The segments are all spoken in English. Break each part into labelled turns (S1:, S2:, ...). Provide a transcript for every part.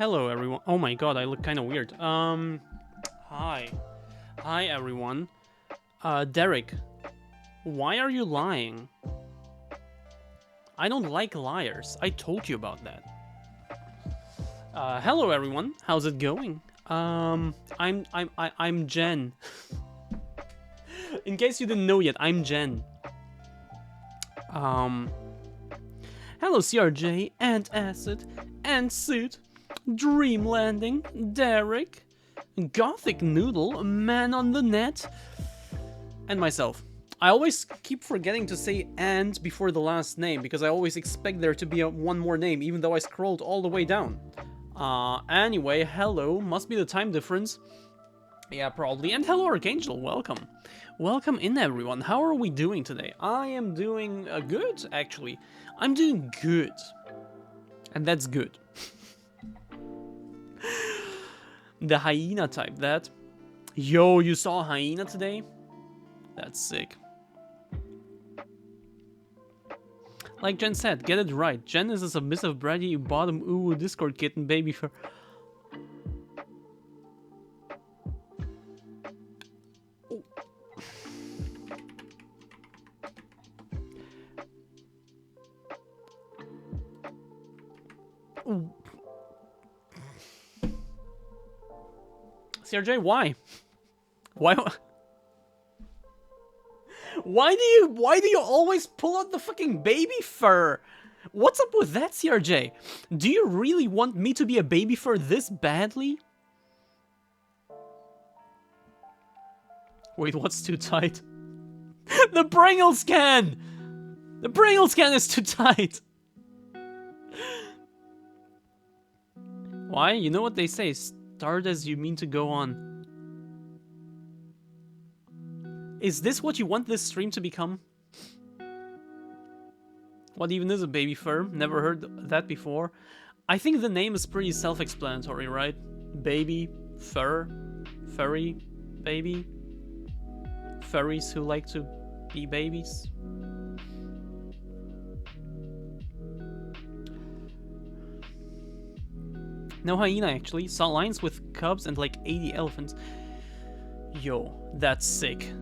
S1: Hello, everyone. Oh my god, I look kind of weird. Hi. Hi, everyone. Derek, why are you lying? I don't like liars. I told you about that. Hello, everyone. How's it going? I'm Jen. In case you didn't know yet, I'm Jen. Hello, CRJ and Acid and Suit, Dream Landing, Derek, Gothic Noodle, Man on the Net, and myself. I always keep forgetting to say "and" before the last name because I always expect there to be one more name, even though I scrolled all the way down. Anyway, hello, must be the time difference. Yeah, probably. And hello, Archangel, welcome. Welcome in, everyone. How are we doing today? I am doing good, actually. I'm doing good. And that's good. The hyena type, that. Yo, you saw a hyena today? That's sick. Like Jen said, get it right. Jen is a submissive bratty bottom ooh Discord kitten baby for... Ooh. CRJ, why? Why? Why do you always pull out the fucking baby fur? What's up with that, CRJ? Do you really want me to be a baby fur this badly? Wait, what's too tight? The Pringles can! The Pringles can is too tight! Why? You know what they say, start as you mean to go on. Is this what you want this stream to become? What even is a baby fur? Never heard that before. I think the name is pretty self-explanatory, right? Baby, fur, furry, baby. Furries who like to be babies. No hyena, actually. Saw lions with cubs and like 80 elephants. Yo, that's sick.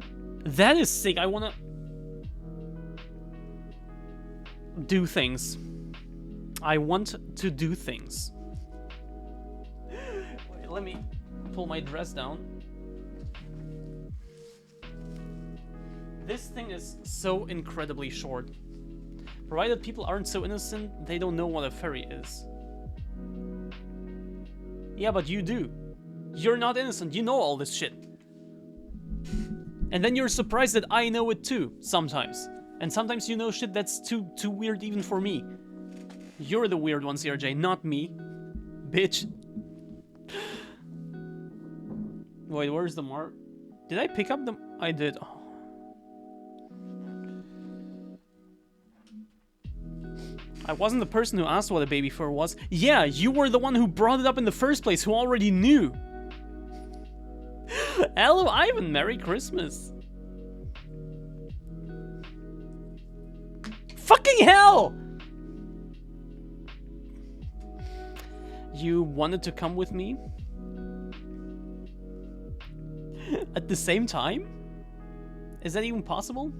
S1: That is sick. I wanna do things. I want to do things. Wait, let me pull my dress down. This thing is so incredibly short. Provided people aren't so innocent, they don't know what a fairy is. Yeah, but you do. You're not innocent, you know all this shit. And then you're surprised that I know it too, sometimes. And sometimes you know shit that's too weird even for me. You're the weird one, CRJ, not me. Bitch. Wait, where's the mark? Did I pick up the... I did. Oh. I wasn't the person who asked what a baby fur was. Yeah, you were the one who brought it up in the first place, who already knew. Hello, Ivan. Merry Christmas. Fucking hell! You wanted to come with me? At the same time? Is that even possible?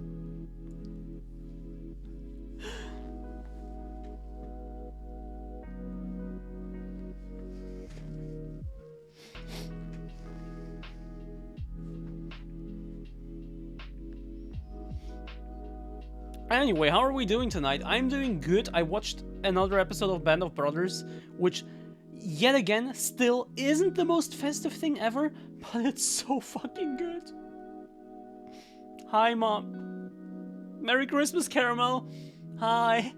S1: Anyway, how are we doing tonight? I'm doing good. I watched another episode of Band of Brothers, which, yet again, still isn't the most festive thing ever, but it's so fucking good. Hi, Mom. Merry Christmas, Caramel. Hi.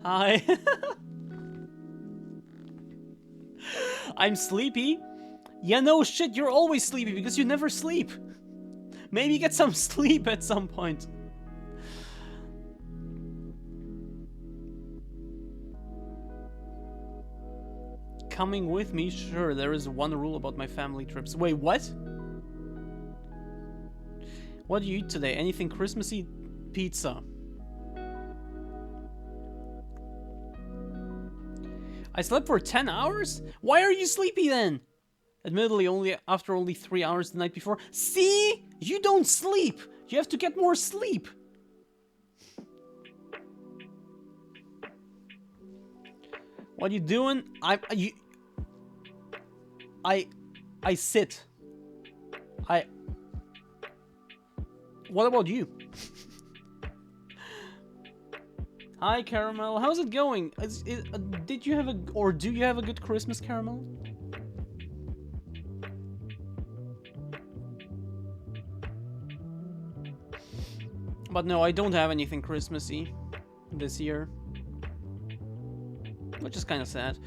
S1: Hi. I'm sleepy. Yeah, no shit, you're always sleepy because you never sleep. Maybe get some sleep at some point. Coming with me? Sure, there is one rule about my family trips. Wait, what? What do you eat today? Anything Christmassy? Pizza. I slept for 10 hours? Why are you sleepy then? Admittedly, after only 3 hours the night before. See? You don't sleep! You have to get more sleep! What are you doing? I sit. What about you? Hi, Caramel. How's it going? Did you have do you have a good Christmas, Caramel? But no, I don't have anything Christmassy this year. Which is kind of sad.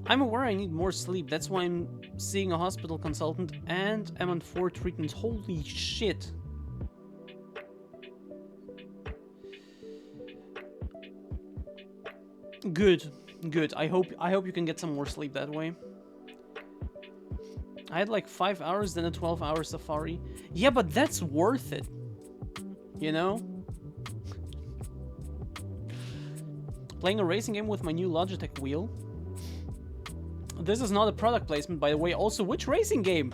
S1: I'm aware I need more sleep. That's why I'm seeing a hospital consultant and I'm on 4 treatments. Holy shit. Good. Good. I hope you can get some more sleep that way. I had like 5 hours, then a 12-hour safari. Yeah, but that's worth it. You know? Playing a racing game with my new Logitech wheel. This is not a product placement, by the way. Also, which racing game?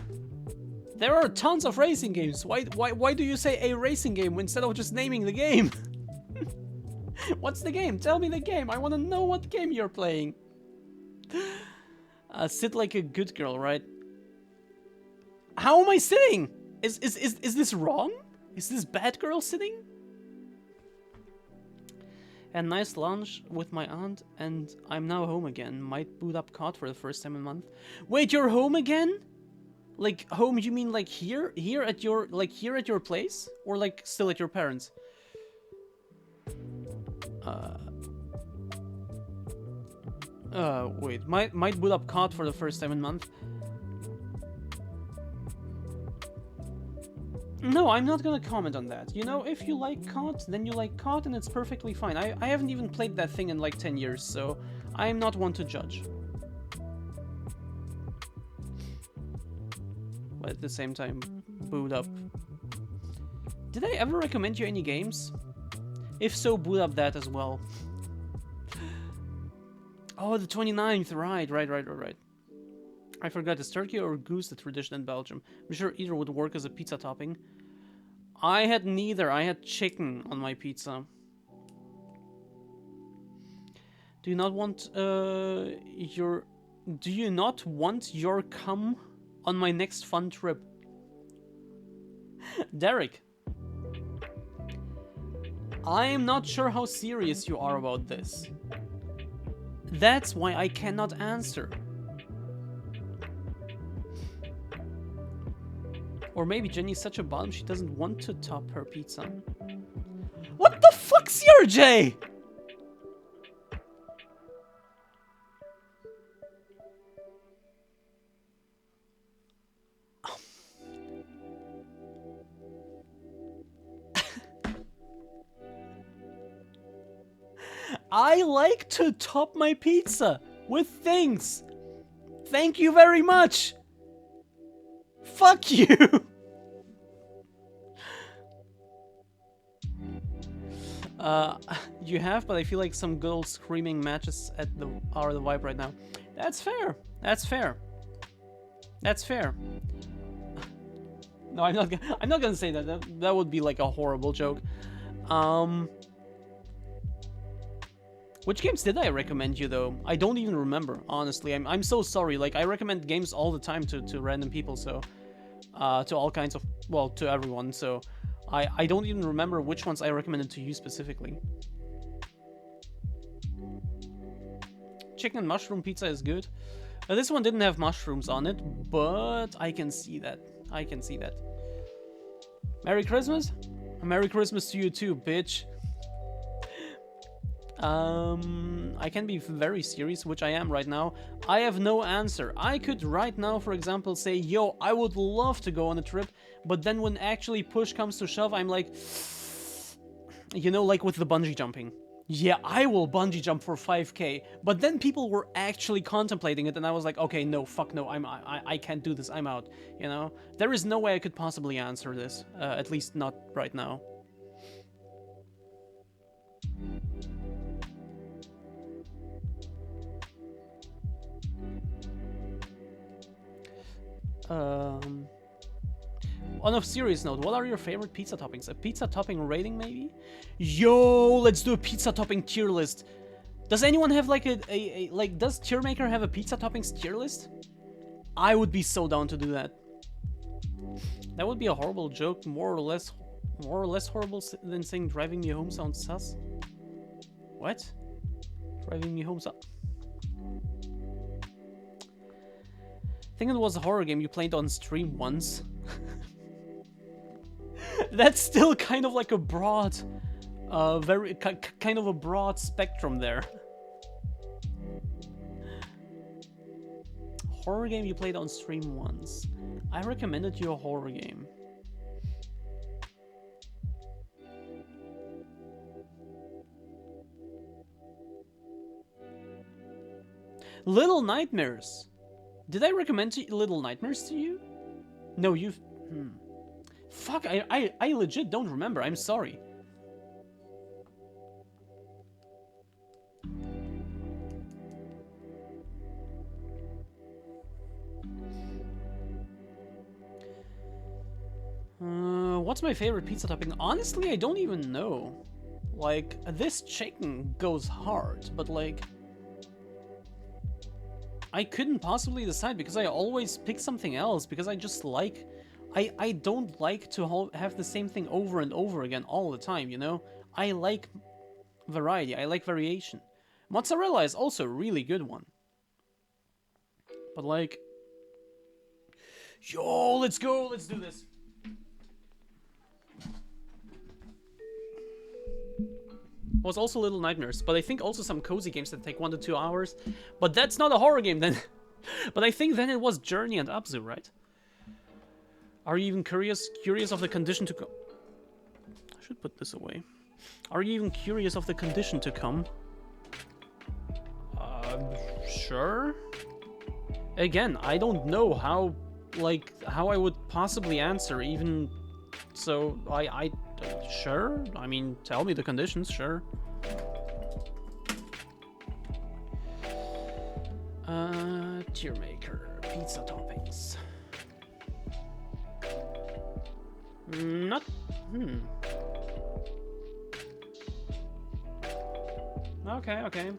S1: There are tons of racing games. Why do you say a racing game instead of just naming the game? What's the game? Tell me the game. I want to know what game you're playing. Sit like a good girl, right? How am I sitting? Is this wrong? Is this bad girl sitting? And nice lunch with my aunt, and I'm now home again. Might boot up COD for the first time in a month. Wait, you're home again? Like home? You mean like here at your place, or like still at your parents'? Wait. Might boot up COD for the first time in a month. No, I'm not gonna comment on that. You know, if you like COD, then you like COD, and it's perfectly fine. I haven't even played that thing in like 10 years, so I'm not one to judge. But at the same time, boot up. Did I ever recommend you any games? If so, boot up that as well. Oh, the 29th, right. I forgot, is turkey or goose the tradition in Belgium? I'm sure either would work as a pizza topping. I had neither. I had chicken on my pizza. Do you not want Do you not want your cum on my next fun trip? Derek. I am not sure how serious you are about this. That's why I cannot answer. Or maybe Jenny's such a bottom she doesn't want to top her pizza. What the fuck, CRJ? I like to top my pizza with things. Thank you very much. Fuck you! You have, but I feel like some good old screaming matches are the vibe right now. That's fair. That's fair. That's fair. No, I'm not gonna say that. That would be like a horrible joke. Which games did I recommend you though? I don't even remember, honestly. I'm so sorry. Like, I recommend games all the time to random people, so to all kinds of, well, to everyone, so I don't even remember which ones I recommended to you specifically. Chicken and mushroom pizza is good. This one didn't have mushrooms on it, but I can see that. I can see that. Merry Christmas? Merry Christmas to you too, bitch. I can be very serious, which I am right now. I have no answer. I could right now, for example, say, yo, I would love to go on a trip, but then when actually push comes to shove, I'm like, you know, like with the bungee jumping. Yeah, I will bungee jump for 5K, but then people were actually contemplating it, and I was like, okay, no, fuck no, I can't do this, I'm out, you know? There is no way I could possibly answer this, at least not right now. On a serious note, what are your favorite pizza toppings? A pizza topping rating, maybe? Yo, let's do a pizza topping tier list. Does anyone have like like, does Tiermaker have a pizza toppings tier list? I would be so down to do that. That would be a horrible joke, more or less horrible than saying driving me home sounds sus. What? Driving me home sus. I think it was a horror game you played on stream once. That's still kind of like a broad, kind of a broad spectrum there. Horror game you played on stream once. I recommended you a horror game. Little Nightmares. Did I recommend Little Nightmares to you? No, you've... Fuck, I legit don't remember. I'm sorry. What's my favorite pizza topping? Honestly, I don't even know. Like, this chicken goes hard, but like... I couldn't possibly decide because I always pick something else because I just like... I don't like to have the same thing over and over again all the time, you know? I like variety, I like variation. Mozzarella is also a really good one. But like... Yo, let's go, let's do this. Was also Little Nightmares, but I think also some cozy games that take 1 to 2 hours. But that's not a horror game then. But I think then it was Journey and Abzu, right? Are you even curious of the condition to come? I should put this away. Are you even curious of the condition to come? Sure. Again, I don't know how I would possibly answer even. So sure. I mean, tell me the conditions, sure. Tier maker, pizza toppings. Not. Okay.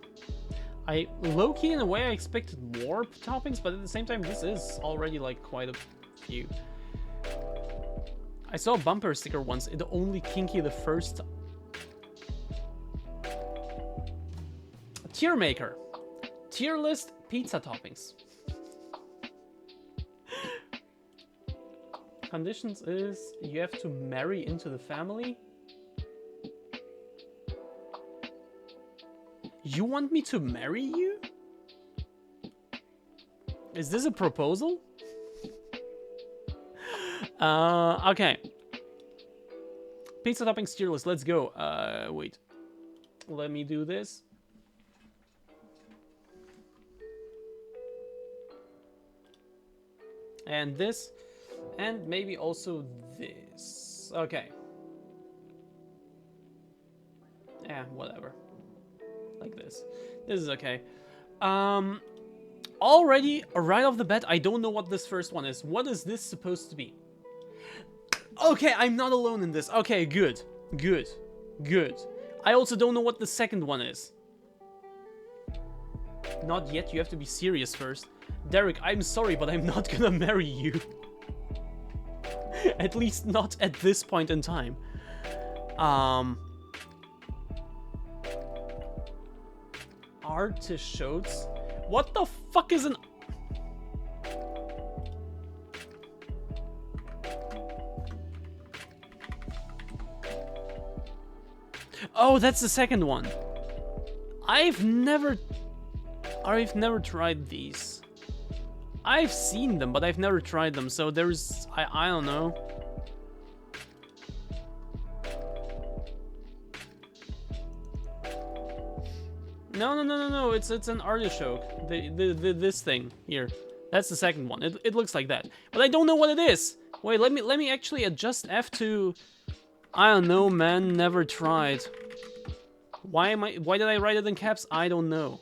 S1: I low-key in a way I expected more toppings, but at the same time, this is already like quite a few. I saw a bumper sticker once, it only kinky the first... Tier maker. Tier list pizza toppings. Conditions is you have to marry into the family. You want me to marry you? Is this a proposal? Okay. Pizza toppings tier list, let's go. Wait. Let me do this. And this. And maybe also this. Okay. Yeah, whatever. Like this. This is okay. Already, right off the bat, I don't know what this first one is. What is this supposed to be? Okay, I'm not alone in this. Okay, good. Good. Good. I also don't know what the second one is. Not yet, you have to be serious first. Derek, I'm sorry, but I'm not gonna marry you. At least not at this point in time. Artichokes? What the fuck is an... Oh, that's the second one. I've never tried these. I've seen them, but I've never tried them, so there's... I don't know. No, it's an artichoke. This thing here. That's the second one. It looks like that. But I don't know what it is. Wait, let me actually adjust F to... I don't know, man, never tried. Why did I write it in caps? I don't know.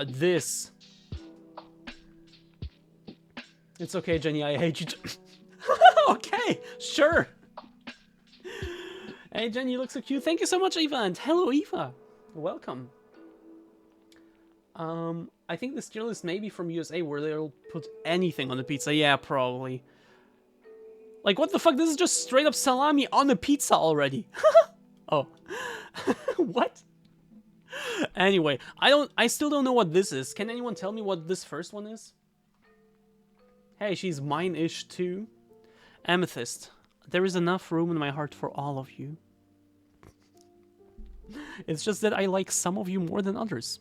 S1: This. It's okay, Jenny, I hate you too. Okay, sure. Hey, Jenny, you look so cute. Thank you so much, Eva, and hello, Eva. Welcome. I think the tier list may be from USA, where they'll put anything on the pizza. Yeah, probably. Like, what the fuck? This is just straight up salami on a pizza already. Oh. What? Anyway, I still don't know what this is. Can anyone tell me what this first one is? Hey, she's mine-ish too. Amethyst. There is enough room in my heart for all of you. It's just that I like some of you more than others.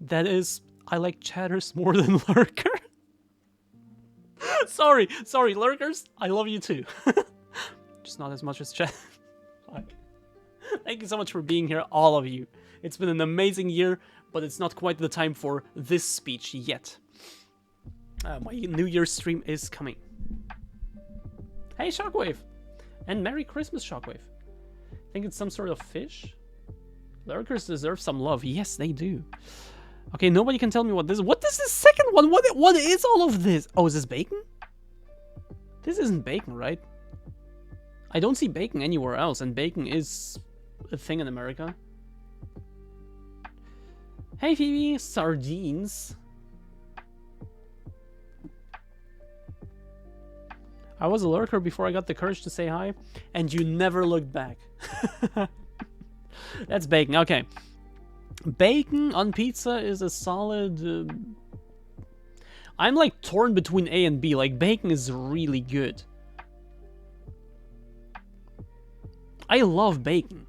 S1: That is, I like chatters more than lurker. sorry, lurkers. I love you too. Just not as much as chat. Thank you so much for being here, all of you. It's been an amazing year, but it's not quite the time for this speech yet. My New Year's stream is coming. Hey, Shockwave! And Merry Christmas, Shockwave. Think it's some sort of fish? Lurkers deserve some love. Yes, they do. Okay, nobody can tell me what this is. What is the second one? What is all of this? Oh, is this bacon? This isn't bacon, right? I don't see bacon anywhere else, and bacon is a thing in America. Hey, Phoebe. Sardines. I was a lurker before I got the courage to say hi, and you never looked back. That's bacon, okay. Bacon on pizza is a solid... I'm like torn between A and B, like bacon is really good. I love bacon.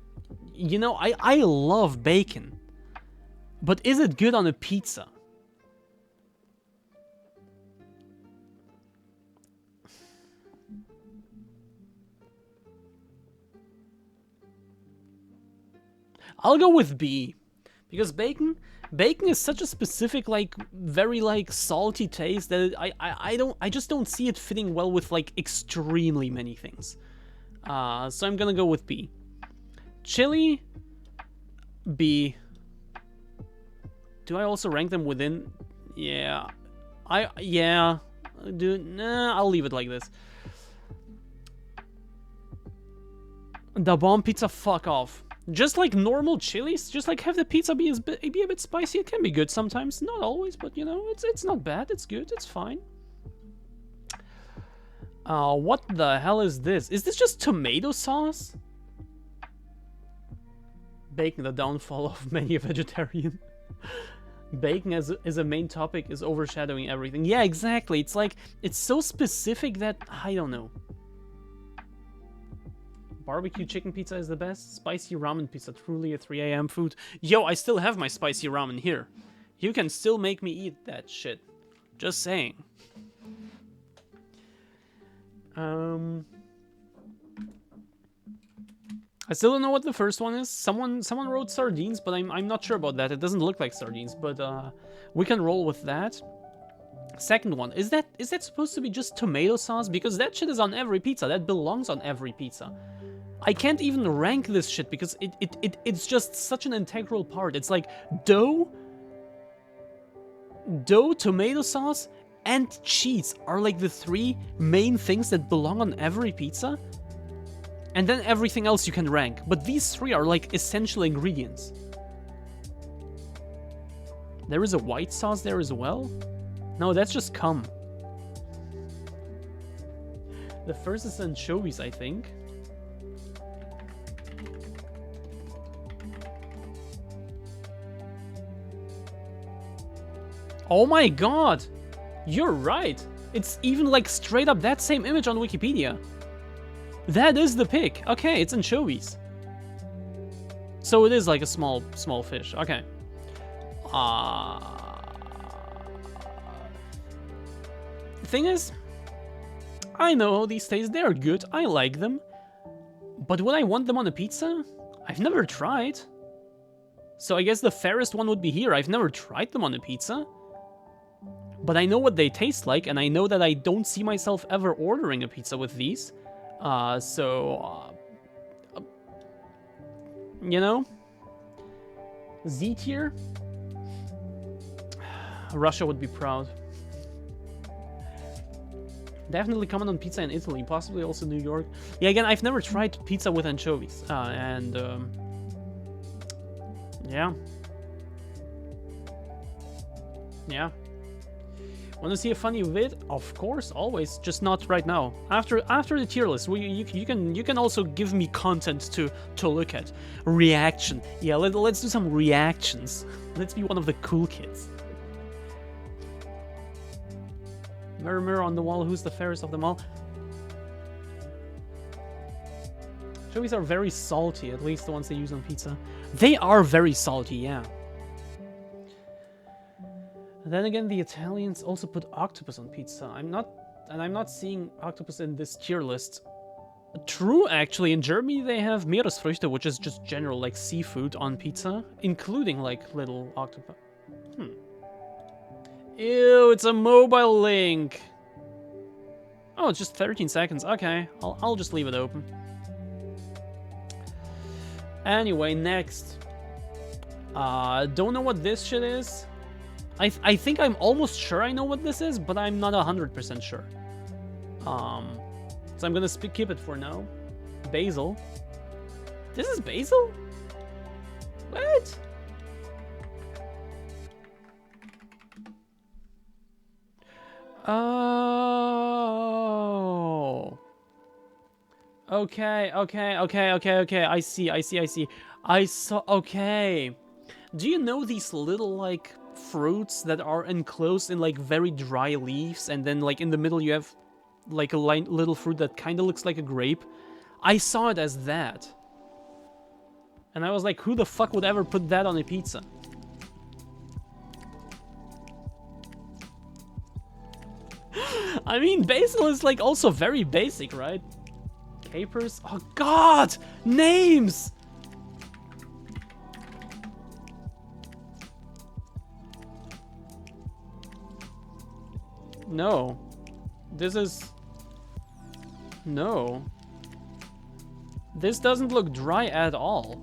S1: You know, I love bacon. But is it good on a pizza? I'll go with B, because bacon is such a specific, like, very, like, salty taste that I just don't see it fitting well with, like, extremely many things. So I'm gonna go with B. Chili, B. Do I also rank them within? Yeah, nah, I'll leave it like this. Da Bomb pizza, fuck off. Just like normal chilies, just like have the pizza be a bit spicy. It can be good sometimes, not always, but you know, it's not bad. It's good. It's fine. What the hell is this? Is this just tomato sauce? Bacon, the downfall of many a vegetarian. Bacon as a main topic is overshadowing everything. Yeah, exactly. It's like, it's so specific that I don't know. Barbecue chicken pizza is the best. Spicy ramen pizza, truly a 3 AM food. Yo, I still have my spicy ramen here. You can still make me eat that shit. Just saying. I still don't know what the first one is. Someone wrote sardines, but I'm not sure about that. It doesn't look like sardines, but we can roll with that. Second one, is that supposed to be just tomato sauce? Because that shit is on every pizza. That belongs on every pizza. I can't even rank this shit because it's just such an integral part. It's like dough, tomato sauce, and cheese are like the three main things that belong on every pizza. And then everything else you can rank. But these three are like essential ingredients. There is a white sauce there as well? No, that's just cum. The first is anchovies, I think. Oh my god! You're right! It's even like straight up that same image on Wikipedia. That is the pick. Okay, it's anchovies. So it is like a small fish. Okay. The thing is, I know how these taste. They're good. I like them. But would I want them on a pizza? I've never tried. So I guess the fairest one would be here. I've never tried them on a pizza. But I know what they taste like, and I know that I don't see myself ever ordering a pizza with these. You know? Z tier? Russia would be proud. Definitely common on pizza in Italy, possibly also New York. Yeah, again, I've never tried pizza with anchovies. Yeah. Yeah. Want to see a funny vid? Of course, always, just not right now. After the tier list, you can also give me content to look at. Reaction. Yeah, let's do some reactions. Let's be one of the cool kids. Mirror, mirror on the wall, who's the fairest of them all? Anchovies are very salty, at least the ones they use on pizza. They are very salty, yeah. Then again, the Italians also put octopus on pizza. I'm not seeing octopus in this tier list. True, actually, in Germany they have Meeresfrüchte, which is just general like seafood on pizza, including like little octopus. Ew, it's a mobile link. Oh, it's just 13 seconds. Okay, I'll just leave it open. Anyway, next. Don't know what this shit is. I think I'm almost sure I know what this is, but I'm not 100% sure. So I'm gonna keep it for now. Basil. This is basil? What? Oh. Okay. I see. I saw. Okay. Do you know these little like fruits that are enclosed in like very dry leaves, and then like in the middle you have like a little fruit that kind of looks like a grape? I saw it as that, and I was like, who the fuck would ever put that on a pizza? I mean, basil is like also very basic, right? Capers. Oh god, names. No. This is... No. This doesn't look dry at all.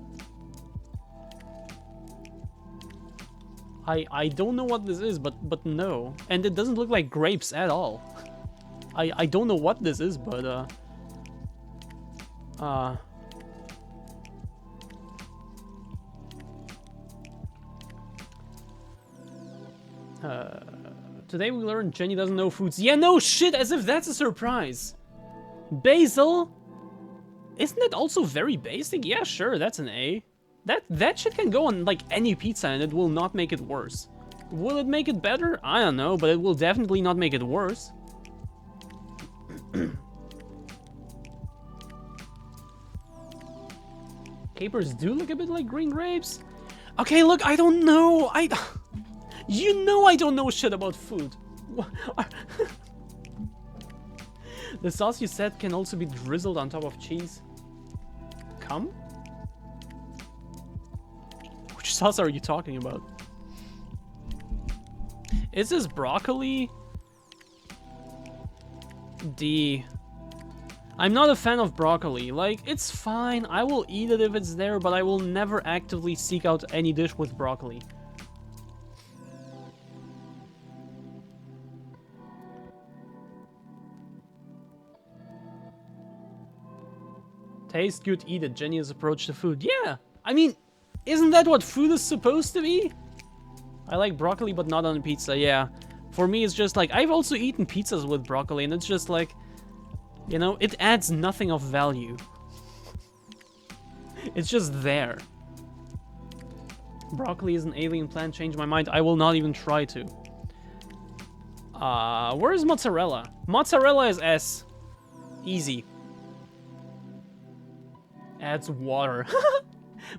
S1: I don't know what this is, but no. And it doesn't look like grapes at all. I don't know what this is, but today we learned Jenny doesn't know foods. Yeah, no shit, as if that's a surprise. Basil? Isn't it also very basic? Yeah, sure, that's an A. That shit can go on like any pizza and it will not make it worse. Will it make it better? I don't know, but it will definitely not make it worse. Capers do look a bit like green grapes. Okay, look, I don't know. You know I don't know shit about food. The sauce you said can also be drizzled on top of cheese. Cum? Which sauce are you talking about? Is this broccoli? D. I'm not a fan of broccoli. Like, it's fine. I will eat it if it's there, but I will never actively seek out any dish with broccoli. Taste good, eat it. Genius approach to food. Yeah, I mean, isn't that what food is supposed to be? I like broccoli, but not on pizza. Yeah, for me, it's just like, I've also eaten pizzas with broccoli, and it's just like, you know, it adds nothing of value. It's just there. Broccoli is an alien plant. Change my mind. I will not even try to. Where is mozzarella? Mozzarella is S. Easy. Adds water.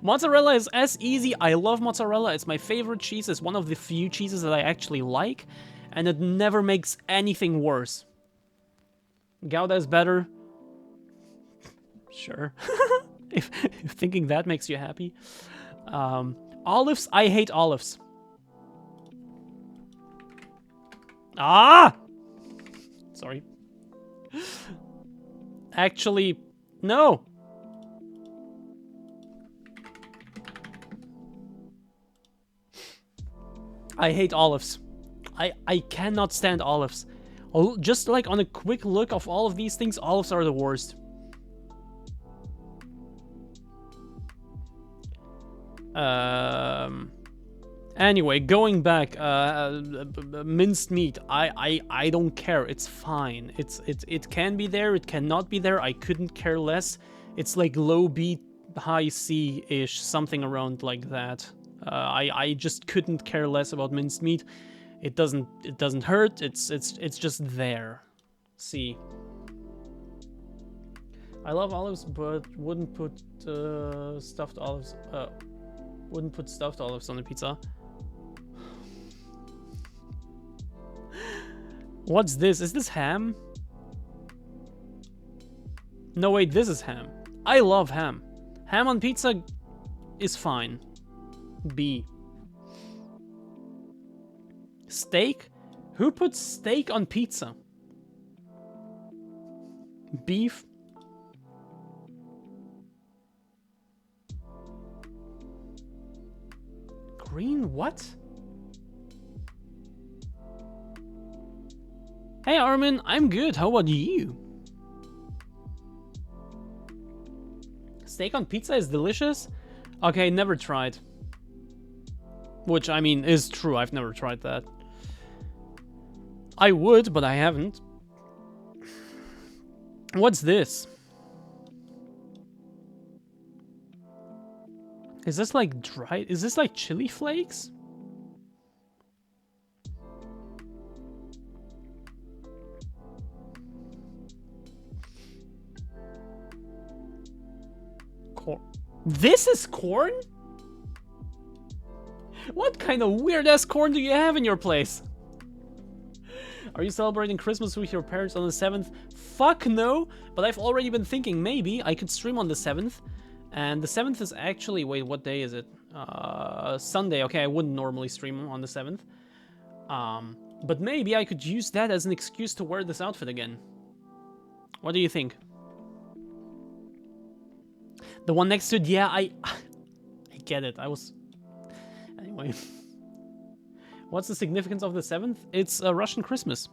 S1: Mozzarella is S, easy. I love mozzarella. It's my favorite cheese. It's one of the few cheeses that I actually like, and it never makes anything worse. Gouda is better. Sure. if thinking that makes you happy. Olives, I hate olives. Ah! Sorry. Actually, no. I hate olives. I cannot stand olives. Oh, just like on a quick look of all of these things, olives are the worst. Anyway, going back, minced meat. I don't care. It's fine. It can be there. It cannot be there. I couldn't care less. It's like low B, high C ish, something around like that. I just couldn't care less about minced meat. It doesn't hurt. It's just there. C. I love olives, but wouldn't put stuffed olives. Wouldn't put stuffed olives on the pizza. What's this? Is this ham? No, wait, this is ham. I love ham. Ham on pizza is fine. B. Steak? Who puts steak on pizza? Beef? Green what? Hey Armin, I'm good. How about you? Steak on pizza is delicious? Okay, never tried. Which, I mean, is true. I've never tried that. I would, but I haven't. What's this? Is this like dried? Is this like chili flakes? Corn. This is corn? What kind of weird ass corn do you have in your place? Are you celebrating Christmas with your parents on the 7th? Fuck no, but I've already been thinking maybe I could stream on the 7th. And the 7th is actually, wait, what day is it? Sunday. Okay, I wouldn't normally stream on the 7th. But maybe I could use that as an excuse to wear this outfit again. What do you think? The one next to it, yeah, I get it. I was... Anyway. What's the significance of the 7th? It's a Russian Christmas.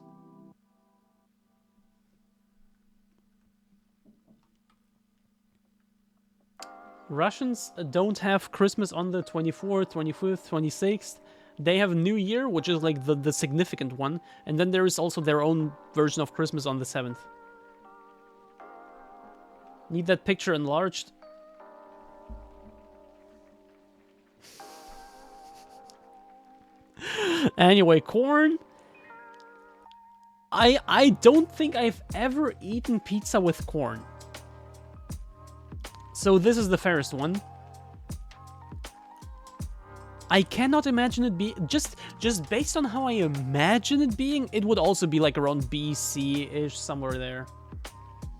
S1: Russians don't have Christmas on the 24th, 25th, 26th. They have New Year, which is like the significant one. And then there is also their own version of Christmas on the 7th. Need that picture enlarged? Anyway, corn. I don't think I've ever eaten pizza with corn. So this is the fairest one. I cannot imagine it be just based on how I imagine it being, it would also be like around B, C-ish, somewhere there.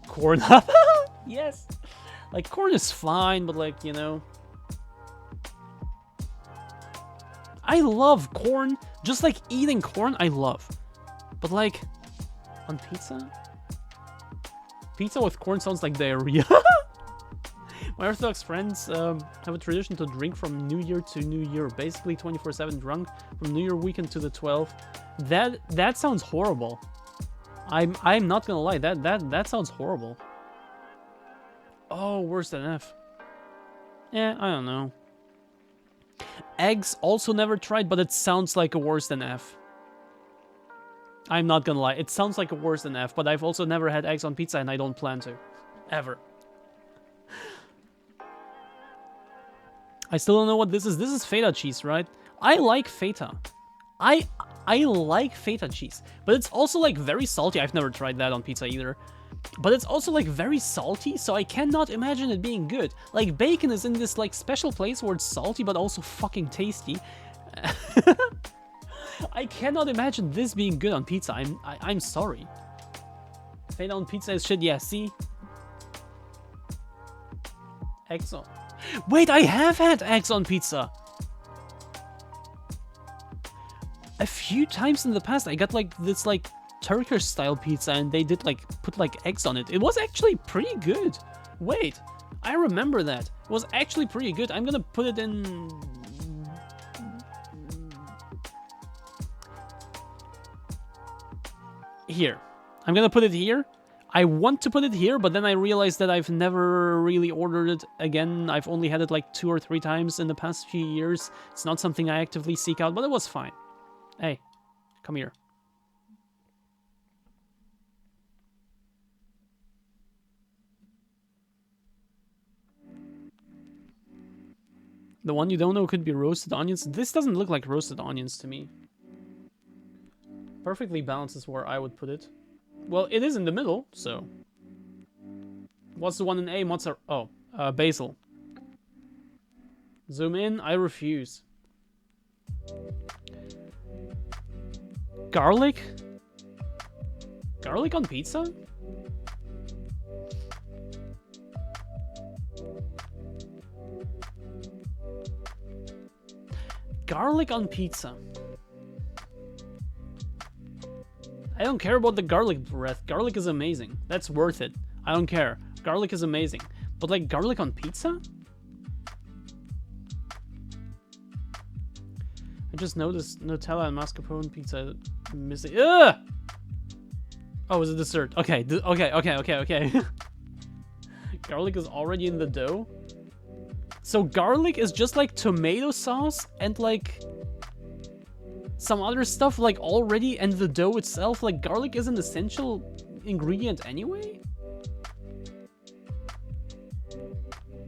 S1: Corn. Yes. Like corn is fine, but like, you know. I love corn. Just like eating corn, I love. But like, on pizza? Pizza with corn sounds like diarrhea. My Orthodox friends have a tradition to drink from New Year to New Year. Basically 24/7 drunk from New Year weekend to the 12th. That sounds horrible. I'm not gonna lie, that sounds horrible. Oh, worse than F. Yeah, I don't know. Eggs, also never tried, but it sounds like a worse than F. I'm not gonna lie, it sounds like a worse than F, but I've also never had eggs on pizza and I don't plan to. Ever. I still don't know what this is. This is feta cheese, right? I like feta. I like feta cheese, but it's also like very salty. I've never tried that on pizza either. But it's also like very salty, so I cannot imagine it being good. Like bacon is in this like special place where it's salty but also fucking tasty. I cannot imagine this being good on pizza. I'm sorry. Feta on pizza is shit. Yeah, see? Eggs on... Wait, I have had eggs on pizza! A few times in the past, I got like this like Turkish style pizza and they did like put like eggs on it. It was actually pretty good. Wait, I remember that. It was actually pretty good. I'm gonna put it in... here. I'm gonna put it here. I want to put it here, but then I realized that I've never really ordered it again. I've only had it like 2 or 3 times in the past few years. It's not something I actively seek out, but it was fine. Hey, come here. The one you don't know could be roasted onions. This doesn't look like roasted onions to me. Perfectly balanced is where I would put it. Well, it is in the middle, so... What's the one in A? Mozzarella? Oh, basil. Zoom in. I refuse. Garlic? Garlic on pizza? Garlic on pizza. I don't care about the garlic breath. Garlic is amazing. That's worth it. I don't care. Garlic is amazing. But like garlic on pizza? I just noticed Nutella and mascarpone pizza missing. Ugh! Oh, it's a dessert. Okay, okay. Garlic is already in the dough. So garlic is just like tomato sauce and like some other stuff like already, and the dough itself. Like garlic is an essential ingredient anyway?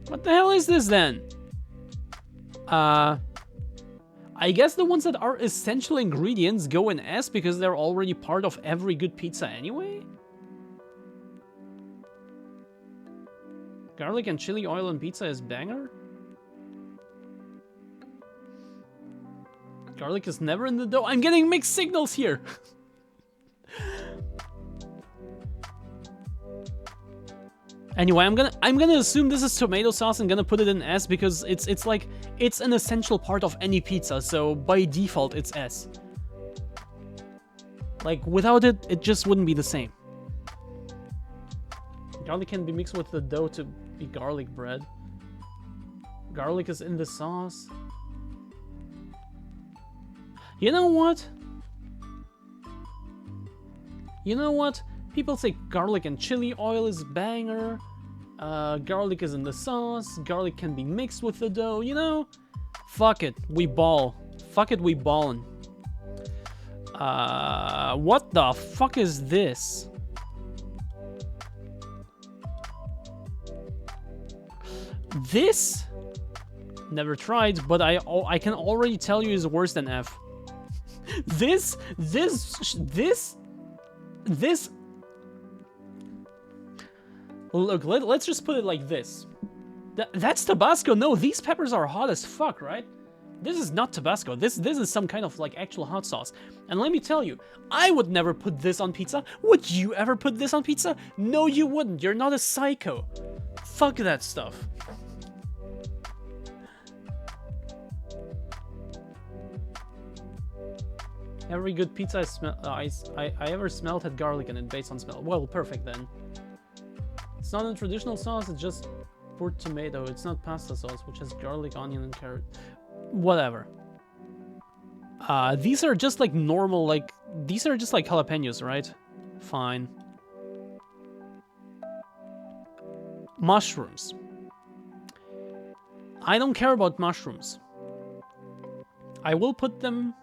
S1: What the hell is this then? I guess the ones that are essential ingredients go in S because they're already part of every good pizza anyway? Garlic and chili oil on pizza is banger? Garlic is never in the dough. I'm getting mixed signals here. Anyway, I'm gonna assume this is tomato sauce and gonna put it in S because it's like it's an essential part of any pizza, so by default it's S. Like without it, it just wouldn't be the same. Garlic can be mixed with the dough to be garlic bread. Garlic is in the sauce. You know what? You know what? People say garlic and chili oil is banger. Garlic is in the sauce. Garlic can be mixed with the dough. You know? Fuck it. We ball. Fuck it, we ballin'. What the fuck is this? This? Never tried, but I can already tell you is worse than F. This. Look, let's just put it like this. That's Tabasco. No, these peppers are hot as fuck, right? This is not Tabasco. This is some kind of like actual hot sauce. And let me tell you, I would never put this on pizza. Would you ever put this on pizza? No, you wouldn't. You're not a psycho. Fuck that stuff. Every good pizza I ever smelled had garlic in it based on smell. Well, perfect then. It's not a traditional sauce, it's just poured tomato. It's not pasta sauce, which has garlic, onion, and carrot. Whatever. These are just like normal, like, these are just like jalapenos, right? Fine. Mushrooms. I don't care about mushrooms. I will put them...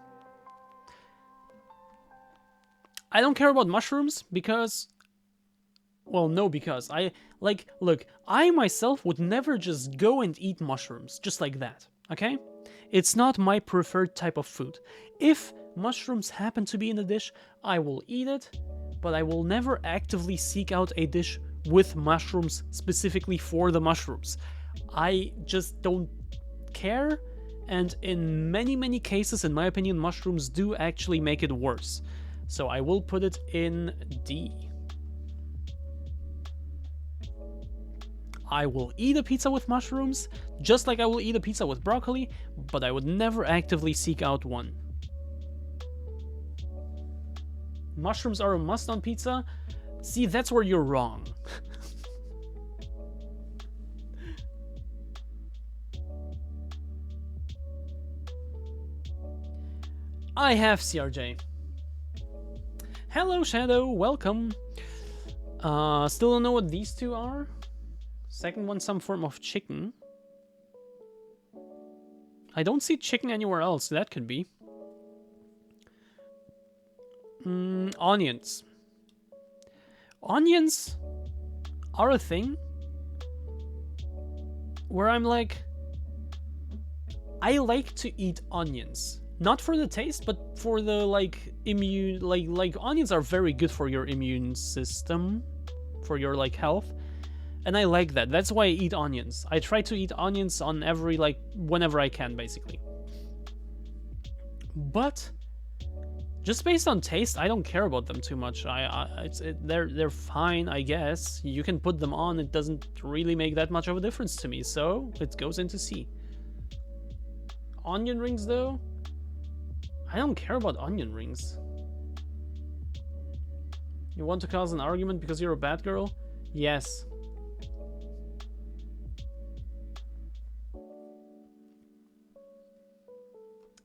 S1: I don't care about mushrooms because... Well, no, because look, I myself would never just go and eat mushrooms just like that, okay? It's not my preferred type of food. If mushrooms happen to be in a dish, I will eat it, but I will never actively seek out a dish with mushrooms specifically for the mushrooms. I just don't care, and in many cases, in my opinion, mushrooms do actually make it worse. So I will put it in D. I will eat a pizza with mushrooms, just like I will eat a pizza with broccoli, but I would never actively seek out one. Mushrooms are a must on pizza? See, that's where you're wrong. I have CRJ. Hello, Shadow. Welcome. Still don't know what these two are. Second one, some form of chicken. I don't see chicken anywhere else. That could be. Onions. Onions are a thing where I'm like, I like to eat onions. Not for the taste, but for the like immune, like onions are very good for your immune system, for your like health. And I like that. That's why I eat onions. I try to eat onions on every, like, whenever I can, basically. But just based on taste, I don't care about them too much. They're fine, I guess. You can put them on. It doesn't really make that much of a difference to me. So it goes into C. Onion rings, though, I don't care about onion rings. You want to cause an argument because you're a bad girl? Yes.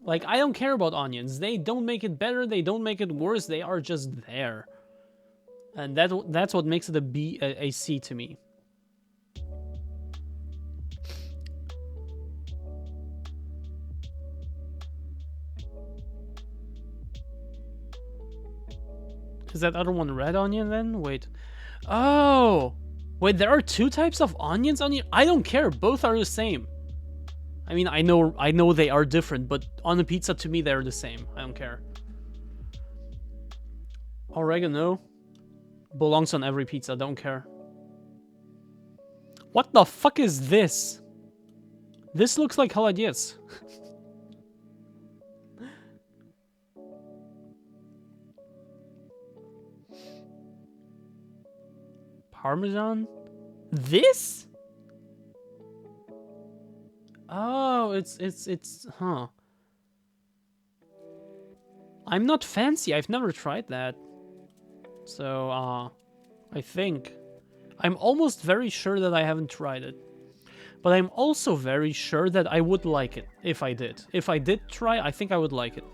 S1: Like, I don't care about onions. They don't make it better, they don't make it worse, they are just there. And that's what makes it a C to me. Is that other one red onion then? Wait. Oh! Wait, there are two types of onions on here? I don't care, both are the same. I mean, I know they are different, but on a pizza, to me, they're the same. I don't care. Oregano belongs on every pizza. Don't care. What the fuck is this? This looks like jalapenios. Parmesan? This? Oh, it's huh. I'm not fancy. I've never tried that. So, I think. I'm almost very sure that I haven't tried it. But I'm also very sure that I would like it if I did. If I did try, I think I would like it.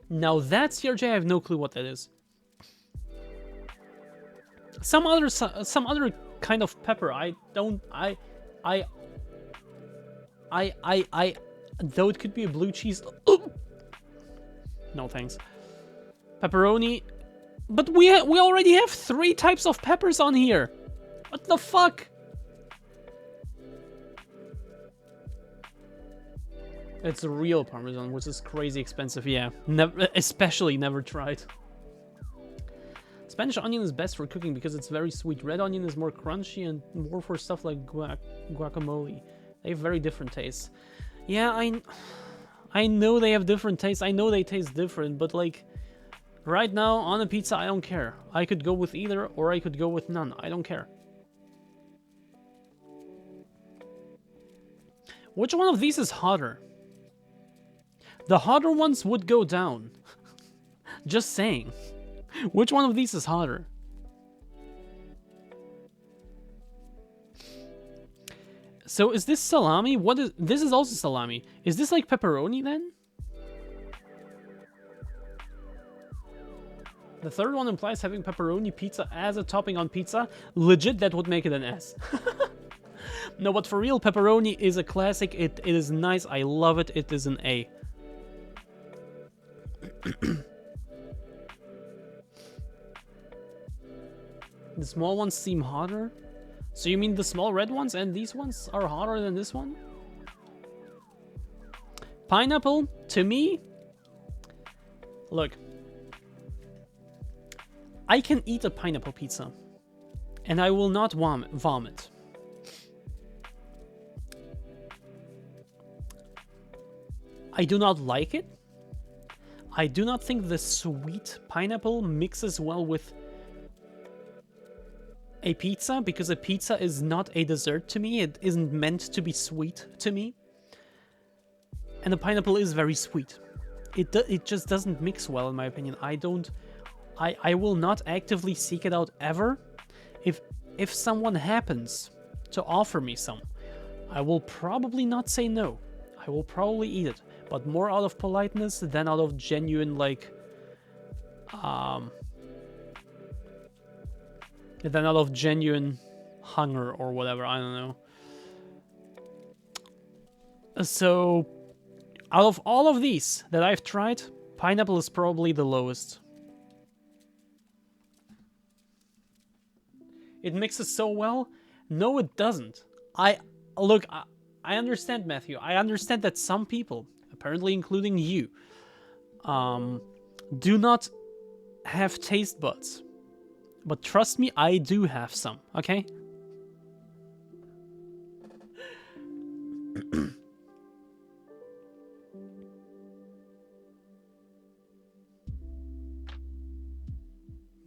S1: Now that CRJ, I have no clue what that is. Some other kind of pepper. Though it could be a blue cheese. No thanks. Pepperoni. But we already have 3 types of peppers on here. What the fuck? It's real Parmesan, which is crazy expensive. Yeah, especially never tried. Spanish onion is best for cooking because it's very sweet. Red onion is more crunchy and more for stuff like guacamole. They have very different tastes. Yeah, I know they have different tastes. I know they taste different, but like right now on a pizza, I don't care. I could go with either or I could go with none. I don't care. Which one of these is hotter? The hotter ones would go down. Just saying. Which one of these is hotter? So is this salami? What is this? Is also salami. Is this like pepperoni then? The third one implies having pepperoni pizza as a topping on pizza. Legit, that would make it an S. No, but for real, pepperoni is a classic. It is nice. I love it. It is an A. The small ones seem hotter? So you mean the small red ones and these ones are hotter than this one? Pineapple, to me... Look. I can eat a pineapple pizza. And I will not vomit. I do not like it. I do not think the sweet pineapple mixes well with a pizza, because a pizza is not a dessert to me. It isn't meant to be sweet to me. And the pineapple is very sweet. It just doesn't mix well, in my opinion. I will not actively seek it out ever. If someone happens to offer me some, I will probably not say no. I will probably eat it. but more out of politeness than out of genuine, like, than out of genuine hunger or whatever, I don't know. So, out of all of these that I've tried, pineapple is probably the lowest. It mixes so well. No, it doesn't. I understand, Matthew. I understand that some people, apparently including you, do not have taste buds. But trust me, I do have some, okay?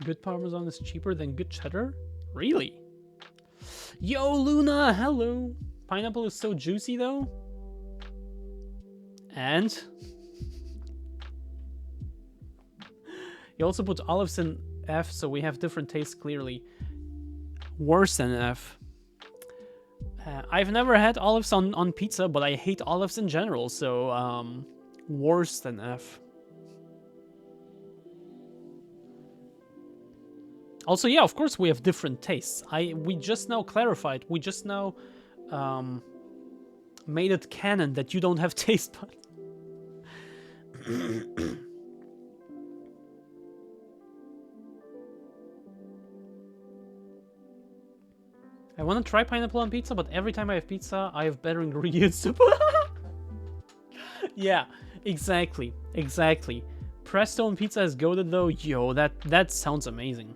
S1: Good Parmesan is cheaper than good cheddar? Really? Yo, Luna, hello. Pineapple is so juicy, though. And? You also put olives in F, so we have different tastes, clearly. Worse than F. I've never had olives on pizza, but I hate olives in general, so, worse than F. Also, yeah, of course we have different tastes. We just now clarified, we just now made it canon that you don't have taste buds. I want to try pineapple on pizza, but every time I have pizza, I have better ingredients to put. Yeah, exactly. Presto on pizza is goated though. Yo, that sounds amazing.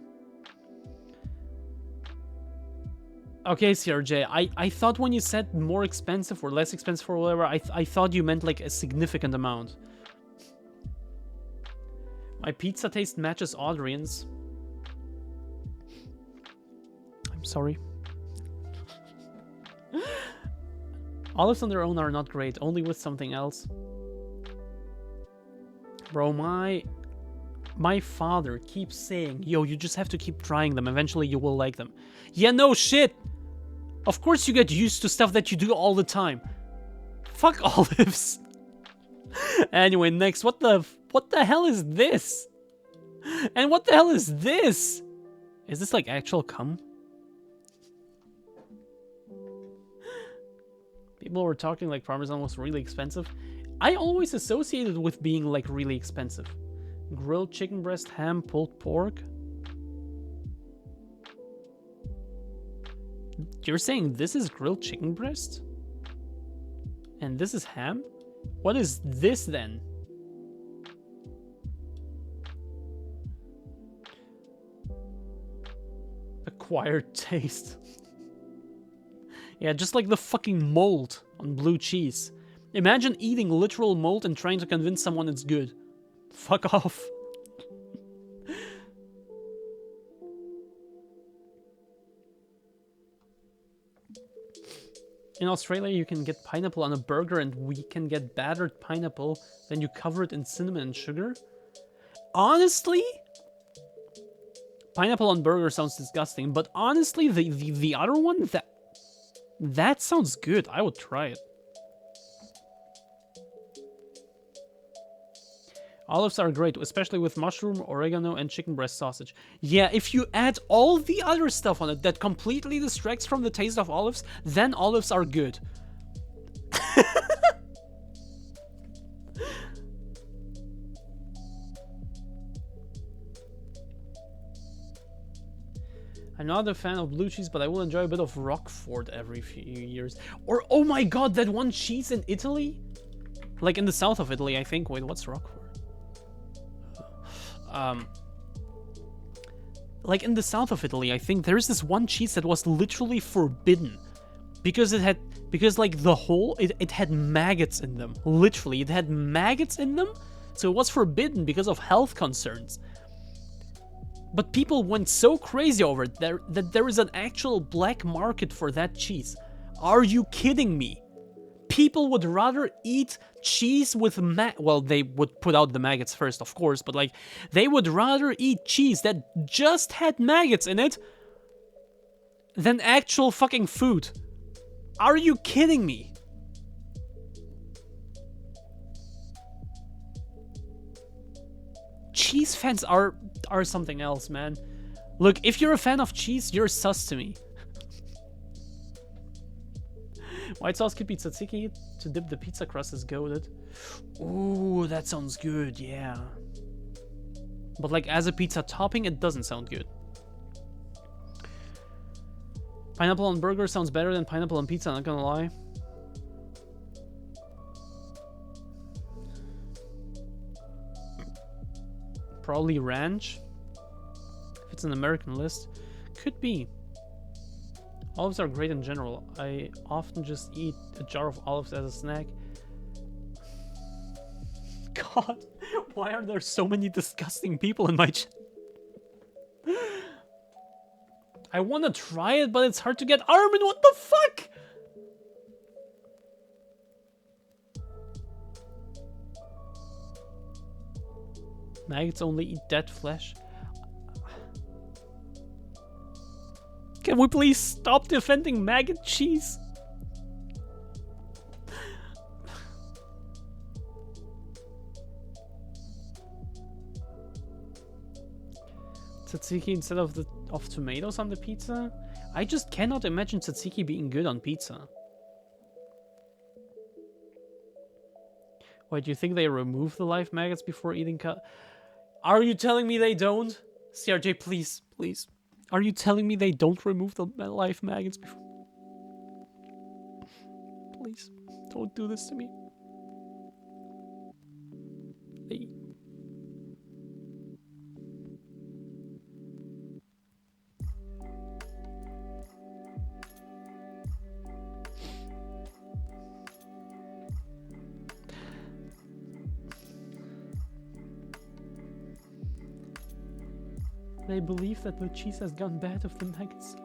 S1: Okay, CRJ, I thought when you said more expensive or less expensive or whatever, I thought you meant like a significant amount. My pizza taste matches Adrian's. I'm sorry. Olives on their own are not great, only with something else. Bro, my father keeps saying, yo, you just have to keep trying them, eventually you will like them. Yeah, no shit! Of course you get used to stuff that you do all the time. Fuck olives. Anyway, next, what the hell is this? And what the hell is this? Is this like actual cum? People were talking like Parmesan was really expensive. I always associated with being like really expensive. Grilled chicken breast, ham, pulled pork. You're saying this is grilled chicken breast? And this is ham? What is this then? Acquired taste. Yeah, just like the fucking mold on blue cheese. Imagine eating literal mold and trying to convince someone it's good. Fuck off. In Australia, you can get pineapple on a burger, and we can get battered pineapple, then you cover it in cinnamon and sugar. Honestly, pineapple on burger sounds disgusting, but honestly, the other one, that sounds good. I would try it. Olives are great, especially with mushroom, oregano, and chicken breast sausage. Yeah, if you add all the other stuff on it that completely distracts from the taste of olives, then olives are good. I'm not a fan of blue cheese, but I will enjoy a bit of Roquefort every few years. Or, oh my god, that one cheese in Italy? Like in the south of Italy, I think. Wait, what's Roquefort? Like in the south of Italy, I think there's this one cheese that was literally forbidden because it had maggots in them. Literally, it had maggots in them, so it was forbidden because of health concerns. But people went so crazy over it that there is an actual black market for that cheese. Are you kidding me? People would rather eat cheese with well, they would put out the maggots first, of course, but like, they would rather eat cheese that just had maggots in it than actual fucking food. Are you kidding me? cheese fans are something else, man. Look, if you're a fan of cheese, you're sus to me. White sauce could be tzatziki to dip the pizza crust is goated. Ooh, that sounds good, yeah. But like as a pizza topping, it doesn't sound good. Pineapple on burger sounds better than pineapple on pizza, not gonna lie. Probably ranch. If it's an American list. Could be. Olives are great in general. I often just eat a jar of olives as a snack. God, why are there so many disgusting people in my chat? I want to try it, but it's hard to get. Armin, what the fuck? Maggots only eat dead flesh. Can we please stop defending maggot cheese? Tzatziki instead of tomatoes on the pizza? I just cannot imagine tzatziki being good on pizza. Wait, do you think they remove the live maggots before eating Are you telling me they don't? CRJ, please, please. Are you telling me they don't remove the live maggots before? Please, don't do this to me. Hey. They believe that the cheese has gone bad of the maggots.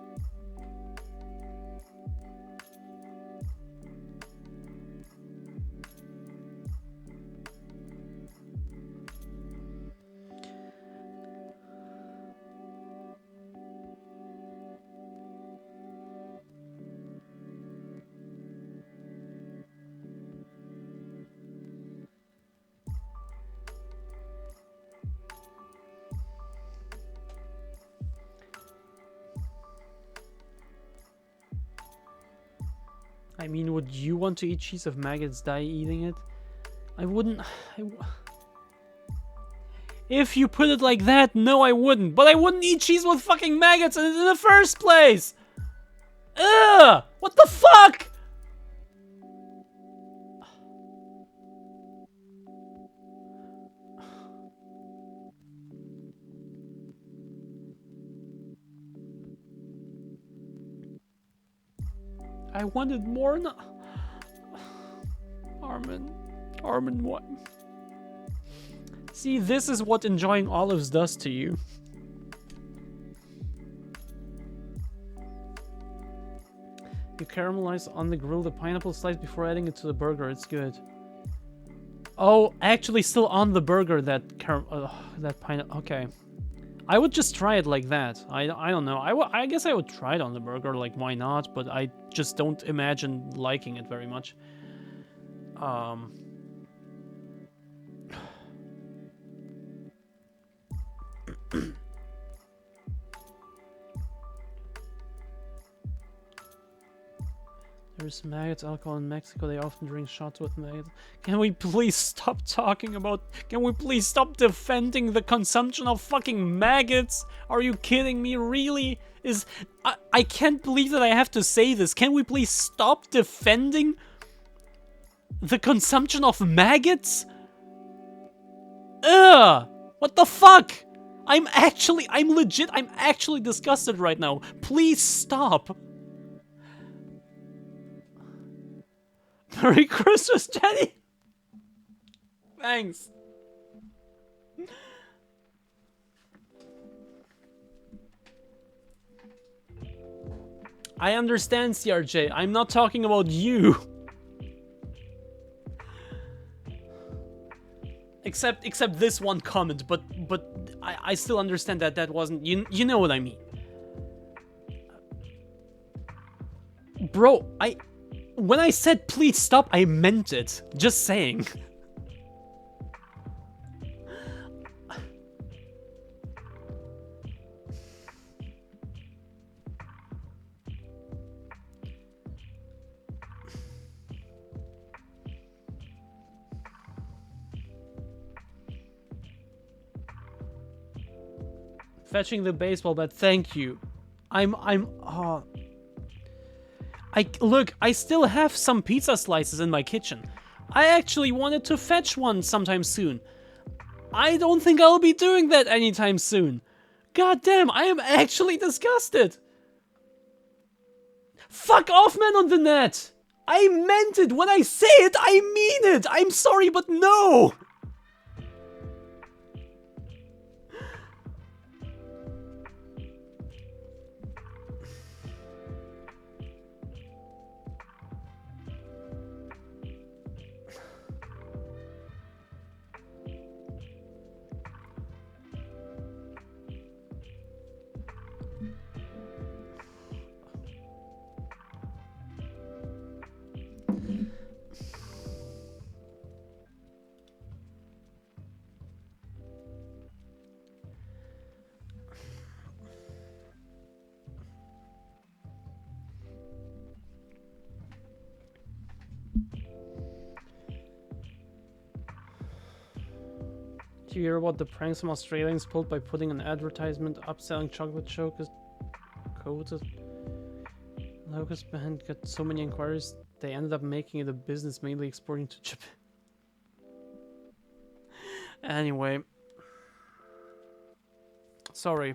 S1: I mean, would you want to eat cheese if maggots die eating it? I wouldn't. If you put it like that, no, I wouldn't. But I wouldn't eat cheese with fucking maggots in the first place! Ugh! What the fuck?! I wanted more. Armin, what? See, this is what enjoying olives does to you. You caramelize on the grill the pineapple slice before adding it to the burger. It's good. Oh, actually, still on the burger that pineapple. Okay. I would just try it like that. I don't know. I guess I would try it on the burger. Like, why not? But I just don't imagine liking it very much. There's maggots, alcohol in Mexico. They often drink shots with maggots. Can we please stop talking about... Can we please stop defending the consumption of fucking maggots? Are you kidding me? Really? I can't believe that I have to say this. Can we please stop defending the consumption of maggots? Ugh! What the fuck? I'm actually disgusted right now. Please stop. Merry Christmas, Jenny! Thanks. I understand, CRJ. I'm not talking about you. Except this one comment, but I still understand that that wasn't... You know what I mean. Bro, when I said please stop, I meant it. Just saying. Fetching the baseball bat, thank you. Look, I still have some pizza slices in my kitchen. I actually wanted to fetch one sometime soon. I don't think I'll be doing that anytime soon. God damn, I am actually disgusted. Fuck off, man on the net. I meant it. When I say it, I mean it. I'm sorry, but no. Do you hear about the prank some Australians pulled by putting an advertisement up selling chocolate chokers coated? Locust Band got so many inquiries, they ended up making it a business, mainly exporting to Japan. Anyway. Sorry.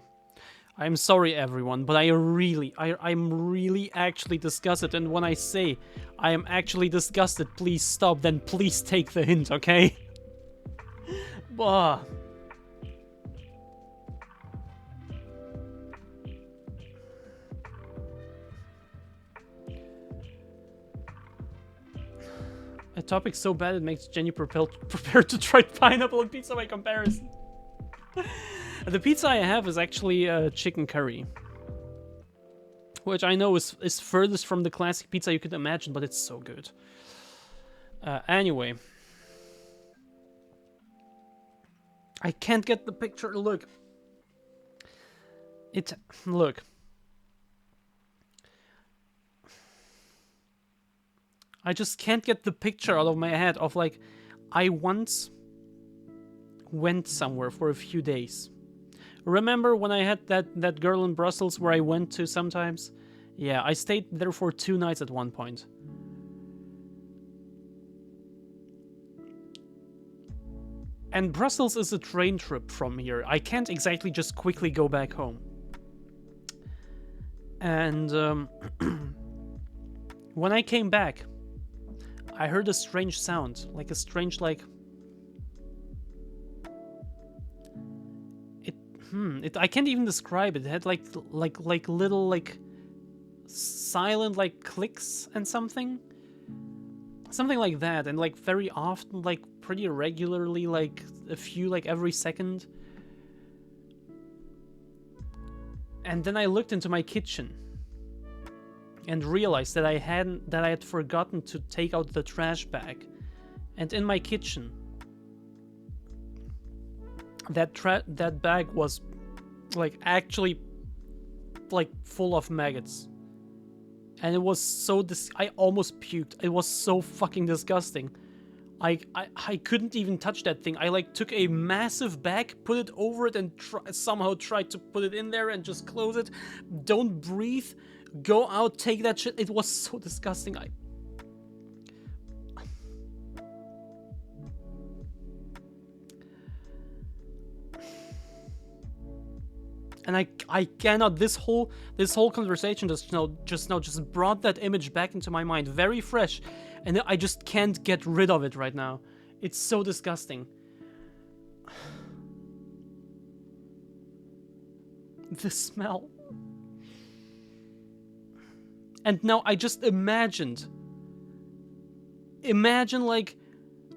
S1: I'm sorry, everyone, but I'm really actually disgusted, and when I say I am actually disgusted, please stop, then please take the hint, okay? Bah. A topic so bad it makes Jenny prepared to try pineapple on pizza by comparison. The pizza I have is actually chicken curry, which I know is furthest from the classic pizza you could imagine, but it's so good. Anyway. I can't get the picture. Look. Look. I just can't get the picture out of my head of, like, I once went somewhere for a few days. Remember when I had that girl in Brussels where I went to sometimes? Yeah, I stayed there for 2 nights at one point. And Brussels is a train trip from here. I can't exactly just quickly go back home. And when I came back, I heard a strange sound, like a strange, like... I can't even describe it. It had like little, like, silent, like, clicks and something. Something like that, and like very often, like pretty regularly, like a few, like every second. And then I looked into my kitchen and realized that I had forgotten to take out the trash bag. And in my kitchen, that bag was like actually like full of maggots. And it was so I almost puked. It was so fucking disgusting. I couldn't even touch that thing. I like took a massive bag, put it over it, and somehow tried to put it in there and just close it. Don't breathe. Go out, take that shit. It was so disgusting. And I cannot. This whole conversation just brought that image back into my mind, very fresh, and I just can't get rid of it right now. It's so disgusting. The smell. And now I just imagine like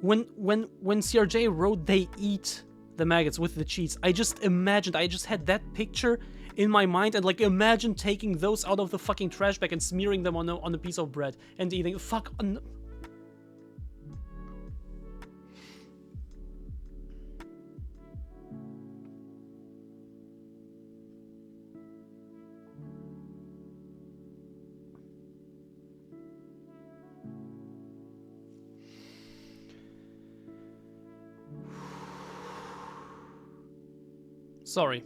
S1: when CRJ wrote they eat the maggots with the cheese. I just had that picture in my mind, and like imagine taking those out of the fucking trash bag and smearing them on a piece of bread and eating. Fuck. Sorry.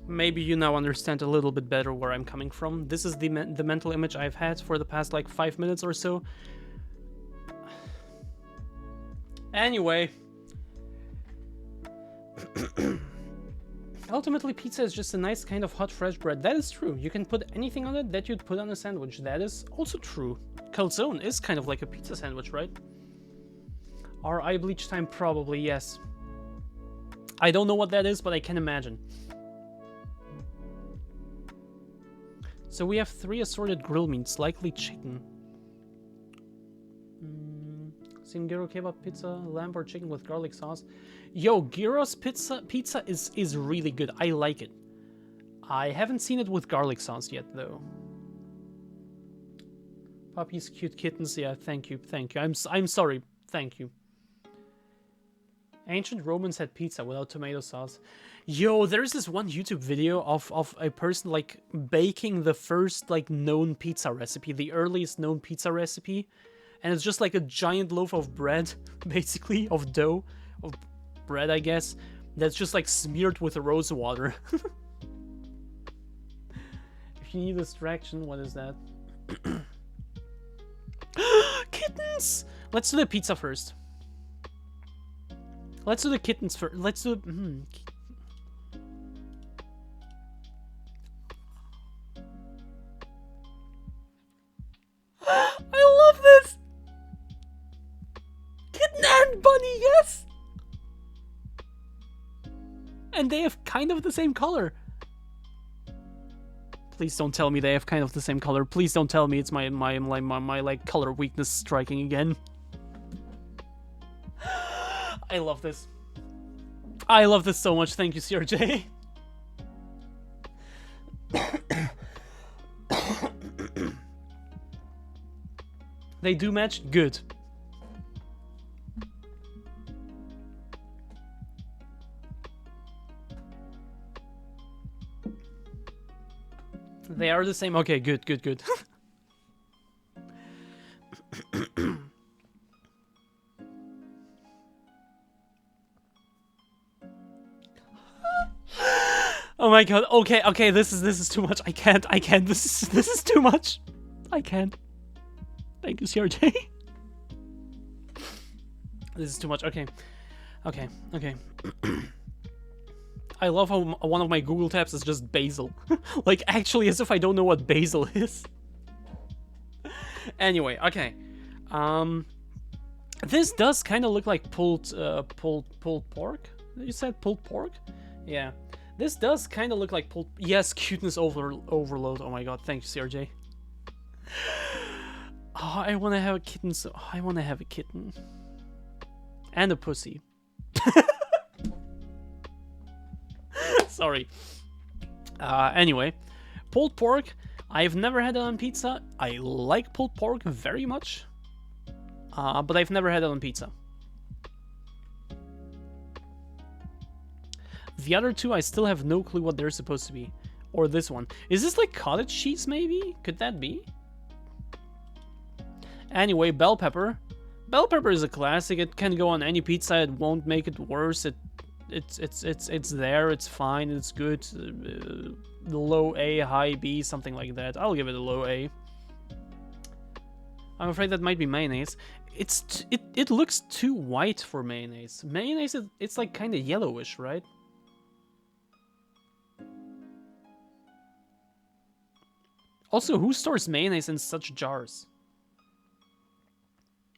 S1: Maybe you now understand a little bit better where I'm coming from. This is the mental image I've had for the past like 5 minutes or so. Anyway. Ultimately, pizza is just a nice kind of hot fresh bread. That is true. You can put anything on it that you'd put on a sandwich. That is also true. Calzone is kind of like a pizza sandwich, right? Our eye bleach time, probably, yes. I don't know what that is, but I can imagine. So we have 3 assorted grill meats, likely chicken. Seen gyro kebab pizza, lamb or chicken with garlic sauce. Yo, gyro's pizza is really good. I like it. I haven't seen it with garlic sauce yet, though. Puppies, cute kittens. Yeah, thank you, thank you. I'm sorry, thank you. Ancient Romans had pizza without tomato sauce. Yo, there's this one YouTube video of a person like baking the first like known pizza recipe, the earliest known pizza recipe, and it's just like a giant loaf of bread, basically, of dough, of bread, I guess, that's just like smeared with rose water. If you need distraction, what is that? Kittens! Let's do the pizza first. Let's do the kittens first. Let's do... I love this! Kitten and bunny, yes! And they have kind of the same color. Please don't tell me they have kind of the same color. Please don't tell me it's my like color weakness striking again. I love this. I love this so much. Thank you, CRJ. They do match? Good. They are the same. Okay, good, good, good. Oh my god. Okay, okay, this is too much. I can't. This is too much. I can't. Thank you, CRJ. This is too much. Okay. Okay, okay. I love how one of my Google tabs is just basil. Like, actually, as if I don't know what basil is. Anyway, okay. This does kind of look like pulled pork. You said pulled pork? Yeah. This does kind of look like pulled... Yes, cuteness overload. Oh my god, thank you, CRJ. Oh, I want to have a kitten. So I want to have a kitten. And a pussy. Sorry. Anyway, pulled pork. I've never had it on pizza. I like pulled pork very much. But I've never had it on pizza. The other two, I still have no clue what they're supposed to be. Or this one. Is this like cottage cheese, maybe? Could that be? Anyway, bell pepper. Bell pepper is a classic. It can go on any pizza. It won't make it worse. It's there. It's fine. It's good. Low A, high B, something like that. I'll give it a low A. I'm afraid that might be mayonnaise. It looks too white for mayonnaise. Mayonnaise, it's like kind of yellowish, right? Also, who stores mayonnaise in such jars?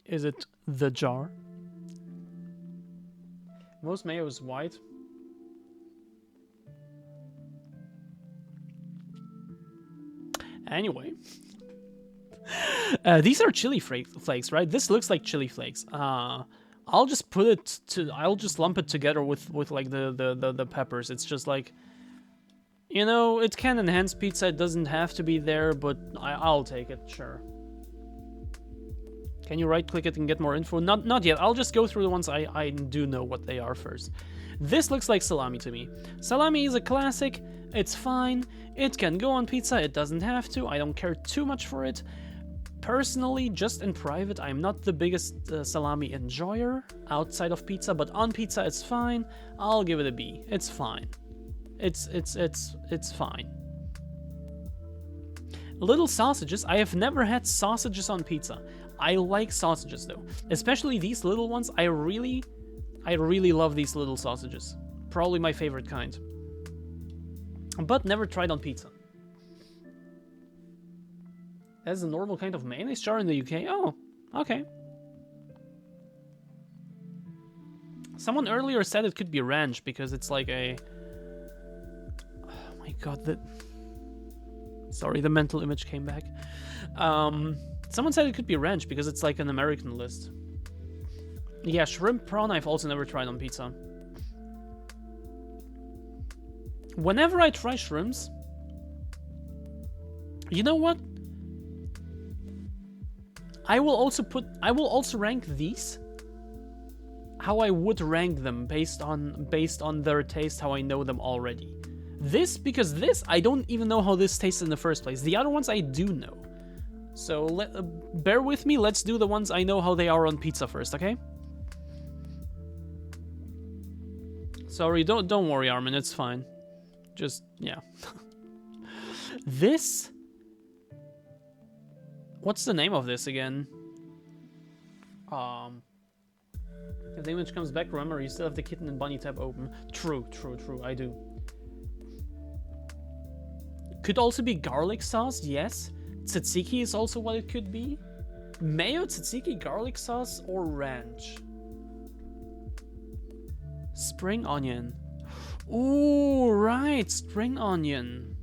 S1: Is it the jar? Most mayo is white. Anyway. These are chili flakes, right? This looks like chili flakes. I'll just put it to... I'll just lump it together with like the peppers. It's just like... You know, it can enhance pizza. It doesn't have to be there, but I'll take it, sure. Can you right-click it and get more info? Not yet. I'll just go through the ones I do know what they are first. This looks like salami to me. Salami is a classic. It's fine. It can go on pizza. It doesn't have to. I don't care too much for it. Personally, just in private, I'm not the biggest salami enjoyer outside of pizza, but on pizza it's fine. I'll give it a B. It's fine. It's fine. Little sausages. I have never had sausages on pizza. I like sausages though, especially these little ones. I really love these little sausages. Probably my favorite kind. But never tried on pizza. That's a normal kind of mayonnaise jar in the UK. Oh, okay. Someone earlier said it could be ranch because it's like a... Oh my god, Sorry, the mental image came back. Someone said it could be ranch because it's like an American list. Yeah, shrimp prawn I've also never tried on pizza. Whenever I try shrimps... You know what? I will also rank these how I would rank them based on their taste, how I know them already. Because this, I don't even know how this tastes in the first place. The other ones I do know. So bear with me, let's do the ones I know how they are on pizza first, okay? Sorry, don't worry, Armin, it's fine. Just, yeah. This... What's the name of this again? If the image comes back, remember, you still have the kitten and bunny tab open. True, I do. Could also be garlic sauce, yes. Tzatziki is also what it could be. Mayo, tzatziki, garlic sauce, or ranch? Spring onion. Ooh, right, spring onion.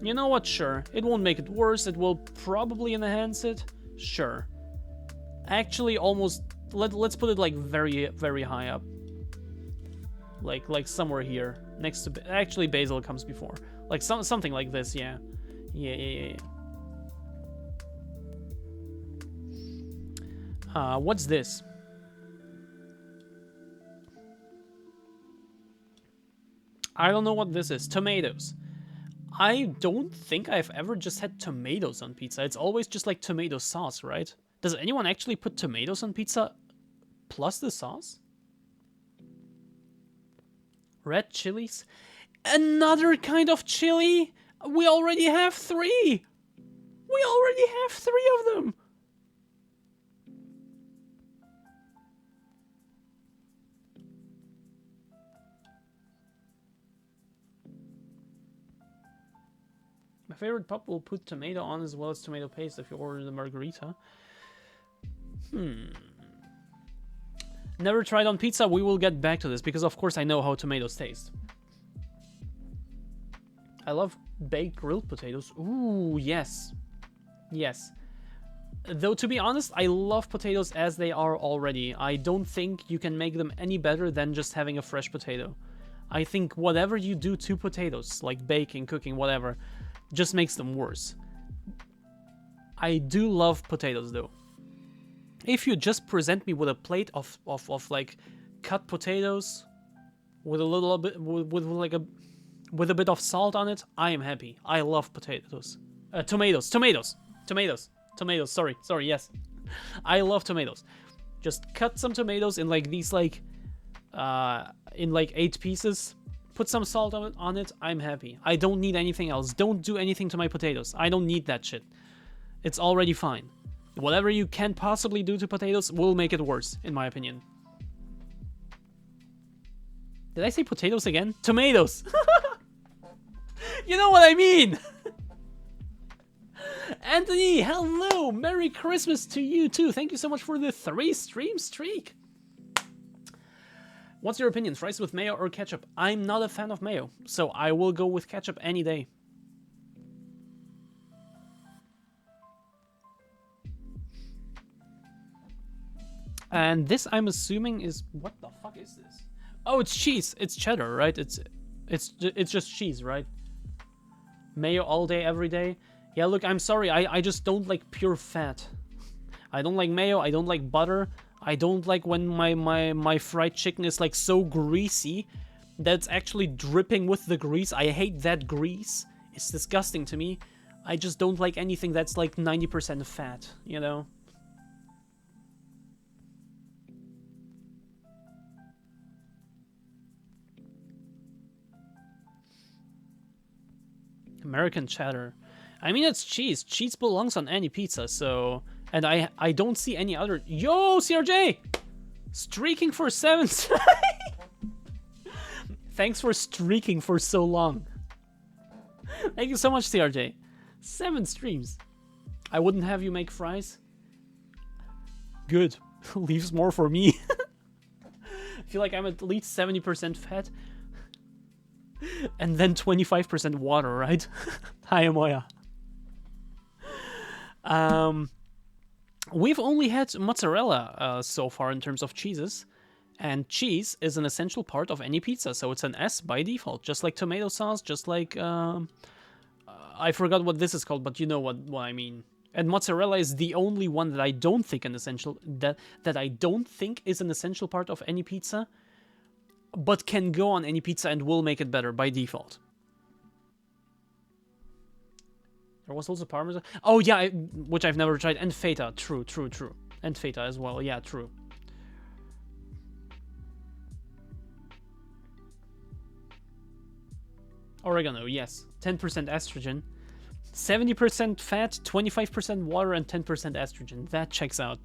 S1: You know what, sure. It won't make it worse, it will probably enhance it. Sure. Actually, almost... Let's put it like very, very high up. Like somewhere here. Next to... Actually, basil comes before. Like something like this, yeah. Yeah. What's this? I don't know what this is. Tomatoes. I don't think I've ever just had tomatoes on pizza. It's always just like tomato sauce, right? Does anyone actually put tomatoes on pizza plus the sauce? Red chilies? Another kind of chili? We already have 3! We already have 3 of them! My favorite pub will put tomato on as well as tomato paste if you order the margarita. Never tried on pizza. We will get back to this because of course I know how tomatoes taste. I love baked grilled potatoes. Ooh, yes. Yes. Though to be honest, I love potatoes as they are already. I don't think you can make them any better than just having a fresh potato. I think whatever you do to potatoes, like baking, cooking, whatever, just makes them worse. I do love potatoes though. If you just present me with a plate of like cut potatoes with a little bit with a bit of salt on it, I am happy. I love potatoes. Tomatoes. Sorry, yes. I love tomatoes. Just cut some tomatoes in like these in like 8 pieces. Put some salt on it, I'm happy. I don't need anything else. Don't do anything to my potatoes. I don't need that shit. It's already fine. Whatever you can possibly do to potatoes will make it worse, in my opinion. Did I say potatoes again? Tomatoes! You know what I mean! Anthony, hello! Merry Christmas to you too. Thank you so much for the 3-stream streak. What's your opinion, fries with mayo or ketchup? I'm not a fan of mayo, so I will go with ketchup any day. And this, I'm assuming, is... What the fuck is this? Oh, it's cheese. It's cheddar, right? It's just cheese, right? Mayo all day, every day. Yeah, look, I'm sorry. I just don't like pure fat. I don't like mayo. I don't like butter. I don't like when my fried chicken is like so greasy that it's actually dripping with the grease. I hate that grease. It's disgusting to me. I just don't like anything that's like 90% fat, you know? American cheddar. I mean, it's cheese. Cheese belongs on any pizza, so... And I don't see any other... Yo, CRJ! Streaking for 7... Thanks for streaking for so long. Thank you so much, CRJ. 7 streams. I wouldn't have you make fries. Good. Leaves more for me. I feel like I'm at least 70% fat. And then 25% water, right? Hi, Amoya. We've only had mozzarella so far in terms of cheeses. And cheese is an essential part of any pizza, so it's an S by default. Just like tomato sauce, just like... I forgot what this is called, but you know what I mean. And mozzarella is the only one that I don't think that I don't think is an essential part of any pizza, but can go on any pizza and will make it better by default. There was also parmesan. Oh yeah, which I've never tried. And feta, true. And feta as well, yeah, true. Oregano, yes. 10% estrogen. 70% fat, 25% water, and 10% estrogen. That checks out.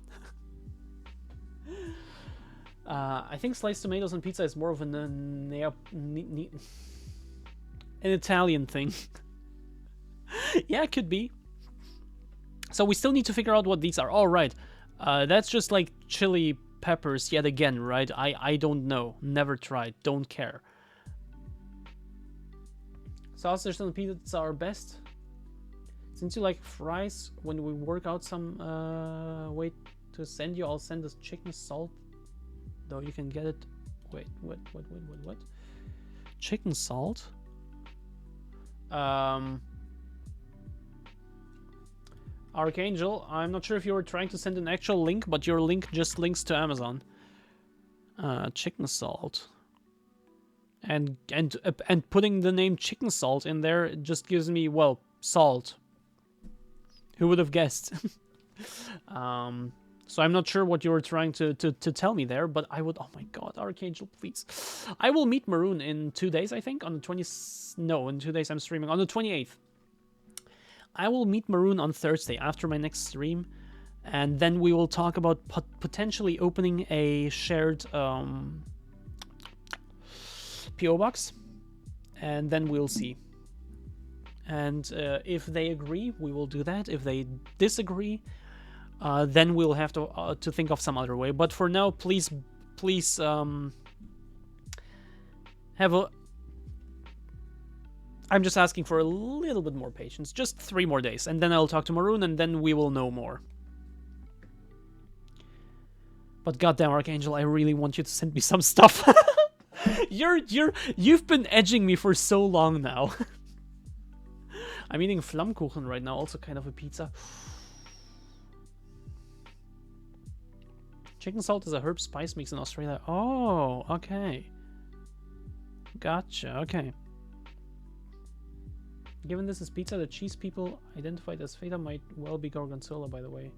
S1: I think sliced tomatoes on pizza is more of an Italian thing. Yeah, it could be. So we still need to figure out what these are. Oh, right. That's just like chili peppers yet again, right? I don't know. Never tried. Don't care. Sausage on pizza are best. Since you like fries, when we work out some way to send you, I'll send us chicken salt. Though you can get it. Wait, what? Chicken salt? Archangel, I'm not sure if you were trying to send an actual link, but your link just links to Amazon. Chicken salt. And putting the name chicken salt in there, it just gives me, well, salt. Who would have guessed? So I'm not sure what you were trying to tell me there, but I would... Oh my god, Archangel, please. I will meet Maroon in 2 days, I think. On the 20th... No, in 2 days I'm streaming. On the 28th. I will meet Maroon on Thursday after my next stream. And then we will talk about potentially opening a shared... PO box, and then we'll see. And if they agree, we will do that. If they disagree, then we'll have to think of some other way. But for now, please have a... I'm just asking for a little bit more patience. Just 3 more days, and then I'll talk to Maroon, and then we will know more. But goddamn, Archangel, I really want you to send me some stuff. You've been edging me for so long now. I'm eating Flammkuchen right now, also kind of a pizza. Chicken salt is a herb spice mix in Australia. Oh, okay. Gotcha, okay. Given this is pizza, the cheese people identified as feta might well be gorgonzola, by the way.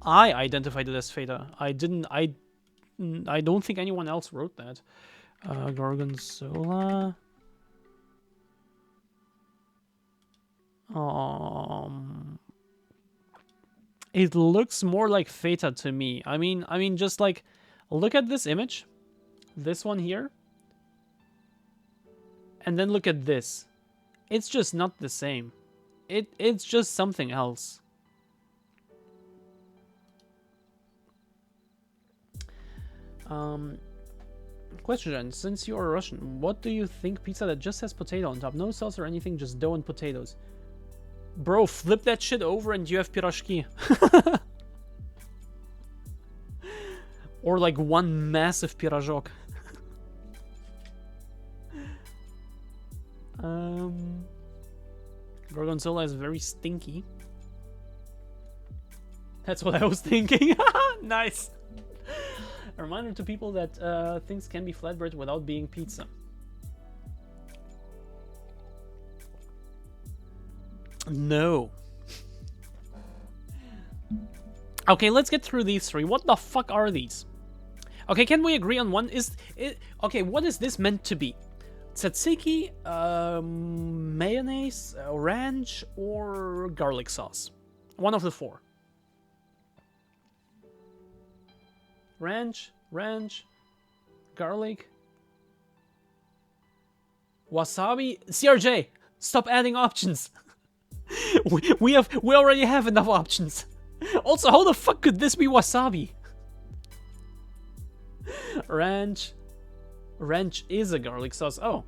S1: I identified it as feta. I don't think anyone else wrote that. Gorgonzola. It looks more like feta to me. I mean, just like, look at this image, this one here, and then look at this. It's just not the same. It's just something else. Question, since you are Russian, what do you think pizza that just has potato on top? No sauce or anything, just dough and potatoes. Bro, flip that shit over and you have pirashki. Or like one massive pirajok. Gorgonzola is very stinky. That's what I was thinking. Nice. A reminder to people that things can be flatbread without being pizza. No. Okay, let's get through these 3. What the fuck are these? Okay, can we agree on one? Okay, what is this meant to be? Tzatziki, mayonnaise, ranch, or garlic sauce. One of the four. Ranch, garlic, wasabi. CRJ, stop adding options. we already have enough options. Also, how the fuck could this be wasabi? Ranch is a garlic sauce. Oh,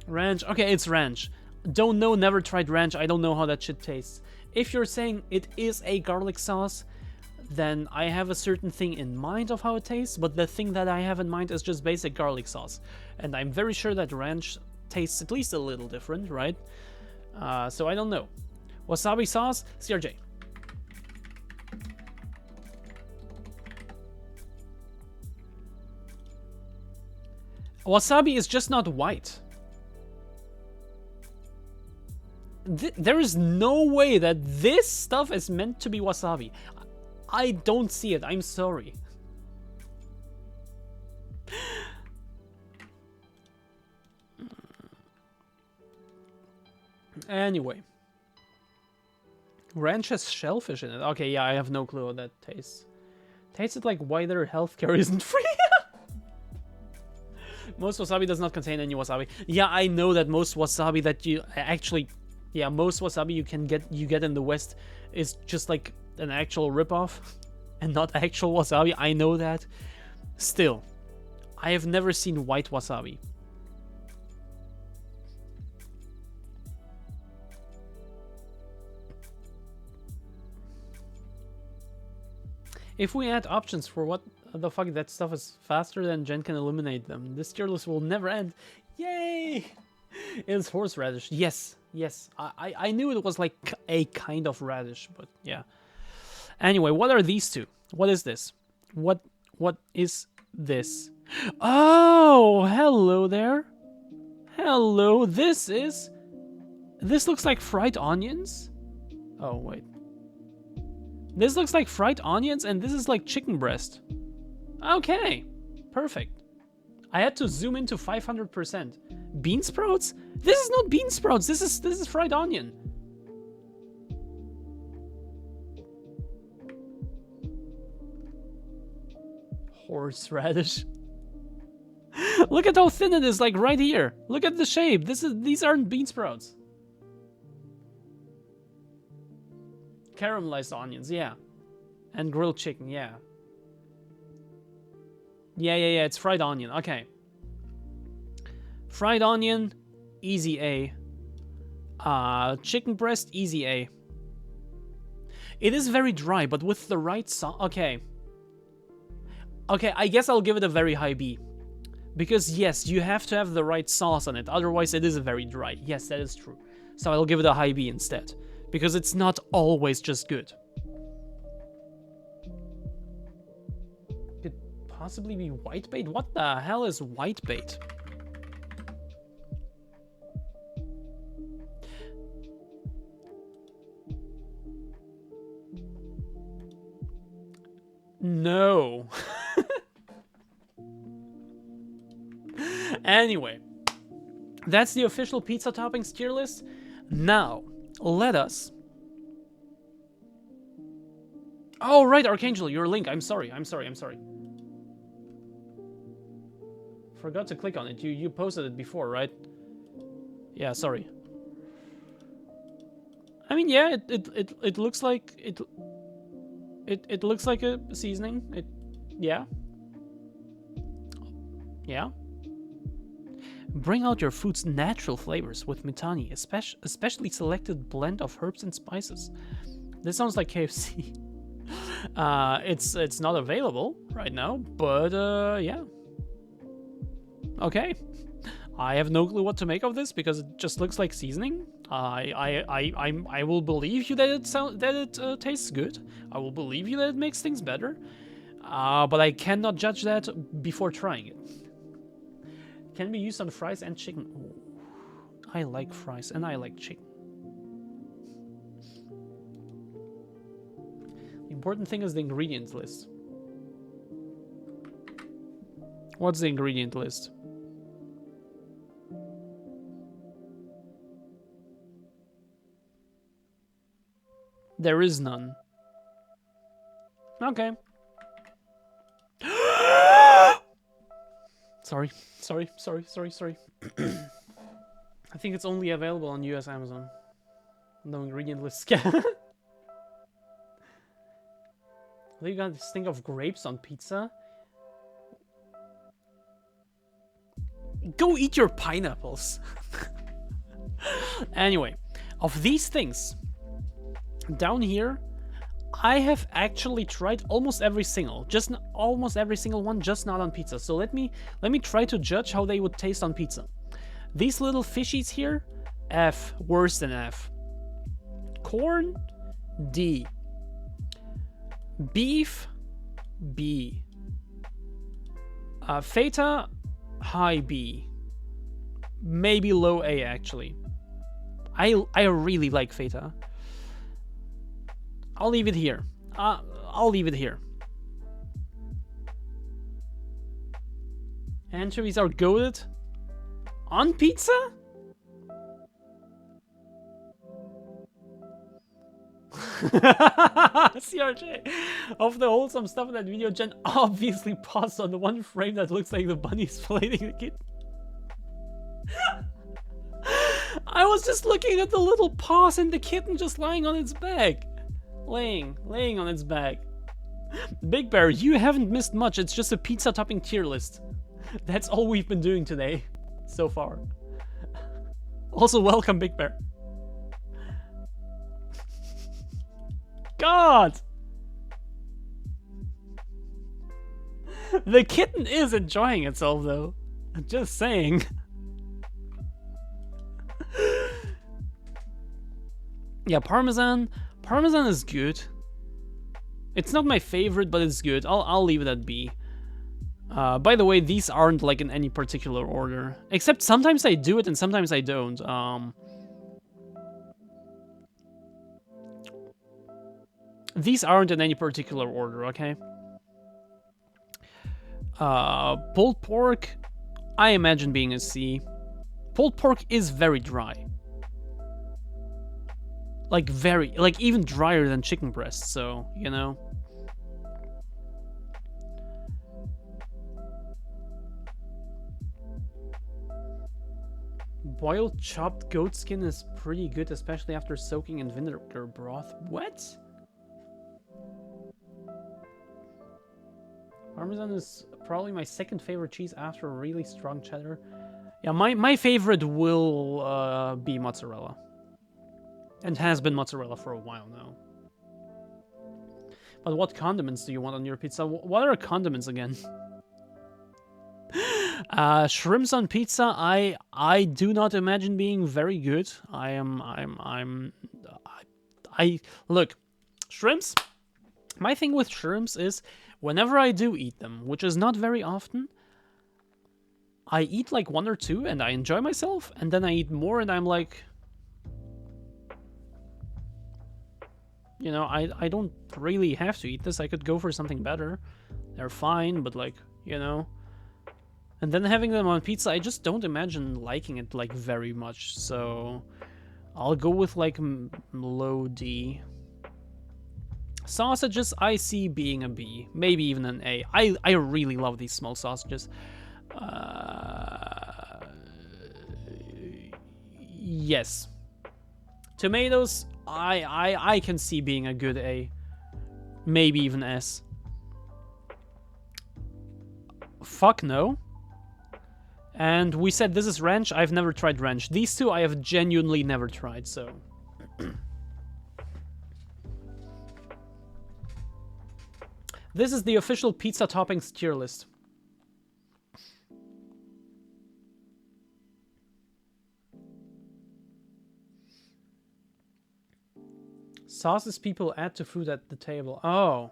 S1: ranch. Okay, it's ranch. Don't know, never tried ranch. I don't know how that shit tastes. If you're saying it is a garlic sauce, then I have a certain thing in mind of how it tastes, but the thing that I have in mind is just basic garlic sauce. And I'm very sure that ranch tastes at least a little different, right? So I don't know. Wasabi sauce, CRJ. Wasabi is just not white. There is no way that this stuff is meant to be wasabi. I don't see it. I'm sorry. Anyway. Ranch has shellfish in it. Okay, yeah, I have no clue how that tastes. Tasted like wider healthcare isn't free. Most wasabi does not contain any wasabi. Yeah, I know that most wasabi that you actually... Yeah, most wasabi you get in the West is just like an actual ripoff and not actual wasabi. I know that. Still, I have never seen white wasabi. If we add options for what the fuck that stuff is faster than Jen can eliminate them, this tier list will never end. Yay! It's horseradish. Yes. I knew it was like a kind of radish, but yeah. Anyway, what are these two? What is this? What is this? Oh, hello there. Hello. This looks like fried onions. Oh, wait. This looks like fried onions, and this is like chicken breast. Okay, perfect. I had to zoom into 500%. Bean sprouts? This is not bean sprouts. This is fried onion. Horseradish. Look at how thin it is, like right here. Look at the shape. These aren't bean sprouts. Caramelized onions, yeah. And grilled chicken, yeah. Yeah, it's fried onion. Okay. Fried onion, easy A. Chicken breast, easy A. It is very dry, but with the right sauce... Okay. Okay, I guess I'll give it a very high B. Because, yes, you have to have the right sauce on it. Otherwise, it is very dry. Yes, that is true. So I'll give it a high B instead. Because it's not always just good. Could possibly be whitebait? What the hell is whitebait? No. Anyway, that's the official pizza toppings tier list. Now, let us... Oh, right, Archangel, your link. I'm sorry. Forgot to click on it. You posted it before, right? Yeah, sorry. I mean, yeah, it looks like it looks like a seasoning. Yeah. Bring out your food's natural flavors with Mitani, especially selected blend of herbs and spices. This sounds like KFC. It's not available right now, but yeah. Okay. I have no clue what to make of this because it just looks like seasoning. I will believe you that it tastes good. I will believe you that it makes things better. But I cannot judge that before trying it. Can be used on fries and chicken. Ooh, I like fries and I like chicken. The important thing is the ingredients list. What's the ingredient list? There is none. Okay. Sorry. I think it's only available on US Amazon. No ingredient list scan. You got this thing of grapes on pizza? Go eat your pineapples. Anyway, of these things, down here, I have actually tried almost every single, almost every single one, just not on pizza. So let me try to judge how they would taste on pizza. These little fishies here, F, worse than F. Corn, D. Beef, B. Feta, high B. Maybe low A, actually. I really like feta. I'll leave it here. I'll leave it here. Anchovies are goated? On pizza? CRJ, of the wholesome stuff in that video, Jen obviously paused on the one frame that looks like the bunny's filleting the kitten. I was just looking at the little paws and the kitten just lying on its back. Laying on its back. Big Bear, you haven't missed much. It's just a pizza topping tier list. That's all we've been doing today, so far. Also, welcome, Big Bear. God! The kitten is enjoying itself, though. Just saying. Yeah, Parmesan. Parmesan is good. It's not my favorite, but it's good. I'll leave it at B. By the way, these aren't like in any particular order. Except sometimes I do it and sometimes I don't. These aren't in any particular order, okay? Pulled pork, I imagine being a C. Pulled pork is very dry. Like even drier than chicken breast, so, you know. Boiled chopped goat skin is pretty good, especially after soaking in vinegar broth. What? Parmesan is probably my second favorite cheese after really strong cheddar. Yeah, my favorite will be mozzarella. And has been mozzarella for a while now. But what condiments do you want on your pizza? What are condiments again? Shrimps on pizza, I do not imagine being very good. Look, shrimps. My thing with shrimps is whenever I do eat them, which is not very often, I eat like one or two and I enjoy myself, and then I eat more and I'm like, you know, I don't really have to eat this. I could go for something better. They're fine, but like, you know. And then having them on pizza, I just don't imagine liking it like very much. So I'll go with like low D. Sausages, I see being a B, maybe even an A. I really love these small sausages. Yes. Tomatoes, I can see being a good A. Maybe even S. Fuck no. And we said this is ranch. I've never tried ranch. These two I have genuinely never tried, so... This is the official pizza toppings tier list. Sauces people add to food at the table. Oh.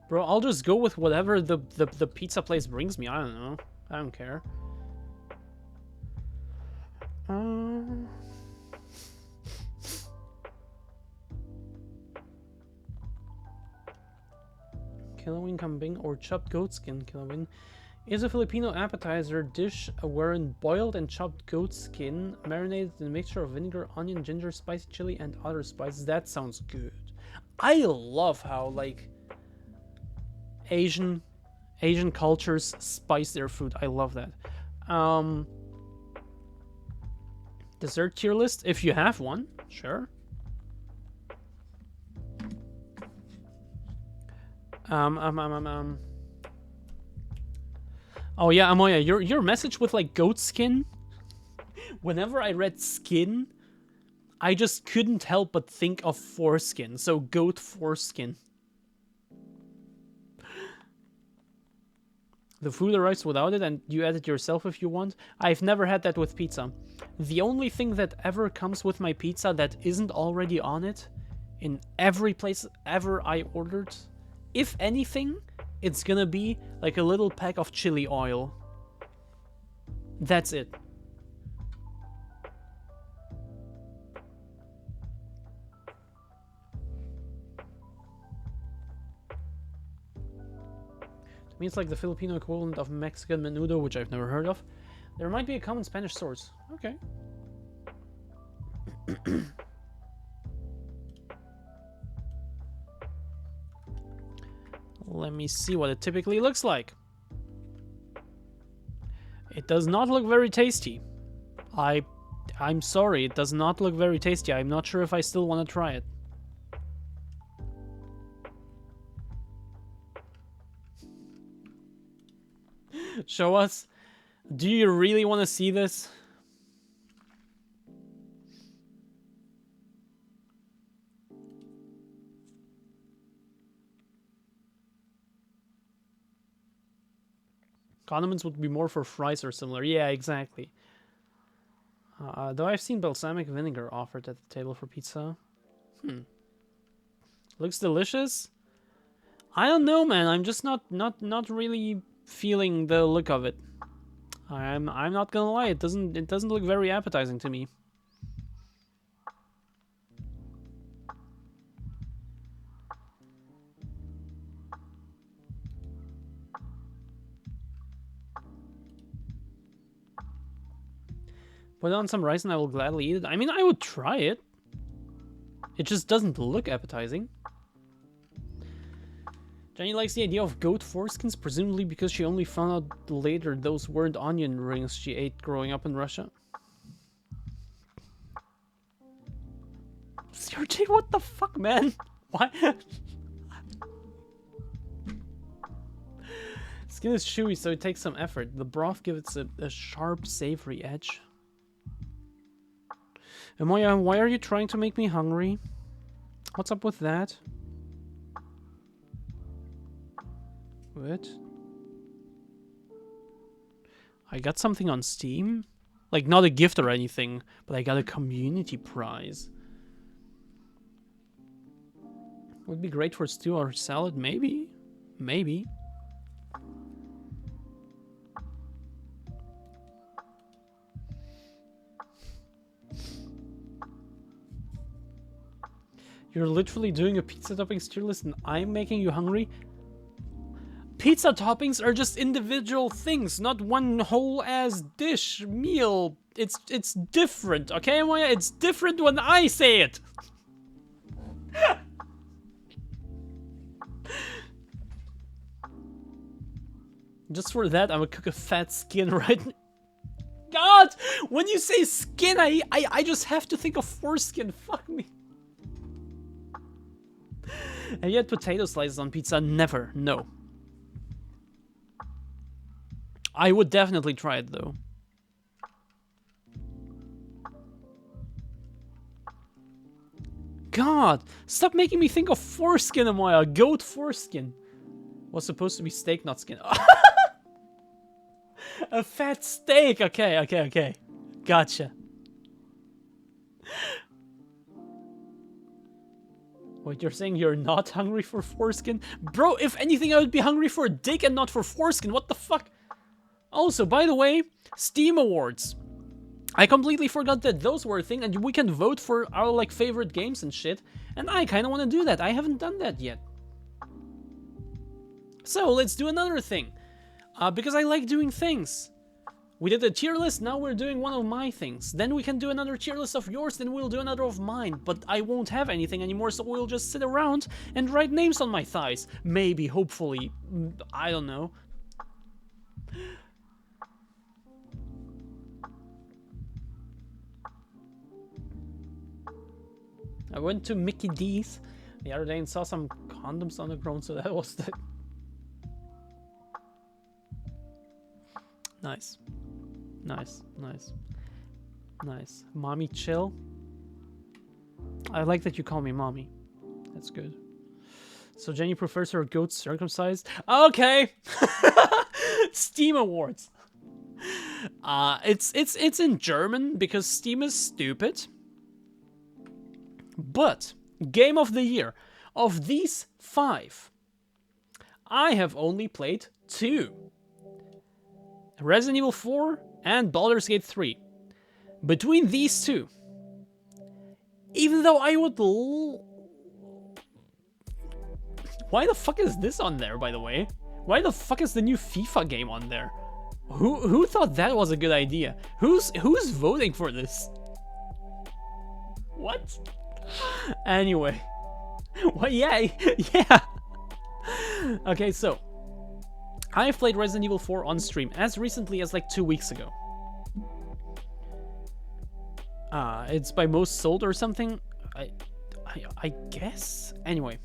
S1: Bro, I'll just go with whatever the pizza place brings me. I don't know. I don't care. Kilowin kambing or chopped goat skin kilowin Is a Filipino appetizer dish wherein boiled and chopped goat skin, marinated in a mixture of vinegar, onion, ginger, spicy chili, and other spices. That sounds good. I love how, like, Asian cultures spice their food. I love that. Dessert tier list, if you have one, sure. Oh yeah, Amoya, your message with like goat skin. Whenever I read skin, I just couldn't help but think of foreskin. So goat foreskin. The food arrives without it, and you add it yourself if you want. I've never had that with pizza. The only thing that ever comes with my pizza that isn't already on it, in every place ever I ordered, if anything, it's gonna be like a little pack of chili oil. That's it. To me, it's like the Filipino equivalent of Mexican menudo, which I've never heard of. There might be a common Spanish source. Okay. Let me see what it typically looks like. It does not look very tasty. I'm sorry, it does not look very tasty. I'm not sure if I still want to try it. Show us. Do you really want to see this? Condiments would be more for fries or similar. Yeah, exactly. Though I've seen balsamic vinegar offered at the table for pizza. Looks delicious. I don't know, man. I'm just not really feeling the look of it. I'm not gonna lie. It doesn't look very appetizing to me. Put on some rice and I will gladly eat it. I mean, I would try it. It just doesn't look appetizing. Jenny likes the idea of goat foreskins, presumably because she only found out later those weren't onion rings she ate growing up in Russia. CRJ, what the fuck, man? Why? Skin is chewy, so it takes some effort. The broth gives it a sharp, savory edge. Amoya, why are you trying to make me hungry? What's up with that? What? I got something on Steam? Like, not a gift or anything, but I got a community prize. Would be great for stew or salad, maybe? Maybe. You're literally doing a pizza toppings tier list and I'm making you hungry? Pizza toppings are just individual things, not one whole ass dish, meal. It's different, okay, Moya? It's different when I say it. Just for that, I would cook a fat skin right now. God, when you say skin, I just have to think of foreskin. Fuck me. And yet potato slices on pizza, never, no. I would definitely try it though. God, stop making me think of foreskin, Amoya. Goat foreskin. Was supposed to be steak, not skin. A fat steak. Okay. Gotcha. Wait, you're saying you're not hungry for foreskin? Bro, if anything, I would be hungry for a dick and not for foreskin. What the fuck? Also, by the way, Steam Awards. I completely forgot that those were a thing, and we can vote for our, like, favorite games and shit. And I kind of want to do that. I haven't done that yet. So, let's do another thing. Because I like doing things. We did a tier list, now we're doing one of my things. Then we can do another tier list of yours, then we'll do another of mine. But I won't have anything anymore, so we'll just sit around and write names on my thighs. Maybe, hopefully. I don't know. I went to Mickey D's the other day and saw some condoms on the ground, so that was the... Nice. Nice, nice. Nice. Mommy chill. I like that you call me mommy. That's good. So Jenny prefers her goats circumcised? Okay! Steam Awards. It's in German because Steam is stupid. But Game of the Year. Of these 5, I have only played 2. Resident Evil 4 and Baldur's Gate 3. Between these 2, even though I would... Why the fuck is this on there, by the way? Why the fuck is the new FIFA game on there? Who thought that was a good idea? Who's voting for this? What? Anyway. Well, yeah. Okay, so I've played Resident Evil 4 on stream as recently as like 2 weeks ago. It's by most sold or something. I guess. Anyway.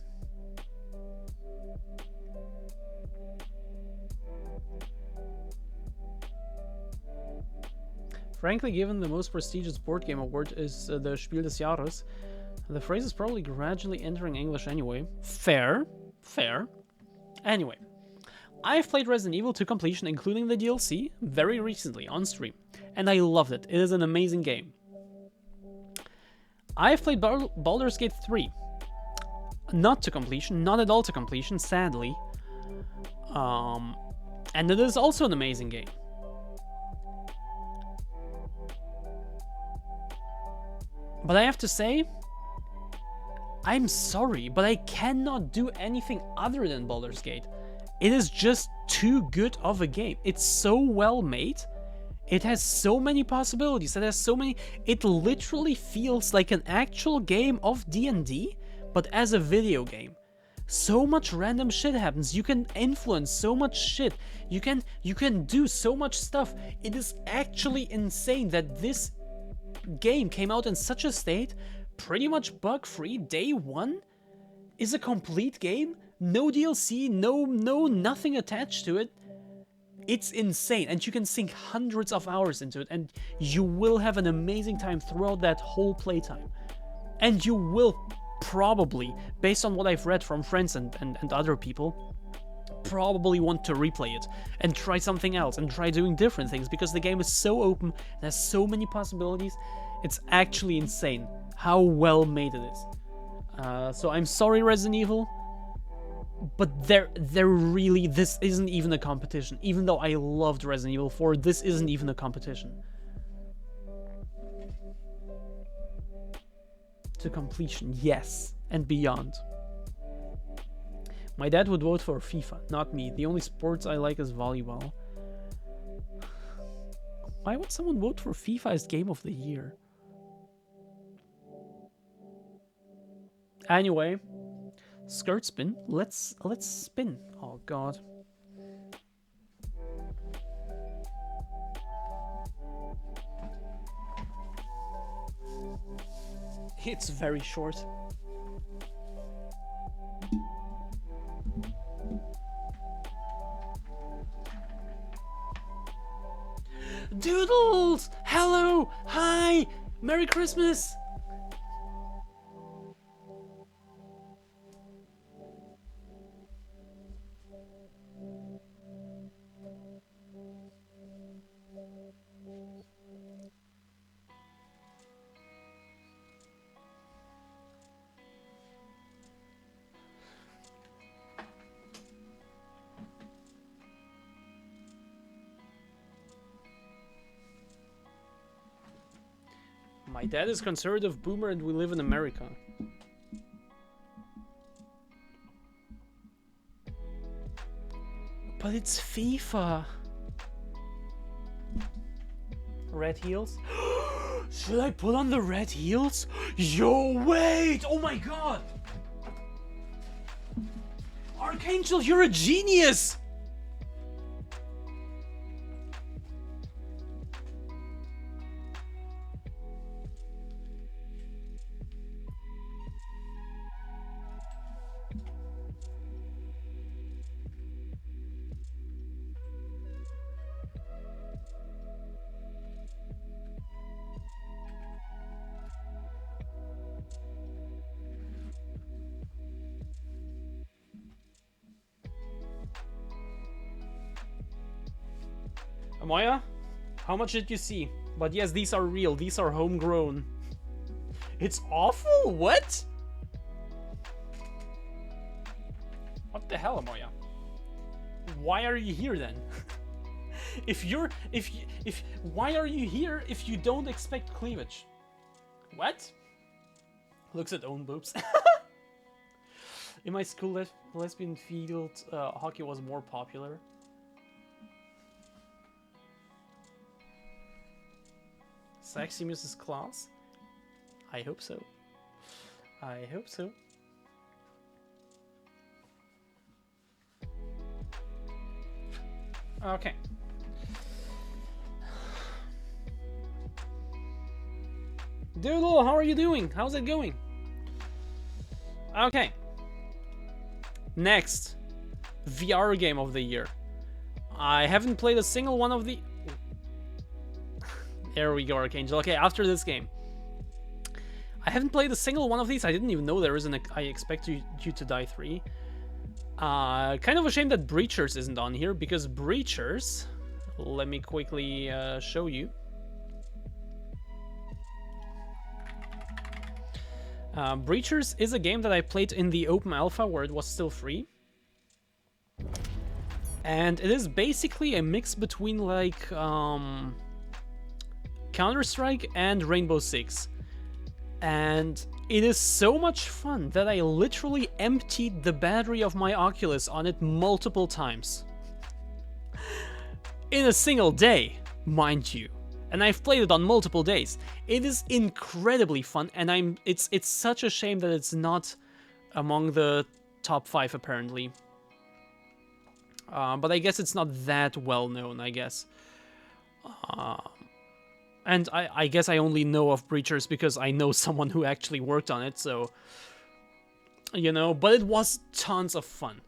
S1: Frankly, given the most prestigious board game award is the Spiel des Jahres, the phrase is probably gradually entering English anyway. Fair. Anyway, I've played Resident Evil to completion, including the DLC, very recently on stream, and I loved it. It is an amazing game. I've played Baldur's Gate 3. Not to completion, not at all to completion, sadly. And it is also an amazing game. But I have to say, I'm sorry, but I cannot do anything other than Baldur's Gate. It is just too good of a game. It's so well made. It has so many possibilities. It has so many... It literally feels like an actual game of D&D, but as a video game. So much random shit happens. You can influence so much shit. You can do so much stuff. It is actually insane that this game came out in such a state, pretty much bug-free, day one, is a complete game, no DLC, no nothing attached to it. It's insane, and you can sink hundreds of hours into it, and you will have an amazing time throughout that whole playtime. And you will probably, based on what I've read from friends and other people, probably want to replay it and try something else and try doing different things, because the game is so open and has so many possibilities. It's actually insane how well made it is. So I'm sorry, Resident Evil, but they're really, this isn't even a competition. Even though I loved Resident Evil 4, this isn't even a competition. To completion, yes, and beyond. My dad would vote for FIFA, not me. The only sports I like is volleyball. Why would someone vote for FIFA as Game of the Year? Anyway, skirt spin. Let's spin. Oh god. It's very short. Doodles! Hello! Hi! Merry Christmas! My dad is conservative boomer and we live in America. But it's FIFA. Red heels? Should I put on the red heels? Yo, wait! Oh my god! Archangel, you're a genius! Amoya, how much did you see? But yes, these are real. These are homegrown. It's awful? What? What the hell, Amoya? Why are you here then? Why are you here if you don't expect cleavage? What? Looks at own boobs. In my school, lesbian field hockey was more popular. Sexy Mrs. Claus? I hope so. I hope so. Okay. Doodle, how are you doing? How's it going? Okay. Next. VR game of the year. I haven't played a single one of the... There we go, Archangel. Okay, after this game. I haven't played a single one of these. I didn't even know there is an I Expect You to Die 3. Kind of a shame that Breachers isn't on here, because Breachers... Let me quickly show you. Breachers is a game that I played in the open alpha where it was still free. And it is basically a mix between like Counter-Strike and Rainbow Six. And it is so much fun that I literally emptied the battery of my Oculus on it multiple times. In a single day, mind you. And I've played it on multiple days. It is incredibly fun, and it's such a shame that it's not among the top 5 apparently. But I guess it's not that well known, I guess. And I guess I only know of Breachers because I know someone who actually worked on it, so... You know, but it was tons of fun.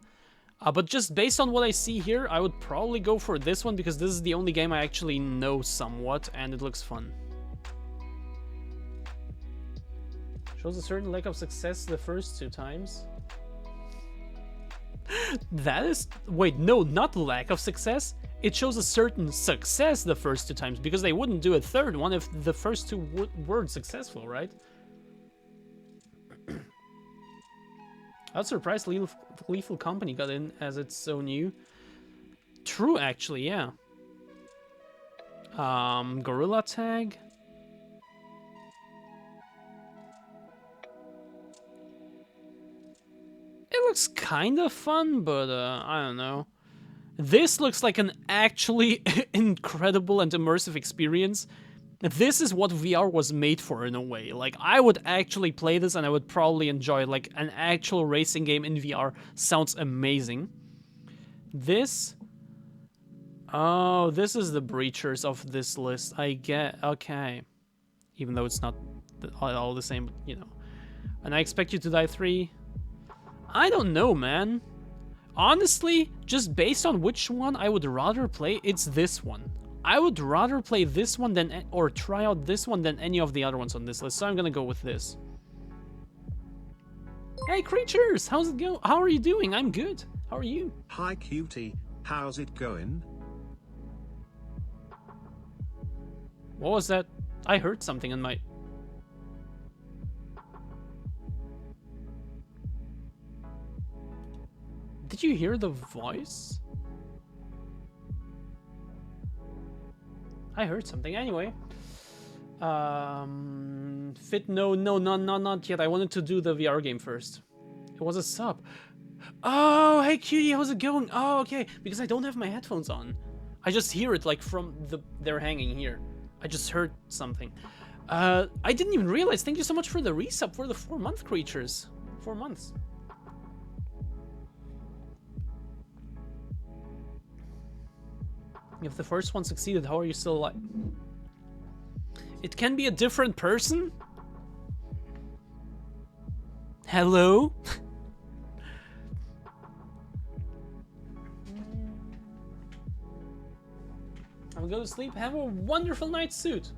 S1: But just based on what I see here, I would probably go for this one because this is the only game I actually know somewhat, and it looks fun. Shows a certain lack of success the first 2 times. That is... Wait, no, not lack of success. It shows a certain success the first 2 times, because they wouldn't do a third one if the first 2 weren't successful, right? I was surprised Lethal Company got in, as it's so new. True, actually, yeah. Gorilla Tag. It looks kind of fun, but I don't know. This looks like an actually incredible and immersive experience. This is what VR was made for in a way. Like, I would actually play this and I would probably enjoy it. Like, an actual racing game in VR sounds amazing. This... Oh, this is the Breachers of this list. I get... Okay. Even though it's not all the same, you know. And I Expect You to Die 3. I don't know, man. Honestly, just based on which one I would rather play, it's this one. I would rather play this one than, or try out this one than any of the other ones on this list, so I'm gonna go with this. Hey creatures, how's it go? How are you doing? I'm good. How are you?
S2: Hi cutie, how's it going?
S1: What was that? I heard something in my... Did you hear the voice? I heard something. Anyway. Fit, no, not yet. I wanted to do the VR game first. It was a sub. Oh, hey cutie, how's it going? Oh, okay, because I don't have my headphones on. I just hear it like from they're hanging here. I just heard something. I didn't even realize. Thank you so much for the resub for the 4-month creatures. 4 months. If the first one succeeded, how are you still alive? It can be a different person? Hello? I'll go to sleep. Have a wonderful night's suit.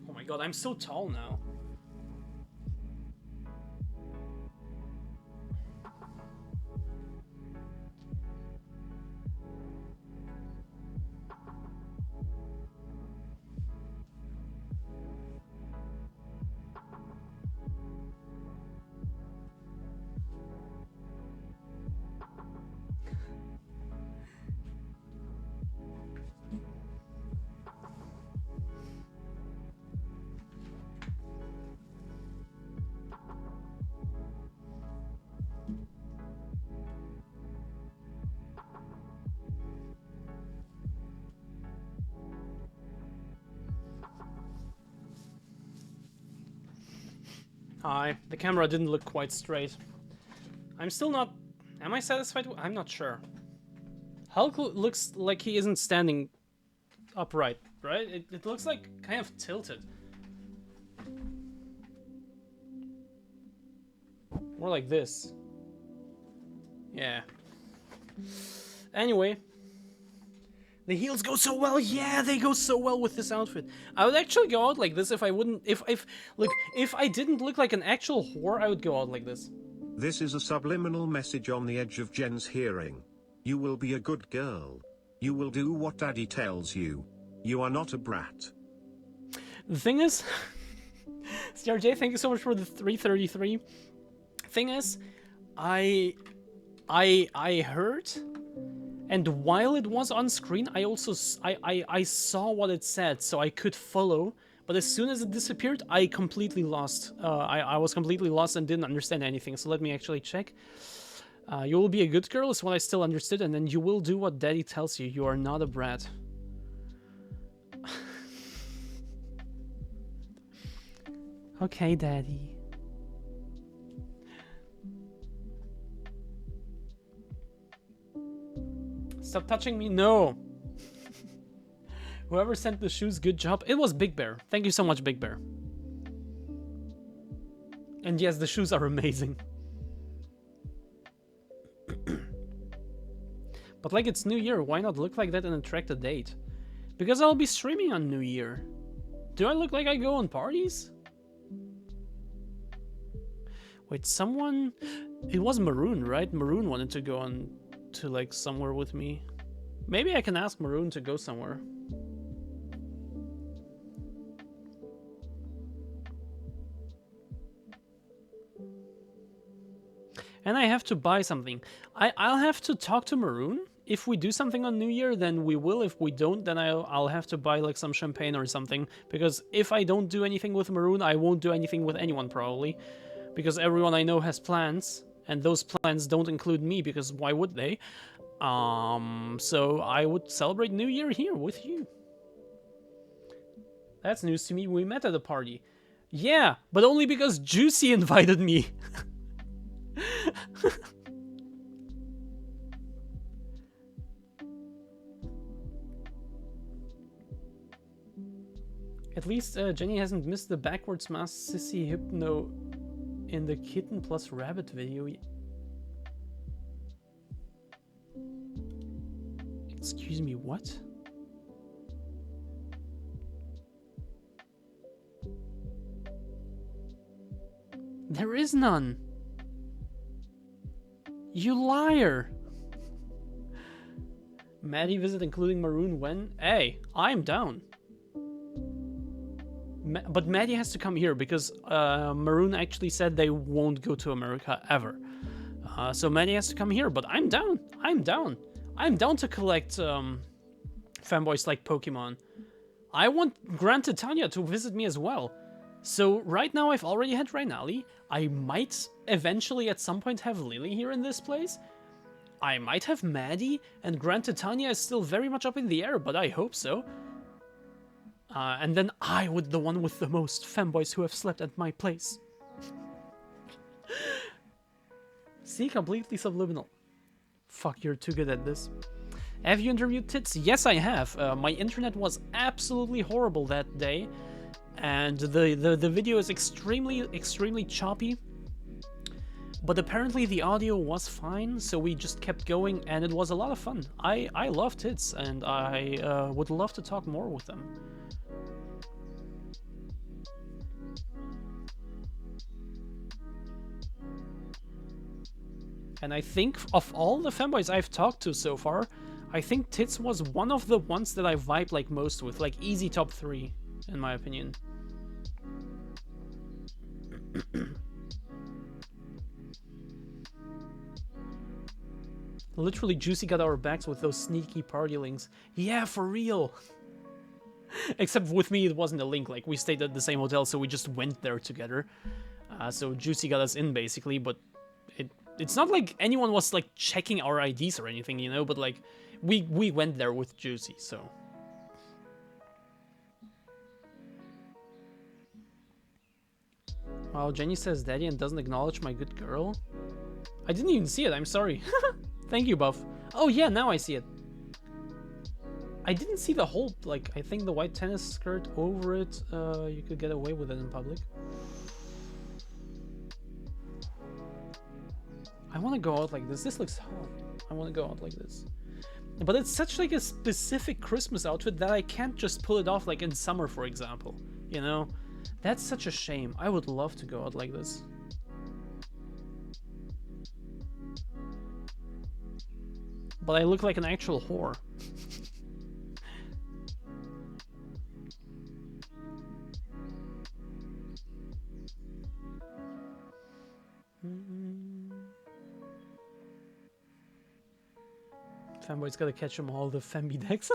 S1: Oh my god, I'm so tall now. Hi, the camera didn't look quite straight. I'm still not... Am I satisfied? I'm not sure. Hulk looks like he isn't standing upright, right? It looks like kind of tilted. More like this. Yeah. Anyway. The heels go so well. Yeah, they go so well with this outfit. I would actually go out like this if I wouldn't... If I didn't look like an actual whore, I would go out like this.
S2: This is a subliminal message on the edge of Jen's hearing. You will be a good girl. You will do what daddy tells you. You are not a brat.
S1: The thing is... CRJ, thank you so much for the 333. Thing is, I heard... And while it was on screen, I also I saw what it said, so I could follow. But as soon as it disappeared, I completely lost. I was completely lost and didn't understand anything. So let me actually check. You will be a good girl is what I still understood, and then you will do what daddy tells you. You are not a brat. Okay, daddy. Stop touching me, no! Whoever sent the shoes, good job. It was Big Bear. Thank you so much, Big Bear. And yes, the shoes are amazing. But like it's New Year, why not look like that and attract a date? Because I'll be streaming on New Year. Do I look like I go on parties? Wait, someone... It was Maroon, right? Maroon wanted to go on to like somewhere with me. Maybe I can ask Maroon to go somewhere. And I have to buy something. I'll have to talk to Maroon. If we do something on New Year, then we will. If we don't, then I'll have to buy like some champagne or something. Because if I don't do anything with Maroon, I won't do anything with anyone probably. Because everyone I know has plans. And those plans don't include me, because why would they? So I would celebrate New Year here with you. That's news to me. We met at a party. Yeah, but only because Juicy invited me. At least Jenny hasn't missed the backwards mask sissy hypno in the kitten plus rabbit video. Excuse me, what? There is none. You liar. Maddie visit including Maroon when? Hey, I'm down. But Maddie has to come here because Maroon actually said they won't go to America ever. So Maddie has to come here, but I'm down. I'm down to collect fanboys like Pokemon. I want Gran Titania to visit me as well. So right now I've already had Rainali. I might eventually at some point have Lily here in this place. I might have Maddie, and Gran Titania is still very much up in the air, but I hope so. And then I would the one with the most femboys who have slept at my place. See, completely subliminal. Fuck, you're too good at this. Have you interviewed Tits? Yes, I have. My internet was absolutely horrible that day. And the video is extremely choppy. But apparently the audio was fine, so we just kept going, and it was a lot of fun. I love Tits, and I would love to talk more with them. And I think of all the fanboys I've talked to so far, I think Tits was one of the ones that I vibe like most with, like easy top 3, in my opinion. Literally, Juicy got our backs with those sneaky party links. Yeah, for real. Except with me, it wasn't a link. Like, we stayed at the same hotel, so we just went there together. So Juicy got us in, basically, but it's not like anyone was, like, checking our IDs or anything, you know? But, like, we went there with Juicy, so... Wow, Jenny says daddy and doesn't acknowledge my good girl? I didn't even see it, I'm sorry. Thank you, Buff. Oh yeah, now I see it. I didn't see the whole, like, I think the white tennis skirt over it, you could get away with it in public. I want to go out like this. This looks hot. I want to go out like this. But it's such like a specific Christmas outfit that I can't just pull it off like in summer, for example. You know? That's such a shame. I would love to go out like this. But I look like an actual whore. Fanboy's gotta catch them all, the Femby decks.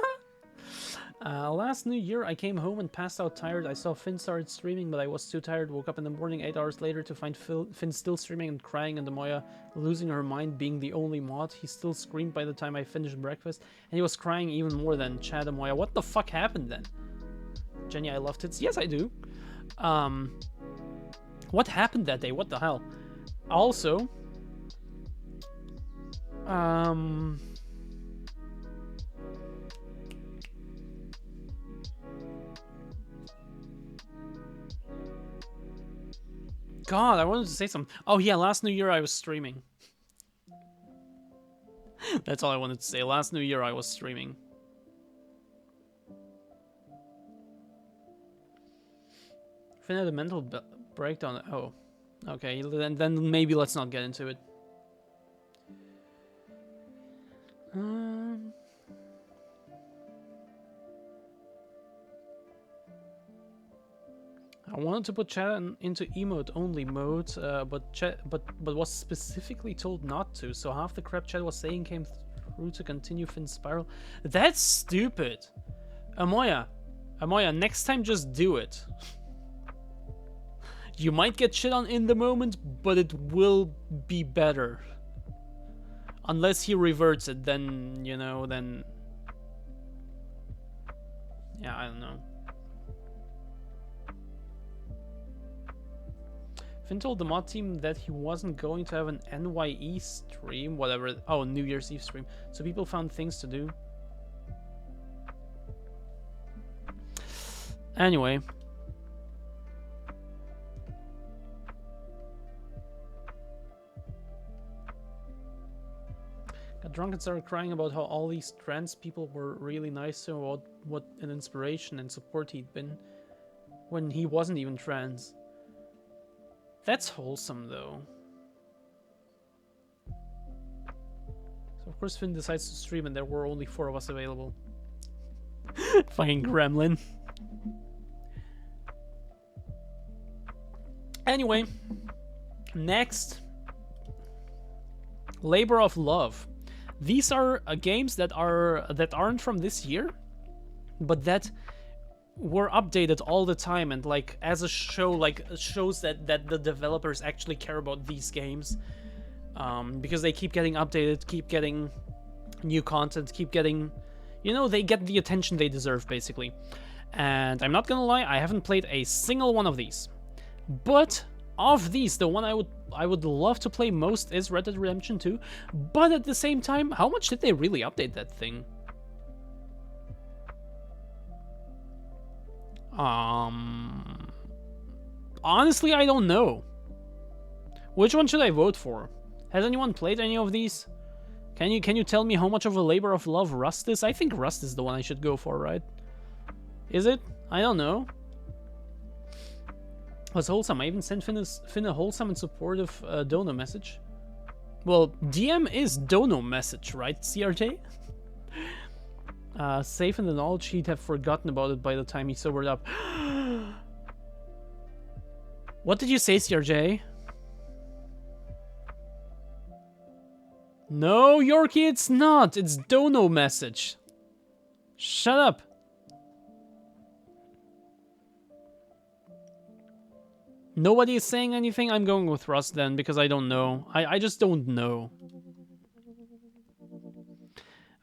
S1: Last New Year, I came home and passed out tired. I saw Finn started streaming, but I was too tired. Woke up in the morning 8 hours later to find Finn still streaming and crying, and Moya losing her mind, being the only mod. He still screamed by the time I finished breakfast, and he was crying even more than Chad and Moya. What the fuck happened then? Jenny, I loved it. Yes, I do. What happened that day? What the hell? Also, God, I wanted to say something. Oh yeah, last New Year I was streaming. That's all I wanted to say. Last New Year I was streaming. Finn had a mental breakdown. Oh, okay. Then maybe let's not get into it. I wanted to put chat into emote only mode, but was specifically told not to. So half the crap chat was saying came through to continue Finn's spiral. That's stupid. Amoya, next time just do it. You might get shit on in the moment, but it will be better. Unless he reverts it, then, you know, then... Yeah, I don't know. Finn told the mod team that he wasn't going to have an NYE stream, whatever. Oh, New Year's Eve stream. So people found things to do. Anyway. Got drunk and started crying about how all these trans people were really nice to him, about what an inspiration and support he'd been when he wasn't even trans. That's wholesome, though. So, of course, Finn decides to stream, and there were only 4 of us available. Fucking gremlin. anyway, next, Labor of Love. These are games that aren't from this year, but that were updated all the time, and like as a show, like shows that the developers actually care about these games, because they keep getting updated, keep getting new content, keep getting, you know, they get the attention they deserve basically. And I'm not gonna lie, I haven't played a single one of these, but of these, the one I would love to play most is Red Dead Redemption 2. But at the same time, how much did they really update that thing? Honestly, I don't know. Which one should I vote for? Has anyone played any of these? Can you tell me how much of a labor of love Rust is? I think Rust is the one I should go for, right? Is it? I don't know. Was wholesome. I even sent Finn a wholesome and supportive Dono message. Well, DM is Dono message, right, CRJ? Safe in the knowledge he'd have forgotten about it by the time he sobered up. What did you say, CRJ? No, Yorkie, it's not. It's Dono message. Shut up. Nobody is saying anything? I'm going with Rust then, because I don't know. I just don't know.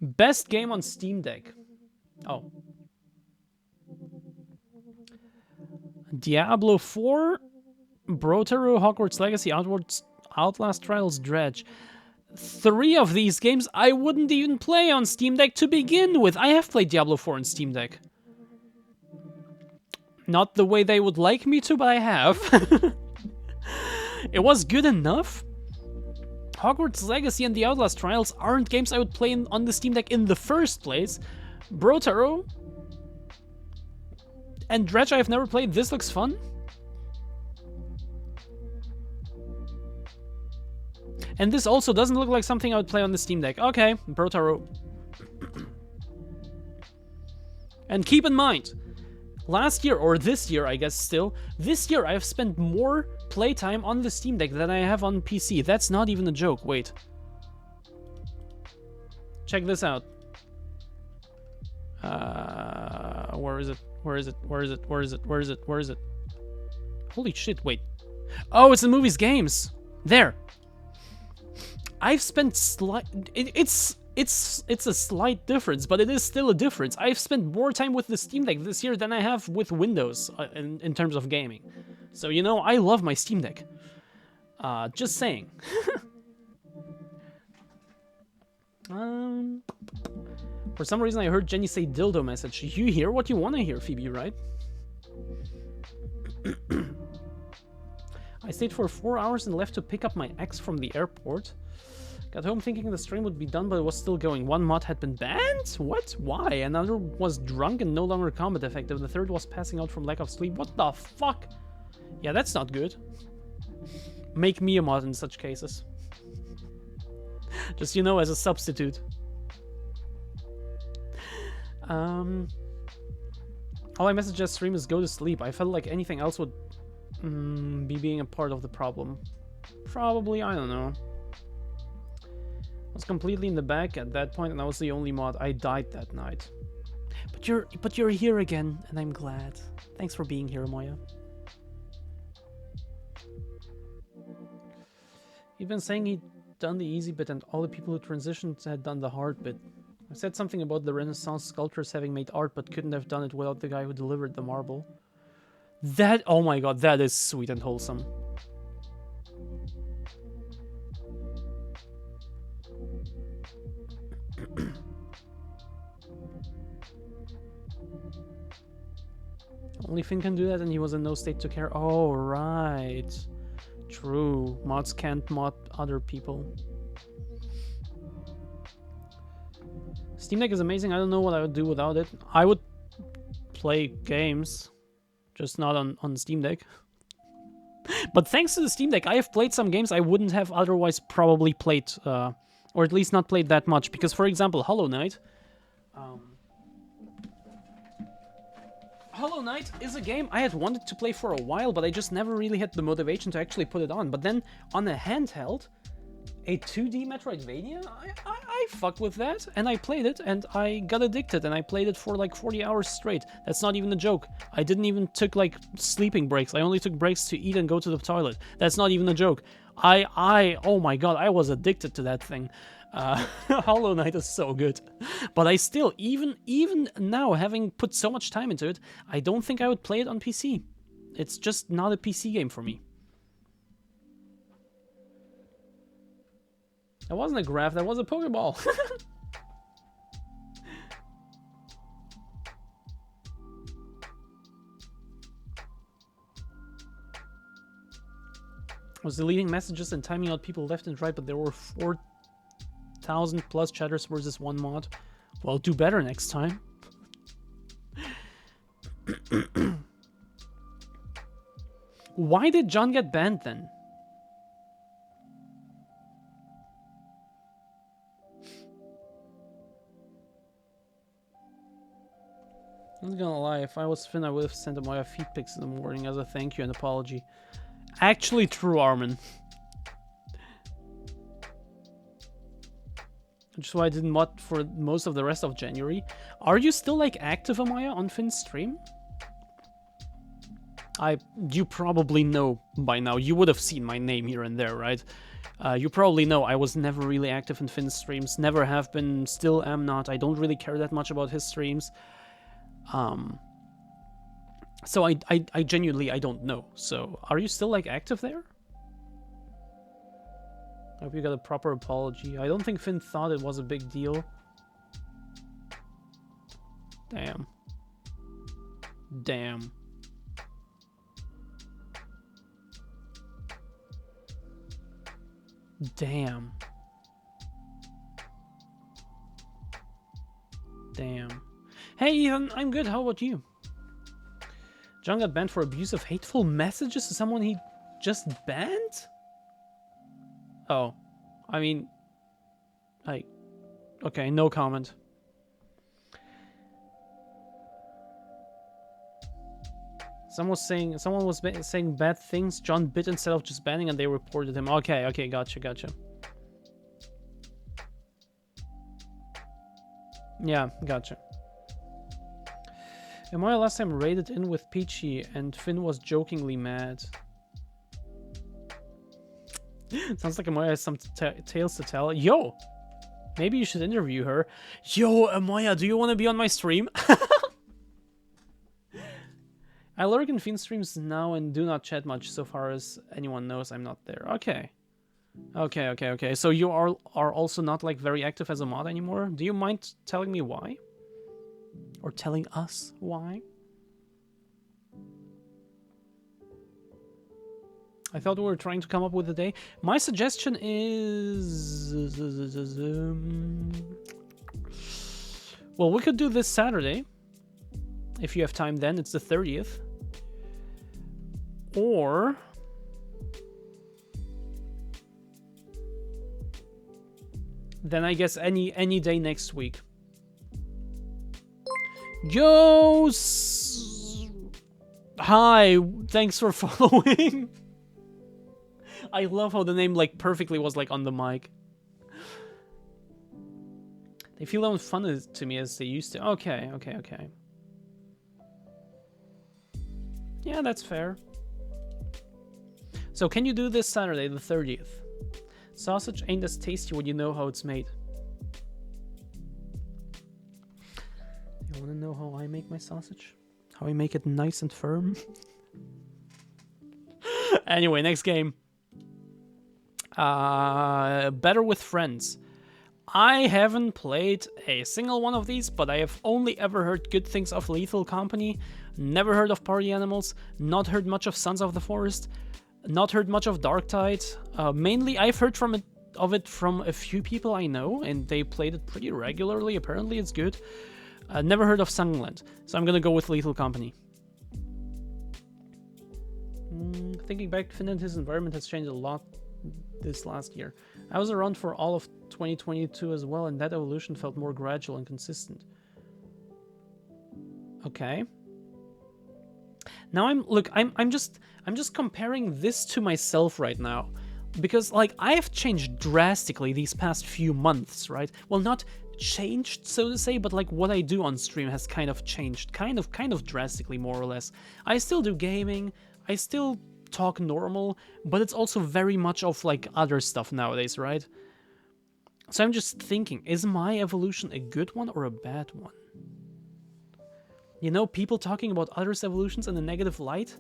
S1: Best game on Steam Deck. Oh. Diablo 4, Brotherhood, Hogwarts Legacy, Outlast Trials, Dredge. 3 of these games I wouldn't even play on Steam Deck to begin with. I have played Diablo 4 on Steam Deck. Not the way they would like me to, but I have. It was good enough. Hogwarts Legacy and the Outlast Trials aren't games I would play on the Steam Deck in the first place. Brotaro and Dredge I've never played. This looks fun. And this also doesn't look like something I would play on the Steam Deck. Okay, Brotaro. And keep in mind, last year, or this year, I guess still, this year I have spent more playtime on the Steam Deck than I have on PC. That's not even a joke. Wait. Check this out. Where is it? Where is it? Where is it? Where is it? Where is it? Where is it? Holy shit, wait. Oh, it's the movies games. There. I've spent it's a slight difference, but it is still a difference. I've spent more time with the Steam Deck this year than I have with Windows in terms of gaming. So, you know, I love my Steam Deck. Just saying. For some reason I heard Jenny say dildo message. You hear what you want to hear, Phoebe, right? I stayed for 4 hours and left to pick up my ex from the airport. Got home thinking the stream would be done, but it was still going. One mod had been banned? What? Why? Another was drunk and no longer combat effective. The third was passing out from lack of sleep. What the fuck? Yeah, that's not good. Make me a mod in such cases. Just, you know, as a substitute. All I message that stream is go to sleep. I felt like anything else would be being a part of the problem. Probably, I don't know. I was completely in the back at that point, and I was the only mod. I died that night. But you're here again, and I'm glad. Thanks for being here, Moya. He'd been saying he'd done the easy bit, and all the people who transitioned had done the hard bit. I said something about the Renaissance sculptors having made art, but couldn't have done it without the guy who delivered the marble. That, oh my god, that is sweet and wholesome. Only Finn can do that, and he was in no state to care. Oh, right. True. Mods can't mod other people. Steam Deck is amazing. I don't know what I would do without it. I would play games, just not on Steam Deck. But thanks to the Steam Deck, I have played some games I wouldn't have otherwise probably played, or at least not played that much. Because, for example, Hollow Knight. Hollow Knight is a game I had wanted to play for a while, but I just never really had the motivation to actually put it on. But then on a handheld, a 2D Metroidvania, I fucked with that, and I played it, and I got addicted, and I played it for like 40 hours straight. That's not even a joke. I didn't even took like sleeping breaks. I only took breaks to eat and go to the toilet. That's not even a joke. Oh my god, I was addicted to that thing. Hollow Knight is so good. But I still, even now, having put so much time into it, I don't think I would play it on PC. It's just not a PC game for me. That wasn't a graph, that was a Pokeball. I was deleting messages and timing out people left and right, but there were 4,000 plus chatters versus one mod. Well, do better next time. Why did John get banned then? I'm not gonna lie, if I was Finn, I would have sent him my feet pics in the morning as a thank you and apology. Actually true, Armin. Which is why I didn't mod for most of the rest of January. Are you still like active, Amaya, on Finn's stream? You probably know by now. You would have seen my name here and there, right? You probably know I was never really active in Finn's streams. Never have been, still am not. I don't really care that much about his streams. So I genuinely, I don't know. So, are you still, like, active there? I hope you got a proper apology. I don't think Finn thought it was a big deal. Damn. Damn. Damn. Damn. Hey, Ethan, I'm good. How about you? John got banned for abuse of hateful messages to someone he just banned? Oh. I mean... Okay, no comment. Someone was saying bad things. John bit instead of just banning and they reported him. Okay, gotcha. Yeah, gotcha. Amaya last time raided in with Peachy and Finn was jokingly mad. Sounds like Amaya has some tales to tell. Yo! Maybe you should interview her. Yo, Amaya, do you want to be on my stream? I lurk in Finn streams now and do not chat much. So far as anyone knows, I'm not there. Okay. So you are also not like very active as a mod anymore? Do you mind telling me why? Or telling us why? I thought we were trying to come up with a day. My suggestion is... Well, we could do this Saturday. If you have time then, it's the 30th. Or... then I guess any day next week. Yo! Hi, thanks for following. I love how the name like perfectly was like on the mic. They feel as fun to me as they used to. Okay. Yeah, that's fair. So can you do this Saturday, the 30th? Sausage ain't as tasty when you know how it's made. You wanna know how I make my sausage? How I make it nice and firm? Anyway, next game. Better with Friends. I haven't played a single one of these, but I have only ever heard good things of Lethal Company, never heard of Party Animals, not heard much of Sons of the Forest, not heard much of Darktide. Mainly, I've heard of it from a few people I know, and they played it pretty regularly. Apparently, it's good. Never heard of Sunland, so I'm gonna go with Lethal Company. Thinking back, Finn and his environment has changed a lot this last year. I was around for all of 2022 as well, and that evolution felt more gradual and consistent. Okay. Now I'm just comparing this to myself right now. Because like I have changed drastically these past few months, right? Well, not changed so to say, but like what I do on stream has kind of changed, kind of drastically, more or less. I still do gaming, I still talk normal, but it's also very much of like other stuff nowadays, right? So I'm just thinking, is my evolution a good one or a bad one? You know, people talking about others' evolutions in a negative light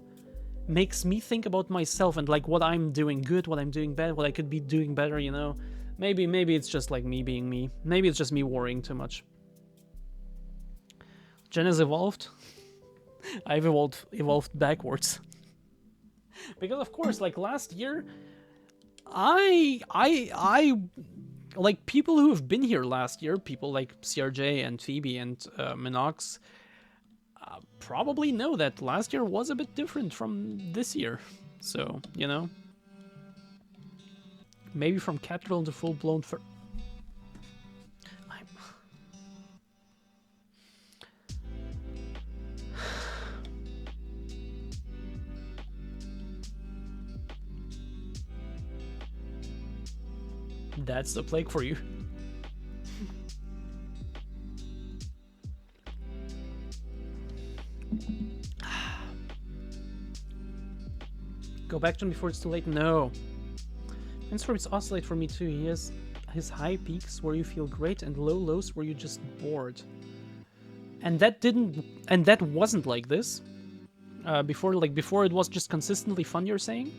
S1: makes me think about myself and like what I'm doing good, what I'm doing bad, what I could be doing better, you know? Maybe it's just like me being me. Maybe it's just me worrying too much. Jen has evolved. I've evolved backwards. Because of course, like last year, I like people who have been here last year, people like CRJ and Phoebe and Minox, probably know that last year was a bit different from this year. So, you know, maybe from capital to full-blown That's the plague for you. Go back to him before it's too late. No. Instruments oscillate for me too. He has his high peaks where you feel great and low lows where you're just bored. And that wasn't like this. Before it was just consistently fun, you're saying?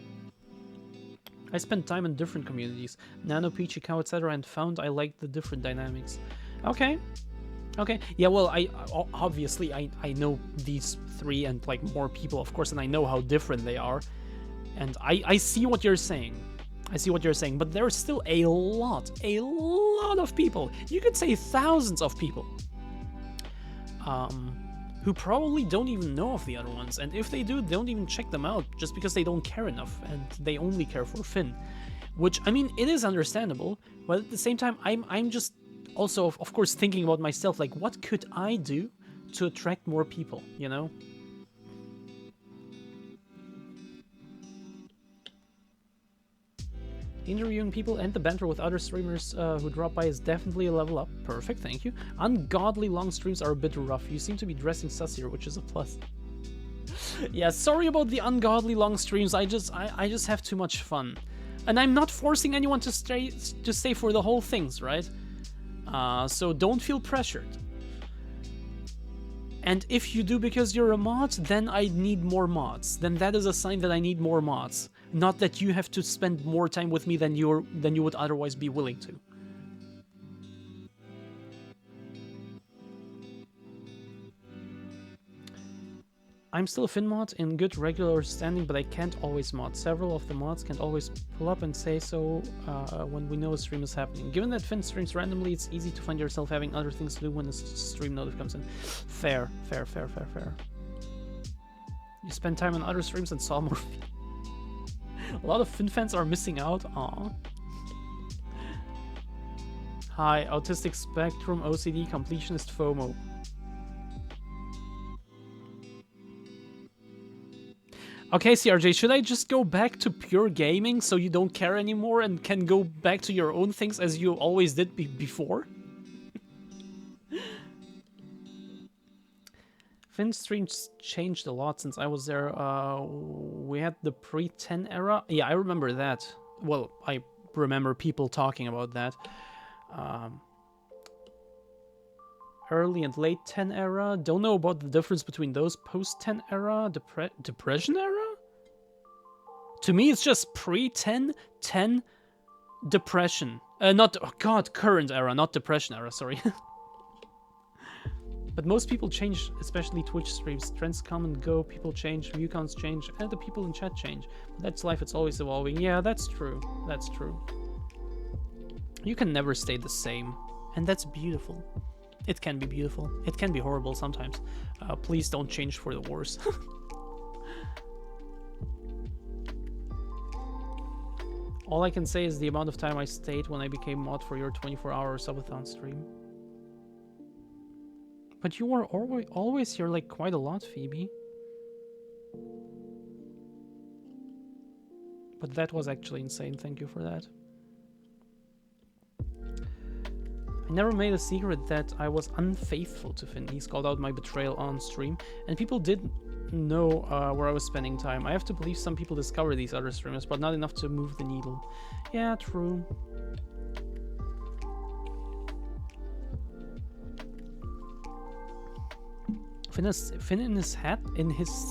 S1: I spent time in different communities, Nano, Peachy Cow, etc., and found I liked the different dynamics. Okay. Okay. Yeah, well, I obviously I know these three and like more people, of course, and I know how different they are. And I see what you're saying. I see what you're saying, but there's still a lot of people. You could say thousands of people. Who probably don't even know of the other ones, and if they do, they don't even check them out just because they don't care enough and they only care for Finn. Which, I mean, it is understandable, but at the same time, I'm just also, of course, thinking about myself, like, what could I do to attract more people, you know? Interviewing people and the banter with other streamers who drop by is definitely a level up. Perfect, thank you. Ungodly long streams are a bit rough. You seem to be dressing sussier, which is a plus. Yeah, sorry about the ungodly long streams. I just have too much fun. And I'm not forcing anyone to stay for the whole things, right? So don't feel pressured. And if you do because you're a mod, then I need more mods. Then that is a sign that I need more mods. Not that you have to spend more time with me than you would otherwise be willing to. I'm still a Finn mod in good regular standing, but I can't always mod. Several of the mods can't always pull up and say so when we know a stream is happening. Given that Finn streams randomly, it's easy to find yourself having other things to do when the stream notif comes in. Fair. You spend time on other streams and saw more. A lot of Finn fans are missing out. Aw. Hi, autistic spectrum, OCD, completionist, FOMO. Okay, CRJ, should I just go back to pure gaming so you don't care anymore and can go back to your own things as you always did before? Finn streams changed a lot since I was there. We had the pre-10 era. Yeah, I remember that. Well, I remember people talking about that. Early and late 10 era. Don't know about the difference between those. Post-10 era, depression era? To me, it's just pre-10, 10, depression. Not, oh god, current era, not depression era, sorry. But most people change, especially Twitch streams. Trends come and go, people change, view counts change, and the people in chat change. That's life, it's always evolving. Yeah, that's true. That's true. You can never stay the same, and that's beautiful. It can be beautiful. It can be horrible sometimes. Please don't change for the worse. All I can say is the amount of time I stayed when I became mod for your 24-hour subathon stream. But you were always here like quite a lot, Phoebe. But that was actually insane. Thank you for that. I never made a secret that I was unfaithful to Finn. He's called out my betrayal on stream, and people did know where I was spending time. I have to believe some people discover these other streamers, but not enough to move the needle. Yeah, true. Finn in his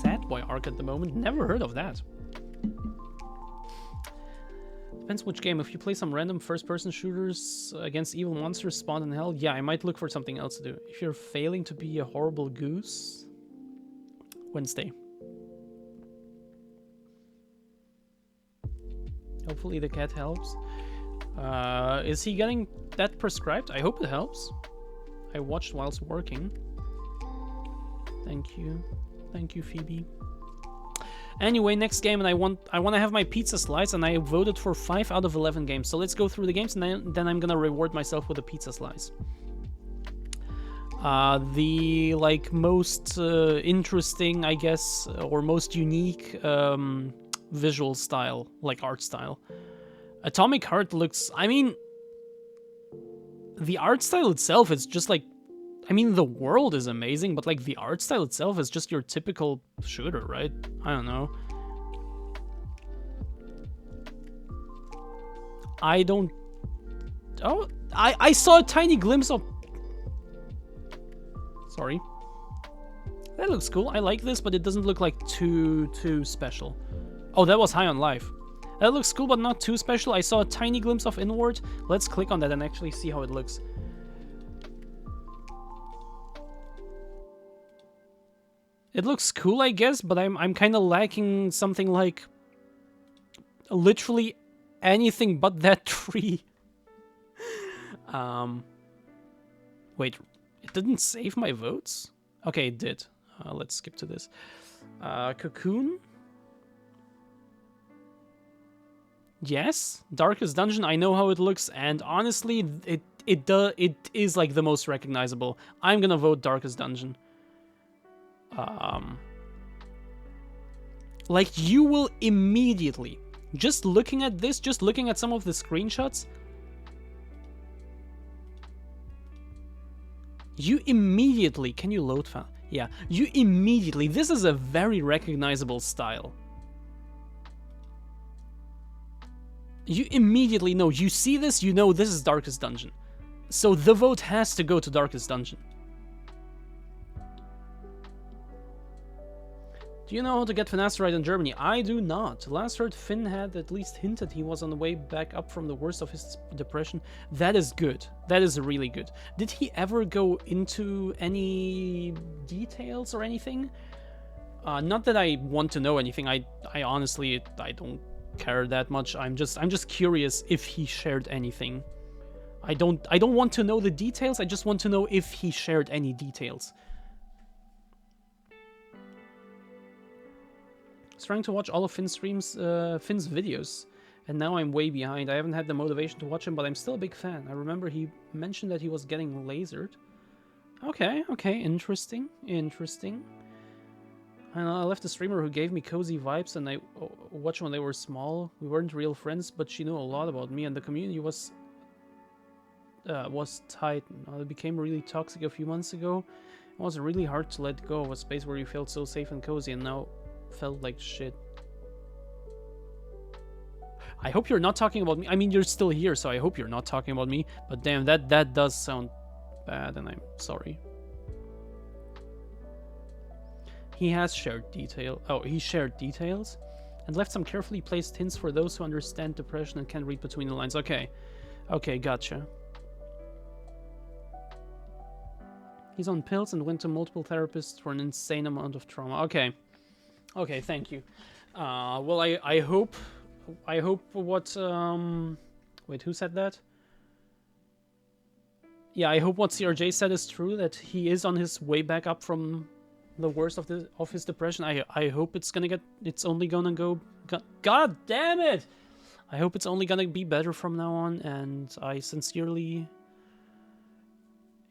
S1: Sad Boy arc at the moment. Never heard of that. Depends which game. If you play some random first-person shooters against evil monsters spawned in hell, yeah, I might look for something else to do. If you're failing to be a horrible goose, Wednesday. Hopefully the cat helps. Is he getting that prescribed? I hope it helps. I watched whilst working. Thank you. Thank you, Phoebe. Anyway, next game, and I want to have my pizza slice, and I voted for 5 out of 11 games. So let's go through the games, and then I'm gonna reward myself with a pizza slice. The most interesting, I guess, or most unique visual style, like art style. Atomic Heart looks. I mean, the art style itself is just like. I mean, the world is amazing, but like the art style itself is just your typical shooter, right? I don't know. I don't... Oh, I saw a tiny glimpse of... Sorry. That looks cool. I like this, but it doesn't look like too special. Oh, that was High on Life. That looks cool, but not too special. I saw a tiny glimpse of Inward. Let's click on that and actually see how it looks. It looks cool, I guess, but I'm kind of lacking something like literally anything but that tree. Wait, it didn't save my votes? Okay, it did. Let's skip to this. Cocoon? Yes, Darkest Dungeon. I know how it looks, and honestly, it is like the most recognizable. I'm gonna vote Darkest Dungeon. Like, you will immediately, just looking at this, just looking at some of the screenshots, you immediately, can you load file? Yeah, you immediately, this is a very recognizable style. You immediately know, you see this, you know this is Darkest Dungeon. So the vote has to go to Darkest Dungeon. Do you know how to get finasteride in Germany? I do not. Last heard Finn had at least hinted he was on the way back up from the worst of his depression. That is good. That is really good. Did he ever go into any details or anything? Not that I want to know anything. I honestly, I don't care that much. I'm just curious if he shared anything. I don't want to know the details. I just want to know if he shared any details. I was trying to watch all of Finn's streams, Finn's videos, and now I'm way behind. I haven't had the motivation to watch him, but I'm still a big fan. I remember he mentioned that he was getting lasered. Okay, interesting. And I left a streamer who gave me cozy vibes, and I watched when they were small. We weren't real friends, but she knew a lot about me, and the community was tight. It became really toxic a few months ago. It was really hard to let go of a space where you felt so safe and cozy, and now felt like shit. I hope you're not talking about me. I mean, you're still here, so I hope you're not talking about me. But damn, that does sound bad, and I'm sorry. He has shared detail. Oh, he shared details and left some carefully placed hints for those who understand depression and can read between the lines. Okay, gotcha. He's on pills and went to multiple therapists for an insane amount of trauma. Okay, thank you. Well, I hope what, wait, who said that? Yeah, I hope what CRJ said is true, that he is on his way back up from the worst of his depression. I hope it's only gonna go, God damn it! I hope it's only gonna be better from now on, and I sincerely,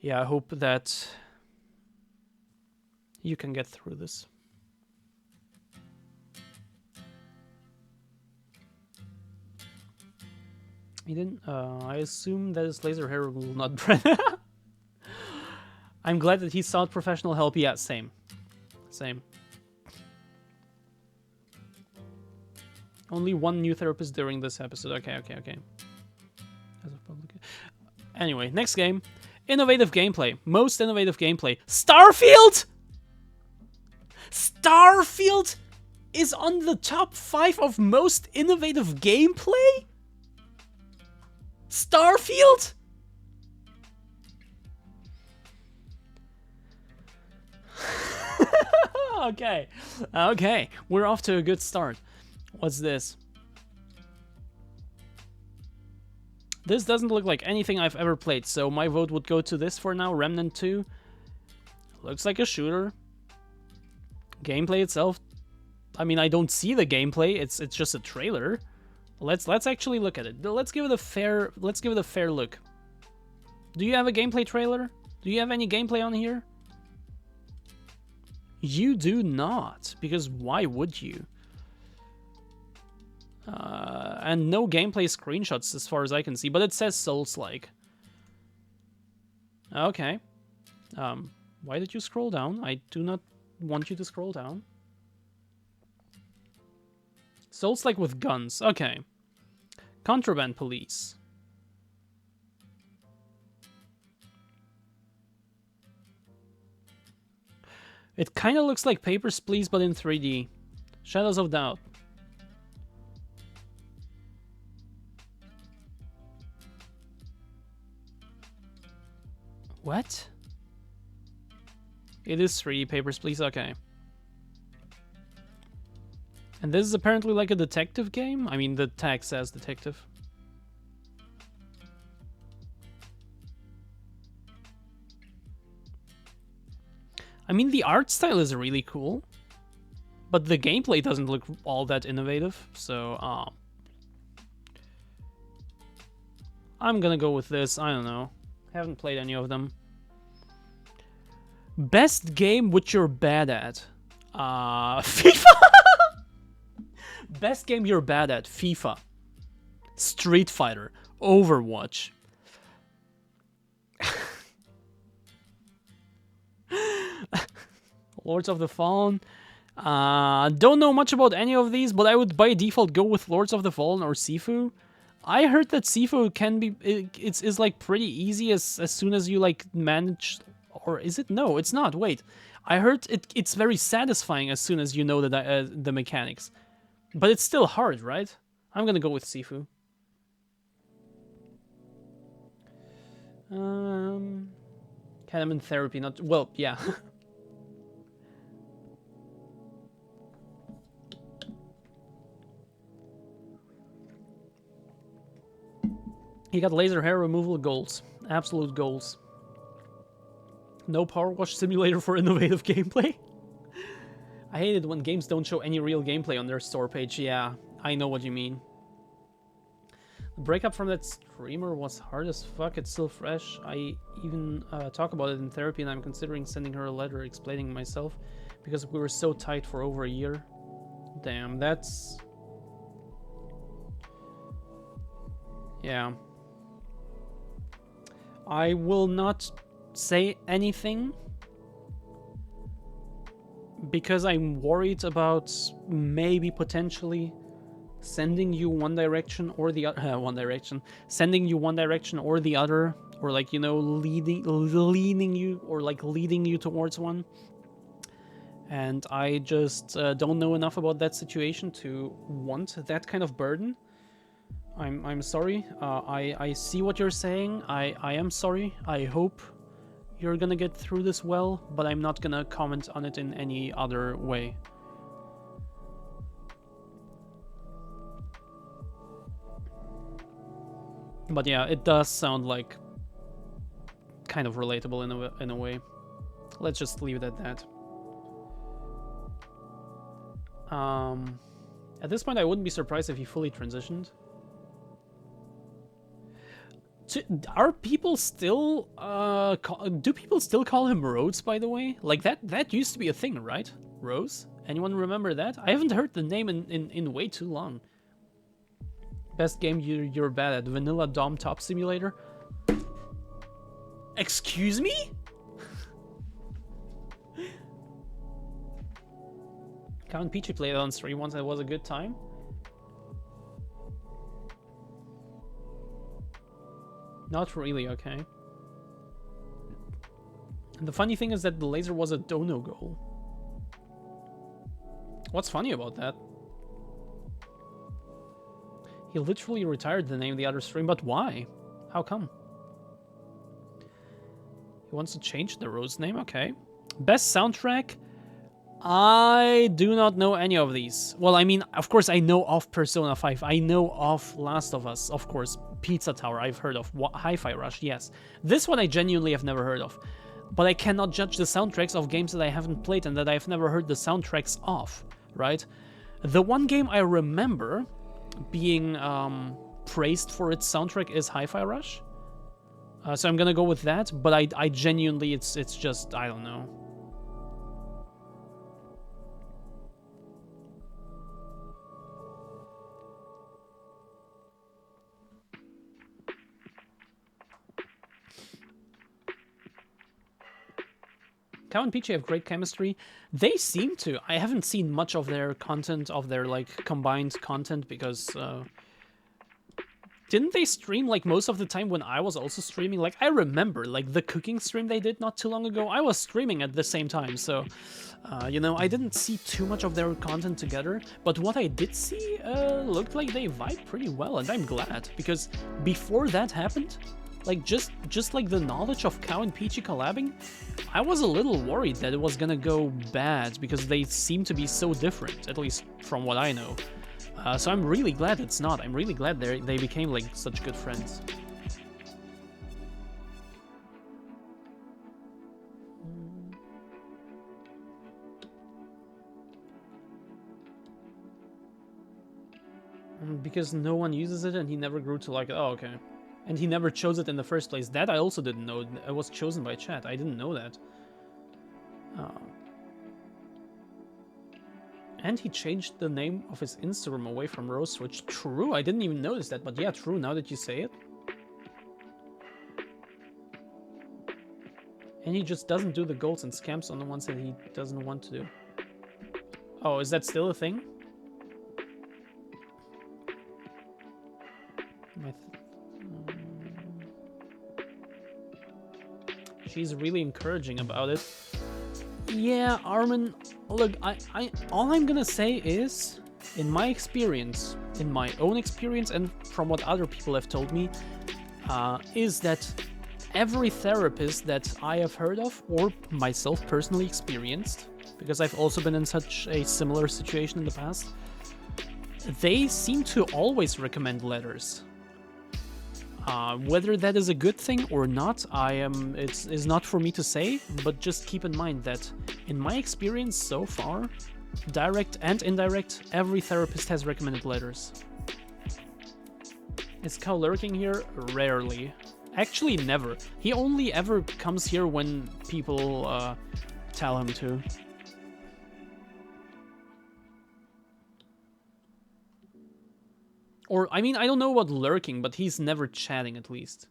S1: yeah, I hope that you can get through this. He didn't. I assume that his laser hair will not. I'm glad that he sought professional help. Yeah, same. Same. Only one new therapist during this episode. Okay. As a public. Anyway, next game. Innovative gameplay. Most innovative gameplay. Starfield! Starfield is on the top 5 of most innovative gameplay? Starfield? Okay, we're off to a good start. What's this? This doesn't look like anything I've ever played, so my vote would go to this for now. Remnant 2. Looks like a shooter. Gameplay itself, I mean, I don't see the gameplay. It's just a trailer. Let's actually look at it. Let's give it a fair look. Do you have a gameplay trailer? Do you have any gameplay on here? You do not, because why would you? And no gameplay screenshots as far as I can see, but it says Souls-like. Okay. Why did you scroll down? I do not want you to scroll down. Souls-like with guns. Okay. Contraband Police. It kind of looks like Papers, Please, but in 3D. Shadows of Doubt. What? It is 3D Papers, Please. Okay. And this is apparently like a detective game? I mean, the tag says detective. I mean, the art style is really cool, but the gameplay doesn't look all that innovative, so I'm gonna go with this. I don't know. Haven't played any of them. Best game which you're bad at. FIFA! Best game you're bad at. FIFA. Street Fighter. Overwatch. Lords of the Fallen. Don't know much about any of these, but I would by default go with Lords of the Fallen or Sifu. I heard that Sifu can be it's like pretty easy as soon as you like manage, or is it? No, it's not. Wait, I heard it's very satisfying as soon as you know the mechanics, but it's still hard, right? I'm gonna go with Sifu. Ketamine therapy, not well, yeah. He got laser hair removal goals. Absolute goals. No Power Wash Simulator for innovative gameplay? I hate it when games don't show any real gameplay on their store page. Yeah, I know what you mean. The breakup from that streamer was hard as fuck. It's still fresh. I even talk about it in therapy, and I'm considering sending her a letter explaining myself because we were so tight for over a year. Damn, that's... Yeah. I will not say anything because I'm worried about maybe potentially sending you one direction or the other. Sending you one direction or the other, or like, you know, leading you or like leading you towards one. And I just don't know enough about that situation to want that kind of burden. I'm sorry. I see what you're saying. I am sorry. I hope you're gonna get through this well, but I'm not gonna comment on it in any other way. But yeah, it does sound like kind of relatable in a way. Let's just leave it at that. At this point, I wouldn't be surprised if he fully transitioned. Are people still do people still call him Rhodes, by the way? Like that used to be a thing, right? Rose? Anyone remember that? I haven't heard the name in way too long. Best game you're bad at. Vanilla Dom Top Simulator. Excuse me? Count Peachy played it on stream once. It was a good time. Not really, okay. And the funny thing is that the laser was a dono goal. What's funny about that? He literally retired the name of the other stream, but why? How come? He wants to change the Rose name, okay. Best soundtrack? I do not know any of these. Well, I mean, of course I know of Persona 5. I know of Last of Us, of course. Pizza Tower, I've heard of. Hi-Fi Rush, yes. This one I genuinely have never heard of. But I cannot judge the soundtracks of games that I haven't played and that I've never heard the soundtracks of, right? The one game I remember being praised for its soundtrack is Hi-Fi Rush. So I'm gonna go with that, but I genuinely, it's just, I don't know. Cow and Peachy have great chemistry. They seem to. I haven't seen much of their content, of their, like, combined content, because, didn't they stream, like, most of the time when I was also streaming? Like, I remember, like, the cooking stream they did not too long ago, I was streaming at the same time, so, you know, I didn't see too much of their content together, but what I did see, looked like they vibe pretty well, and I'm glad, because before that happened, like, just like the knowledge of Cow and Peachy collabing, I was a little worried that it was gonna go bad, because they seem to be so different, at least from what I know. So I'm really glad it's not. I'm really glad they became, like, such good friends. Because no one uses it and he never grew to like it. Oh, okay. And he never chose it in the first place. That I also didn't know. It was chosen by chat. I didn't know that. And he changed the name of his Instagram away from Rose Switch. True, I didn't even notice that, but yeah, true, now that you say it. And he just doesn't do the goals and scams on the ones that he doesn't want to do. Oh, is that still a thing? She's really encouraging about it. Yeah, Armin, look, all I'm gonna say is, in my experience, in my own experience, and from what other people have told me, is that every therapist that I have heard of, or myself personally experienced, because I've also been in such a similar situation in the past, they seem to always recommend letters. Whether that is a good thing or not, it's not for me to say, but just keep in mind that in my experience so far, direct and indirect, every therapist has recommended letters. Is Cow lurking here? Rarely. Actually, never. He only ever comes here when people tell him to. Or, I mean, I don't know about lurking, but he's never chatting, at least.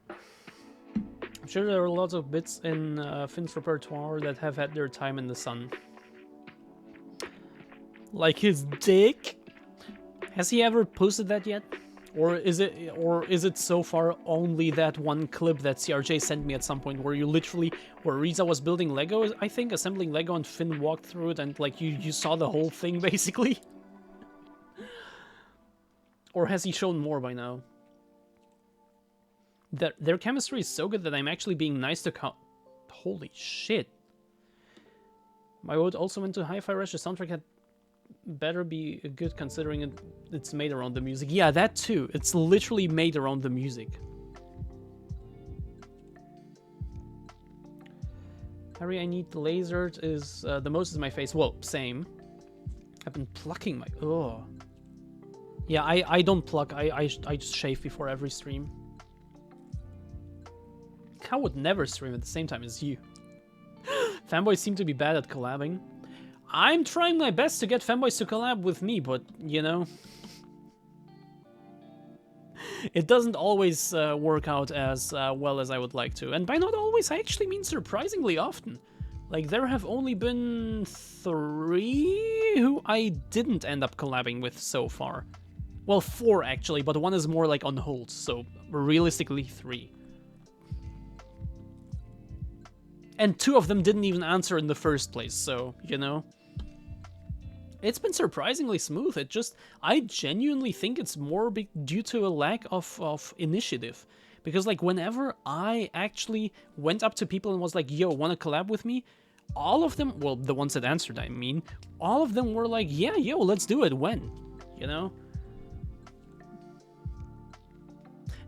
S1: I'm sure there are lots of bits in Finn's repertoire that have had their time in the sun. Like his dick? Has he ever posted that yet? Or is it so far only that one clip that CRJ sent me at some point where Riza was building Lego, I think, assembling Lego, and Finn walked through it and like you saw the whole thing basically? Or has he shown more by now? Their chemistry is so good that I'm actually being nice to holy shit. My vote also went to Hi-Fi Rush. The soundtrack had better be good considering it's made around the music. Yeah, that too. It's literally made around the music. Harry, I need lasered is the most is my face. Well, same. I've been plucking my Yeah, I don't pluck. I just shave before every stream. Cow would never stream at the same time as you. Fanboys seem to be bad at collabing. I'm trying my best to get fanboys to collab with me, but, you know... it doesn't always work out as well as I would like to. And by not always, I actually mean surprisingly often. Like, there have only been 3 who I didn't end up collabing with so far. Well, 4 actually, but one is more like on hold, so realistically 3. And 2 of them didn't even answer in the first place, so, you know. It's been surprisingly smooth. I genuinely think it's more due to a lack of initiative. Because, like, whenever I actually went up to people and was like, yo, wanna collab with me? All of them, well, the ones that answered, I mean, all of them were like, yeah, yo, let's do it. When? You know?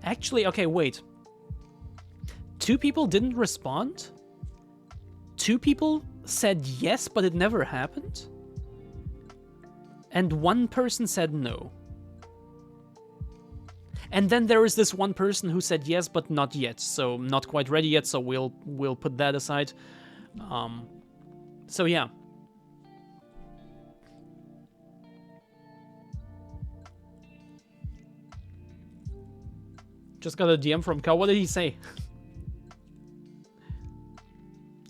S1: Actually, okay, wait. 2 people didn't respond? 2 people said yes, but it never happened? And 1 person said no. And then there is this 1 person who said yes, but not yet. So not quite ready yet, so we'll put that aside. So yeah. Just got a DM from Cal. What did he say?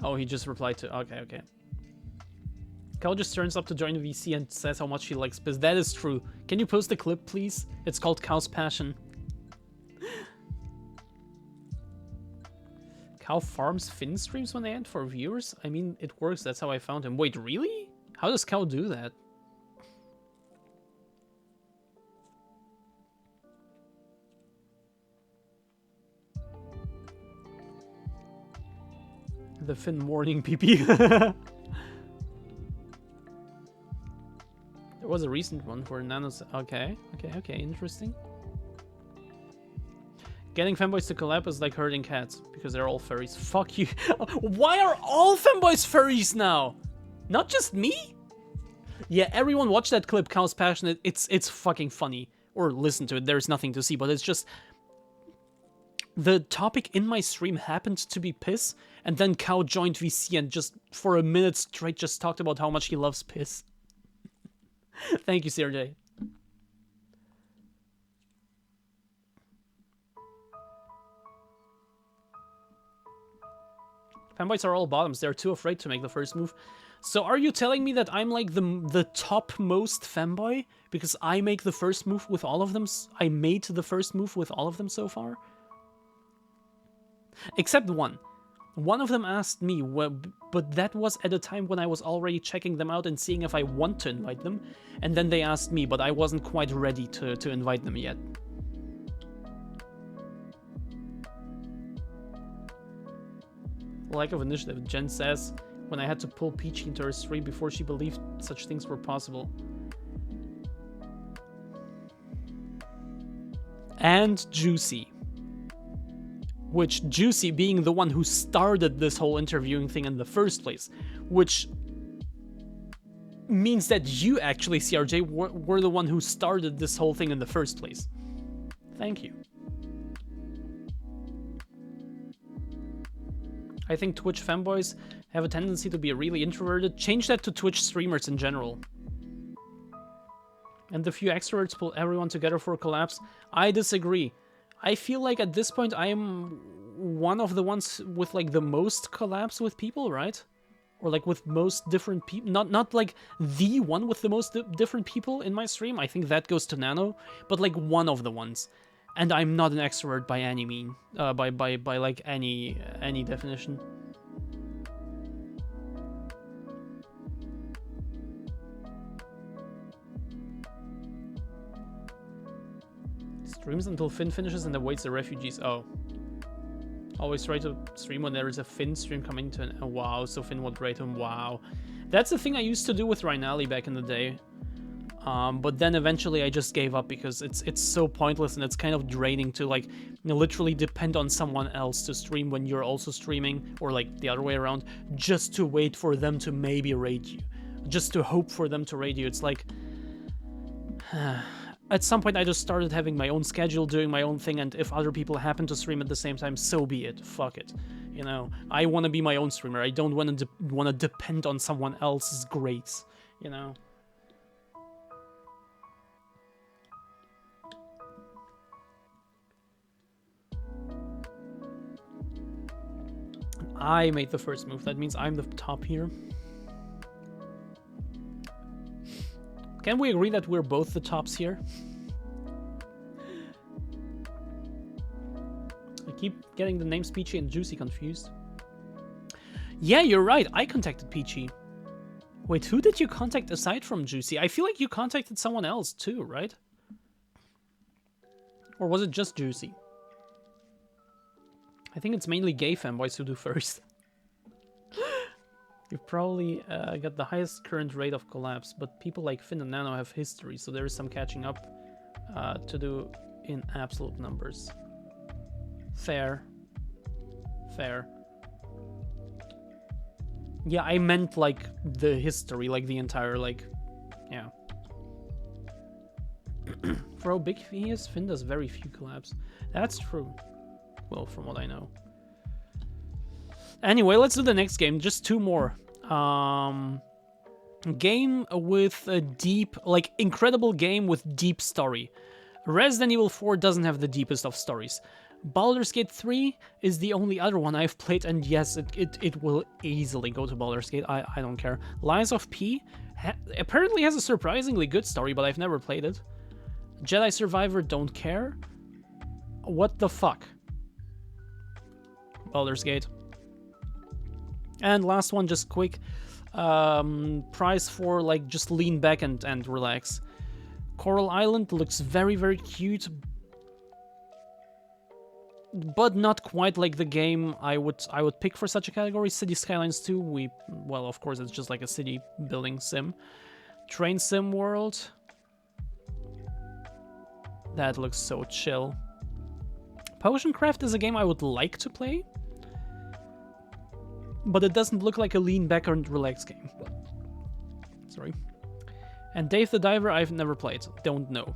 S1: Oh, he just replied to... Okay. Cal just turns up to join VC and says how much he likes Piss. That is true. Can you post the clip, please? It's called Cow's Passion. Cow farms Finn streams when they end for viewers? I mean, it works. That's how I found him. Wait, really? How does Cow do that? The Finn morning PP. There was a recent one for Nanos. Okay, interesting. Getting fanboys to collab is like herding cats, because they're all furries. Fuck you. Why are all fanboys furries now? Not just me? Yeah, everyone watch that clip, Cow's Passion. It's fucking funny. Or listen to it, there's nothing to see, but it's just... The topic in my stream happened to be piss, and then Cow joined VC and just for a minute straight just talked about how much he loves piss. Thank you, CRJ. Fanboys are all bottoms. They're too afraid to make the first move. So are you telling me that I'm like the topmost fanboy? Because I make the first move with all of them? I made the first move with all of them so far? Except one. One of them asked me, but that was at a time when I was already checking them out and seeing if I want to invite them. And then they asked me, but I wasn't quite ready to invite them yet. Lack of initiative, Jen says, when I had to pull Peachy into her stream before she believed such things were possible. And Juicy. Which, Juicy being the one who started this whole interviewing thing in the first place. Which means that you actually, CRJ, were the one who started this whole thing in the first place. Thank you. I think Twitch fanboys have a tendency to be really introverted. Change that to Twitch streamers in general. And the few extroverts pull everyone together for collabs. I disagree. I feel like at this point I am one of the ones with like the most collabs with people, right? Or like with most different people. Not like the one with the most different people in my stream. I think that goes to Nano. But like one of the ones. And I'm not an extrovert by any mean, by like any definition. Streams until Finn finishes and awaits the refugees. Oh. Always try to stream when there is a Finn stream coming to an... Oh, wow, so Finn would rate him. Wow. That's the thing I used to do with Rhinali back in the day. But then eventually I just gave up because it's so pointless and it's kind of draining to like literally depend on someone else to stream when you're also streaming, or like the other way around, just to wait for them to maybe raid you, just to hope for them to raid you. It's like at some point I just started having my own schedule, doing my own thing, and if other people happen to stream at the same time, so be it. Fuck it. You know, I want to be my own streamer. I don't want to depend on someone else's grace, you know. I made the first move. That means I'm the top here. Can we agree that we're both the tops here? I keep getting the names Peachy and Juicy confused. Yeah, you're right. I contacted Peachy. Wait, who did you contact aside from Juicy? I feel like you contacted someone else too, right? Or was it just Juicy? I think it's mainly gay fanboys who do first. You've probably got the highest current rate of collapse, but people like Finn and Nano have history, so there is some catching up to do in absolute numbers. Fair. Fair. Yeah, I meant like the history, like the entire, like, yeah. For how big he is, Finn does very few collabs. That's true. Well, from what I know. Anyway, let's do the next game. Just two more. Game with a deep, like, incredible game with deep story. Resident Evil 4 doesn't have the deepest of stories. Baldur's Gate 3 is the only other one I've played, and yes, it will easily go to Baldur's Gate. I don't care. Lies of P apparently has a surprisingly good story, but I've never played it. Jedi Survivor, don't care. What the fuck? Baldur's Gate. And last one, just quick. Prize for, like, just lean back and relax. Coral Island looks very, very cute, but not quite like the game I would pick for such a category. City Skylines 2, well, of course, it's just like a city building sim. Train Sim World. That looks so chill. Potion Craft is a game I would like to play, but it doesn't look like a lean back and relax game. Sorry. And Dave the Diver, I've never played. Don't know.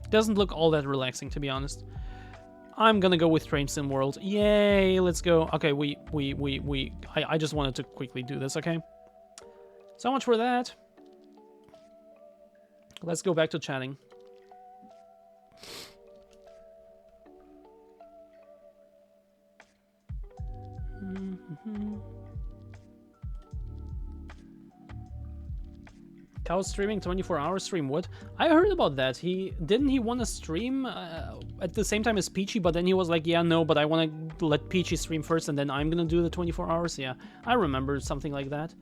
S1: Doesn't look all that relaxing, to be honest. I'm gonna go with Train Sim World. Yay, let's go. Okay, I just wanted to quickly do this, okay? So much for that. Let's go back to chatting. Cow's streaming 24-hour stream. What? I heard about that. Didn't he want to stream at the same time as Peachy, but then he was like, yeah, no, but I want to let Peachy stream first and then I'm gonna do the 24 hours. Yeah, I remember something like that.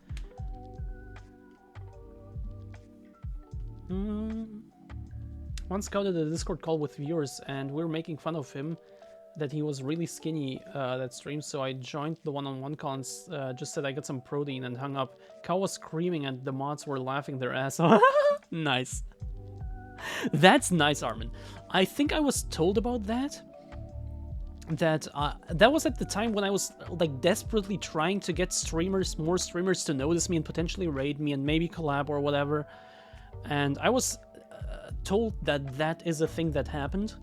S1: Once scouted a Discord call with viewers and we were making fun of him that he was really skinny that stream, so I joined the one-on-one call and just said I got some protein and hung up. Cow was screaming and the mods were laughing their ass off. Nice. That's nice, Armin. I think I was told about that. That was at the time when I was like desperately trying to get more streamers to notice me and potentially raid me and maybe collab or whatever. And I was told that that is a thing that happened.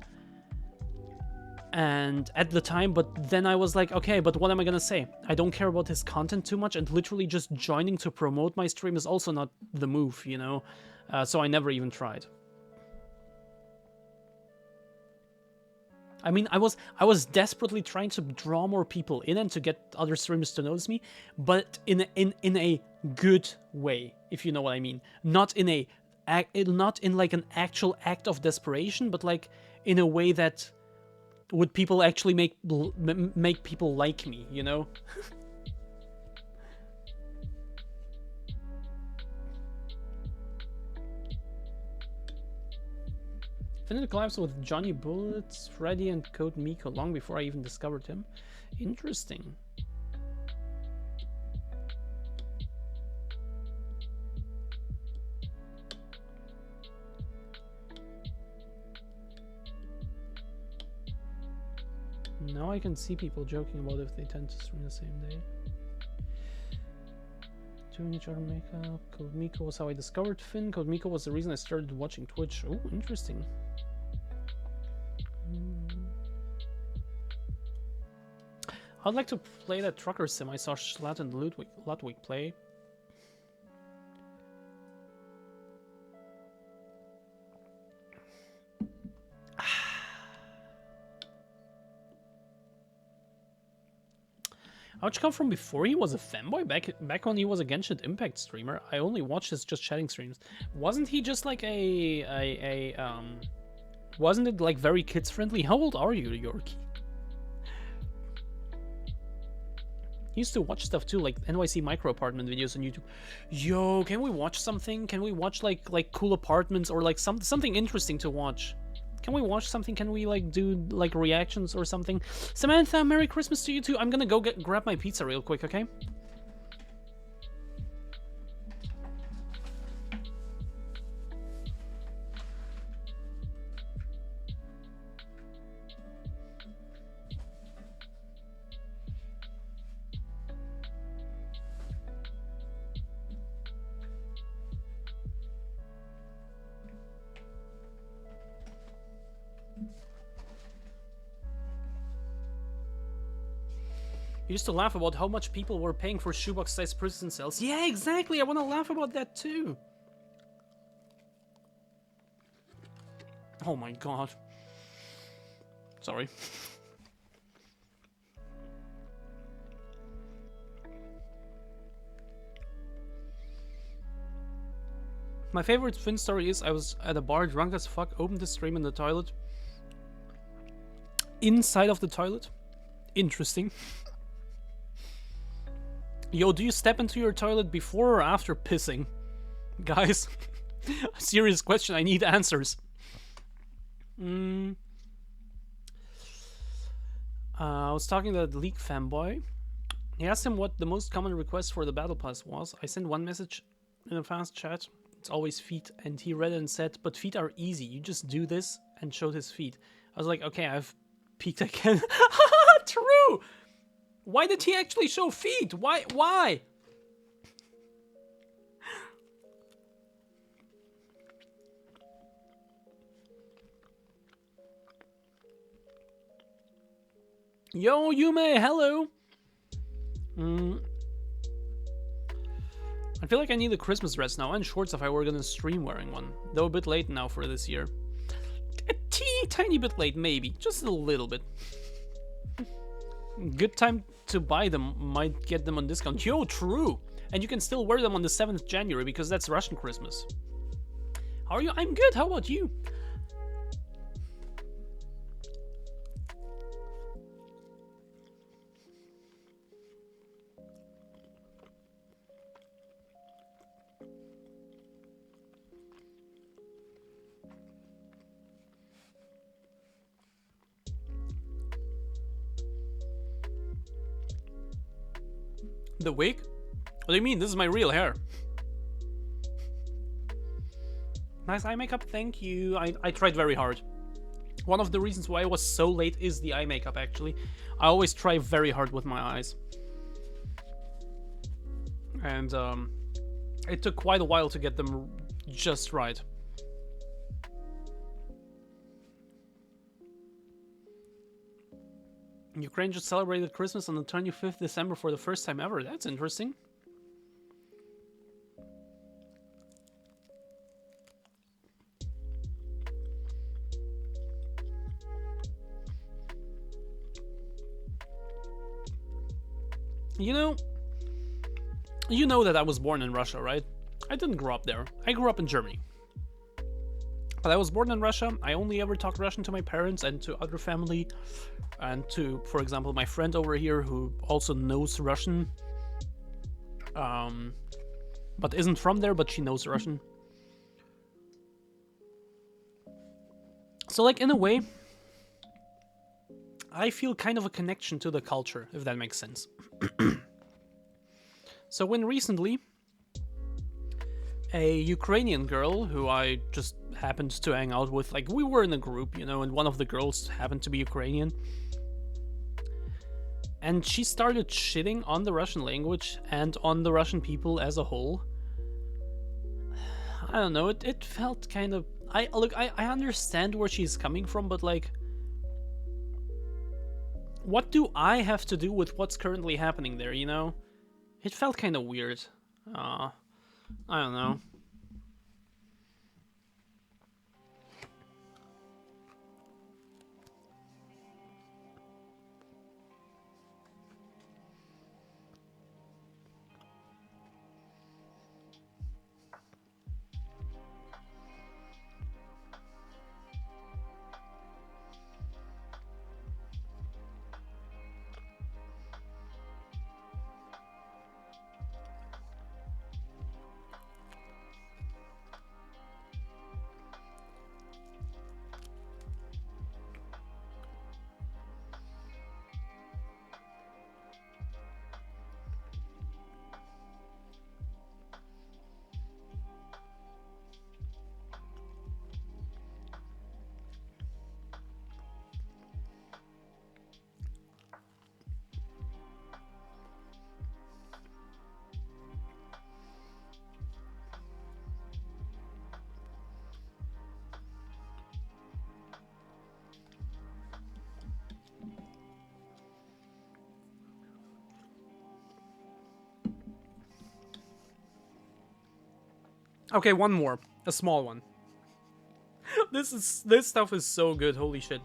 S1: And at the time, but then I was like, okay, but what am I gonna say? I don't care about his content too much, and literally just joining to promote my stream is also not the move, you know? So I never even tried. I mean, I was desperately trying to draw more people in and to get other streamers to notice me, but in a good way, if you know what I mean. Not in like an actual act of desperation, but like in a way that would people actually make people like me, you know? Finished collabs with Johnny Bullets, Freddy, and Code Miko long before I even discovered him. Interesting. Now I can see people joking about if they tend to stream the same day. doing each other makeup. Code Miko was how I discovered Finn. Code Miko was the reason I started watching Twitch. Oh, interesting. I'd like to play that trucker sim I saw Schlatt and Ludwig play. How'd you come from before he was a fanboy? Back when he was a Genshin Impact streamer, I only watched his just chatting streams. Wasn't he just like wasn't it like very kids friendly? How old are you, Yorkie? He used to watch stuff too, like NYC micro apartment videos on YouTube. Yo, can we watch something? Can we watch like cool apartments or like something interesting to watch? Can we watch something? Can we like do like reactions or something? Samantha, Merry Christmas to you too. I'm gonna go grab my pizza real quick, okay? You used to laugh about how much people were paying for shoebox-sized prison cells. Yeah, exactly. I want to laugh about that too. Oh my god. Sorry. My favorite Finn story is I was at a bar drunk as fuck, opened the stream in the toilet. Inside of the toilet. Interesting. Yo, do you step into your toilet before or after pissing? Guys, a serious question, I need answers. I was talking to the League fanboy. He asked him what the most common request for the battle pass was. I sent one message in a fast chat. It's always feet. And he read it and said, but feet are easy. You just do this, and showed his feet. I was like, okay, I've peeked again. True! Why did he actually show feet? Why? Yo, Yume, hello. I feel like I need a Christmas dress now and shorts if I were gonna stream wearing one. Though a bit late now for this year. A teeny tiny bit late, maybe. Just a little bit. Good time to buy them, might get them on discount. Yo, true! And you can still wear them on the 7th January because that's Russian Christmas. How are you? I'm good, how about you? The wig? What do you mean? This is my real hair. Nice eye makeup, thank you. I tried very hard. One of the reasons why I was so late is the eye makeup, actually. I always try very hard with my eyes. And it took quite a while to get them just right. Ukraine just celebrated Christmas on the 25th December for the first time ever. That's interesting. You know that I was born in Russia, right? I didn't grow up there. I grew up in Germany. But I was born in Russia. I only ever talked Russian to my parents and to other family. And to, for example, my friend over here who also knows Russian. But isn't from there, but she knows Russian. So, like, in a way, I feel kind of a connection to the culture, if that makes sense. So when recently, a Ukrainian girl who I just happened to hang out with, like, we were in a group, and one of the girls happened to be Ukrainian. and she started shitting on the Russian language and on the Russian people as a whole. I don't know, it felt kind of... I understand where she's coming from, but like... what do I have to do with what's currently happening there, you know? It felt kind of weird. I don't know. Okay, one more. A small one. This stuff is so good, holy shit.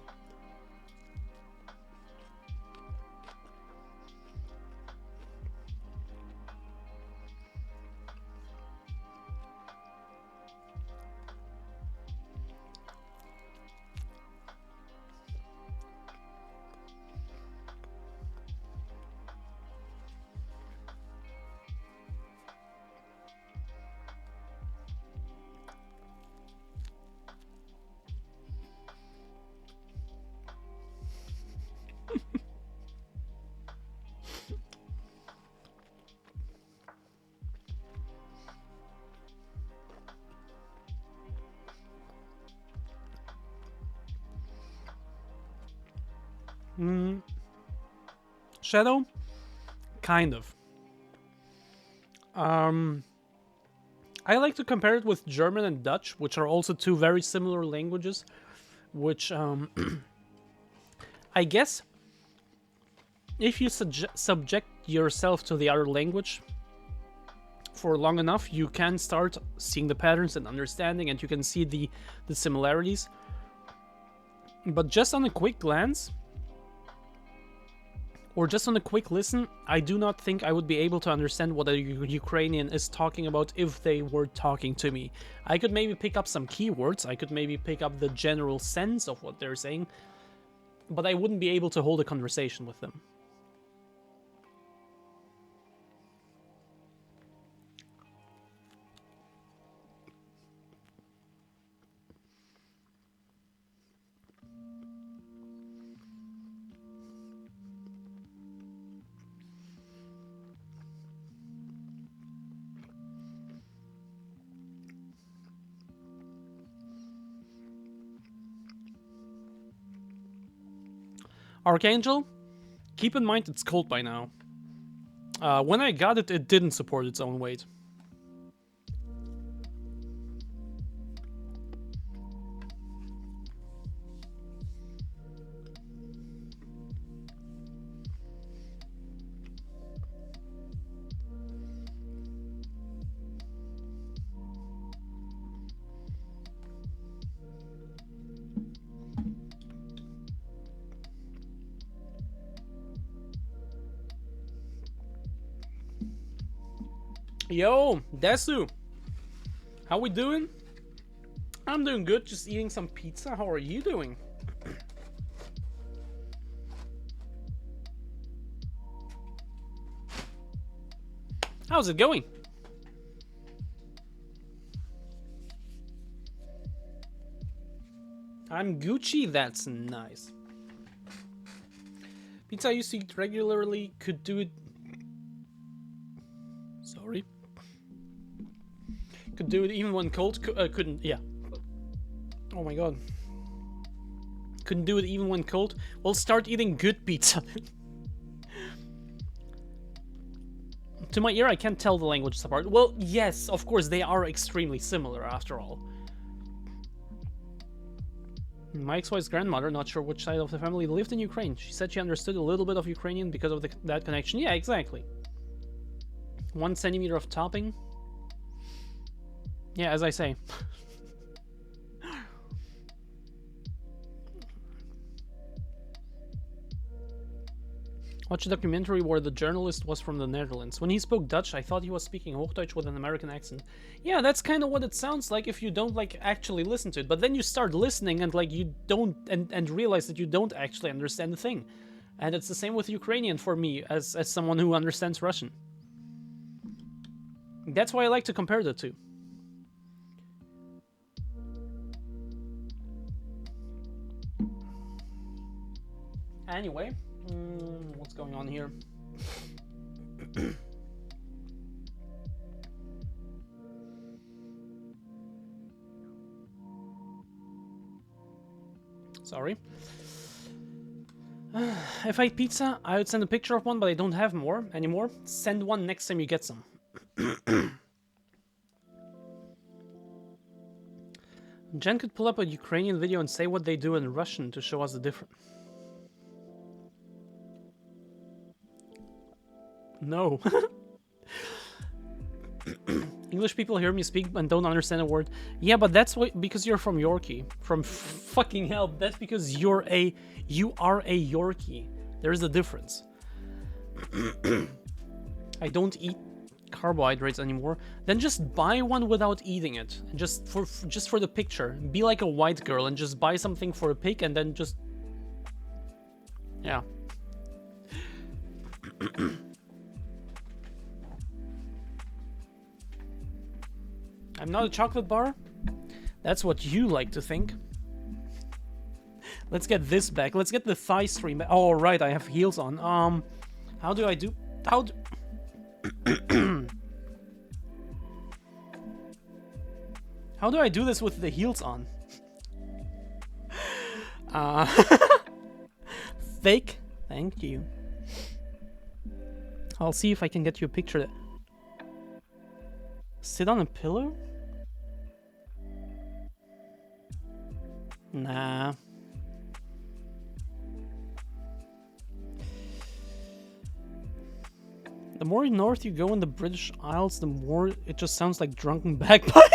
S1: Shadow? Kind of. I like to compare it with German and Dutch, which are also two very similar languages, which, I guess, if you subject yourself to the other language for long enough, you can start seeing the patterns and understanding, and you can see the similarities. But just on a quick glance, or just on a quick listen, I do not think I would be able to understand what a Ukrainian is talking about if they were talking to me. I could maybe pick up some keywords, I could maybe pick up the general sense of what they're saying, but I wouldn't be able to hold a conversation with them. Archangel, keep in mind it's cold by now. When I got it, it didn't support its own weight. Yo, Desu! How we doing? I'm doing good, just eating some pizza. How are you doing? How's it going? I'm Gucci, that's nice. Pizza I used to eat regularly, could do it... Sorry. Could do it even when cold. Couldn't. Yeah. Oh my god. Couldn't do it even when cold. Well, start eating good pizza. To my ear, I can't tell the languages apart. Well, yes, of course, they are extremely similar, after all. My ex-wife's grandmother, not sure which side of the family, lived in Ukraine. She said she understood a little bit of Ukrainian because of that connection. Yeah, exactly. 1 centimeter of topping. Yeah, as I say. Watched a documentary where the journalist was from the Netherlands. When he spoke Dutch, I thought he was speaking Hochdeutsch with an American accent. Yeah, that's kind of what it sounds like if you don't, like, actually listen to it. But then you start listening and, like, you don't... And realize that you don't actually understand the thing. And it's the same with Ukrainian for me, as someone who understands Russian. That's why I like to compare the two. Anyway... what's going on here? Sorry. If I ate pizza, I would send a picture of one, but I don't have more anymore. Send one next time you get some. Jen could pull up a Ukrainian video and say what they do in Russian to show us the difference. No. English people hear me speak and don't understand a word. Yeah, but that's because you're from Yorkie. From fucking hell. That's because you are a Yorkie. There's a difference. I don't eat carbohydrates anymore. Then just buy one without eating it. And just for the picture. Be like a white girl and just buy something for a pig and then just... Yeah. I'm not a chocolate bar. That's what you like to think. Let's get this back. Let's get the thigh stream back. Oh, right, I have heels on. How do I do... How do... How do I do this with the heels on? Fake. Thank you. I'll see if I can get you a picture that... Sit on a pillow? Nah. The more north you go in the British Isles, the more it just sounds like drunken bagpipe.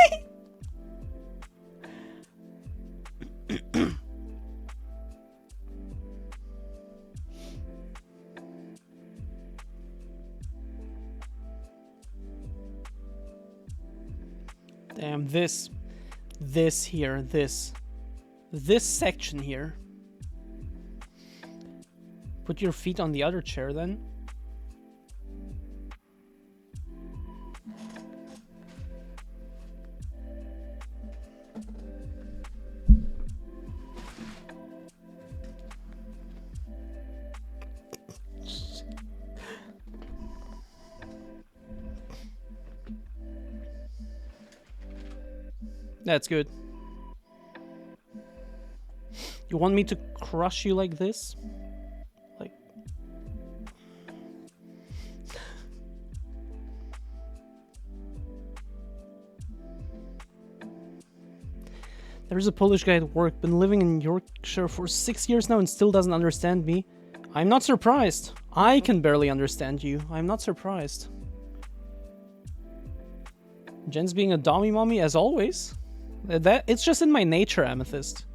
S1: Damn, this here, this section here. Put your feet on the other chair then. That's good. You want me to crush you like this? Like... There's a Polish guy at work, been living in Yorkshire for 6 years now and still doesn't understand me. I'm not surprised. I can barely understand you. I'm not surprised. Jen's being a dummy mommy as always. It's just in my nature, Amethyst.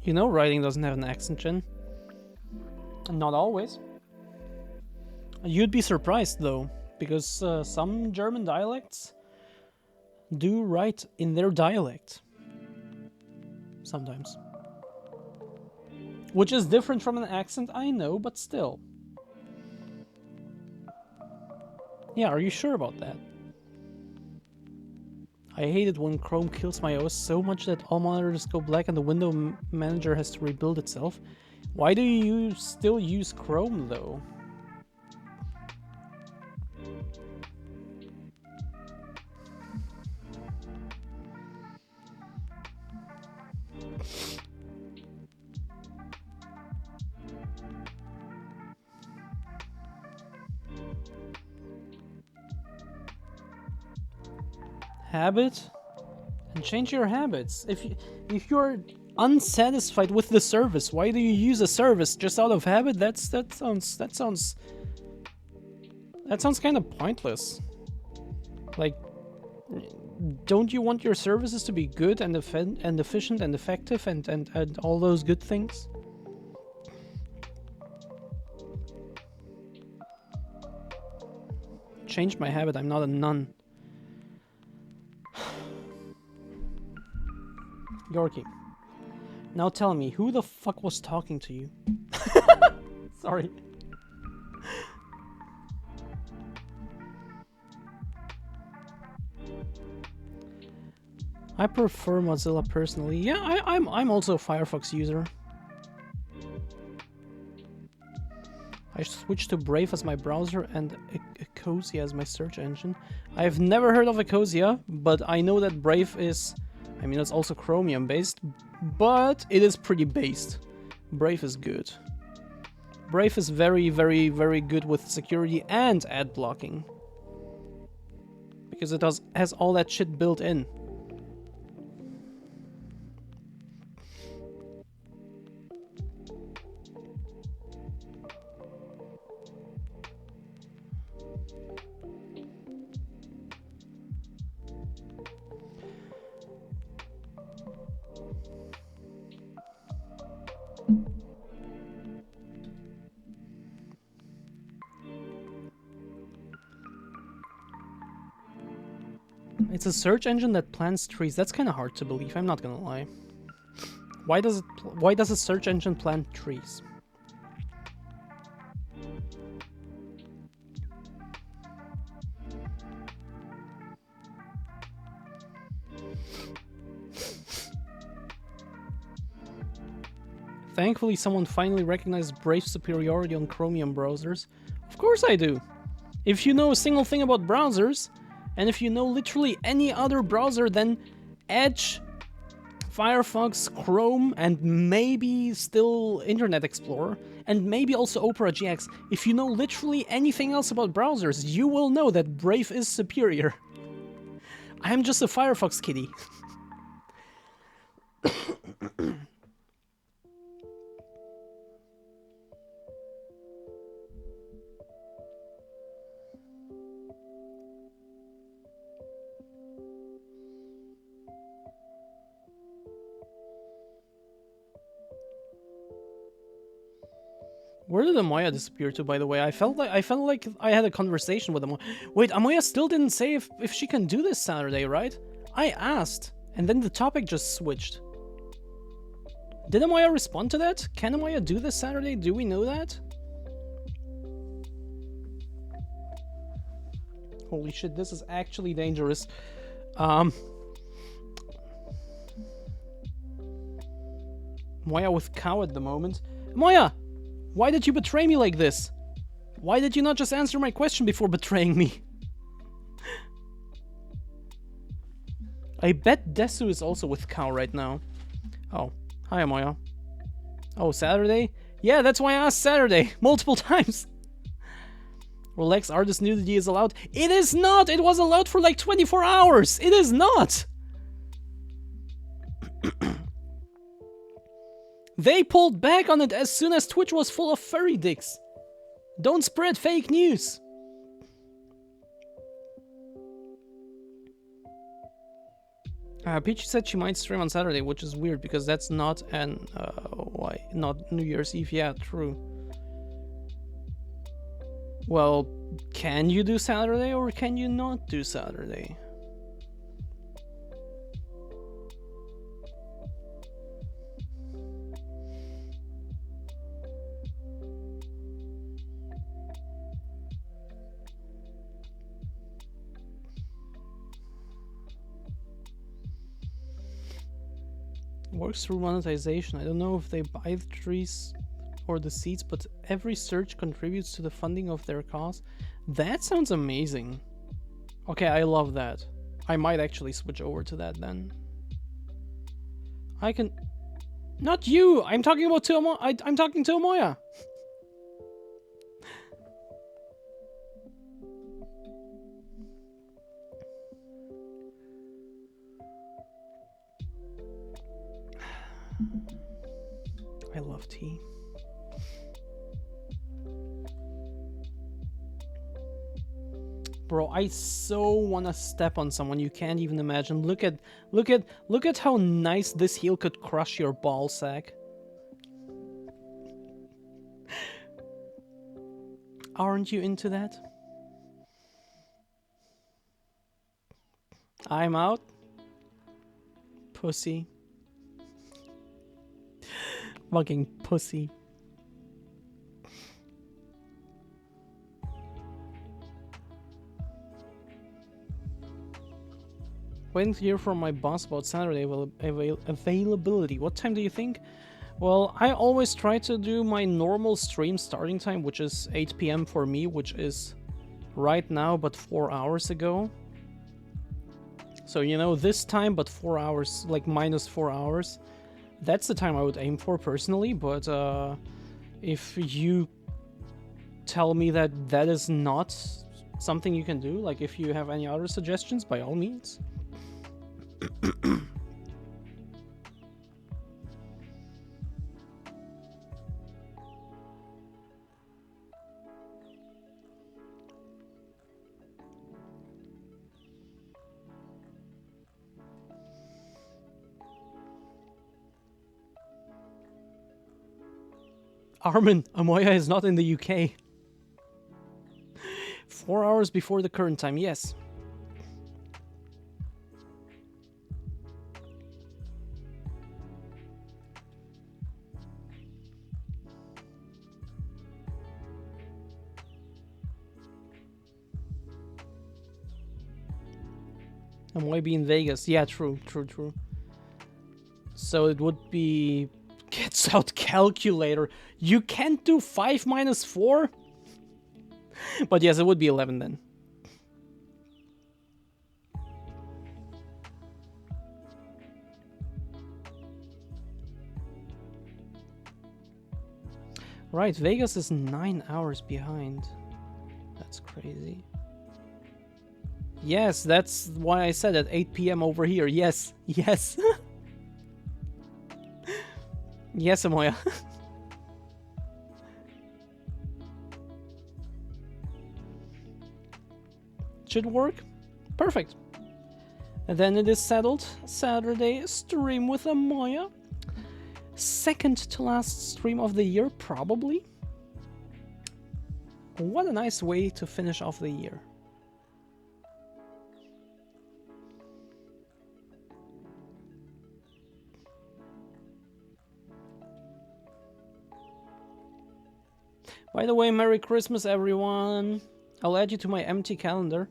S1: You know writing doesn't have an accent, Jen. Not always. You'd be surprised, though, because some German dialects do write in their dialect. Sometimes. Which is different from an accent, I know, but still. Yeah, are you sure about that? I hate it when Chrome kills my OS so much that all monitors go black and the window manager has to rebuild itself. Why do you still use Chrome, though? habit and change your habits. If you're unsatisfied with the service, why do you use a service just out of habit? That sounds kind of pointless. Like, don't you want your services to be good and efficient and effective and all those good things? Change my habit. I'm not a nun. Yorkie. Now tell me, who the fuck was talking to you? Sorry. I prefer Mozilla personally. Yeah, I'm also a Firefox user. I switched to Brave as my browser and Ecosia as my search engine. I've never heard of Ecosia, but I know that Brave is... I mean, it's also Chromium based, but it is pretty based. Brave is good. Brave is very, very, very good with security and ad blocking. Because it has all that shit built in. It's a search engine that plants trees. That's kind of hard to believe, I'm not gonna lie. Why does a search engine plant trees? Thankfully, someone finally recognized Brave's superiority on Chromium browsers. Of course I do! If you know a single thing about browsers, and if you know literally any other browser than Edge, Firefox, Chrome, and maybe still Internet Explorer, and maybe also Opera GX, if you know literally anything else about browsers, you will know that Brave is superior. I am just a Firefox kiddie. Where did Amoya disappear to, by the way? I felt like I had a conversation with Amoya. Wait, Amoya still didn't say if she can do this Saturday, right? I asked, and then the topic just switched. Did Amoya respond to that? Can Amoya do this Saturday? Do we know that? Holy shit, this is actually dangerous. Moya with cow at the moment. Moya! Why did you betray me like this? Why did you not just answer my question before betraying me? I bet Desu is also with cow right now. Oh, hi Moya. Oh, Saturday? Yeah, that's why I asked Saturday multiple times. Relax, artist nudity is allowed. It is not! It was allowed for like 24 hours! It is not! They pulled back on it as soon as Twitch was full of furry dicks. Don't spread fake news. Peachy said she might stream on Saturday, which is weird because that's not not New Year's Eve. Yeah, true. Well, can you do Saturday or can you not do Saturday? Works through monetization. I don't know if they buy the trees or the seeds, but every search contributes to the funding of their cause. That sounds amazing. Okay, I love that. I might actually switch over to that then. I can... Not you! I'm talking about I'm talking to Amoya! I love tea. Bro, I so wanna step on someone, you can't even imagine. Look at how nice this heel could crush your ball sack. Aren't you into that? I'm out. Pussy. Fucking pussy. Waiting to hear from my boss about Saturday availability. What time do you think? Well, I always try to do my normal stream starting time, which is 8 p.m. for me, which is right now, but 4 hours ago. So, you know, this time, but 4 hours, like minus 4 hours. That's the time I would aim for personally, but if you tell me that that is not something you can do, like if you have any other suggestions, by all means. Armin, Amoya is not in the UK. 4 hours before the current time, yes. Amoy be in Vegas. Yeah, true. So it would be... Gets out calculator. You can't do 5 minus 4? But yes, it would be 11 then. Right, Vegas is 9 hours behind. That's crazy. Yes, that's why I said at 8 p.m. over here. Yes. Yes, Amoya. Should work. Perfect. And then it is settled. Saturday stream with Amoya. Second to last stream of the year, probably. What a nice way to finish off the year. By the way, Merry Christmas, everyone. I'll add you to my empty calendar.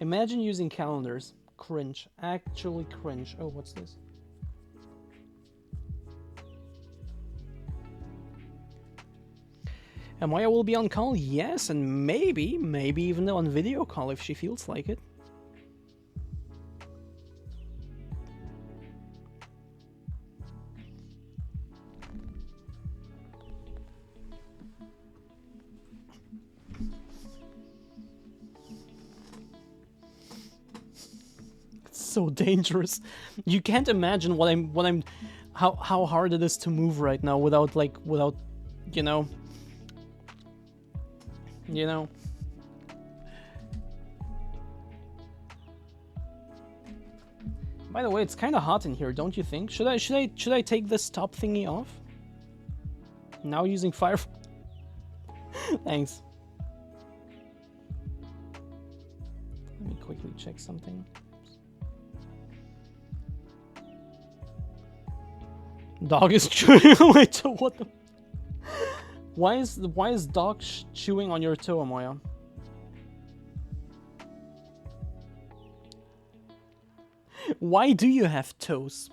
S1: Imagine using calendars. Cringe. Actually cringe. Oh, what's this? Amaya will be on call? Yes, and maybe even on video call if she feels like it. So dangerous. You can't imagine how hard it is to move right now without you know. By the way, it's kind of hot in here, don't you think? Should I take this top thingy off? Now using fire. Thanks. Let me quickly check something. Dog is chewing. Wait, what the? Why is dog chewing on your toe, Amoya? Why do you have toes?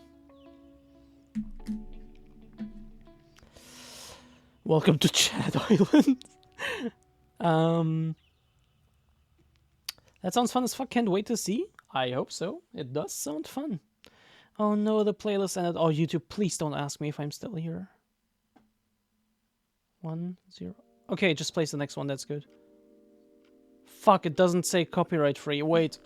S1: Welcome to Chad Island. That sounds fun as fuck. Can't wait to see. I hope so. It does sound fun. Oh no, the playlist ended. Oh, YouTube, please don't ask me if I'm still here. 1, 0. Okay, just place the next one. That's good. Fuck, it doesn't say copyright free. Wait.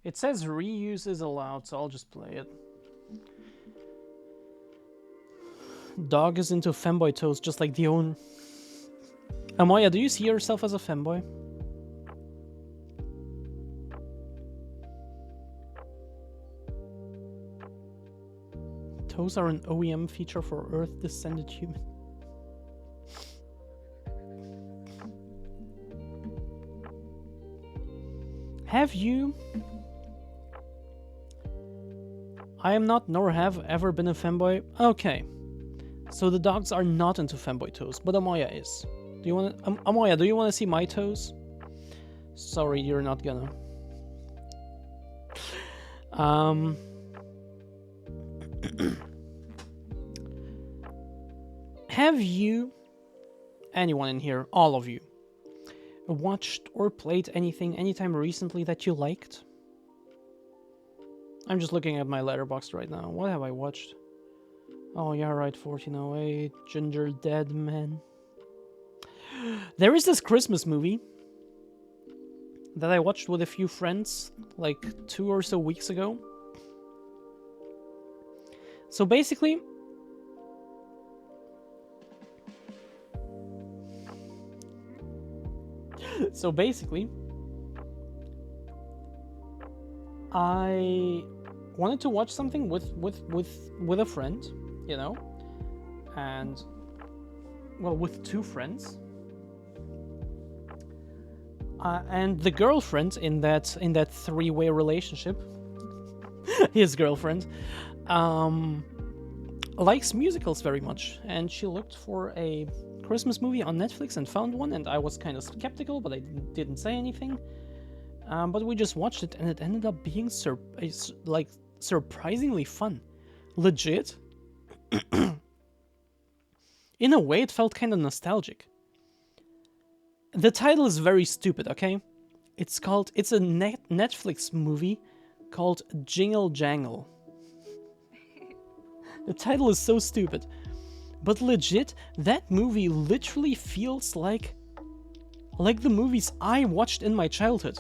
S1: It says reuse is allowed, so I'll just play it. Dog is into femboy toes, just like the owner. Amoya, do you see yourself as a femboy? Toes are an OEM feature for Earth-descended human. Have you? I am not, nor have ever been a femboy. Okay. So the dogs are not into femboy toes, but Amoya is. Do you want to, Amoya, do you want to see my toes? Sorry, you're not gonna. Have you, anyone in here, all of you, watched or played anything anytime recently that you liked? I'm just looking at my letterbox right now. What have I watched? Oh, yeah, right, 1408, Ginger Dead Man. There is this Christmas movie that I watched with a few friends like 2 or so weeks ago. So basically, I wanted to watch something with a friend, you know, and well, with 2 friends, and the girlfriend in that 3-way relationship, his girlfriend, likes musicals very much, and she looked for a Christmas movie on Netflix and found one, and I was kind of skeptical, but I didn't say anything. But we just watched it, and it ended up being surprisingly fun. Legit. In a way, it felt kind of nostalgic. The title is very stupid, okay? It's a Netflix movie called Jingle Jangle. The title is so stupid. But legit, that movie literally feels like the movies I watched in my childhood.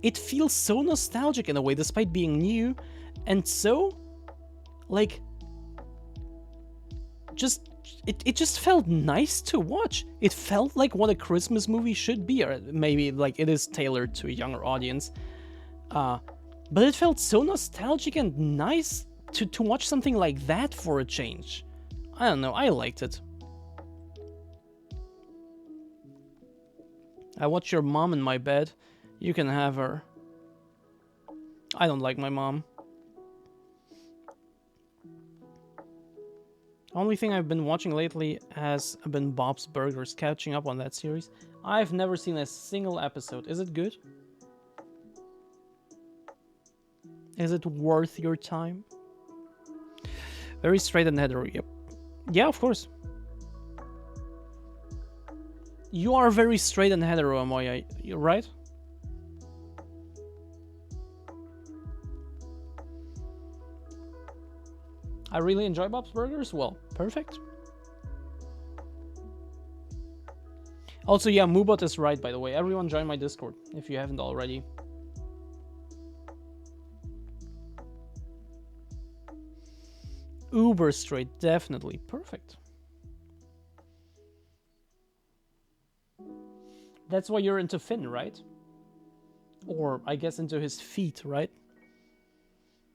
S1: It feels so nostalgic in a way, despite being new, and so, like, it just felt nice to watch. It felt like what a Christmas movie should be, or maybe like it is tailored to a younger audience. But it felt so nostalgic and nice to watch something like that for a change. I don't know, I liked it. I watch your mom in my bed. You can have her. I don't like my mom. Only thing I've been watching lately has been Bob's Burgers, catching up on that series. I've never seen a single episode. Is it good? Is it worth your time? Very straight and hetero, yep. Yeah, of course. You are very straight and hetero, Amoya, right? I really enjoy Bob's Burgers? Well, perfect. Also, yeah, Moobot is right, by the way. Everyone join my Discord, if you haven't already. Uber straight, definitely. Perfect. That's why you're into Finn, right? Or, I guess, into his feet, right?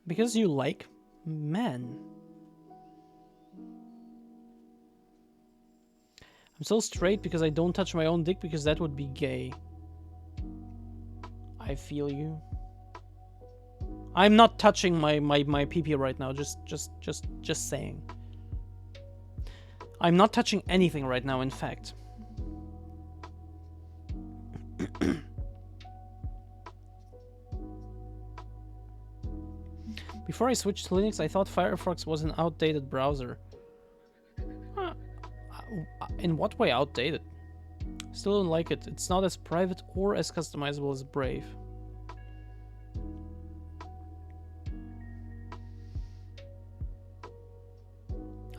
S1: Because you like men. I'm so straight because I don't touch my own dick because that would be gay. I feel you. I'm not touching my pee-pee right now, just saying. I'm not touching anything right now, in fact. Before I switched to Linux, I thought Firefox was an outdated browser. In what way outdated? Still don't like it. It's not as private or as customizable as Brave.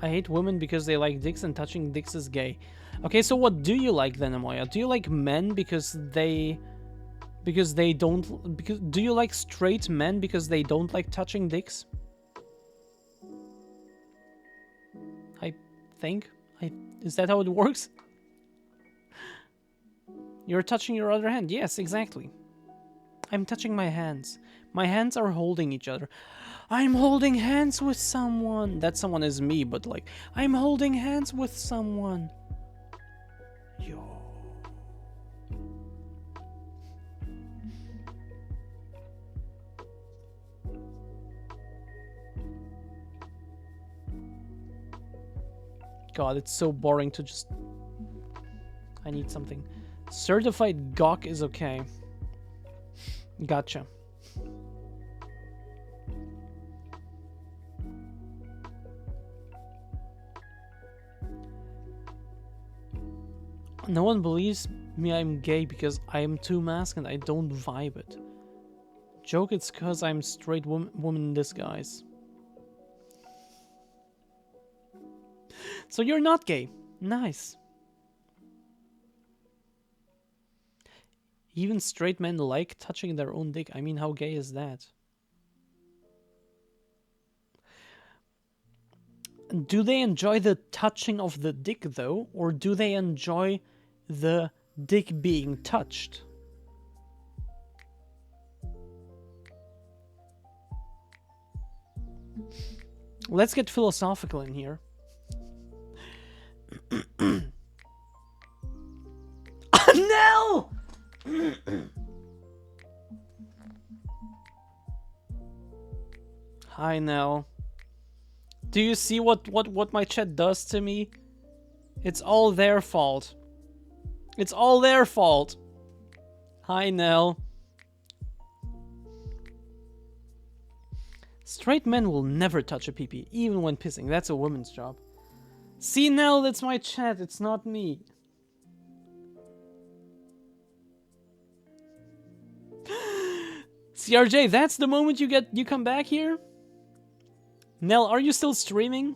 S1: I hate women because they like dicks and touching dicks is gay. Okay, so what do you like then, Amoya? Do you like men because they Because they don't... Because do you like straight men because they don't like touching dicks? I think. Is that how it works? You're touching your other hand. Yes, exactly. I'm touching my hands. My hands are holding each other. I'm holding hands with someone. That someone is me, but like, I'm holding hands with someone. Yo. God, it's so boring to just... I need something. Certified gawk is okay. Gotcha. No one believes me I'm gay because I am too masculine. I don't vibe it. Joke, it's cause I'm straight woman in disguise. So you're not gay. Nice. Even straight men like touching their own dick. I mean, how gay is that? Do they enjoy the touching of the dick, though? Or do they enjoy the dick being touched? Let's get philosophical in here. No! Hi, Nell. Do you see what my chat does to me? It's all their fault. It's all their fault. Hi, Nell. Straight men will never touch a pee-pee, even when pissing. That's a woman's job. See, Nell, that's my chat. It's not me. CRJ, that's the moment you come back here? Nell, are you still streaming?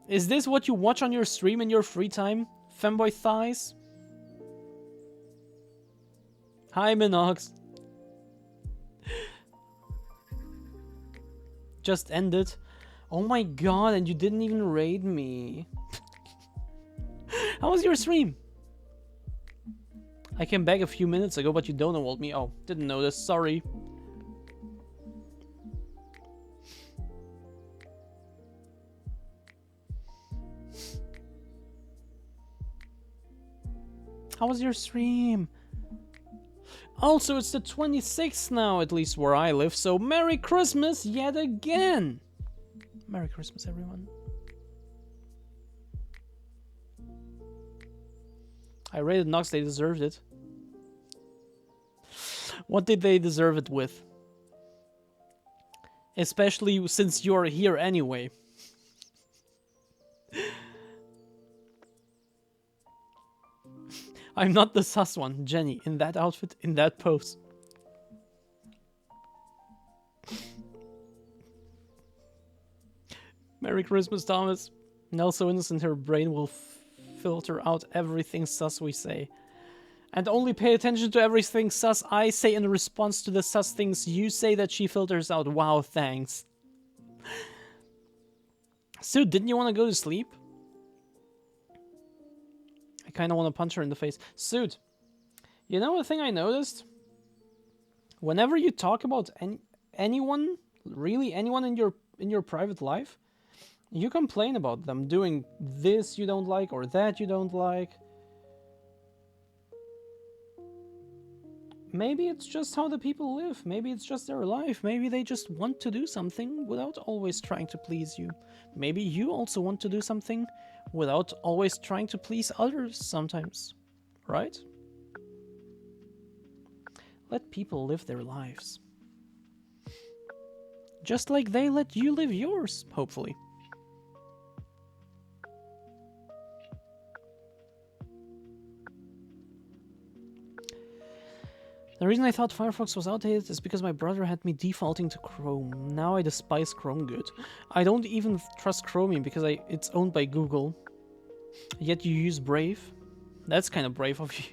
S1: Is this what you watch on your stream in your free time? Femboy thighs? Hi, Minox. Just ended. Oh my god, and you didn't even raid me. How was your stream? I came back a few minutes ago, but you don't know me. Oh, didn't notice. Sorry. How was your stream? Also, it's the 26th now, at least where I live, so Merry Christmas yet again! Merry Christmas, everyone. I rated Nox, they deserved it. What did they deserve it with? Especially since you're here anyway. I'm not the sus one, Jenny, in that outfit, in that pose. Merry Christmas, Thomas. Nell so innocent her brain will filter out everything sus we say. And only pay attention to everything sus I say in response to the sus things you say that she filters out. Wow, thanks. Sue, didn't you want to go to sleep? I kind of want to punch her in the face. Suit, you know the thing I noticed? Whenever you talk about anyone, really anyone in your private life, you complain about them doing this you don't like or that you don't like. Maybe it's just how the people live. Maybe it's just their life. Maybe they just want to do something without always trying to please you. Maybe you also want to do something without always trying to please others sometimes. Right? Let people live their lives. Just like they let you live yours, hopefully. The reason I thought Firefox was outdated is because my brother had me defaulting to Chrome. Now I despise Chrome good. I don't even trust Chromium because it's owned by Google. Yet you use Brave? That's kind of brave of you.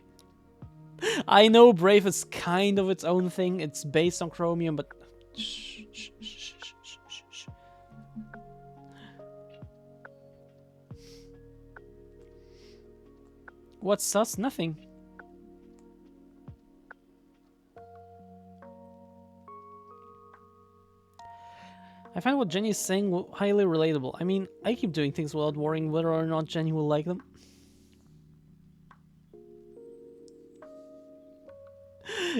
S1: I know Brave is kind of its own thing. It's based on Chromium, but... Shh, shh, shh, shh, shh, shh, shh. What's sus? Nothing. I find what Jenny is saying highly relatable. I mean, I keep doing things without worrying whether or not Jenny will like them.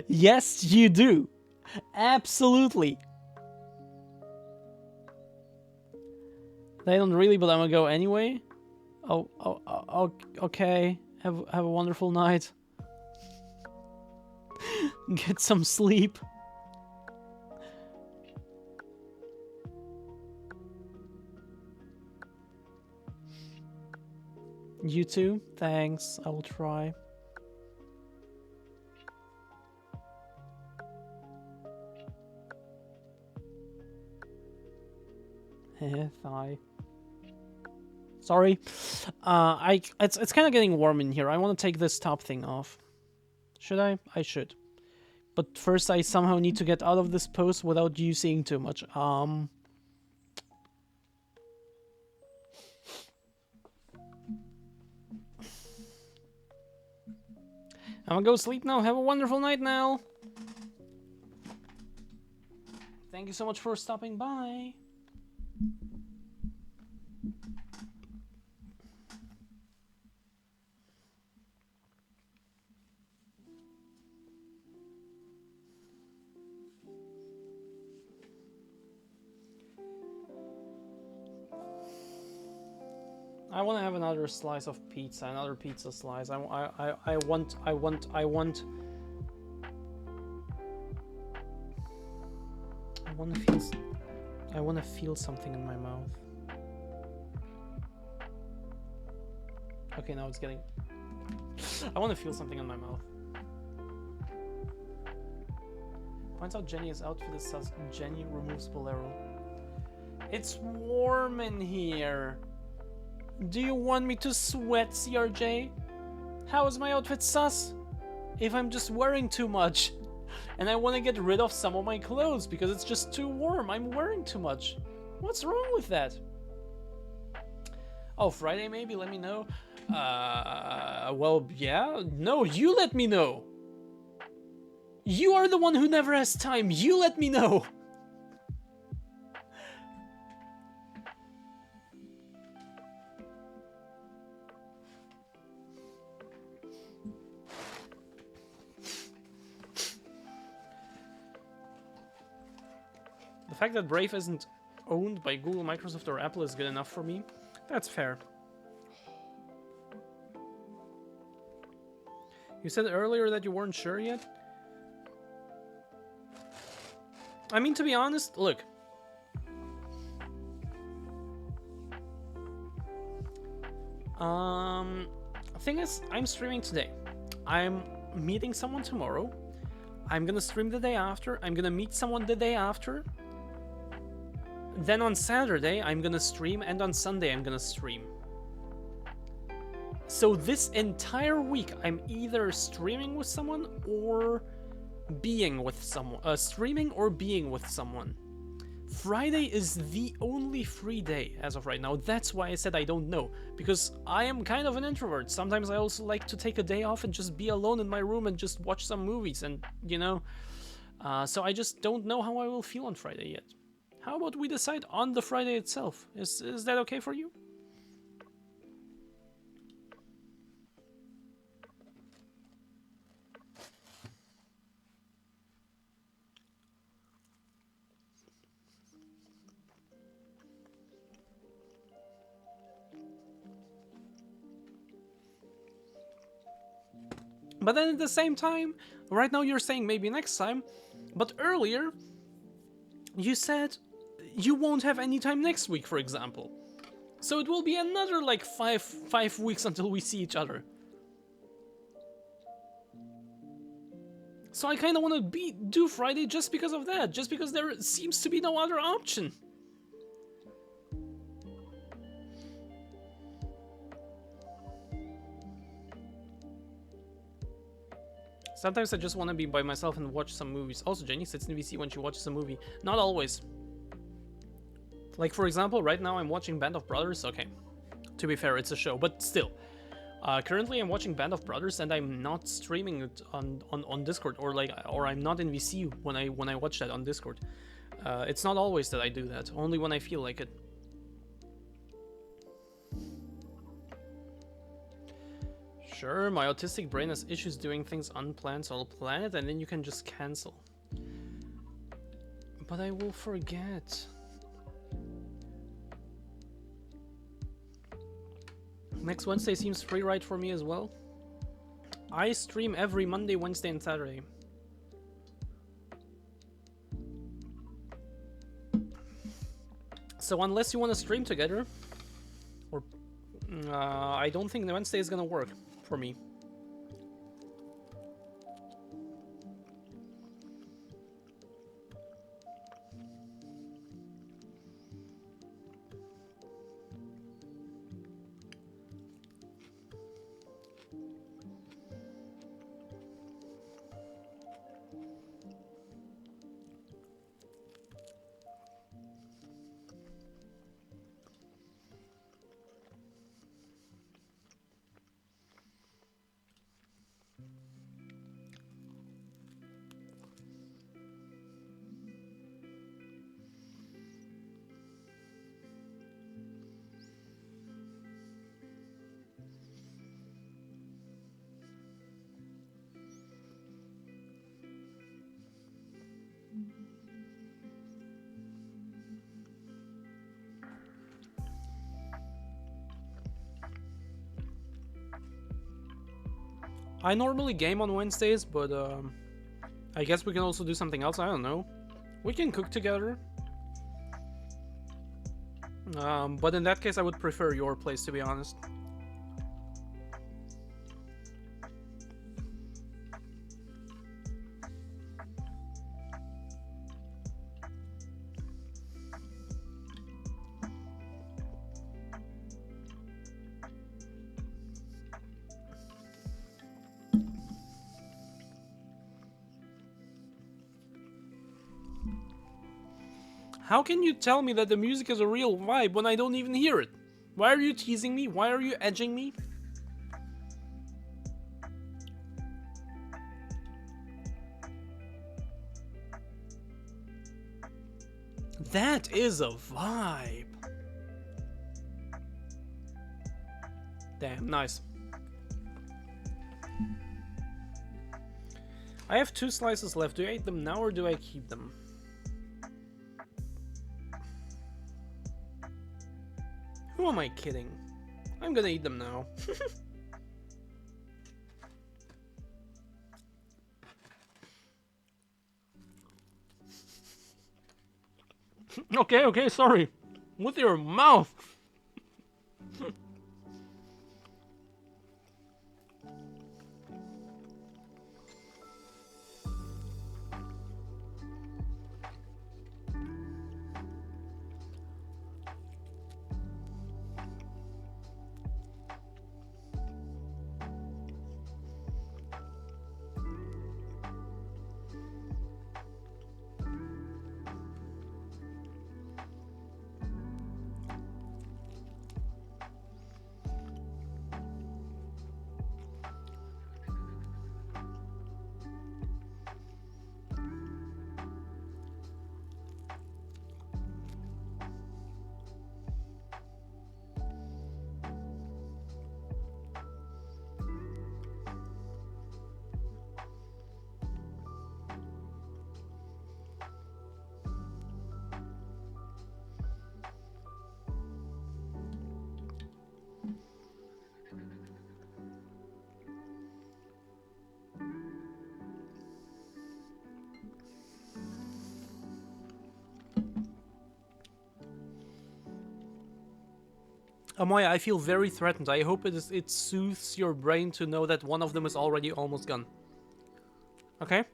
S1: Yes, you do. Absolutely. They don't really, but I'm gonna go anyway. Oh, okay. Have a wonderful night. Get some sleep. You too? Thanks. I will try. Thigh. Sorry. It's kind of getting warm in here. I want to take this top thing off. Should I? I should. But first I somehow need to get out of this pose without you seeing too much. I'm gonna go sleep now. Have a wonderful night now. Thank you so much for stopping by. I want to have another slice of pizza, another pizza slice. I want to feel something in my mouth. Okay, now it's getting... I want to feel something in my mouth. Finds out Jenny's outfit is sus. Jenny removes Bolero. It's warm in here. Do you want me to sweat, CRJ? How is my outfit sus? If I'm just wearing too much. And I want to get rid of some of my clothes because it's just too warm. I'm wearing too much. What's wrong with that? Oh, Friday maybe? Let me know. Well, yeah. No, you let me know. You are the one who never has time. You let me know. The fact that Brave isn't owned by Google, Microsoft, or Apple is good enough for me. That's fair. You said earlier that you weren't sure yet? I mean, to be honest, look. Thing is, I'm streaming today. I'm meeting someone tomorrow. I'm gonna stream the day after. I'm gonna meet someone the day after. Then on Saturday, I'm gonna stream, and on Sunday, I'm gonna stream. So this entire week, I'm either streaming with someone or being with someone. Streaming or being with someone. Friday is the only free day as of right now. That's why I said I don't know. Because I am kind of an introvert. Sometimes I also like to take a day off and just be alone in my room and just watch some movies and, you know. So I just don't know how I will feel on Friday yet. How about we decide on the Friday itself? Is that okay for you? But then at the same time, right now you're saying maybe next time, but earlier you said you won't have any time next week, for example. So it will be another like five weeks until we see each other. So I kind of want to do Friday just because of that, just because there seems to be no other option. Sometimes I just want to be by myself and watch some movies. Also, Jenny sits in VC when she watches a movie. Not always. Like, for example, right now I'm watching Band of Brothers. Okay, to be fair, it's a show, but still. Currently, I'm watching Band of Brothers, and I'm not streaming it on Discord, or I'm not in VC when I watch that on Discord. It's not always that I do that. Only when I feel like it. Sure, my autistic brain has issues doing things unplanned, so I'll plan it, and then you can just cancel. But I will forget. Next Wednesday seems free right for me as well. I stream every Monday, Wednesday, and Saturday. So unless you want to stream together, or I don't think the Wednesday is gonna work for me. I normally game on Wednesdays, but I guess we can also do something else. I don't know. We can cook together. But in that case, I would prefer your place, to be honest. How can you tell me that the music is a real vibe when I don't even hear it? Why are you teasing me? Why are you edging me? That is a vibe. Damn, nice. I have 2 slices left. Do I eat them now or do I keep them? Who am I kidding? I'm gonna eat them now. Okay, sorry. With your mouth. Amoya, I feel very threatened. I hope it soothes your brain to know that one of them is already almost gone. Okay?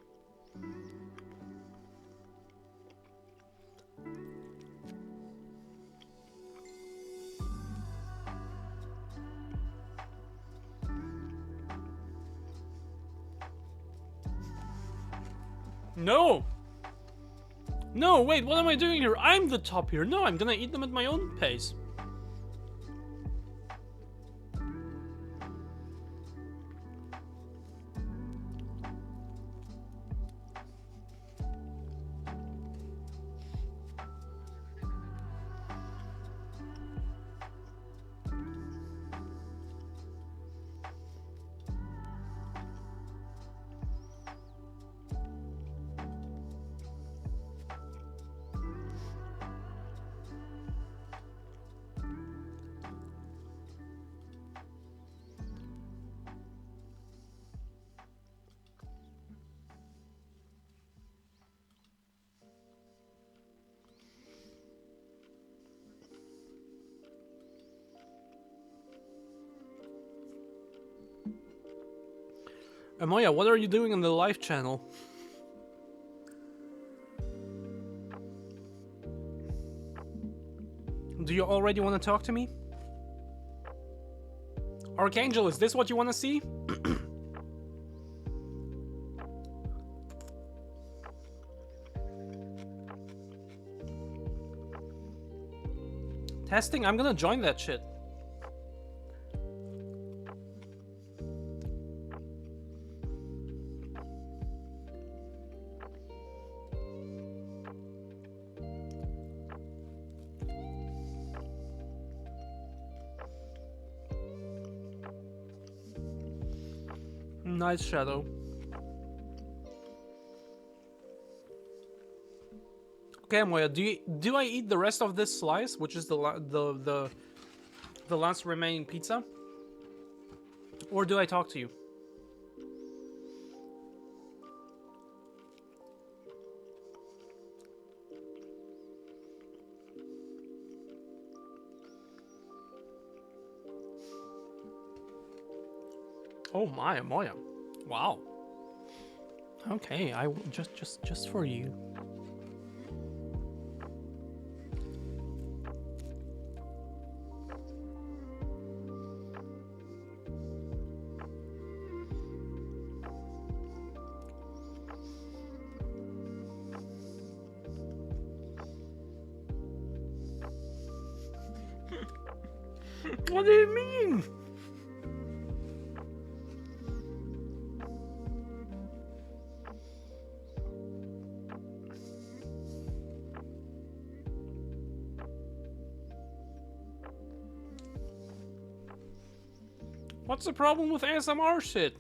S1: No! No, wait, what am I doing here? I'm the top here. No, I'm gonna eat them at my own pace. Amoya, what are you doing on the live channel? Do you already want to talk to me? Archangel, is this what you want to see? Testing? I'm gonna join that shit. Nice shadow. Okay, Moya, do I eat the rest of this slice, which is the last remaining pizza, or do I talk to you? Oh my, Moya. Wow. Okay, I will just for you. What do you mean? What's the problem with ASMR shit?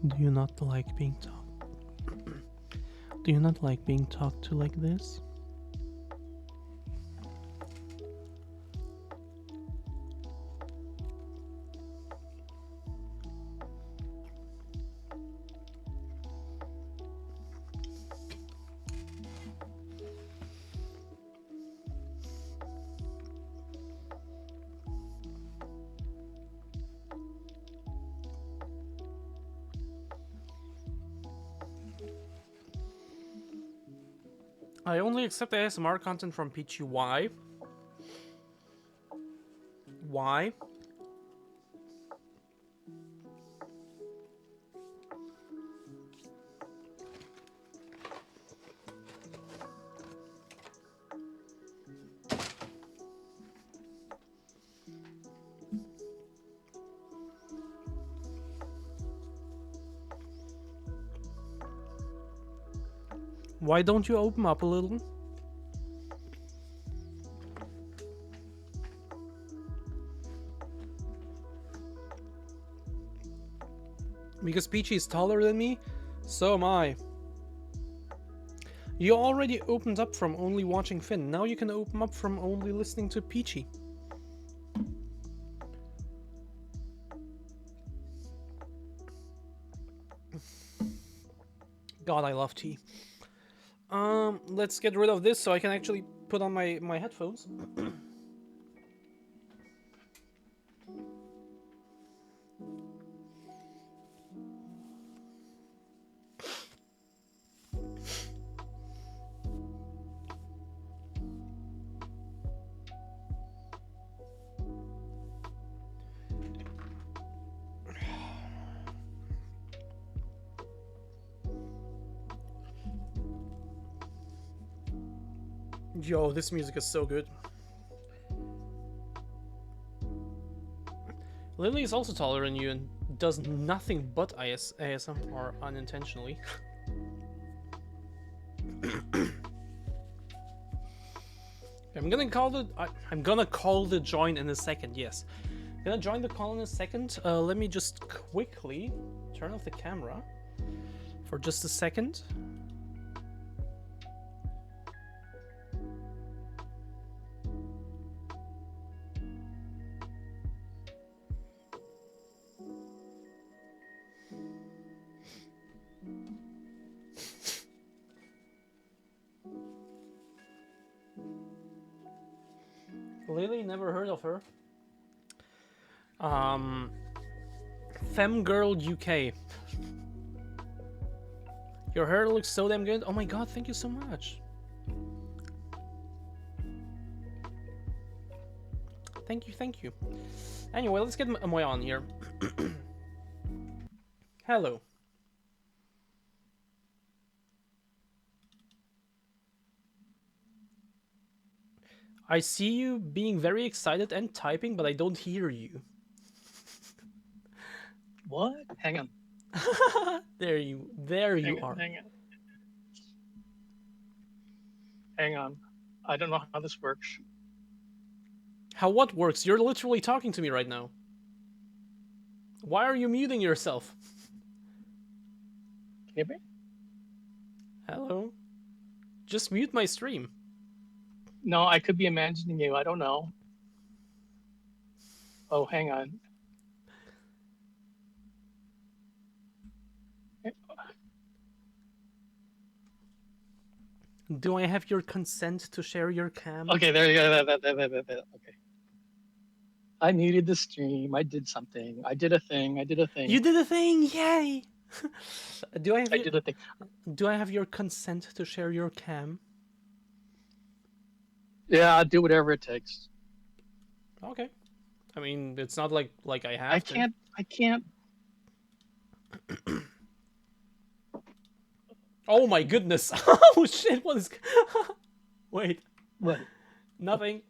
S1: Do you not like being talked? Do you not like being talked to like this? I only accept ASMR content from Peachy. Why? Why? Why don't you open up a little? Because Peachy is taller than me, so am I. You already opened up from only watching Finn. Now you can open up from only listening to Peachy. God, I love tea. Let's get rid of this so I can actually put on my headphones. Yo, this music is so good. Lily is also taller than you and does nothing but ASMR unintentionally. I'm gonna call the join in a second. Yes, I'm gonna join the call in a second. Let me just quickly turn off the camera for just a second. Lily, never heard of her. Femgirl UK. Your hair looks so damn good. Oh my god, thank you so much. Thank you, thank you. Anyway, let's get Moy on here. Hello. I see you being very excited and typing, but I don't hear you.
S3: What? Hang on.
S1: there you are.
S3: Hang on. I don't know how this works.
S1: How what works? You're literally talking to me right now. Why are you muting yourself?
S3: Can you hear me?
S1: Hello? Just mute my stream.
S3: No, I could be imagining you. I don't know. Oh, hang on.
S1: Do I have your consent to share your cam?
S3: Okay, there you go. Okay. I muted the stream. I did something. I did a thing.
S1: You did a thing! Yay!
S3: I did a thing.
S1: Do I have your consent to share your cam?
S3: Yeah, I'll do whatever it takes.
S1: Okay. I mean, it's not like I have
S3: I
S1: to.
S3: I can't.
S1: Oh my goodness! Oh shit! What is? Wait.
S3: What?
S1: Nothing.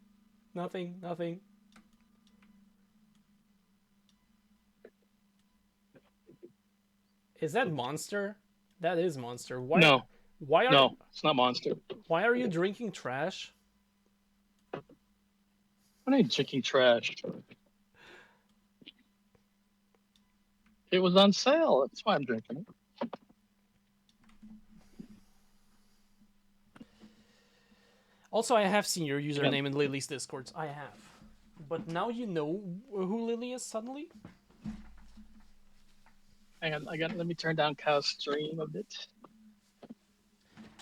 S1: Is that Monster? That is Monster. Why?
S3: No.
S1: Why are?
S3: No, it's not Monster.
S1: Why are you drinking trash?
S3: I ain't drinking trash. It was on sale. That's why I'm drinking it.
S1: Also, I have seen your username in Lily's Discords. I have. But now you know who Lily is suddenly?
S3: Hang on, let me turn down Cow's stream a bit.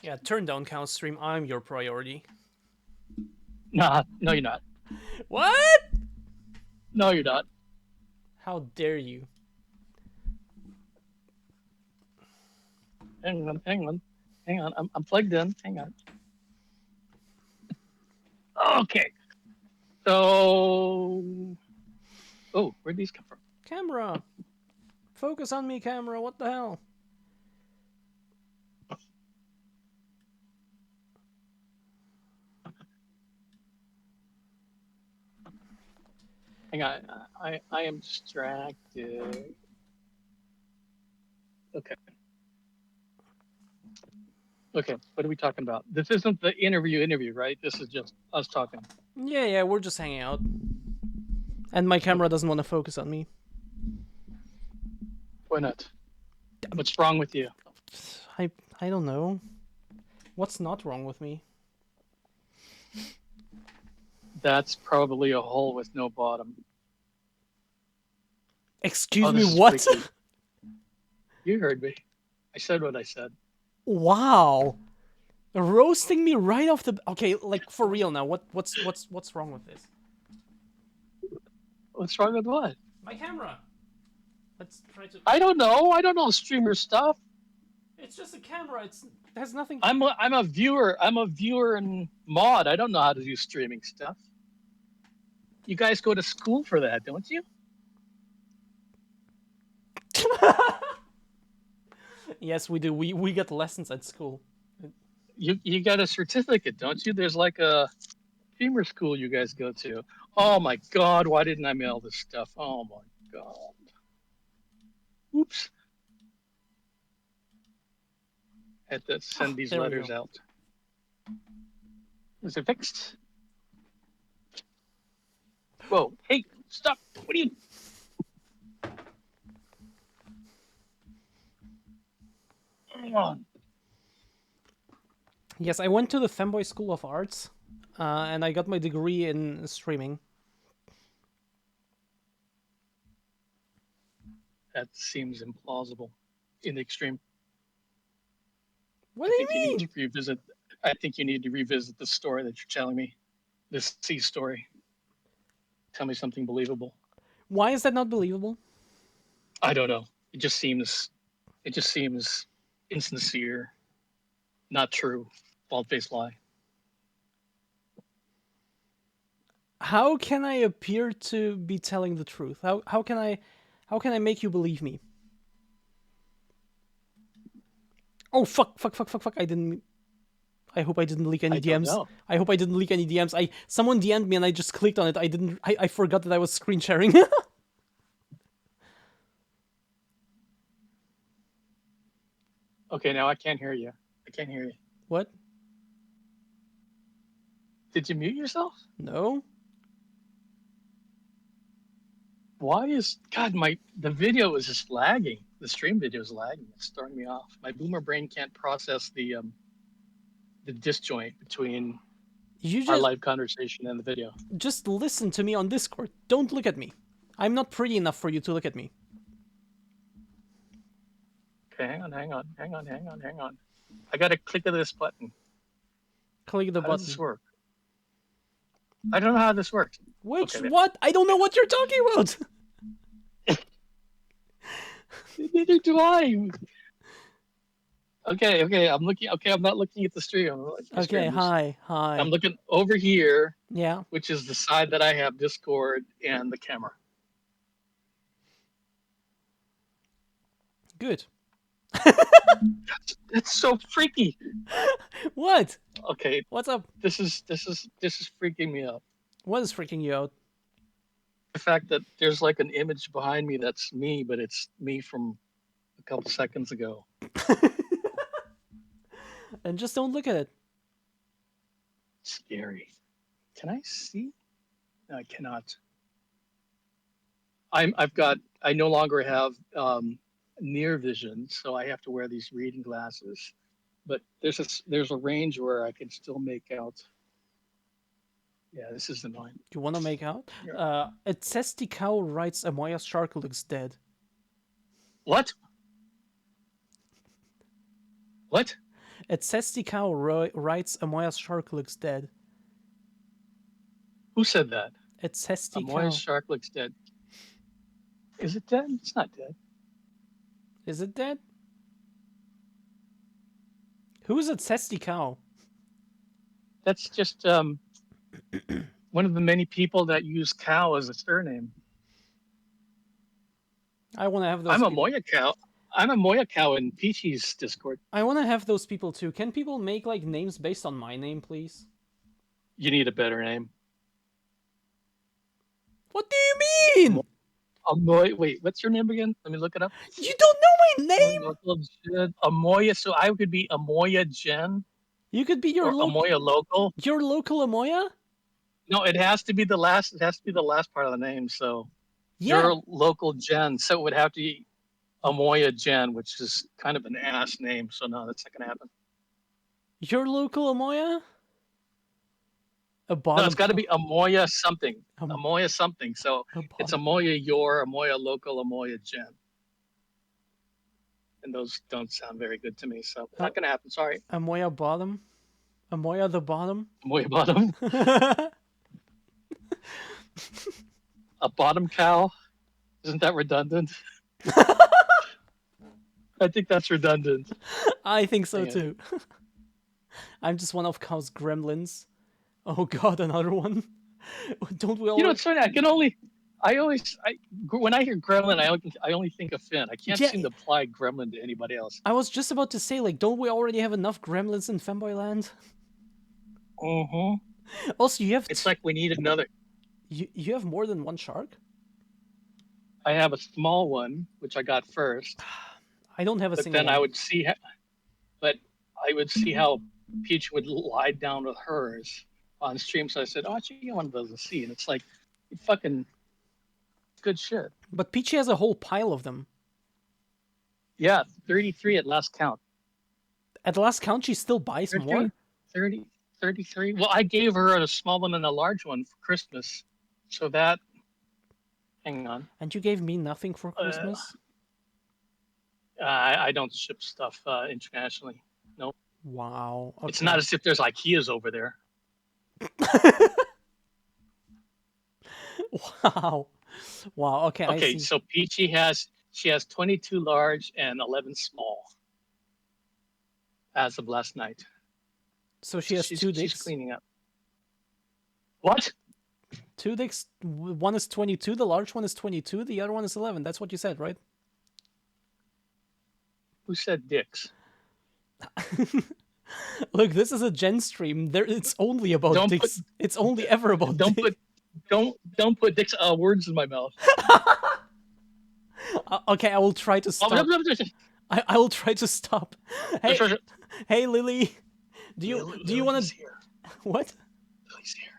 S1: Yeah, turn down Cow's stream. I'm your priority.
S3: Nah, no you're not.
S1: What?
S3: No, you're not.
S1: How dare you?
S3: Hang on. I'm plugged in. Hang on. Okay. So, oh, where'd these come from?
S1: Camera. Focus on me, camera. What the hell?
S3: Hang on. I am distracted. Okay. Okay, what are we talking about? This isn't the interview, right? This is just us talking.
S1: Yeah, we're just hanging out. And my camera doesn't want to focus on me.
S3: Why not? What's wrong with you?
S1: I don't know. What's not wrong with me?
S3: That's probably a hole with no bottom.
S1: Excuse me, what?
S3: You heard me. I said what I said.
S1: Wow. Roasting me right off the... Okay, like, for real now, what's wrong with this?
S3: What's wrong with what?
S1: My camera. Let's try to...
S3: I don't know streamer stuff.
S1: It's just a camera, it has nothing...
S3: I'm a viewer and mod. I don't know how to do streaming stuff. You guys go to school for that, don't you?
S1: Yes, we do. We get lessons at school.
S3: You got a certificate, don't you? There's like a streamer school you guys go to. Oh my God, why didn't I mail this stuff? Oh my God. Oops. Had to send these
S1: There we
S3: letters
S1: go.
S3: out. Is it fixed? Whoa, hey, stop. What are you? Come on.
S1: Yes, I went to the Femboy School of Arts, and I got my degree in streaming.
S3: That seems implausible in the extreme.
S1: What
S3: I
S1: do
S3: think you
S1: you
S3: need
S1: mean?
S3: to revisit. I think you need to revisit the story that you're telling me. This C story. Tell me something believable.
S1: Why is that not believable?
S3: I don't know. It just seems. It just seems insincere, not true, bald-faced lie.
S1: How can I appear to be telling the truth? How can I make you believe me? Oh fuck! I hope I didn't leak any
S3: I don't
S1: DMs.
S3: know.
S1: I hope I didn't leak any DMs. Someone DM'd me and I just clicked on it. I forgot that I was screen sharing.
S3: Okay, now I can't hear you. I can't hear you.
S1: What?
S3: Did you mute yourself?
S1: No?
S3: Why is God the video is just lagging. The stream video is lagging. It's throwing me off. My boomer brain can't process the disjoint between
S1: You
S3: our live conversation and the video.
S1: just listen to me on Discord. Don't look at me. I'm not pretty enough for you to look at me.
S3: Okay, hang on. I gotta click this button.
S1: Click the
S3: How does this
S1: button.
S3: work? I don't know how this works.
S1: Which
S3: Okay,
S1: what? I don't know what you're talking about.
S3: neither do I. Okay, I'm looking. Okay, I'm not looking at the stream. I'm looking at the
S1: Okay,
S3: stream.
S1: hi.
S3: I'm looking over here,
S1: Yeah,
S3: which is the side that I have Discord and the camera.
S1: good.
S3: That's so freaky.
S1: What?
S3: Okay,
S1: What's up?
S3: this is freaking me out.
S1: What is freaking you out?
S3: The fact that there's like an image behind me that's me, but it's me from a couple seconds ago.
S1: And just don't look at it.
S3: Scary. Can I see? No, I cannot. I no longer have near vision, so I have to wear these reading glasses. But there's a range where I can still make out. Yeah, this is annoying.
S1: You want to make out?
S3: Yeah.
S1: It says the cow writes Amoya's shark looks dead.
S3: What? What?
S1: It says the cow writes Amoya's shark looks dead.
S3: Who said that?
S1: It says the cow.
S3: Amoya's shark looks dead. Is it dead? It's not dead.
S1: Is it dead? Who is it says the cow?
S3: That's just one of the many people that use cow as a surname.
S1: I want to have those
S3: I'm a
S1: people.
S3: Moya cow. I'm a Moya cow in Peachy's Discord.
S1: I want to have those people too. Can people make like names based on my name, please?
S3: You need a better name.
S1: What do you mean?
S3: Wait, what's your name again? Let me look it up.
S1: You don't know my name?
S3: Amoya, so I could be Amoya Jen
S1: You could be
S3: or Amoya Local.
S1: Your local Amoya?
S3: No, it has to be the last. It has to be the last part of the name. So
S1: Yeah.
S3: your local Jen. So it would have to be Amoya Jen, which is kind of an ass name. So no, that's not gonna happen.
S1: Your local Amoya?
S3: No, it's got to be Amoya something. Amoya something. So it's Amoya Amoya Local, Amoya Jen. And those don't sound very good to me. So not gonna happen. Sorry.
S1: Amoya Bottom? Amoya the Bottom?
S3: Amoya Bottom. A bottom cow? Isn't that redundant? I think that's redundant.
S1: I think so too. I'm just one of Cow's gremlins. Oh god, another one. Don't we all?
S3: You know, it's funny. I can only When I hear gremlin, I only think of Finn. I can't
S1: Yeah,
S3: seem to apply gremlin to anybody else.
S1: I was just about to say, like, don't we already have enough gremlins in Femboy Land?
S3: Mm-hmm.
S1: Also, you have
S3: It's like we need another.
S1: you have more than one shark?
S3: I have a small one, which I got first,
S1: I don't have a
S3: but
S1: single
S3: then I
S1: one.
S3: would see, but I would see how Peach would lie down with hers on stream. So I said, "Oh, I should get one of those and see." And it's like, fucking good shit.
S1: But Peachy has a whole pile of them.
S3: Yeah, 33 at last count.
S1: At the last count, she still buys
S3: 30,
S1: more?
S3: 30, 33. Well, I gave her a small one and a large one for Christmas. So that, hang on.
S1: And you gave me nothing for Christmas?
S3: I don't ship stuff internationally. No,
S1: Wow. Okay.
S3: it's not as if there's IKEAs over there.
S1: Wow. Wow. Okay, I
S3: Okay,
S1: see.
S3: so Peachy has 22 large and 11 small as of last night.
S1: So she has two
S3: She's
S1: dicks.
S3: cleaning up. What?
S1: Two dicks. One is 22. The large one is 22. The other one is 11. That's what you said, right?
S3: Who said dicks?
S1: Look, this is a Gen stream. It's only about
S3: Don't
S1: dicks. It's only ever about
S3: Don't
S1: dicks.
S3: don't put dicks words in my mouth.
S1: Okay, I will try to stop. I will try to stop. Hey, hey, Lily. Do you want to? What?
S3: Lily's here.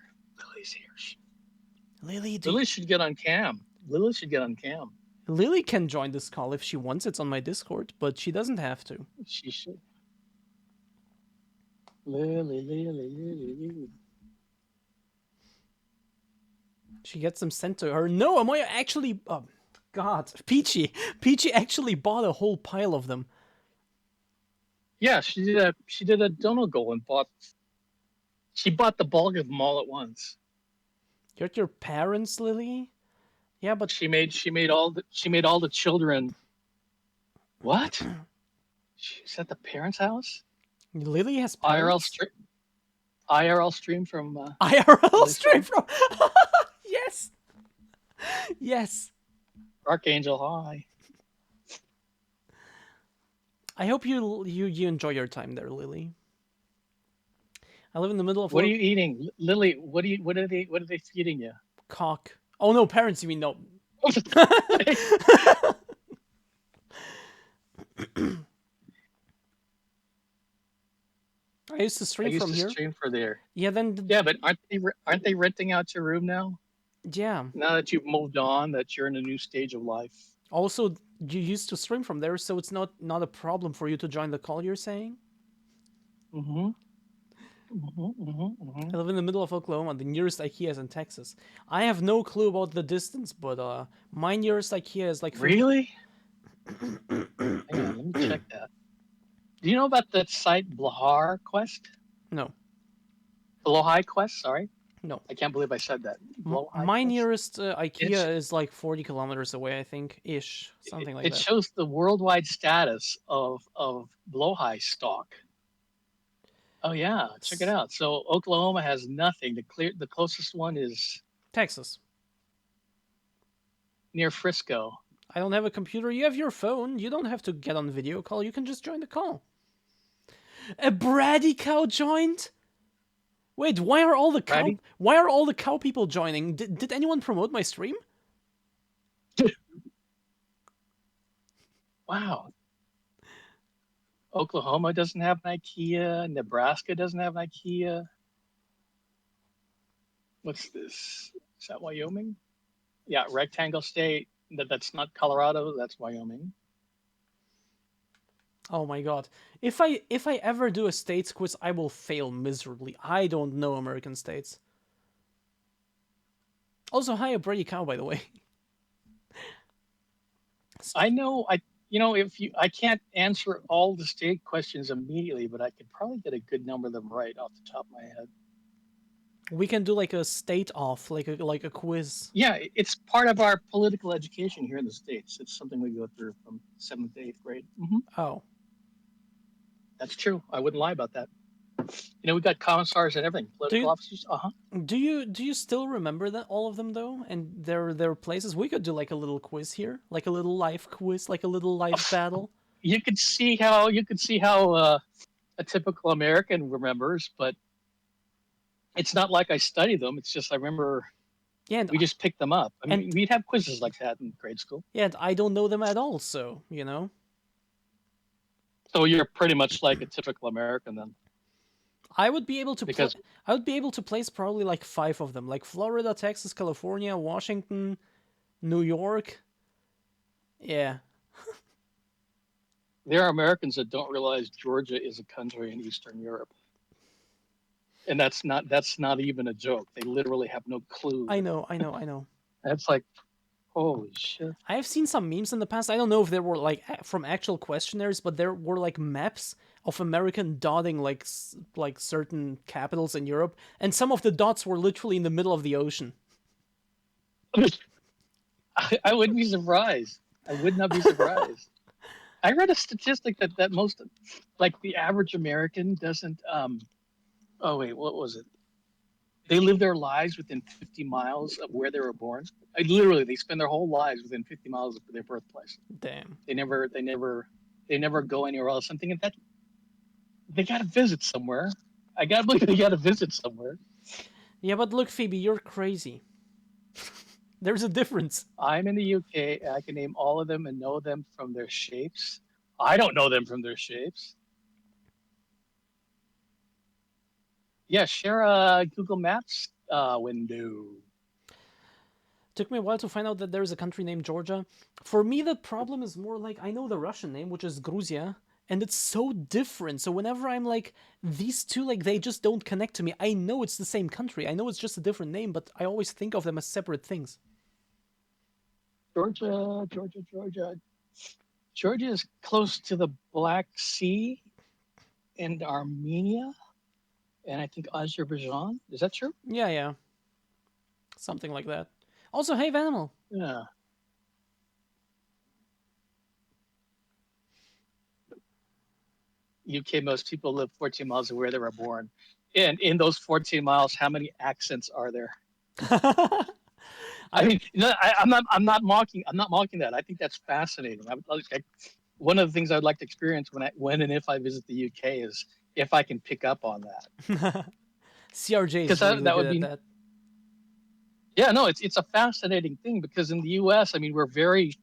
S3: Lily's here.
S1: Lily,
S3: Lily should get on cam. Lily should get on cam.
S1: Lily can join this call if she wants. It's on my Discord, but she doesn't have to.
S3: She should. Lily.
S1: She gets them sent to her. No, Amoya actually... Oh, God. Peachy actually bought a whole pile of them.
S3: Yeah, she did a dono goal and she bought the bulk of them all at once.
S1: You're at your parents, Lily? Yeah, but
S3: she made all the children. What? She's at the parents' house?
S1: Lily has parents?
S3: IRL stream from
S1: IRL stream from Yes. Yes.
S3: Archangel, hi.
S1: I hope you enjoy your time there, Lily. I live in the middle of...
S3: What are you eating? Lily, what are they feeding you?
S1: Cock. Oh no, parents, you mean no. I used to stream from here.
S3: Stream for there.
S1: Yeah, then.
S3: Yeah, but aren't they renting out your room now?
S1: Yeah.
S3: Now that you've moved on, that you're in a new stage of life.
S1: Also, you used to stream from there, so it's not a problem for you to join the call. You're saying?
S3: Mm-hmm.
S1: I live in the middle of Oklahoma. The nearest IKEA is in Texas. I have no clue about the distance, but my nearest IKEA is like...
S3: Really? Hang on, let me check that. Do you know about that site Blahar Quest?
S1: No.
S3: Blahai Quest, sorry.
S1: No.
S3: I can't believe I said that.
S1: My nearest IKEA is like 40 kilometers away, I think, ish, something like that.
S3: It shows the worldwide status of Blowhigh stock. Oh yeah, check it out. So Oklahoma has nothing. The closest one is
S1: Texas,
S3: near Frisco.
S1: I don't have a computer. You have your phone. You don't have to get on video call. You can just join the call. A Brady cow joined? Wait, why are all the cow people joining? Did anyone promote my stream? Wow. Oklahoma doesn't have an IKEA. Nebraska doesn't have an IKEA. What's this? Is that Wyoming? Yeah, Rectangle State. That's not Colorado. That's Wyoming. Oh my god. If I ever do a states quiz, I will fail miserably. I don't know American states. Also, hi, a Brady cow, by the way. I know. I can't answer all the state questions immediately, but I could probably get a good number of them right off the top of my head. We can do like a state off, like a quiz. Yeah, it's part of our political education here in the States. It's something we go through from 7th to 8th grade. Mm-hmm. Oh. That's true. I wouldn't lie about that.
S3: We got commissars and everything,
S1: Do
S3: political
S1: you
S3: officers. Uh-huh.
S1: do you still remember that all of them though, and their places? We could do like a little quiz here, like a little live quiz, like a little live battle.
S3: You could see how a typical American remembers, but it's not like I study them. It's just I remember
S1: Yeah,
S3: we just picked them up. I
S1: and
S3: mean, we'd have quizzes like that in grade school.
S1: yeah, and I don't know them at all, so you know.
S3: So you're pretty much like a typical American then,
S1: I would be able to
S3: because
S1: I would be able to place probably like 5 of them, like Florida, Texas, California, Washington, New York. Yeah.
S3: there are Americans that don't realize Georgia is a country in Eastern Europe, and that's not even a joke. They literally have no clue.
S1: I know.
S3: That's like, holy shit.
S1: I have seen some memes in the past. I don't know if they were like from actual questionnaires, but there were like maps of American dotting like certain capitals in Europe, and some of the dots were literally in the middle of the ocean.
S3: I wouldn't be surprised. I would not be surprised. I read a statistic that most, like the average American doesn't. Oh wait, what was it? They live their lives within 50 miles of where they were born. Literally, they spend their whole lives within 50 miles of their birthplace.
S1: Damn.
S3: They never go anywhere else. I'm thinking that they got to visit somewhere. I gotta believe they got to visit somewhere.
S1: Yeah, but look, Phoebe, you're crazy. There's a difference.
S3: I'm in the UK. I can name all of them and know them from their shapes. I don't know them from their shapes. Yeah, share a Google Maps window.
S1: Took me a while to find out that there is a country named Georgia. For me, the problem is more like I know the Russian name, which is Gruzia, and it's so different. So whenever I'm like, these two, like, they just don't connect to me. I know it's the same country. I know it's just a different name, but I always think of them as separate things.
S3: Georgia, Georgia, Georgia. Georgia is close to the Black Sea and Armenia, and I think Azerbaijan. Is that true?
S1: Yeah. Something like that. Also, hey, Vanimal.
S3: Yeah. UK, most people live 14 miles of where they were born. And in those 14 miles, how many accents are there? I mean, I'm not mocking that. I think that's fascinating. One of the things I'd like to experience when and if I visit the UK is if I can pick up on that.
S1: CRJ is
S3: Because
S1: really
S3: that would
S1: good
S3: be
S1: at that.
S3: Yeah, no, it's a fascinating thing because in the US, I mean, we're very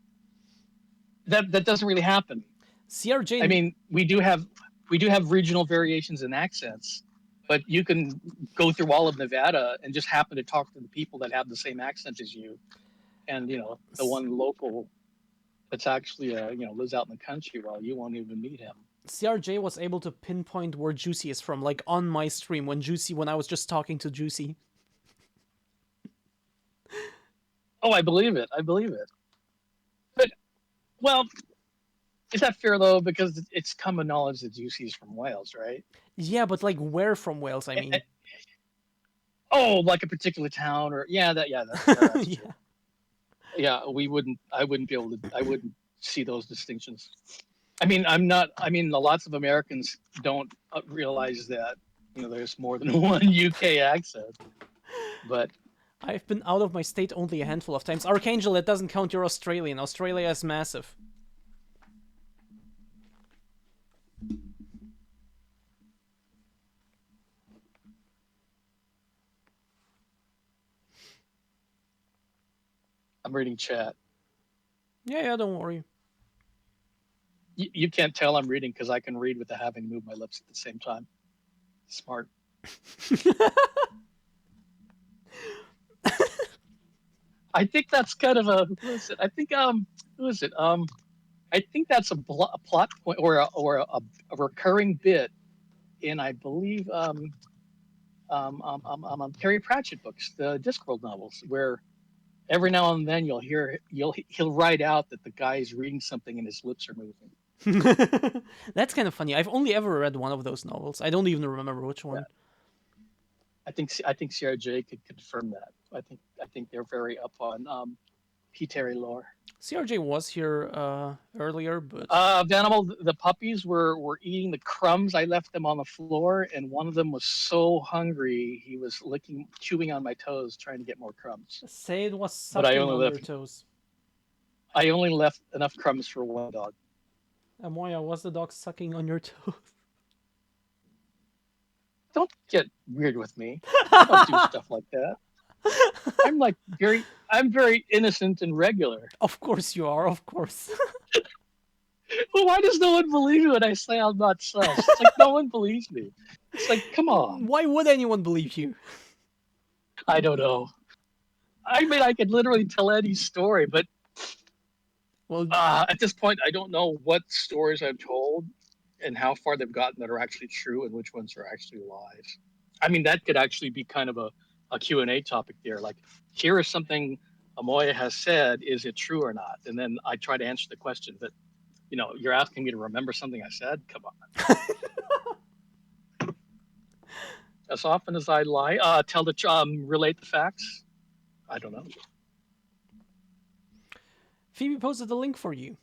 S3: that doesn't really happen.
S1: CRJ.
S3: I mean, we do have regional variations in accents, but you can go through all of Nevada and just happen to talk to the people that have the same accent as you, and the one local that's actually lives out in the country. Well, you won't even meet him.
S1: CRJ was able to pinpoint where Juicy is from, like on my stream when I was just talking to Juicy.
S3: Oh, I believe it. But well, is that fair though? Because it's common knowledge that Juicy's from Wales, right?
S1: Yeah, but like where from Wales? I mean.
S3: Oh, like a particular town, or that's true.
S1: Yeah.
S3: Yeah, I wouldn't be able to. I wouldn't see those distinctions. I mean, I'm not. I mean, lots of Americans don't realize that there's more than one UK accent. But
S1: I've been out of my state only a handful of times. Archangel, it doesn't count. You're Australian. Australia is massive.
S3: I'm reading chat.
S1: Yeah, don't worry.
S3: You can't tell I'm reading because I can read without having to move my lips at the same time. Smart. I think that's kind of a. Who is it? I think who is it? I think that's a plot point or a recurring bit in, I believe, Terry Pratchett books, the Discworld novels, where every now and then he'll write out that the guy is reading something and his lips are moving.
S1: That's kind of funny. I've only ever read one of those novels. I don't even remember which one.
S3: Yeah. I think CRJ could confirm that. I think they're very up on Terry lore.
S1: CRJ was here earlier, but
S3: Vanimal, the puppies were eating the crumbs. I left them on the floor, and one of them was so hungry he was chewing on my toes, trying to get more crumbs.
S1: say it was
S3: But I
S1: sucking
S3: only
S1: on your
S3: left
S1: toes.
S3: I only left enough crumbs for one dog.
S1: Amoya, was the dog sucking on your toes?
S3: Don't get weird with me. I don't do stuff like that. I'm very innocent and regular.
S1: Of course you are, of course.
S3: Well, why does no one believe me when I say I'm not sus? It's like no one believes me. It's like, come on.
S1: Why would anyone believe you?
S3: I don't know. I mean, I could literally tell any story, but
S1: Well,
S3: at this point, I don't know what stories I've told and how far they've gotten that are actually true and which ones are actually lies. I mean, that could actually be kind of a Q&A topic there. Like, here is something Amoya has said. Is it true or not? And then I try to answer the question. But, you're asking me to remember something I said? Come on. As often as I lie, relate the facts. I don't know.
S1: Phoebe posted the link for you.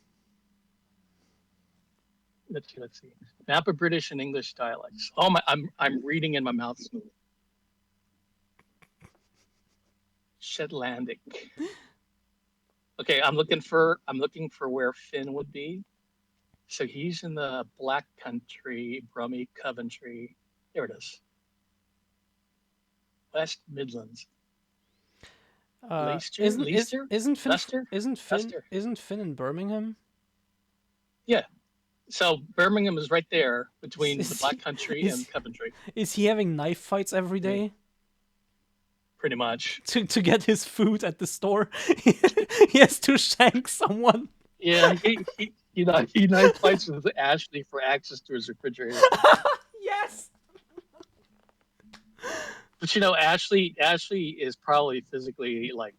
S3: Let's see. Map of British and English dialects. Oh my! I'm reading and my mouth's moving. Shetlandic. Okay, I'm looking for where Finn would be. So he's in the Black Country, Brummie, Coventry. There it is. West Midlands. Leicester? Leicester?
S1: Isn't Finn?
S3: Leicester?
S1: Isn't Finn?
S3: Leicester.
S1: Isn't Finn in Birmingham?
S3: Yeah. So Birmingham is right there between the Black Country and Coventry.
S1: Is he having knife fights every day?
S3: Pretty much.
S1: To get his food at the store, he has to shank someone.
S3: Yeah, he knife fights with Ashley for access to his refrigerator.
S1: Yes.
S3: But Ashley is probably physically like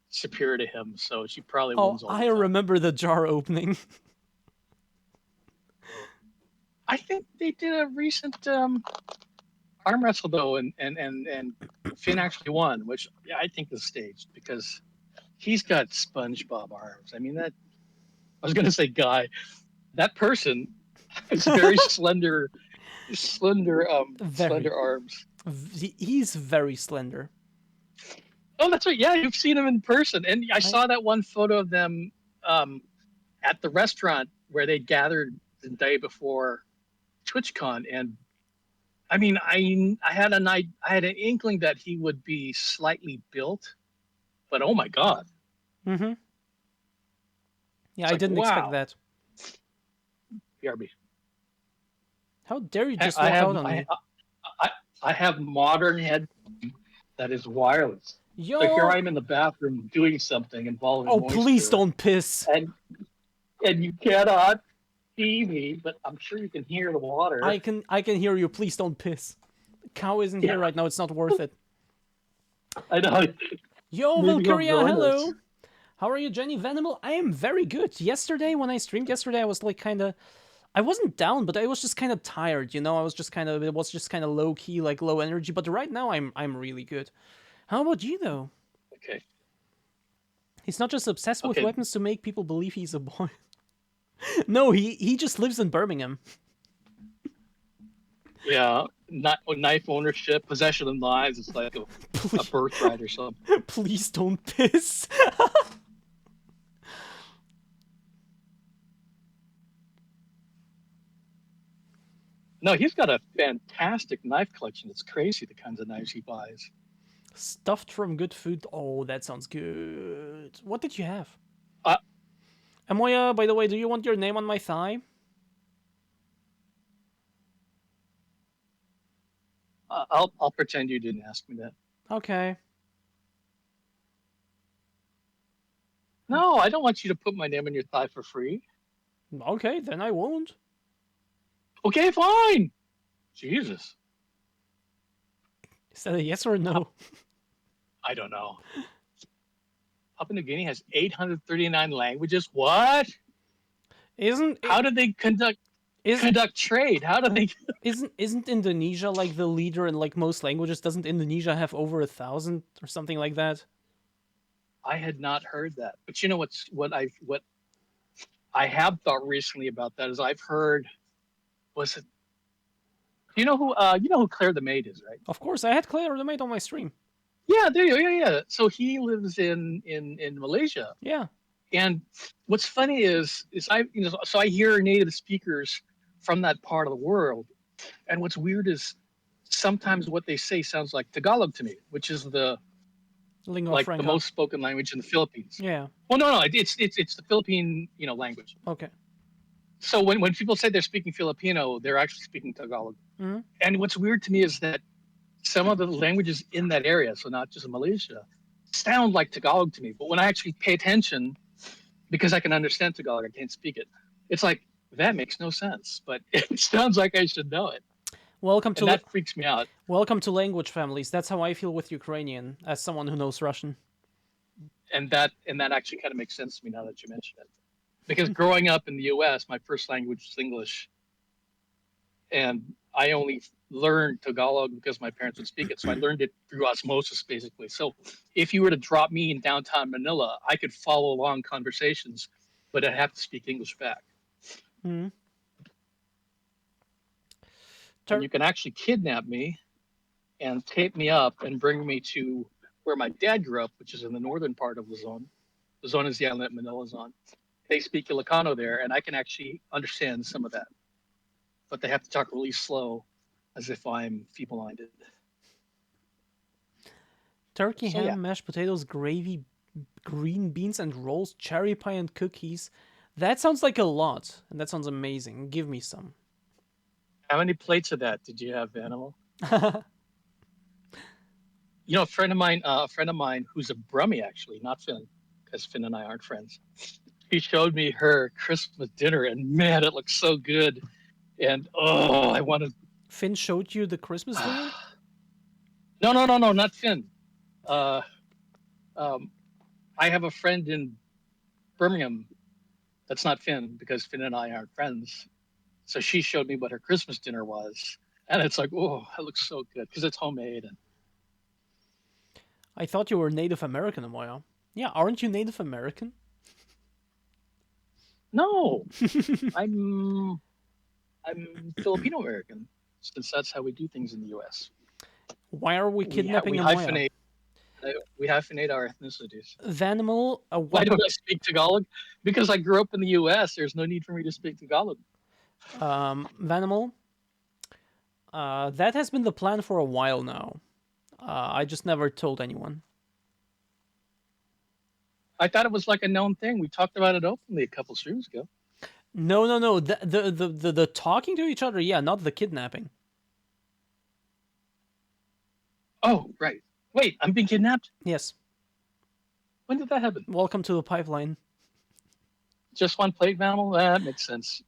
S3: superior to him, so she probably wins all the
S1: I
S3: time.
S1: remember the jar opening.
S3: I think they did a recent arm wrestle though, and Finn actually won, which I think is staged because he's got SpongeBob arms. I mean, that I was gonna say guy, that person has very slender arms.
S1: He's very slender.
S3: Oh, that's right. Yeah, you've seen him in person, and I saw that one photo of them at the restaurant where they gathered the day before TwitchCon, and I mean, I had an inkling that he would be slightly built, but oh my god.
S1: Mm-hmm. Yeah,
S3: It's
S1: I didn't expect that.
S3: BRB.
S1: How dare you just walk out on me?
S3: I have modern head that is wireless.
S1: Yo!
S3: So here I'm in the bathroom doing something involving moisture.
S1: Please don't piss.
S3: And you cannot see me, but I'm sure you can hear the water.
S1: I can hear you. Please don't piss. Cow isn't here right now. It's not worth it.
S3: I know.
S1: Yo,
S3: Maybe
S1: Valkyria,
S3: you'll join
S1: hello.
S3: us.
S1: How are you, Jenny Venimal? I am very good. Yesterday, when I streamed yesterday, I was like kind of... I wasn't down, but I was just kind of tired, It was just kind of low key, like low energy. But right now, I'm really good. How about you, though?
S3: Okay.
S1: He's not just obsessed with weapons to make people believe he's a boy. No, he just lives in Birmingham.
S3: Yeah, not knife ownership, possession of knives. It's like a birthright or something.
S1: Please don't piss.
S3: No, he's got a fantastic knife collection. It's crazy the kinds of knives he buys.
S1: Stuffed from good food. Oh, that sounds good. What did you have? Amoya, by the way, do you want your name on my thigh?
S3: I'll pretend you didn't ask me that.
S1: Okay.
S3: No, I don't want you to put my name on your thigh for free.
S1: Okay, then I won't.
S3: Okay, fine. Jesus.
S1: Is that a yes or a no?
S3: I don't know. Papua New Guinea has 839 languages. What? How do they conduct trade? How do they?
S1: Isn't Indonesia like the leader in like most languages? Doesn't Indonesia have over 1,000 or something like that?
S3: I had not heard that. But you know what I have thought recently about that is I've heard was it you know who Claire the Maid is, right?
S1: Of course, I had Claire the Maid on my stream.
S3: Yeah, there you go. Yeah, yeah. So he lives in Malaysia.
S1: Yeah.
S3: And what's funny is I so I hear native speakers from that part of the world, and what's weird is sometimes what they say sounds like Tagalog to me, which is the
S1: Lingua
S3: like the
S1: franca.
S3: most spoken language in the Philippines.
S1: Yeah.
S3: Well, no, it's the Philippine language.
S1: Okay.
S3: So when people say they're speaking Filipino, they're actually speaking Tagalog.
S1: Hmm.
S3: And what's weird to me is that some of the languages in that area, so not just in Malaysia, sound like Tagalog to me. But when I actually pay attention, because I can understand Tagalog, I can't speak it. It's like that makes no sense, but it sounds like I should know it,
S1: Welcome to
S3: and that freaks me out.
S1: welcome to language families. That's how I feel with Ukrainian, as someone who knows Russian.
S3: And that actually kind of makes sense to me now that you mention it, because growing up in the U.S., my first language was English, and I only learned Tagalog because my parents would speak it. So I learned it through osmosis, basically. So if you were to drop me in downtown Manila, I could follow along conversations, but I'd have to speak English back.
S1: Hmm.
S3: And you can actually kidnap me and tape me up and bring me to where my dad grew up, which is in the northern part of Luzon. Luzon is the island that Manila's on. They speak Ilocano there, and I can actually understand some of that. But they have to talk really slow, as if I'm feeble-minded.
S1: Turkey,
S3: So,
S1: ham,
S3: yeah.
S1: mashed potatoes, gravy, green beans and rolls, cherry pie and cookies. That sounds like a lot, and that sounds amazing. Give me some.
S3: How many plates of that did you have, Animal? A friend of mine who's a Brummie, actually, not Finn, because Finn and I aren't friends. He showed me her Christmas dinner, and man, it looks so good. And I wanted.
S1: Finn showed you the Christmas dinner?
S3: No, not Finn. Uh, um, I have a friend in Birmingham. That's not Finn, because Finn and I aren't friends. So she showed me what her Christmas dinner was, and it's like, oh, it looks so good because it's homemade. And
S1: I thought you were Native American, Amoya. Yeah, aren't you Native American?
S3: no, I'm Filipino American, since that's how we do things in the U.S.
S1: Why are we kidnapping
S3: we
S1: Amoya?
S3: hyphenate our ethnicities.
S1: Vanimal,
S3: Why do I speak Tagalog? Because I grew up in the U.S. There's no need for me to speak Tagalog.
S1: Vanimal, that has been the plan for a while now. I just never told anyone.
S3: I thought it was like a known thing. We talked about it openly a couple streams ago.
S1: No. The talking to each other, yeah, not the kidnapping.
S3: Oh, right. Wait, I'm being kidnapped?
S1: Yes.
S3: When did that happen?
S1: Welcome to the pipeline.
S3: Just one plate mammal? That makes sense.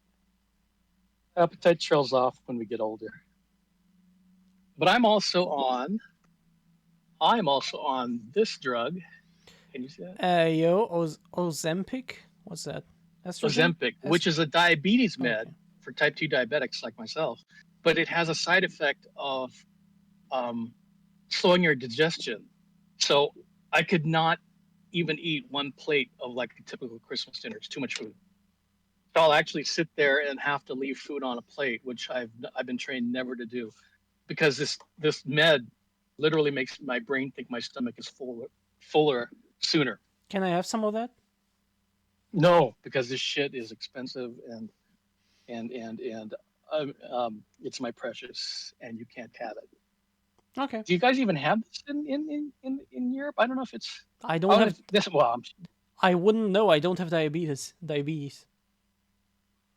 S3: Appetite trails off when we get older. But I'm also on this drug. Can you see that?
S1: Ozempic? What's that?
S3: Ozempic, which is a diabetes med
S1: Okay.
S3: for type 2 diabetics like myself. But it has a side effect of slowing your digestion. So I could not even eat one plate of like a typical Christmas dinner. It's too much food. So I'll actually sit there and have to leave food on a plate, which I've been trained never to do, because this med literally makes my brain think my stomach is fuller sooner.
S1: Can I have some of that?
S3: No, because this shit is expensive and it's my precious, and you can't have it.
S1: Okay.
S3: Do you guys even have this in Europe? I don't know if it's.
S1: I don't have.
S3: this. Well,
S1: I wouldn't know. I don't have diabetes.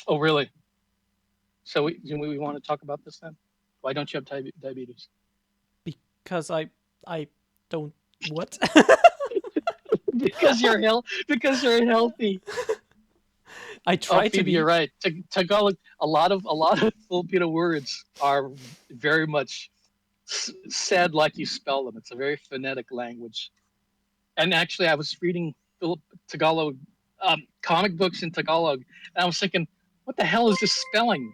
S3: oh really? So do we want to talk about this then? Why don't you have diabetes?
S1: Because I don't. What?
S3: Because you're healthy.
S1: I try to
S3: Phoebe,
S1: be.
S3: you're right. Tagalog. A lot of Filipino words are very much said like you spell them. It's a very phonetic language. And actually, I was reading Tagalog comic books in Tagalog, and I was thinking, what the hell is this spelling?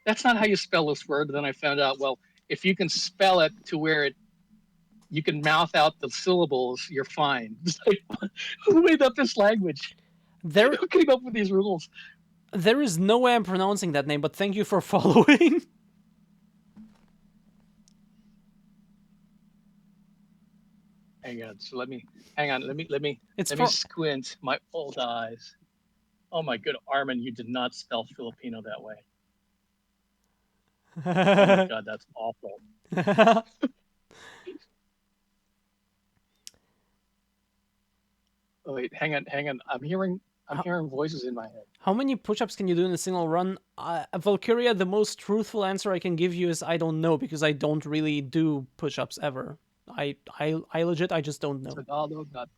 S3: That's not how you spell this word. And then I found out, well, if you can spell it to where it you can mouth out the syllables, you're fine. It's like, who made up this language?
S1: There,
S3: Who came up with these rules?
S1: there is no way I'm pronouncing that name, but thank you for following.
S3: Hang on. So hang on. Let me
S1: It's
S3: squint my old eyes. Oh my good Armin, you did not spell Filipino that way. Oh my god, that's awful. Oh wait, hang on. I'm hearing voices in my head.
S1: How many push-ups can you do in a single run? Valkyria, the most truthful answer I can give you is I don't know, because I don't really do push-ups ever. I legit, I just don't know.
S3: Tagalog, not.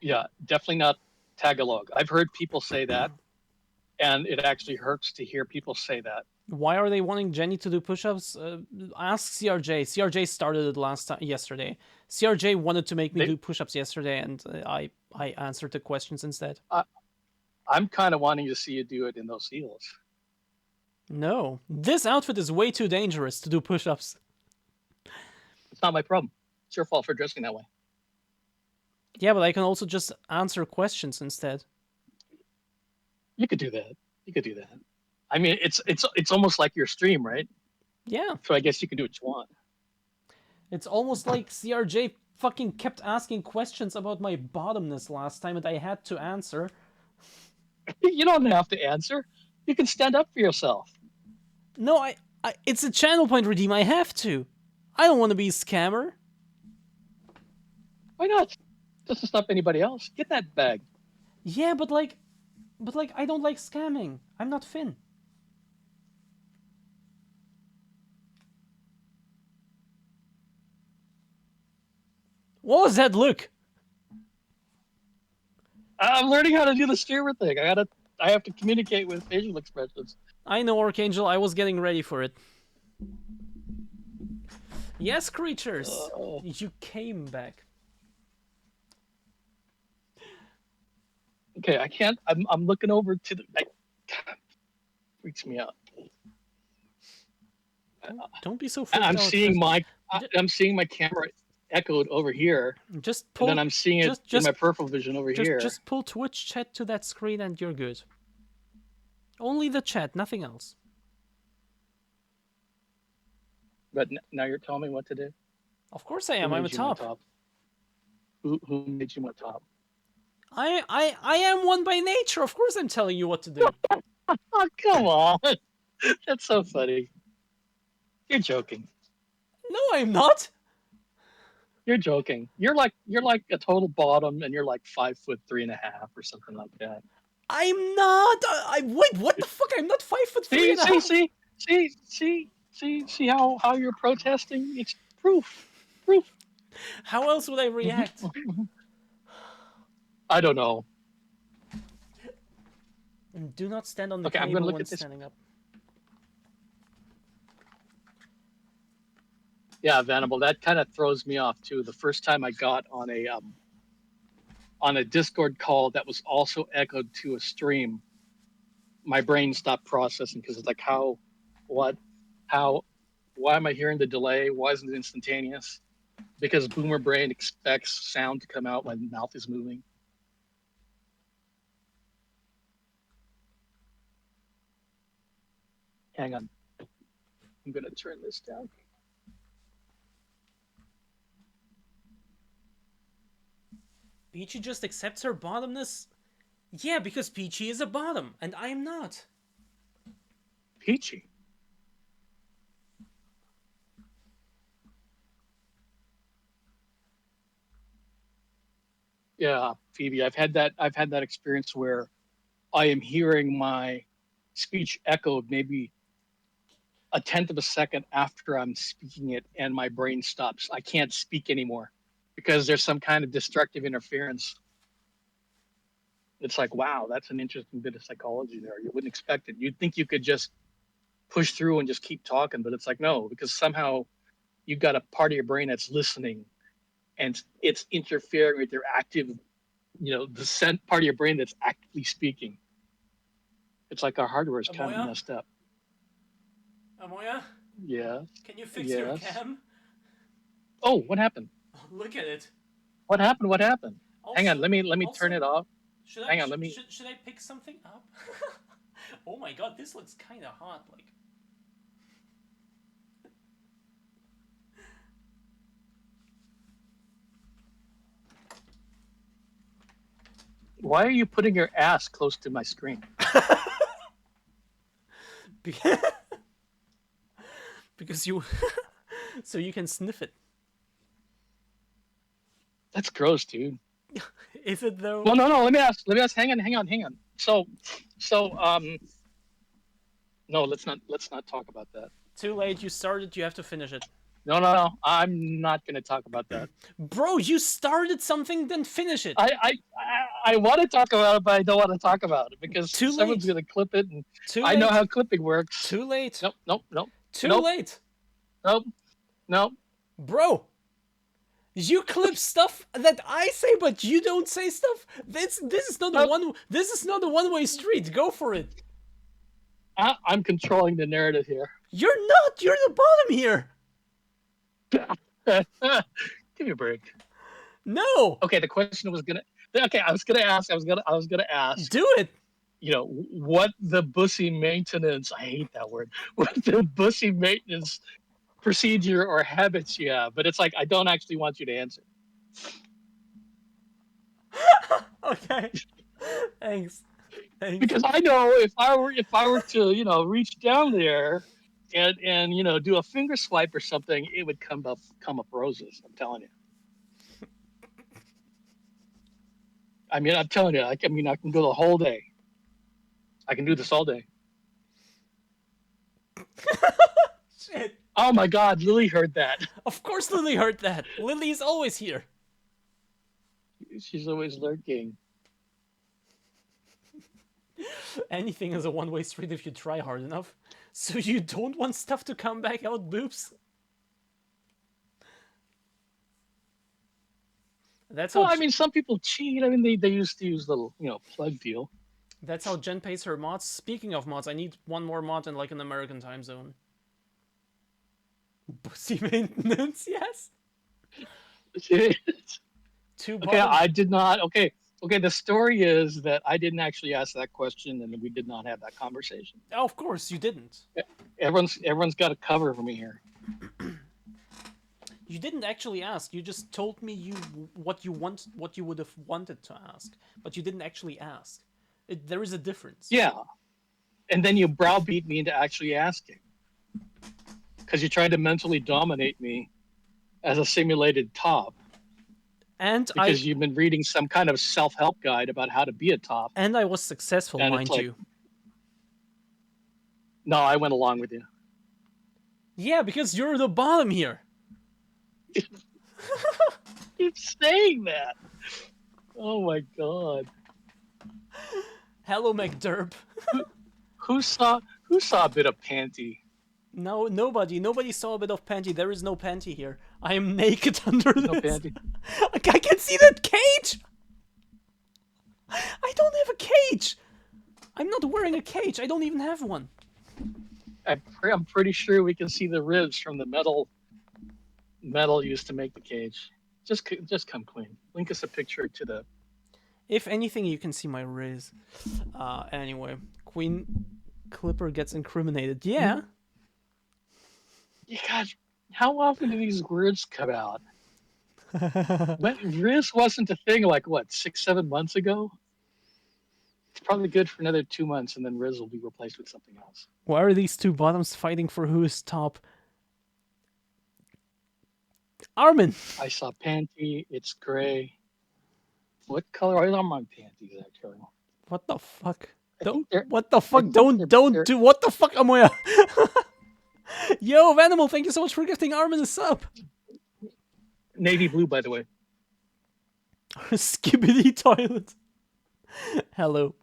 S3: Yeah, definitely not Tagalog. I've heard people say that, and it actually hurts to hear people say that.
S1: Why are they wanting Jenny to do push-ups? Ask CRJ. CRJ started it yesterday. CRJ wanted to make me do push-ups yesterday, and I answered the questions instead.
S3: I'm kind of wanting to see you do it in those heels.
S1: No, this outfit is way too dangerous to do push-ups.
S3: It's not my problem. It's your fault for dressing that way.
S1: Yeah, but I can also just answer questions instead.
S3: You could do that. I mean, it's almost like your stream, right?
S1: Yeah.
S3: So I guess you can do what you want.
S1: It's almost like CRJ fucking kept asking questions about my bottomness last time, and I had to answer.
S3: You don't have to answer. You can stand up for yourself.
S1: No, I it's a channel point redeem. I have to. I don't want to be a scammer.
S3: Why not? Doesn't stop anybody else. Get that bag.
S1: Yeah, but like, I don't like scamming. I'm not Finn. What was that look?
S3: I'm learning how to do the streamer thing. I have to communicate with facial expressions.
S1: I know, Archangel. I was getting ready for it. Yes, creatures. You came back.
S3: Okay, I can't. I'm looking over to the. Freaks me out.
S1: Don't be so freaked
S3: I'm
S1: out.
S3: seeing my camera echoed over here.
S1: Just pull.
S3: And then I'm seeing it in my peripheral vision over here.
S1: Just pull Twitch chat to that screen and you're good. Only the chat, nothing else.
S3: But now you're telling me what to do?
S1: Of course I am. I'm a top.
S3: Who made you a top?
S1: I am one by nature. Of course I'm telling you what to do.
S3: Oh, come on. That's so funny. You're joking.
S1: No, I'm not.
S3: You're joking. You're like a total bottom, and you're like 5'3.5" or something like that.
S1: I'm not. Wait. What the fuck? I'm not 5'3.5".
S3: See how you're protesting? It's proof.
S1: How else would I react?
S3: I don't know.
S1: Do not stand on the table when standing up.
S3: Yeah, Venable, that kind of throws me off too. The first time I got on a Discord call that was also echoed to a stream, my brain stopped processing because it's like, why am I hearing the delay? Why isn't it instantaneous? Because Boomer Brain expects sound to come out when the mouth is moving. Hang on. I'm going to turn this down.
S1: Peachy just accepts her bottomness? Yeah, because Peachy is a bottom, and I'm not.
S3: Peachy? Yeah, Phoebe, I've had that experience where I am hearing my speech echoed maybe a tenth of a second after I'm speaking it, and my brain stops. I can't speak anymore because there's some kind of destructive interference. It's like, wow, that's an interesting bit of psychology there. You wouldn't expect it. You'd think you could just push through and just keep talking, but it's like, no, because somehow you've got a part of your brain that's listening and it's interfering with your active, the part of your brain that's actively speaking. It's like our hardware is kind of messed up.
S1: Amoya?
S3: Yeah.
S1: Can you fix your cam?
S3: Oh, what happened?
S1: Look at it.
S3: What happened? What happened? Hang on,
S1: Also,
S3: let me turn
S1: also,
S3: it off.
S1: should I
S3: Hang on, let me.
S1: should I pick something up? Oh my god, this looks kind of hot. Like,
S3: Why are you putting your ass close to my screen?
S1: because you, so you can sniff it.
S3: That's gross, dude.
S1: Is it though?
S3: Well, no. Let me ask. Hang on. So, no, let's not talk about that.
S1: Too late. You started. You have to finish it.
S3: No. I'm not gonna talk about that.
S1: Bro, you started something, then finish it.
S3: I want to talk about it, but I don't want to talk about it because
S1: Too
S3: someone's
S1: late.
S3: gonna clip it, and
S1: Too
S3: I
S1: late.
S3: know how clipping works.
S1: Too late.
S3: Nope.
S1: Too
S3: Nope.
S1: late.
S3: Nope.
S1: Bro, you clip stuff that I say, but you don't say stuff. This is not
S3: Nope.
S1: one. This is not a one-way street. Go for it.
S3: I'm controlling the narrative here.
S1: You're not. You're the bottom here.
S3: Give me a break.
S1: No.
S3: Okay, the question was gonna. Okay, I was gonna ask.
S1: Do it.
S3: You know what the bussy maintenance? I hate that word. What the bussy maintenance procedure or habits you have? But it's like I don't actually want you to answer.
S1: Okay. Thanks.
S3: Because I know if I were to reach down there and do a finger swipe or something, it would come up roses. I'm telling you. I'm telling you. I can go the whole day. I can do this all day.
S1: Shit.
S3: Oh my God, Lily heard that.
S1: Of course Lily heard that. Lily's always here.
S3: She's always lurking.
S1: Anything is a one-way street if you try hard enough. So you don't want stuff to come back out, boobs? That's how.
S3: Well, I mean, some people cheat. I mean, they used to use little plug deal.
S1: That's how Jen pays her mods. Speaking of mods, I need one more mod in like an American time zone. Pussy maintenance, yes. Two
S3: Okay,
S1: bottom-
S3: I did not. Okay. The story is that I didn't actually ask that question, and we did not have that conversation.
S1: Oh, of course you didn't.
S3: Everyone's got a cover for me here.
S1: You didn't actually ask. You just told me what you would have wanted to ask, but you didn't actually ask. There is a difference.
S3: Yeah, and then you browbeat me into actually asking because you tried to mentally dominate me as a simulated top.
S1: And
S3: because you've been reading some kind of self-help guide about how to be a top.
S1: And I was successful,
S3: and
S1: mind you.
S3: No, I went along with you.
S1: Yeah, because you're the bottom here.
S3: Keep saying that. Oh my God.
S1: Hello, McDerp.
S3: Who saw a bit of panty?
S1: No, nobody. Nobody saw a bit of panty. There is no panty here. I am naked under this.
S3: No panty.
S1: I can see that cage! I don't have a cage! I'm not wearing a cage. I don't even have one.
S3: I'm pretty sure we can see the ribs from the metal used to make the cage. Just come clean. Link us a picture to the...
S1: If anything, you can see my riz. Anyway, Queen Clipper gets incriminated. Yeah.
S3: Yeah, God, how often do these words come out? But Riz wasn't a thing like, what, 6-7 months ago? It's probably good for another 2 months, and then Riz will be replaced with something else.
S1: Why are these two bottoms fighting for who is top? Armin!
S3: I saw panty, it's gray. What color are my panties, actually?
S1: What the fuck?
S3: What
S1: the fuck, Amoya? Yo, Vanimal, thank you so much for gifting Armin a sub.
S3: Navy blue, by the way.
S1: Skibidi toilet. Hello.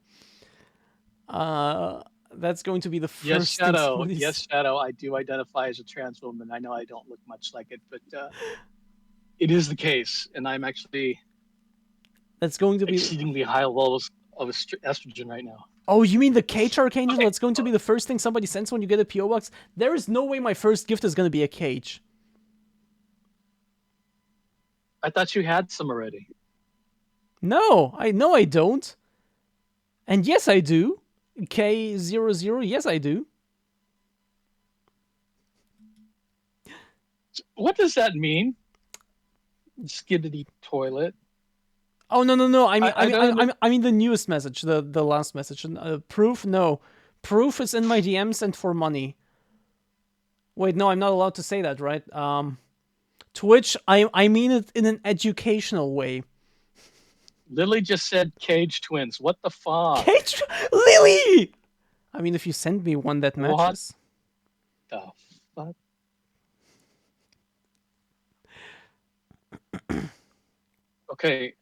S1: That's going to be the first.
S3: Yes, Shadow. Yes, Shadow. I do identify as a trans woman. I know I don't look much like it, but it is the case, and I'm actually.
S1: That's going to be
S3: exceedingly high levels of estrogen right now.
S1: Oh, you mean the cage archangel? Okay. That's going to be the first thing somebody sends when you get a PO box? There is no way my first gift is going to be a cage.
S3: I thought you had some already.
S1: No, I don't. And yes, I do. K00, yes, I do.
S3: What does that mean? Skiddity toilet.
S1: Oh no!
S3: I don't know.
S1: I mean the newest message, the last message. Proof? No, proof is in my DMs and for money. Wait, no, I'm not allowed to say that, right? Twitch, I mean it in an educational way.
S3: Lily just said cage twins. What the fuck?
S1: Cage Lily. I mean, if you send me one that
S3: What?
S1: matches.
S3: The fuck? Okay.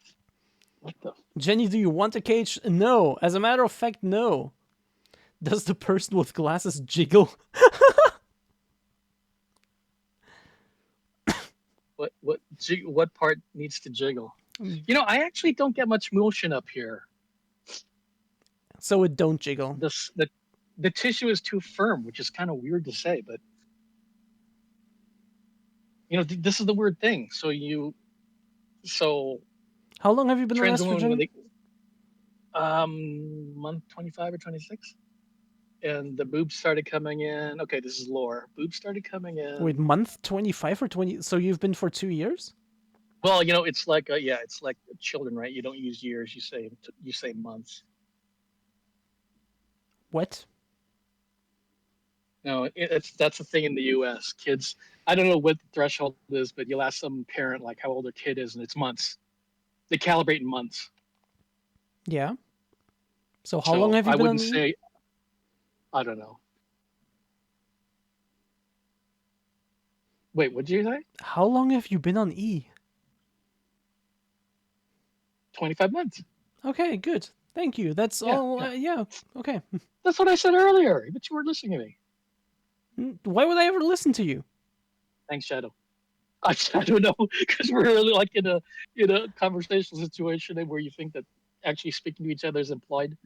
S3: What the?
S1: Jenny, do you want a cage? No. As a matter of fact, no. Does the person with glasses jiggle?
S3: What part needs to jiggle? You know, I actually don't get much motion up here.
S1: So it don't jiggle.
S3: The tissue is too firm, which is kind of weird to say, but you know, this is the weird thing. So
S1: How long have you been on
S3: trans women
S1: estrogen?
S3: month 25 or 26, and the boobs started coming in. Okay, this is lore. Boobs started coming in.
S1: Wait, month 25 or 20? So you've been for 2 years?
S3: Well, you know, it's like yeah, it's like children, right? You don't use years, you say months.
S1: What?
S3: No, that's the thing in the U.S. Kids, I don't know what the threshold is, but you'll ask some parent like how old their kid is, and it's months. They calibrate in months.
S1: Yeah. So how long have you
S3: I
S1: been on
S3: wouldn't say. I don't know. Wait, what did you say?
S1: How long have you been on E?
S3: 25 months.
S1: Okay, good. Thank you. That's
S3: Yeah,
S1: all.
S3: yeah.
S1: Yeah, okay.
S3: That's what I said earlier, but you weren't listening to me.
S1: Why would I ever listen to you?
S3: Thanks, Shadow. I don't know, because we're really like in a conversational situation where you think that actually speaking to each other is implied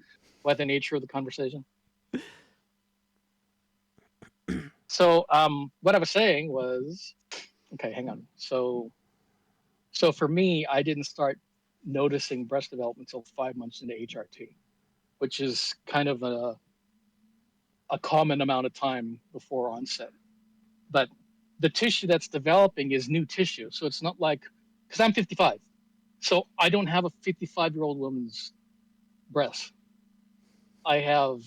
S3: by the nature of the conversation. So what I was saying was, okay, hang on. So for me, I didn't start noticing breast development until 5 months into HRT, which is kind of a common amount of time before onset. But the tissue that's developing is new tissue. So it's not like, because I'm 55. So I don't have a 55-year-old woman's breasts. I have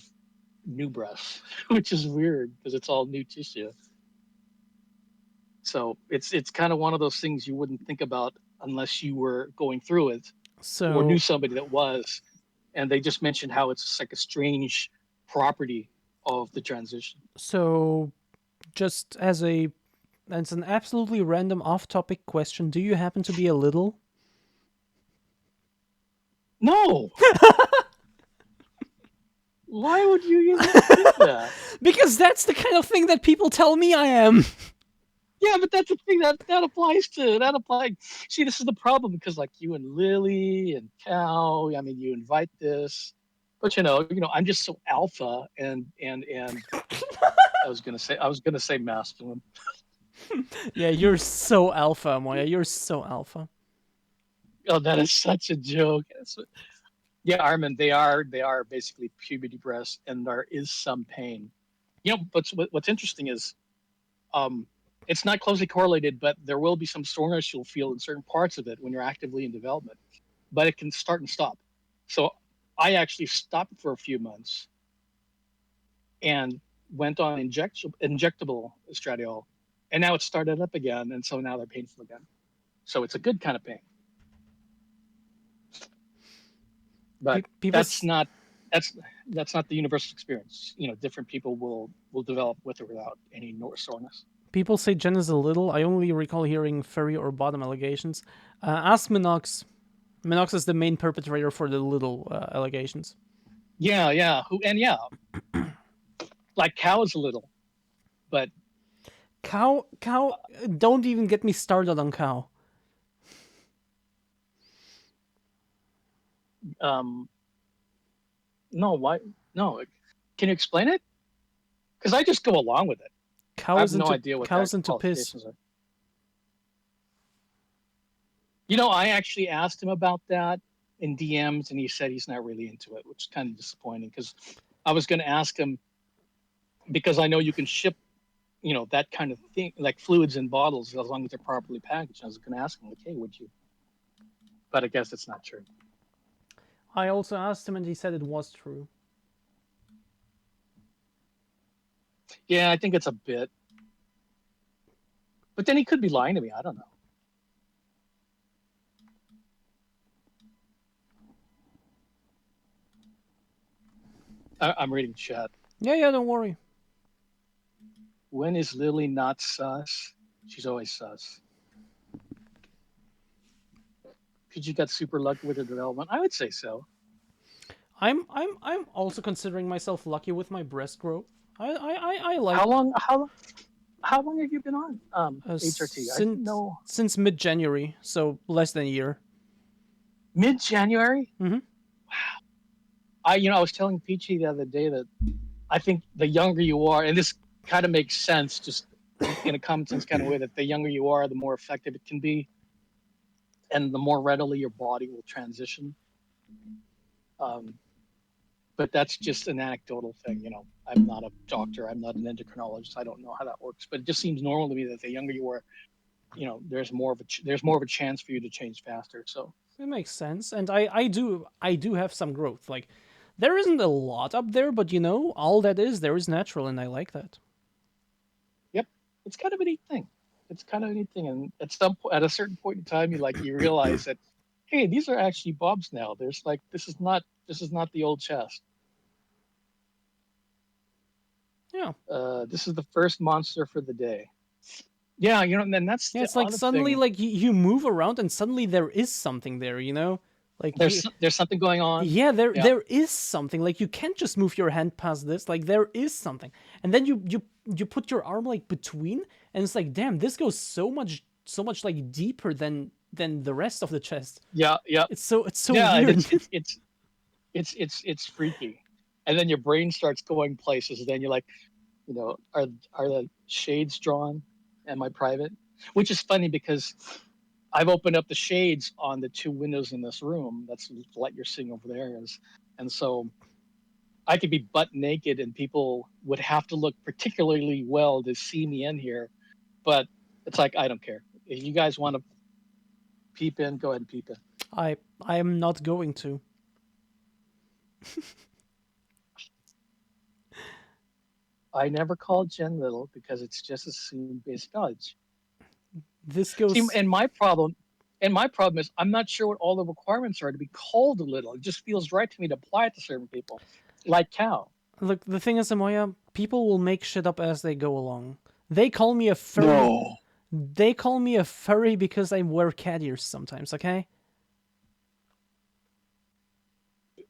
S3: new breasts, which is weird because it's all new tissue. So it's kind of one of those things you wouldn't think about unless you were going through it or knew
S1: So,
S3: somebody that was. And they just mentioned how it's like a strange property of the transition.
S1: so just as an absolutely random off-topic question, do you happen to be a little?
S3: No. Why would you even think that?
S1: Because that's the kind of thing that people tell me I am.
S3: Yeah, but that's the thing that applies to that applies. See, this is the problem because like you and Lily and Cal, I mean, you invite this, but you know, I'm just so alpha and I was gonna say masculine.
S1: Yeah, you're so alpha, Moya. You're so alpha.
S3: Oh, that is such a joke. Yeah, Armin, they are basically puberty breasts, and there is some pain. You know, but what's interesting is, it's not closely correlated, but there will be some soreness you'll feel in certain parts of it when you're actively in development. But it can start and stop. So I actually stopped for a few months and went on injectable estradiol, and now it's started up again, and so now they're painful again. So it's a good kind of pain. But that's not the universal experience. You know, different people will develop with or without any soreness.
S1: People say Jen is a little. I only recall hearing furry or bottom allegations. Ask Minox. Minox is the main perpetrator for the little allegations.
S3: Yeah. Like Cow is a little, but
S1: Cow, don't even get me started on Cow.
S3: No, why? No, can you explain it? Because I just go along with it. I have no idea what
S1: Cow's into piss.
S3: qualifications are. I actually asked him about that in DMs, and he said he's not really into it, which is kind of disappointing because I was going to ask him because I know you can ship, that kind of thing, like fluids in bottles, as long as they're properly packaged. I was going to ask him, like, hey, would you? But I guess it's not true.
S1: I also asked him, and he said it was true.
S3: Yeah, I think it's a bit. But then he could be lying to me. I don't know. I'm reading chat.
S1: Yeah, don't worry.
S3: When is Lily not sus? She's always sus. PG got super lucky with her development. I would say so.
S1: I'm also considering myself lucky with my breast growth. I like.
S3: How long have you been on HRT? I didn't know.
S1: Since mid-January, so less than a year.
S3: Mid-January?
S1: Mm-hmm.
S3: Wow. I was telling Peachy the other day that I think the younger you are, and this kind of makes sense, just in a common sense kind of way, that the younger you are, the more effective it can be, and the more readily your body will transition. But that's just an anecdotal thing. I'm not a doctor. I'm not an endocrinologist. I don't know how that works, but it just seems normal to me that the younger you are, there's more of a chance for you to change faster. So
S1: it makes sense, and I do have some growth. Like, there isn't a lot up there, but all that is there is natural, and I like that.
S3: Yep, it's kind of a neat thing. And at a certain point in time, you realize that, hey, these are actually bobs now. There's like this is not the old chest.
S1: Yeah.
S3: This is the first monster for the day. Yeah, and then that's
S1: it's like suddenly
S3: thing.
S1: like you move around and suddenly there is something there, like
S3: there's something going on.
S1: Yeah, there is something. Like, you can't just move your hand past this. Like, there is something, and then you put your arm like between, and it's like, damn, this goes so much like deeper than the rest of the chest.
S3: Yeah.
S1: It's so weird.
S3: It's freaky, and then your brain starts going places. And then you're like, are the shades drawn? Am I private? Which is funny because I've opened up the shades on the two windows in this room. That's the light you're seeing over there is, and so I could be butt naked, and people would have to look particularly well to see me in here. But it's like, I don't care. If you guys want to peep in, go ahead and peep in.
S1: I am not going to.
S3: I never called Jen little because it's just assumed basic knowledge.
S1: This goes.
S3: See, and my problem is I'm not sure what all the requirements are to be called a little. It just feels right to me to apply it to certain people, like Cal.
S1: Look, the thing is, Amoya, people will make shit up as they go along. They call me a furry.
S3: No.
S1: They call me a furry because I wear cat ears sometimes. Okay.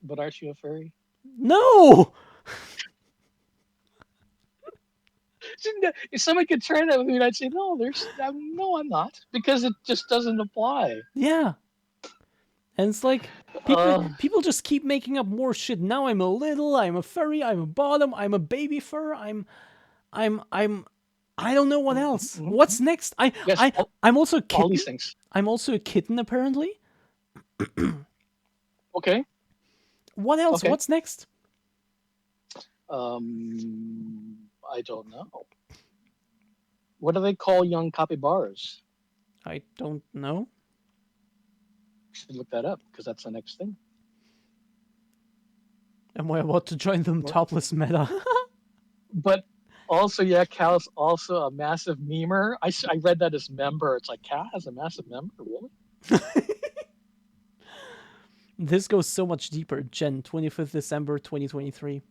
S3: But aren't you a furry?
S1: No.
S3: If somebody could try that with me, I'd say no. No, I'm not, because it just doesn't apply.
S1: Yeah. And it's like people just keep making up more shit. Now I'm a little, I'm a furry, I'm a bottom, I'm a baby fur, I'm I don't know what else.
S3: Mm-hmm.
S1: What's next? I'm also a kitten.
S3: All these things.
S1: I'm also a kitten, apparently.
S3: Okay.
S1: What else?
S3: Okay.
S1: What's next?
S3: I don't know. What do they call young capybaras?
S1: I don't know.
S3: Should look that up, because that's the next thing.
S1: Am I about to join them topless meta?
S3: But also, yeah, Cal's also a massive memer. I read that as member. It's like, Cal has a massive member? Really?
S1: This goes so much deeper. Jen, 25th December 2023.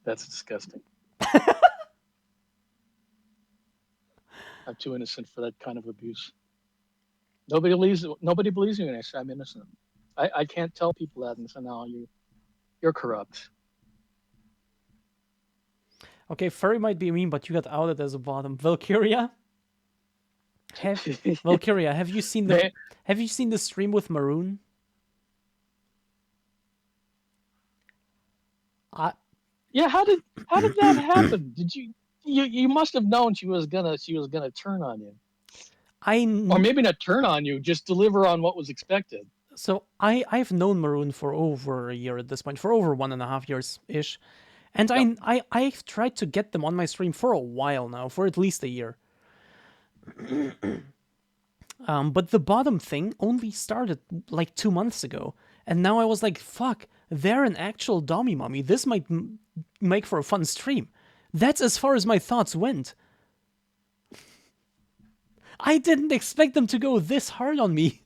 S3: That's disgusting. I'm too innocent for that kind of abuse. Nobody believes me when I say I'm innocent. I can't tell people that and say, no, you're corrupt.
S1: Okay, furry might be mean, but you got outed as a bottom. Valkyria? Valkyria, have you seen the stream with Maroon?
S3: Yeah, how did that happen? Did you must have known she was gonna turn on you. Or maybe not turn on you, just deliver on what was expected.
S1: So I've known Maroon for over a year at this point, for over 1.5 years ish, and
S3: Yep.
S1: I've tried to get them on my stream for a while now, for at least a year. But the bottom thing only started like 2 months ago, and now I was like, fuck, they're an actual Dommy Mummy. This might make for a fun stream. That's as far as my thoughts went. I didn't expect them to go this hard on me.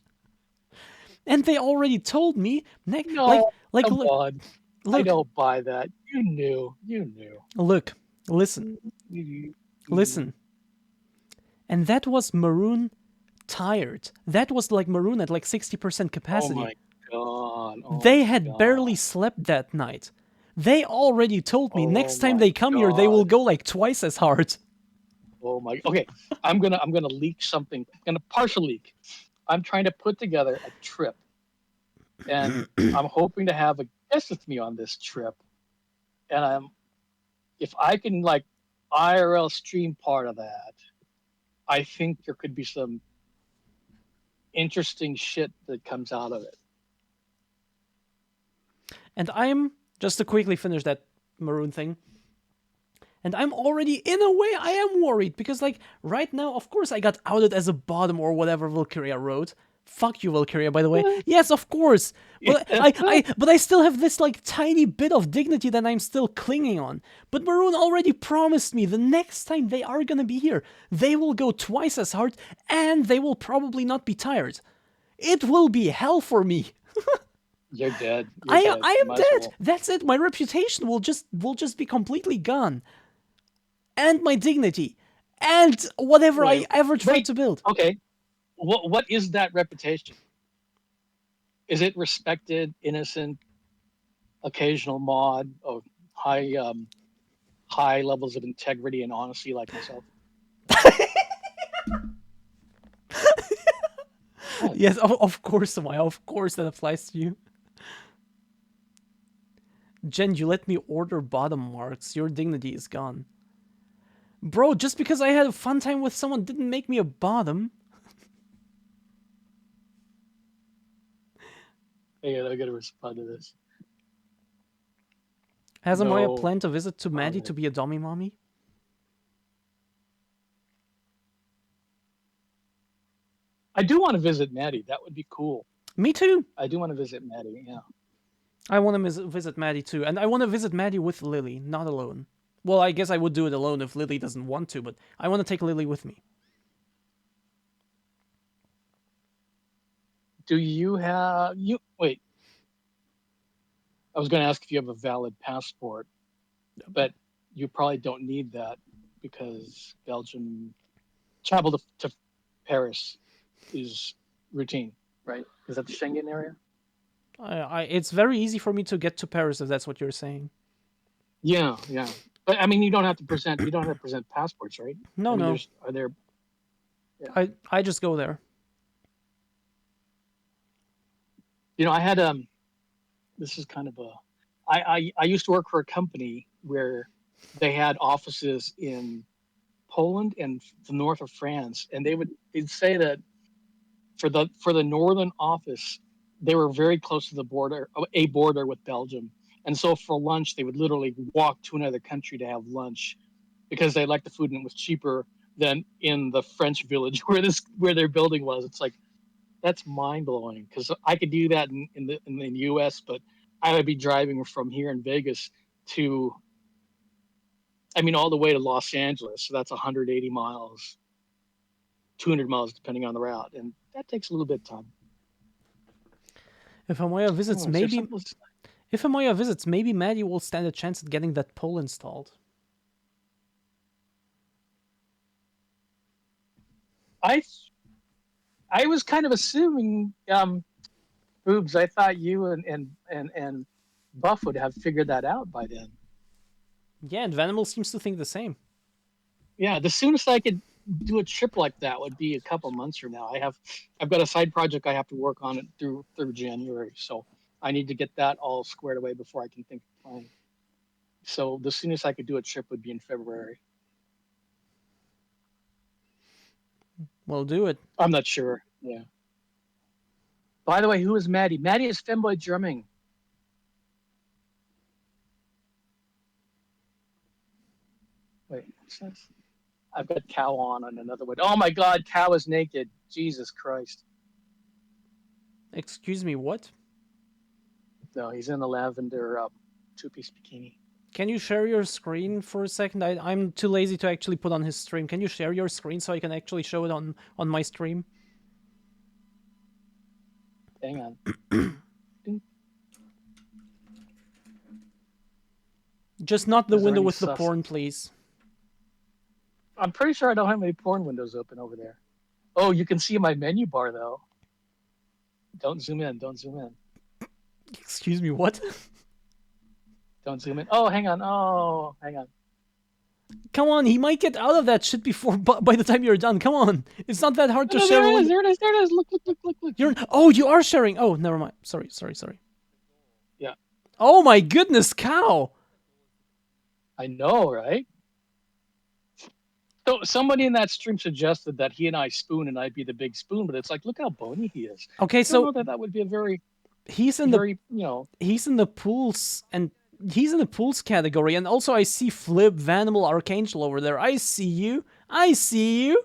S1: And they already told me,
S3: No,
S1: like,
S3: come on. I
S1: look,
S3: don't buy that. You knew. You knew.
S1: look, listen,
S3: You-
S1: listen. And that was Maroon tired. That was like Maroon at like 60%
S3: Oh
S1: capacity.
S3: my god. Oh
S1: They
S3: my
S1: had
S3: god.
S1: barely slept that night. They already told me next
S3: Oh
S1: time
S3: my
S1: they come here, they will
S3: God.
S1: go like twice as hard.
S3: Oh my. Okay, I'm gonna leak something. I'm gonna partial leak. I'm trying to put together a trip, and I'm hoping to have a guest with me on this trip. And if I can like IRL stream part of that, I think there could be some interesting shit that comes out of it.
S1: And I'm, just to quickly finish that Maroon thing, and I'm already, in a way, I am worried, because like, right now, of course I got outed as a bottom or whatever Valkyria wrote. Fuck you, Valkyria, by the way. Yes, of course. But I still have this like tiny bit of dignity that I'm still clinging on. But Maroon already promised me the next time they are gonna be here, they will go twice as hard, and they will probably not be tired. It will be hell for me.
S3: You're dead.
S1: I
S3: You're dead.
S1: am
S3: Might as
S1: dead.
S3: well.
S1: That's it. My reputation will just be completely gone, and my dignity, and whatever I
S3: Wait,
S1: ever tried
S3: wait.
S1: to build.
S3: Okay, what is that reputation? Is it respected, innocent, occasional mod of high levels of integrity and honesty like myself? What?
S1: Yes, of course, Amaya. Of course, that applies to you. Jen, you let me order bottom marks. Your dignity is gone. Bro, just because I had a fun time with someone didn't make me a bottom.
S3: Hey, I gotta respond to this.
S1: Has Amaya
S3: No
S1: planned a visit to Maddie
S3: comment.
S1: to be a dummy mommy?
S3: I do want to visit Maddie. That would be cool.
S1: Me too.
S3: I do want to visit Maddie. Yeah.
S1: I want to visit Maddie too, and I want to visit Maddie with Lily, not alone. Well, I guess I would do it alone if Lily doesn't want to, but I want to take Lily with me.
S3: Do you have you? Wait. I was going to ask if you have a valid passport, but you probably don't need that because Belgium travel to Paris is routine, right? Is that the Schengen area?
S1: It's very easy for me to get to Paris if that's what you're saying.
S3: Yeah, yeah. But I mean, you don't have to present passports, right?
S1: No,
S3: I mean,
S1: no.
S3: are there? Yeah.
S1: I just go there.
S3: You know, I had this is kind of a I used to work for a company where they had offices in Poland and the north of France, and they'd say that for the northern office, they were very close to the border, a border with Belgium, and so for lunch they would literally walk to another country to have lunch because they liked the food and it was cheaper than in the French village where their building was. It's like that's mind blowing because I could do that in the U.S., but I would be driving from here in Vegas to, I mean, all the way to Los Angeles. So that's 180 miles, 200 miles, depending on the route. And that takes a little bit of time.
S1: If Amaya visits,
S3: Oh, is there
S1: maybe
S3: something else?
S1: if Amaya visits, maybe Maddie will stand a chance at getting that poll installed.
S3: I I was kind of assuming, Boobs, I thought you and Buff would have figured that out by then.
S1: Yeah, and Vanimal seems to think the same.
S3: Yeah, the soonest I could do a trip like that would be a couple months from now. I've got a side project I have to work on it through January, so I need to get that all squared away before I can think of flying. So the soonest I could do a trip would be in February.
S1: We'll do it.
S3: I'm not sure. Yeah. By the way, who is Maddie? Maddie is Femboy Drumming. Wait, what's this? I've got Cow on another one. Oh my God, Cow is naked. Jesus Christ.
S1: Excuse me, what?
S3: No, he's in a lavender two-piece bikini.
S1: Can you share your screen for a second? I'm too lazy to actually put on his stream. Can you share your screen so I can actually show it on my stream?
S3: Hang on.
S1: Just not the
S3: Is there
S1: window
S3: any
S1: with the
S3: sus-
S1: porn, please.
S3: I'm pretty sure I don't have any porn windows open over there. Oh, you can see my menu bar though. Don't zoom in. Don't zoom in.
S1: Excuse me, what?
S3: Don't zoom in. Oh, hang on. Oh, hang on.
S1: Come on, he might get out of that shit before by the time you're done. Come on, it's not that hard to
S3: Oh,
S1: share.
S3: there it is. There it is. There it is. Look, look, look, look, look.
S1: Oh, you are sharing. Oh, never mind. Sorry.
S3: Yeah.
S1: Oh my goodness, Cow.
S3: I know, right? So somebody in that stream suggested that he and I spoon and I'd be the big spoon, but it's like, look how bony he is.
S1: Okay,
S3: I don't
S1: so
S3: know that would be a very,
S1: he's in
S3: very, you know.
S1: he's in the pools and he's in the pools category, and also I see Flip, Vanimal, Archangel over there. I see you. He's in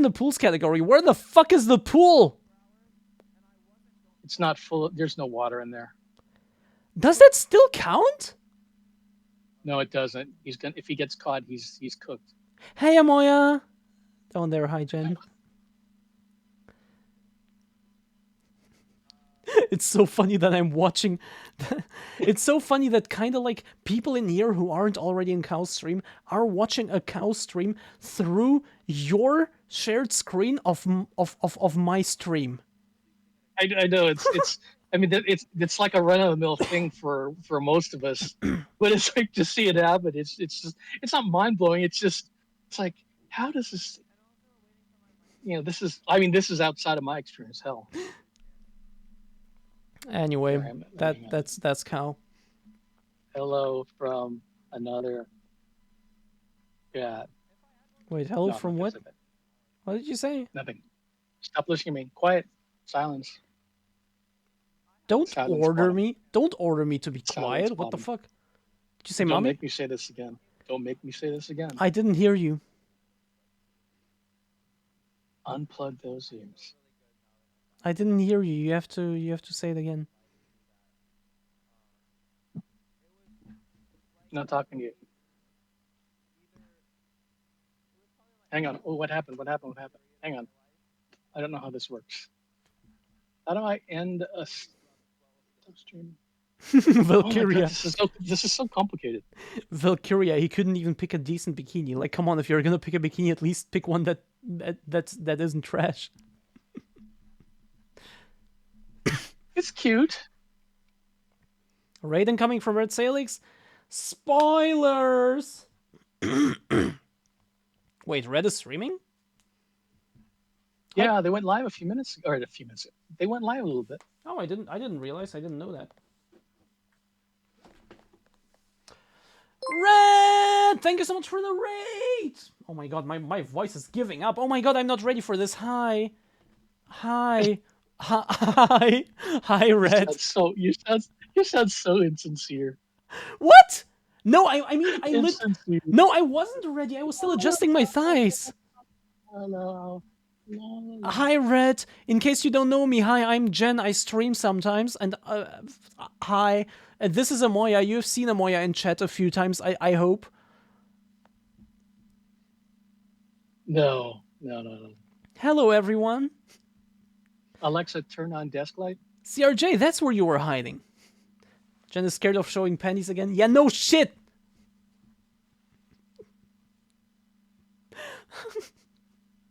S1: the pools category. Where the fuck is the pool?
S3: It's not full. There's no water in there.
S1: Does that still count?
S3: No, it doesn't. He's gonna. If he gets caught, he's cooked.
S1: Hey, Amoya. Down there, hi, Jen. It's so funny that I'm watching. It's so funny that kind of like people in here who aren't already in Cow stream are watching a Cow stream through your shared screen of my stream.
S3: I know it's. I mean, it's like a run of the mill thing for most of us, but it's like to see it happen. It's just it's not mind blowing. It's like how does this? You know, this is. I mean, this is outside of my experience. Hell.
S1: Anyway,
S3: Sorry,
S1: that's Cow.
S3: Hello from another. Yeah.
S1: Wait, hello
S3: No,
S1: from what? What did you say?
S3: Nothing. Stop listening to me. Quiet. Silence.
S1: Don't
S3: Silence
S1: order
S3: bottom.
S1: me. Don't order me to be quiet. What the
S3: bottom.
S1: fuck? Did you say
S3: Don't
S1: mommy?
S3: make me say this again. Don't make me say this again.
S1: I didn't hear you.
S3: Unplug those ears.
S1: I didn't hear you. You have to say it again.
S3: Not talking to you. Hang on. Oh, what happened? What happened? What happened? Hang on. I don't know how this works. How do I end a stream?
S1: Valkyria.
S3: Oh God, this is so complicated.
S1: Valkyria, he couldn't even pick a decent bikini. Like, come on, if you're gonna pick a bikini, at least pick one that isn't trash.
S3: It's cute.
S1: Raiden coming from Red Salix. Spoilers. Wait, Red is streaming?
S3: Yeah, they went live a few minutes ago. Or a few minutes ago. They went live a little bit.
S1: Oh, I didn't realize. I didn't know that. Red! Thank you so much for the raid! Oh my god, my voice is giving up. Oh my god, I'm not ready for this. Hi. Hi. Hi. Hi, Red.
S3: You sound so insincere.
S1: What? No, I mean,
S3: Insincere.
S1: No, I wasn't ready. I was still adjusting my thighs.
S3: Hello.
S1: Hi, Red. In case you don't know me, hi, I'm Jen. I stream sometimes. And hi. And this is Amoya. You've seen Amoya in chat a few times, I hope.
S3: No.
S1: Hello, everyone.
S3: Alexa, turn on desk light.
S1: CRJ, that's where you were hiding. Jen is scared of showing panties again. Yeah, no shit.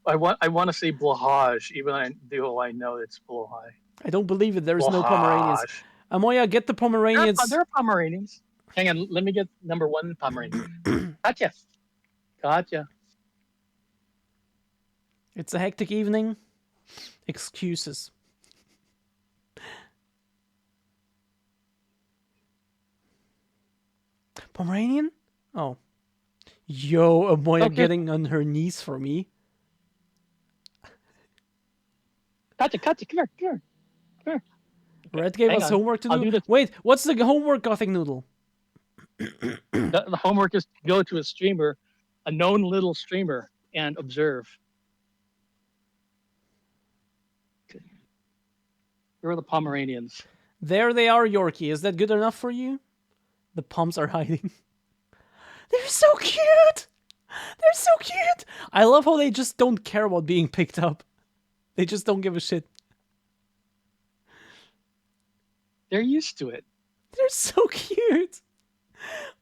S3: I want to say blahage, even though I know it's blahai.
S1: I don't believe it. There's no Pomeranians. Amoya, get the Pomeranians.
S3: There are Pomeranians. Hang on, let me get number one Pomeranian. Gotcha.
S1: It's a hectic evening. Excuses. Pomeranian? Oh. Yo, Amoya
S3: Okay.
S1: getting on her knees for me.
S3: Katya, come here, come here, come here.
S1: Red gave
S3: Hang
S1: us
S3: on.
S1: homework to
S3: I'll
S1: do.
S3: do this.
S1: Wait, what's the homework, Gothic Noodle?
S3: The homework is to go to a streamer, a known little streamer, and observe. Okay. Here are the Pomeranians.
S1: There they are, Yorkie. Is that good enough for you? The pumps are hiding. They're so cute! They're so cute! I love how they just don't care about being picked up. They just don't give a shit.
S3: They're used to it.
S1: They're so cute!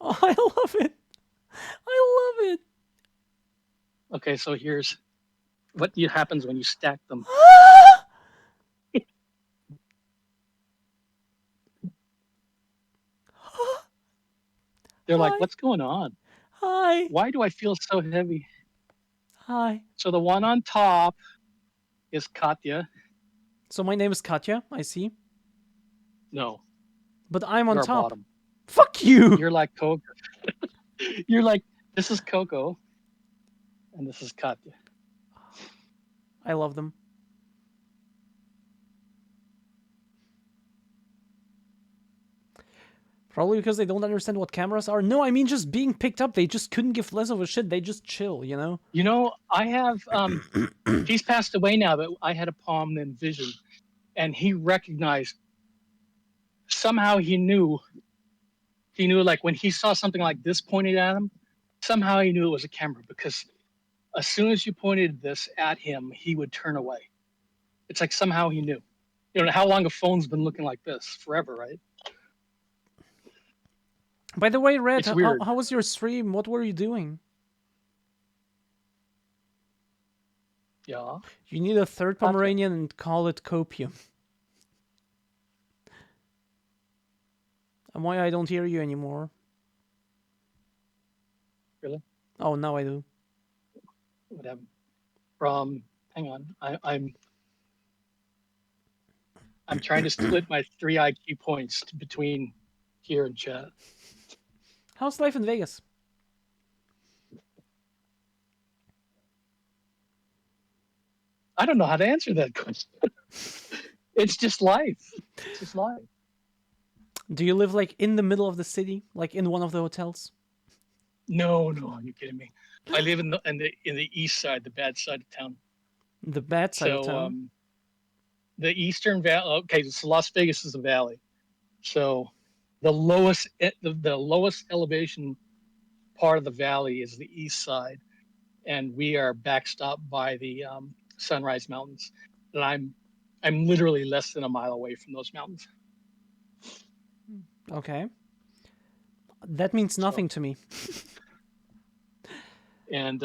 S1: Oh, I love it. I love it.
S3: Okay, so here's what happens when you stack them. They're like,
S1: Hi.
S3: what's going on?
S1: Hi.
S3: Why do I feel so heavy?
S1: Hi.
S3: So the one on top is Katya.
S1: So my name is Katya, I see.
S3: No,
S1: But I'm on
S3: you're
S1: top.
S3: bottom.
S1: Fuck you!
S3: You're like Coco. You're like, this is Coco, and this is Katya.
S1: I love them. Probably because they don't understand what cameras are. No, I mean just being picked up. They just couldn't give less of a shit. They just chill, you know?
S3: You know, I have, he's passed away now, but I had a palm named Vision, and he recognized, somehow he knew like when he saw something like this pointed at him, somehow he knew it was a camera because as soon as you pointed this at him, he would turn away. It's like somehow he knew. You know how long a phone's been looking like this? Forever, right?
S1: By the way, Red,
S3: It's weird.
S1: how was your stream? What were you doing?
S3: Yeah.
S1: You need a third
S3: Katya.
S1: Pomeranian and call it Copium. And why I don't hear you anymore?
S3: Really?
S1: Oh, now I do.
S3: Whatever. From hang on, I'm trying to split my 3 IQ points between here and chat.
S1: How's life in Vegas?
S3: I don't know how to answer that question. It's just life. It's just life.
S1: Do you live like in the middle of the city, like in one of the hotels?
S3: No, are you kidding me? I live in the east side, the bad side of town.
S1: The bad side of
S3: So
S1: town.
S3: the eastern valley. Okay, so Las Vegas is a valley. So the lowest elevation part of the valley is the east side, and we are backstopped by the Sunrise Mountains. And I'm literally less than a mile away from those mountains.
S1: Okay. That means nothing to me.
S3: And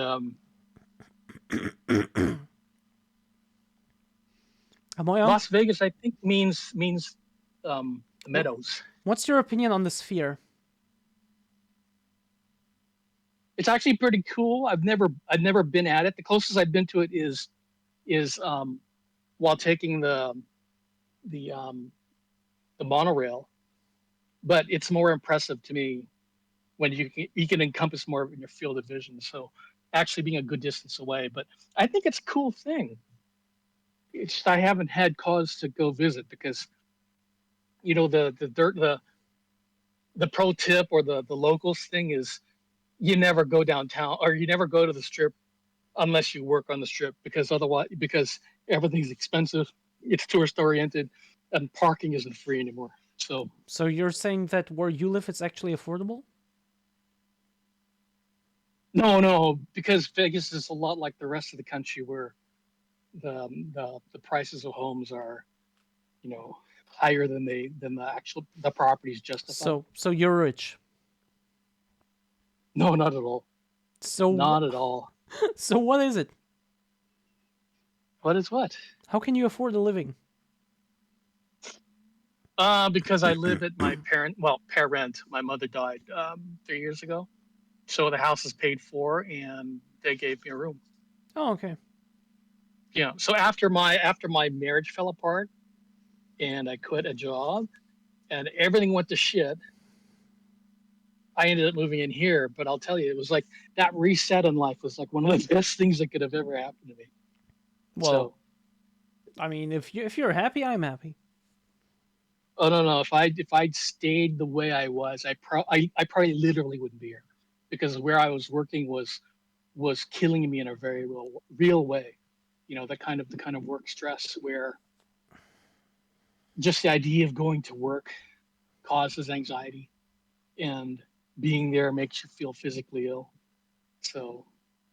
S1: Am I on?
S3: Las Vegas, I think, means the meadows.
S1: What's your opinion on the sphere?
S3: It's actually pretty cool. I've never been at it. The closest I've been to it is while taking the monorail, but it's more impressive to me when you can encompass more in your field of vision. So actually being a good distance away, but I think it's a cool thing. It's just I haven't had cause to go visit because you know the pro tip or the locals thing is you never go downtown or you never go to the strip unless you work on the strip because everything's expensive, it's tourist oriented, and parking isn't free anymore.
S1: So you're saying that where you live it's actually affordable?
S3: No, because Vegas is a lot like the rest of the country where the prices of homes are, you know, higher than the properties justify.
S1: So you're rich.
S3: No, not at all.
S1: So
S3: Not at all.
S1: So what is it?
S3: What is what?
S1: How can you afford a living?
S3: Because I live at my parent. My mother died 3 years ago, so the house is paid for, and they gave me a room.
S1: Oh, okay.
S3: Yeah. So after my marriage fell apart, and I quit a job, and everything went to shit, I ended up moving in here. But I'll tell you, it was like that reset in life was like one of the best things that could have ever happened to me.
S1: Well,
S3: So,
S1: I mean, if you're happy, I'm happy.
S3: oh no, if I'd stayed the way I was, I probably literally wouldn't be here, because where I was working was killing me in a very real way. You know, the kind of work stress where just the idea of going to work causes anxiety, and being there makes you feel physically ill. So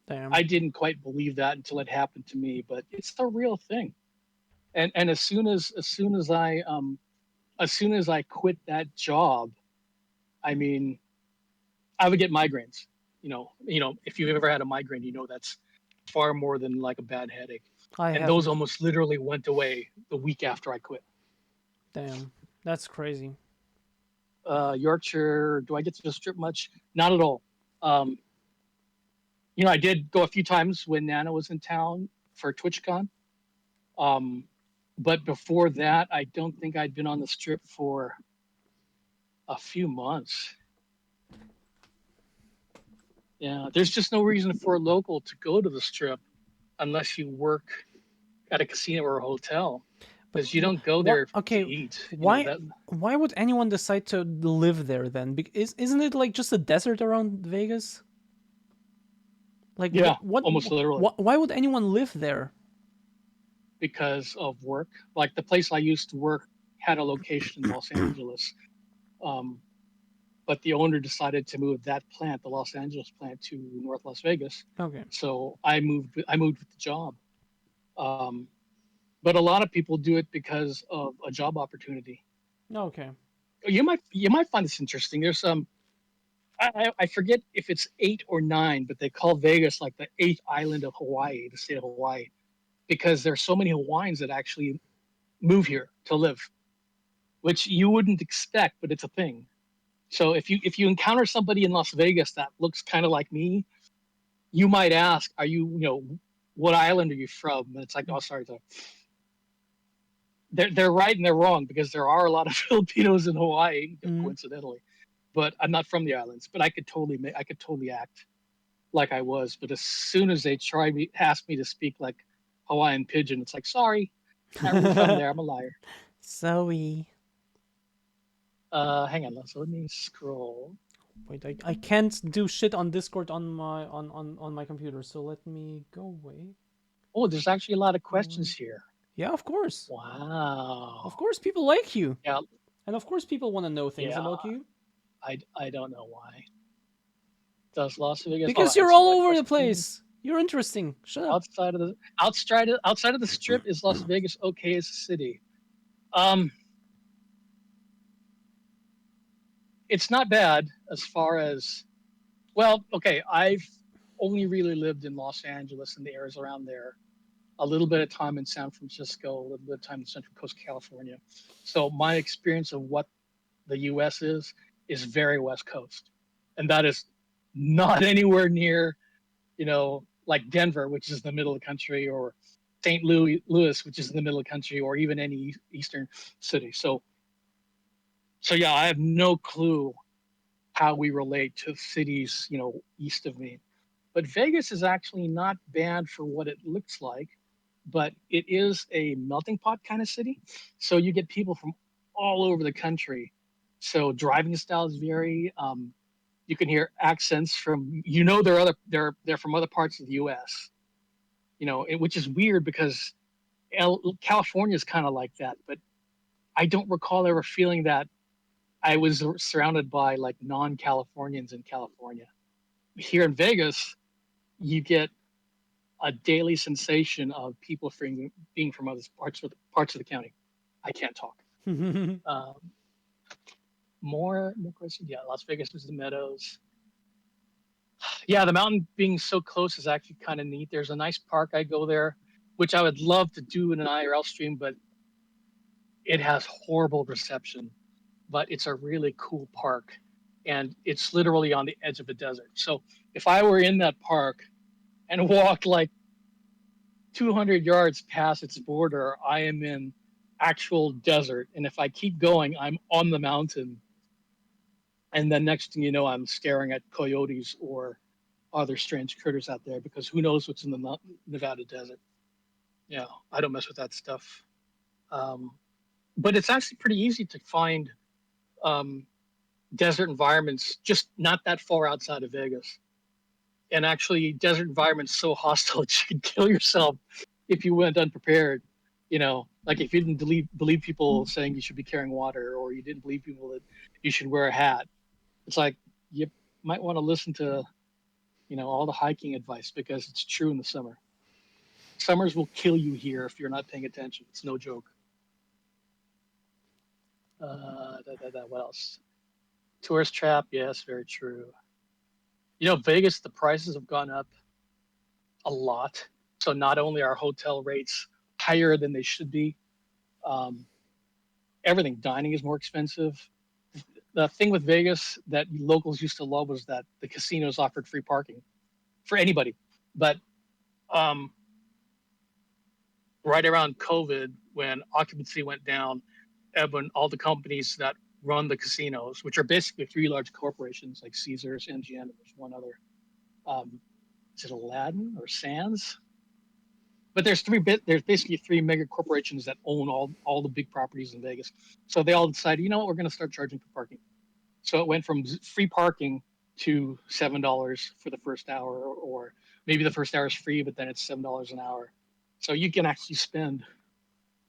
S1: Damn.
S3: I didn't quite believe that until it happened to me, but it's a real thing. And as soon as I quit that job, I mean, I would get migraines. If you've ever had a migraine, that's far more than like a bad headache.
S1: I
S3: And those
S1: haven't.
S3: almost literally went away the week after I quit.
S1: Damn. That's crazy.
S3: Yorkshire, do I get to the strip much? Not at all. Um, I did go a few times when Nana was in town for TwitchCon. Um, but before that, I don't think I'd been on the strip for a few months. Yeah, there's just no reason for a local to go to the strip unless you work at a casino or a hotel,
S1: But
S3: because you don't go
S1: what?
S3: there to
S1: Okay,
S3: eat.
S1: why?
S3: That.
S1: Why would anyone decide to live there then? Isn't it like just a desert around Vegas? Like
S3: Yeah,
S1: what?
S3: almost literally,
S1: What? Why would anyone live there?
S3: because of work. Like the place I used to work had a location in Los Angeles, um, but the owner decided to move that plant, the Los Angeles plant, to North Las Vegas.
S1: Okay.
S3: So I moved. I moved with the job. Um, but a lot of people do it because of a job opportunity.
S1: Okay.
S3: You might find this interesting. There's I forget if it's 8 or 9, but they call Vegas like the eighth island of Hawaii, the state of Hawaii, because there's so many Hawaiians that actually move here to live, which you wouldn't expect, but it's a thing. So if you encounter somebody in Las Vegas that looks kind of like me, you might ask, "Are what island are you from?" And it's like, "Oh, sorry, they're right and they're wrong, because there are a lot of Filipinos in Hawaii,
S1: Mm.
S3: coincidentally, but I'm not from the islands. But I could totally act like I was. But as soon as they ask me to speak like Hawaiian pidgin, it's like, sorry, not really from there. I'm a liar.
S1: Sorry.
S3: Hang on, so let me scroll.
S1: Wait, I can't do shit on Discord on my computer, so let me go away.
S3: Oh, there's actually a lot of questions here.
S1: Yeah, of course. Of
S3: Wow.
S1: course, people like you,
S3: Yeah,
S1: and of course, people want to know things
S3: yeah.
S1: about you
S3: I don't know why. Does Las Vegas? Oh,
S1: because you're
S3: answer
S1: all
S3: that
S1: over the
S3: question.
S1: place. You're interesting. Shut up.
S3: Outside of the strip, is Las Vegas okay as a city? Um, it's not bad as far as, well, okay, I've only really lived in Los Angeles and the areas around there. A little bit of time in San Francisco, a little bit of time in Central Coast, California. So my experience of what the U.S. is very West Coast, and that is not anywhere near, like Denver, which is in the middle of the country, or St. Louis, which is in the middle of the country, or even any eastern city. So yeah, I have no clue how we relate to cities, east of me. But Vegas is actually not bad for what it looks like, but it is a melting pot kind of city. So you get people from all over the country. So driving styles vary. You can hear accents from, they're from other parts of the U.S. Which is weird because California is kind of like that. But I don't recall ever feeling that I was surrounded by like non-Californians in California. Here in Vegas, you get a daily sensation of people being from other parts of the county. I can't talk. Um, more questions. Yeah, Las Vegas is the Meadows. Yeah, the mountain being so close is actually kind of neat. There's a nice park. I go there, which I would love to do in an IRL stream, but it has horrible reception. But it's a really cool park, and it's literally on the edge of a desert. So if I were in that park and walked like 200 yards past its border, I am in actual desert. And if I keep going, I'm on the mountain. And then next thing you know, I'm staring at coyotes or other strange critters out there because who knows what's in the Nevada desert. Yeah, I don't mess with that stuff. Um, but it's actually pretty easy to find um, desert environments just not that far outside of Vegas. And actually, desert environments so hostile that you could kill yourself if you went unprepared. Like if you didn't believe people saying you should be carrying water, or you didn't believe people that you should wear a hat. It's like you might want to listen to all the hiking advice because it's true in the summer. Summers will kill you here if you're not paying attention. It's no joke. What else? Tourist trap. Yes, very true. Vegas, the prices have gone up a lot. So not only are hotel rates higher than they should be, um, everything, dining is more expensive. The thing with Vegas that locals used to love was that the casinos offered free parking for anybody. But um, right around COVID, when occupancy went down, and when all the companies that run the casinos, which are basically three large corporations like Caesars, MGM, and there's one other, is it Aladdin or Sands? But there's basically three mega corporations that own all the big properties in Vegas. So they all decided, we're going to start charging for parking. So it went from free parking to $7 for the first hour, or maybe the first hour is free, but then it's $7 an hour. So you can actually spend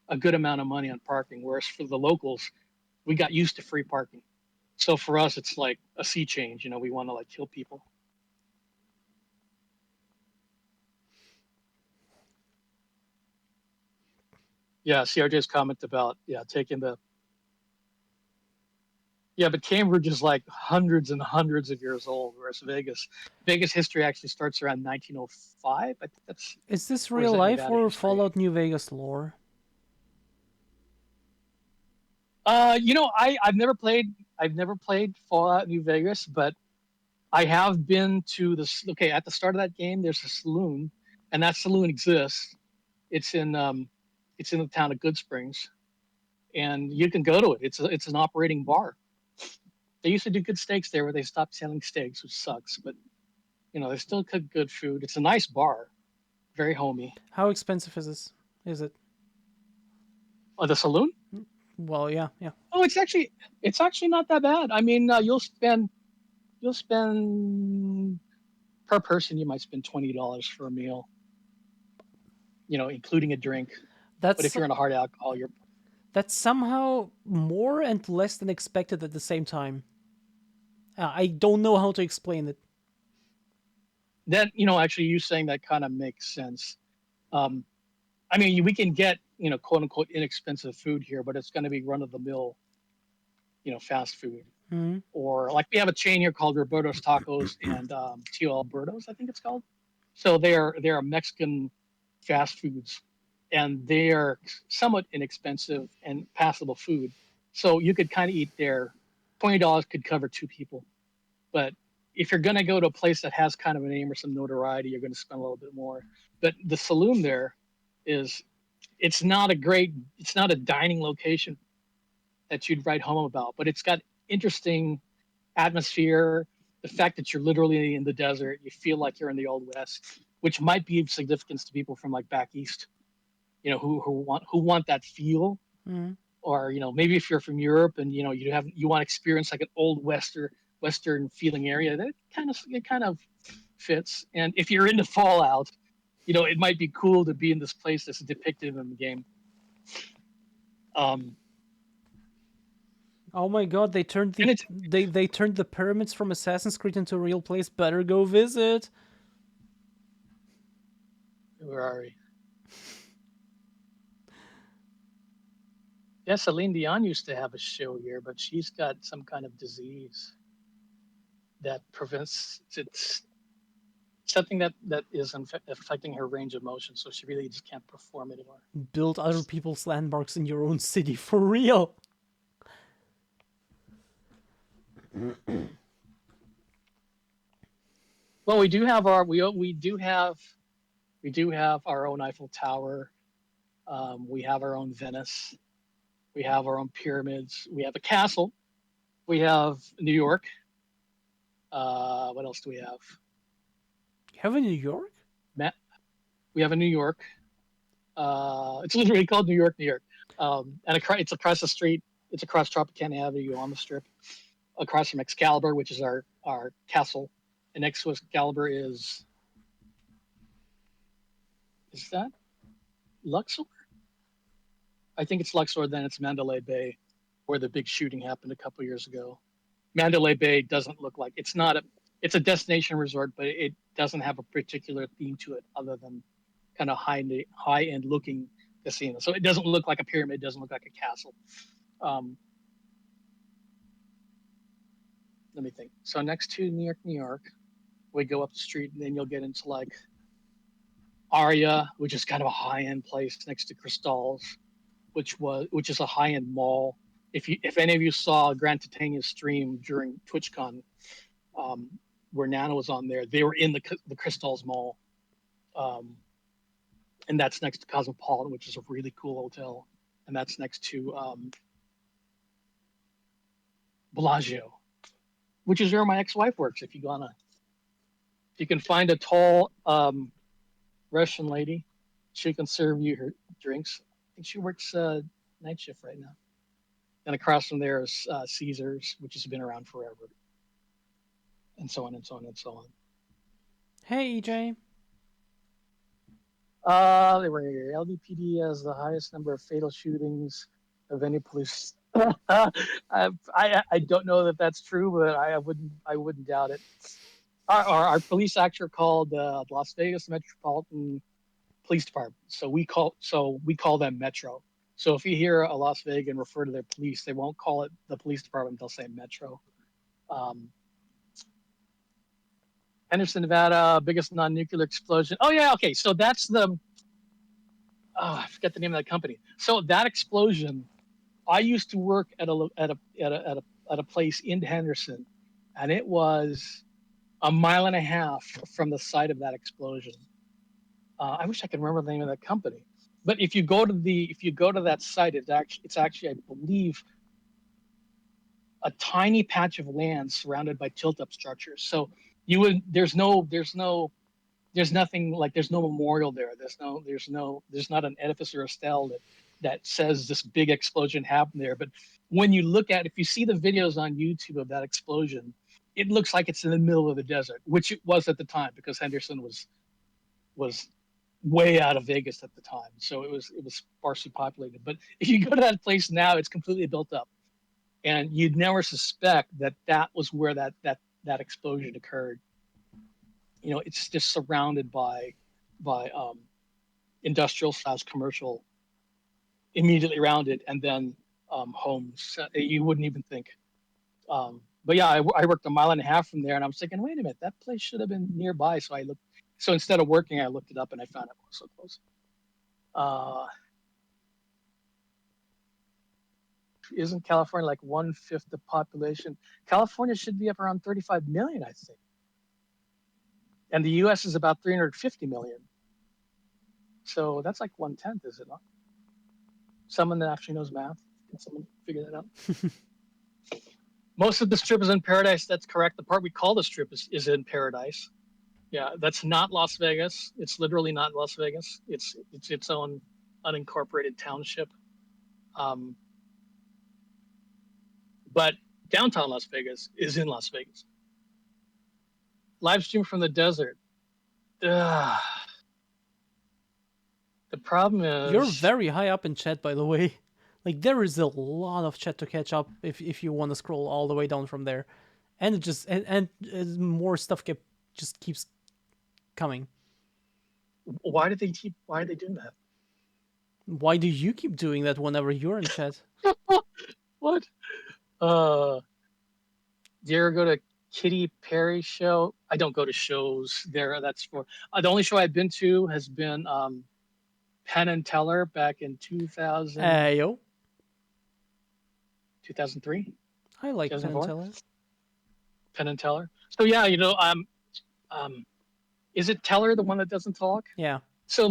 S3: a good amount of money on parking. Whereas for the locals, we got used to free parking. So for us, it's like a sea change. We want to like kill people. Yeah, CRJ's comment about taking the but Cambridge is like hundreds and hundreds of years old, whereas Vegas history actually starts around 1905. I think that's
S1: Is this
S3: or is
S1: real
S3: that
S1: life
S3: Nevada
S1: or
S3: history?
S1: Fallout New Vegas lore?
S3: I've never played Fallout New Vegas, but I have been to this. Okay, at the start of that game, there's a saloon, and that saloon exists. It's in it's in the town of Goodsprings, and you can go to it. It's an operating bar. They used to do good steaks there, where they stopped selling steaks, which sucks. But they still cook good food. It's a nice bar, very homey.
S1: How expensive is this? Is it?
S3: Oh, the saloon?
S1: Well, yeah, yeah.
S3: Oh, it's actually not that bad. I mean, you'll spend per person. You might spend $20 for a meal, including a drink. But if
S1: That's
S3: you're in a hard alcohol, you're
S1: that's somehow more and less than expected at the same time. I don't know how to explain it.
S3: that actually you saying that kind of makes sense. Um, I mean, we can get quote unquote inexpensive food here, but it's going to be run of the mill, fast food.
S1: Hmm.
S3: Or like we have a chain here called Roberto's Tacos and Tio Alberto's, I think it's called. So they are Mexican fast foods, and they are somewhat inexpensive and passable food. So you could kind of eat there. $20 could cover two people. But if you're going to go to a place that has kind of a name or some notoriety, you're going to spend a little bit more. But the saloon there is, it's not a dining location that you'd write home about, but it's got interesting atmosphere. The fact that you're literally in the desert, you feel like you're in the old west, which might be of significance to people from like back east, who want that feel.
S1: Hmm.
S3: Or maybe if you're from Europe and you want to experience like an old western feeling area, that it kind of fits. And if you're into Fallout, it might be cool to be in this place that's depicted in the game. Um,
S1: Oh my god,
S3: and it's
S1: they turned the pyramids from Assassin's Creed into a real place. Better go visit.
S3: Where are we? Yeah, Celine Dion used to have a show here, but she's got some kind of disease that prevents it's something that is affecting her range of motion, so she really just can't perform anymore.
S1: Build other people's landmarks in your own city for real.
S3: Well, we do have our own Eiffel Tower. We have our own Venice. We have our own pyramids. We have a castle. We have New York. What else do we have?
S1: You have in New York?
S3: Matt, we have a New York. It's literally called New York, New York. And it's across the street. It's across Tropicana Avenue on the Strip, across from Excalibur, which is our castle. And next to Excalibur is that Luxor? I think it's Luxor. Then it's Mandalay Bay, where the big shooting happened a couple years ago. Mandalay Bay doesn't look like it's not a it's a destination resort, but it doesn't have a particular theme to it other than kind of high end looking casino. So it doesn't look like a pyramid, it doesn't look like a castle. Um, Let me think. So next to New York, New York, we go up the street and then you'll get into like Aria, which is kind of a high end place next to Crystals, which is a high end mall. If any of you saw Grand Titania stream during TwitchCon, um, where Nana was on there, they were in the Crystals Mall, um, and that's next to Cosmopolitan, which is a really cool hotel, and that's next to Bellagio, which is where my ex-wife works. If you can find a tall Russian lady, she can serve you her drinks. I think she works night shift right now. And across from there is Caesars, which has been around forever, and so on and so on and so on.
S1: Hey, EJ.
S3: They were here. LDPD has the highest number of fatal shootings of any police. I don't know that that's true, but I wouldn't doubt it. Our police actually are called Las Vegas Metropolitan Police Department, so we call them Metro. So if you hear a Las Vegan refer to their police, they won't call it the police department; they'll say Metro. Um, Henderson, Nevada, biggest non-nuclear explosion. Oh yeah, okay. So that's I forget the name of that company. So that explosion, I used to work at a place in Henderson, and it was a mile and a half from the site of that explosion. I wish I could remember the name of that company. But if you go to that site, it's actually I believe a tiny patch of land surrounded by tilt-up structures. So there's nothing like there's no memorial there. There's not an edifice or a stele that says this big explosion happened there. But when you look at, if you see the videos on YouTube of that explosion, it looks like it's in the middle of the desert, which it was at the time because Henderson was way out of Vegas at the time, so it was sparsely populated. But if you go to that place now, it's completely built up, and you'd never suspect that was where that explosion occurred. It's just surrounded by industrial / commercial immediately around it, and then homes. You wouldn't even think. But yeah, I worked a mile and a half from there, and I was thinking, wait a minute, that place should have been nearby. So instead of working, I looked it up, and I found it was so close. Isn't California like 1/5 the population? California should be up around 35 million, I think. And the US is about 350 million. So that's like 1/10, is it not? Someone that actually knows math. Can someone figure that out? Most of the strip is in Paradise. That's correct. The part we call the strip is in Paradise. Yeah, that's not Las Vegas. It's literally not Las Vegas. It's its own unincorporated township. But downtown Las Vegas is in Las Vegas. Live stream from the desert. Ugh. The problem is
S1: You're very high up in chat, by the way. Like, there is a lot of chat to catch up if you want to scroll all the way down from there. And it just and more stuff just keeps coming.
S3: Why are they doing that?
S1: Why do you keep doing that whenever you're in chat?
S3: What? Do you ever go to Katy Perry show? I don't go to shows there. That's for the only show I've been to has been Penn and Teller back in 2000.
S1: Yo.
S3: 2003.
S1: I like Penn and Teller.
S3: Penn and Teller. So yeah, is it Teller the one that doesn't talk?
S1: Yeah.
S3: So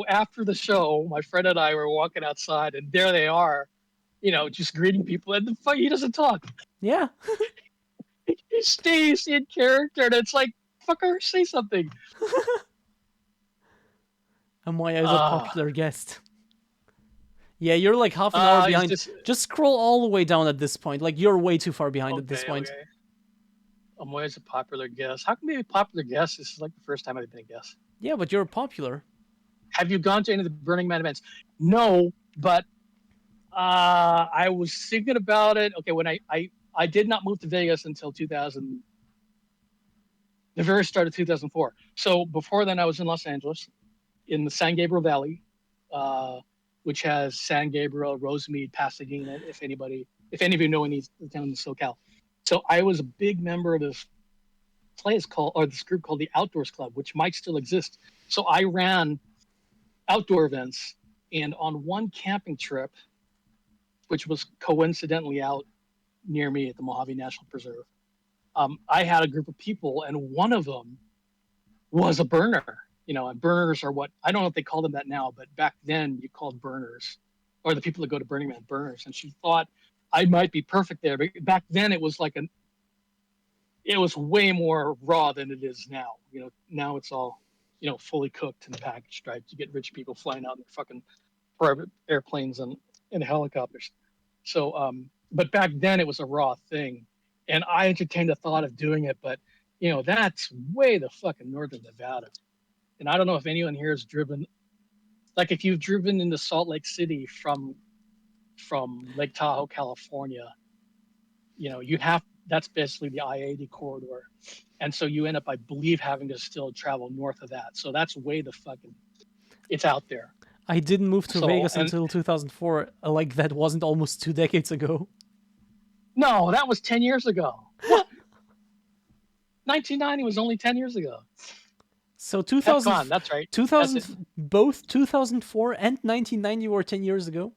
S3: after the show, my friend and I were walking outside, and there they are, just greeting people, and the fuck, he doesn't talk.
S1: Yeah.
S3: He stays in character, and it's like, fucker, say something.
S1: Amaya is a
S3: Ah,
S1: popular guest. Yeah, you're like half an hour
S3: he's
S1: behind.
S3: just
S1: Just scroll all the way down at this point. Like, you're way too far behind at this
S3: okay.
S1: point.
S3: Okay. Amoya's a popular guest. How can we be a popular guest? This is like the first time I've been a guest.
S1: Yeah, but you're popular.
S3: Have you gone to any of the Burning Man events? No, but I was thinking about it. Okay, when I did not move to Vegas until 2000, the very start of 2004. So before then, I was in Los Angeles, in the San Gabriel Valley, uh, which has San Gabriel, Rosemead, Pasadena. If any of you know any town in SoCal, so I was a big member of this group called the Outdoors Club, which might still exist. So I ran outdoor events, and on one camping trip, which was coincidentally out near me at the Mojave National Preserve, I had a group of people, and one of them was a burner. And burners are what, I don't know if they call them that now, but back then you called burners, or the people that go to Burning Man, burners. And she thought I might be perfect there, but back then it was it was way more raw than it is now. Now it's all fully cooked and packaged, right? You get rich people flying out in their fucking private airplanes and helicopters. So, but back then it was a raw thing, and I entertained the thought of doing it, but that's way the fucking northern Nevada, and I don't know if anyone here has driven, like if you've driven into Salt Lake City from Lake Tahoe, California, you have that's basically the I-80 corridor, and so you end up, I believe, having to still travel north of that. So that's way the fucking, it's out there.
S1: I didn't move to
S3: So
S1: Vegas
S3: and
S1: until 2004. Like, that wasn't almost 2 decades ago.
S3: no, that was 10 years ago. What? 1990 was only 10 years ago.
S1: So
S3: Hefcon, that's right. That's it.
S1: both 2004 and 1990 were 10 years ago.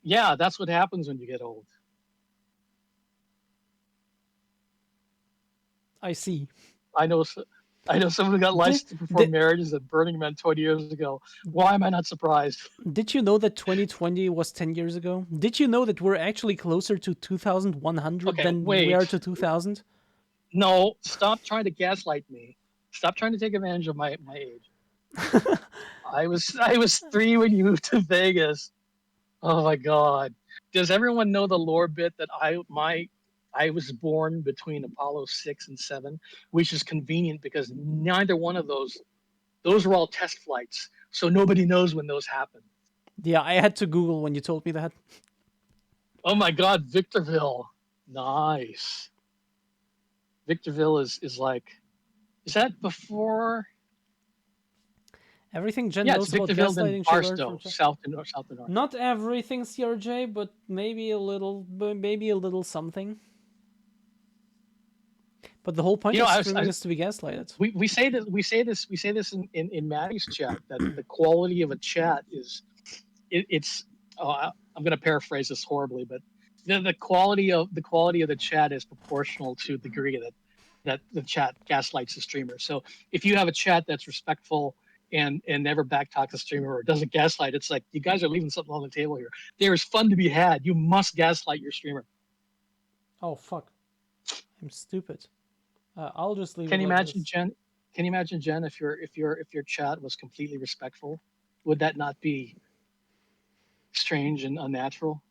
S3: Yeah, that's what happens when you get old.
S1: I see.
S3: I know someone who got licensed to perform marriages at Burning Man 20 years ago. Why am I not surprised?
S1: Did you know that 2020 was 10 years ago? Did you know that we're actually closer to 2100
S3: Okay,
S1: than we are
S3: wait.
S1: to 2000?
S3: No, stop trying to gaslight me. Stop trying to take advantage of my age. I was 3 when you moved to Vegas. Oh my God. Does everyone know the lore bit that I was born between Apollo 6 and 7, which is convenient because neither one of those were all test flights. So nobody knows when those happen.
S1: Yeah, I had to Google when you told me that.
S3: Oh my God, Victorville. Nice. Victorville is like, is that before?
S1: Everything Jen
S3: Yeah, it's
S1: knows about
S3: Victorville then
S1: gaslighting she learned from
S3: Barstow, south to north, south to north.
S1: Not everything, CRJ, but maybe a little something. But the whole point of streaming is to be gaslighted.
S3: We say this in Maddie's chat, that the quality of a chat it's I'm going to paraphrase this horribly, but the quality of the chat is proportional to the degree that the chat gaslights the streamer. So if you have a chat that's respectful and never backtalks the streamer or doesn't gaslight, it's like, you guys are leaving something on the table here. There is fun to be had. You must gaslight your streamer.
S1: Oh fuck, I'm stupid. I'll just leave.
S3: Can you
S1: it like
S3: imagine,
S1: this.
S3: Jen? Can you imagine, Jen, if your chat was completely respectful? Would that not be strange and unnatural?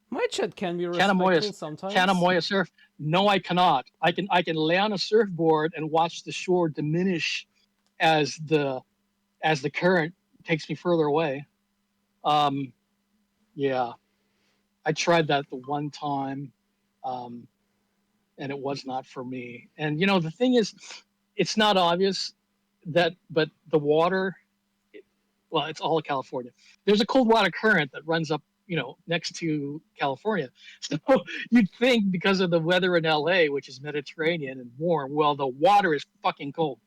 S1: My chat can be respectful sometimes.
S3: Can Amoya surf? No, I cannot. I can lay on a surfboard and watch the shore diminish as the current takes me further away. Yeah, I tried that the one time, and it was not for me. And the thing is, it's not obvious but the water, well, it's all of California. There's a cold water current that runs up, next to California. So you'd think, because of the weather in LA, which is Mediterranean and warm, well, the water is fucking cold.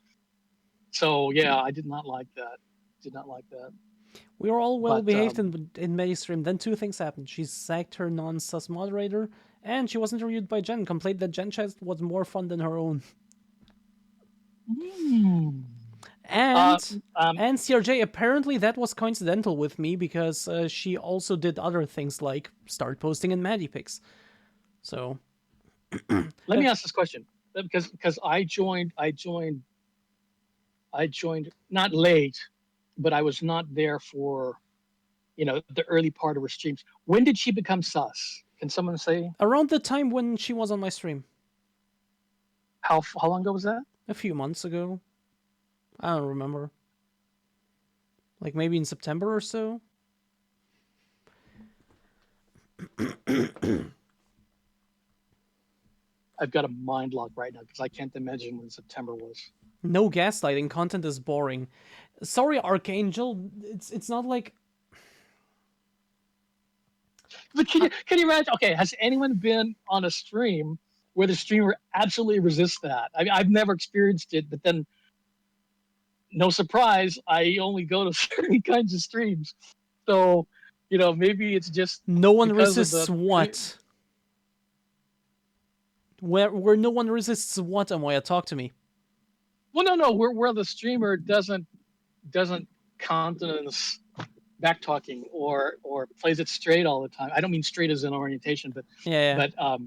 S3: So yeah, I did not like that.
S1: We were all well behaved in Maystream. Then two things happened. She sacked her non-sus moderator, and she was interviewed by Jen, complained that Jen chat was more fun than her own. And
S3: um,
S1: and CRJ, apparently that was coincidental with me because she also did other things like start posting in Maddie pics. So
S3: let
S1: uh,
S3: me ask this question because I joined not late, but I was not there for the early part of her streams. When did she become sus? Can someone say
S1: around the time when she was on my stream,
S3: how long ago was that?
S1: a few months ago, I don't remember, like maybe in September or so.
S3: I've got a mind lock right now because I can't imagine when September was.
S1: No gaslighting. Content is boring. Sorry, Archangel. It's not like
S3: But can you imagine? Okay, has anyone been on a stream where the streamer absolutely resists that? I've never experienced it, but then no surprise, I only go to certain kinds of streams. So, maybe it's just
S1: no one
S3: because of
S1: resists
S3: the.
S1: what? Where no one resists what, Amoya? Talk to me.
S3: Well, no, where the streamer doesn't countenance back talking or plays it straight all the time. I don't mean straight as in orientation, but
S1: Yeah, yeah.
S3: but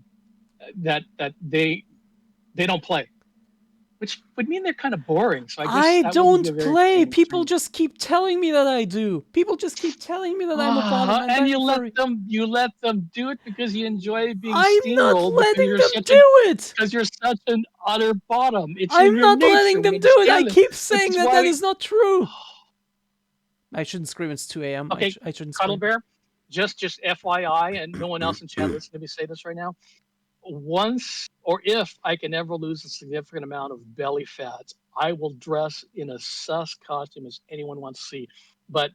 S3: that they don't play, which would mean they're kind of boring. So I guess
S1: I
S3: that wouldn't be a
S1: don't
S3: very
S1: play.
S3: exciting
S1: People
S3: stream.
S1: just keep telling me that I do. People just keep telling me that I'm a bottom and
S3: And
S1: I'm a furry.
S3: you let them do it because you enjoy being
S1: I'm not
S3: steamrolled
S1: letting them do it.
S3: because you're such an utter bottom. It's in
S1: I'm
S3: your
S1: not
S3: nature.
S1: letting
S3: We
S1: them do it. I
S3: understand this.
S1: keep
S3: This
S1: saying
S3: is
S1: that
S3: why
S1: that
S3: we
S1: is not true. I shouldn't scream. It's 2 a.m.
S3: okay,
S1: I shouldn't
S3: Cuddle
S1: scream.
S3: Bear. Just FYI, and no one else in chat listen to me say this right now. Once or if I can ever lose a significant amount of belly fat, I will dress in a sus costume as anyone wants to see. But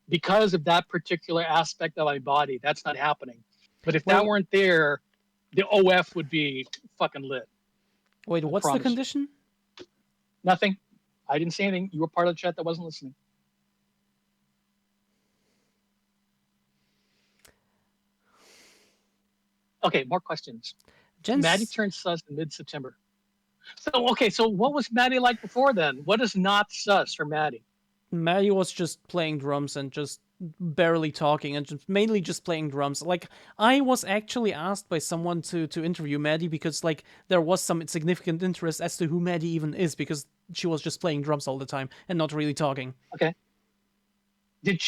S3: because of that particular aspect of my body, that's not happening. But if that
S1: Wait,
S3: weren't there, the OF would be fucking lit.
S1: wait.
S3: I
S1: What's the
S3: promise you.
S1: condition?
S3: Nothing. I didn't say anything. You were part of the chat that wasn't listening. Okay, more questions. Maddie
S1: Jen's
S3: turned sus in mid-September. So what was Maddie like before then? What is not sus for Maddie?
S1: Maddie was just playing drums and just barely talking and just mainly just playing drums. Like I was actually asked by someone to interview Maddie because like there was some significant interest as to who Maddie even is because she was just playing drums all the time and not really talking.
S3: Okay. Had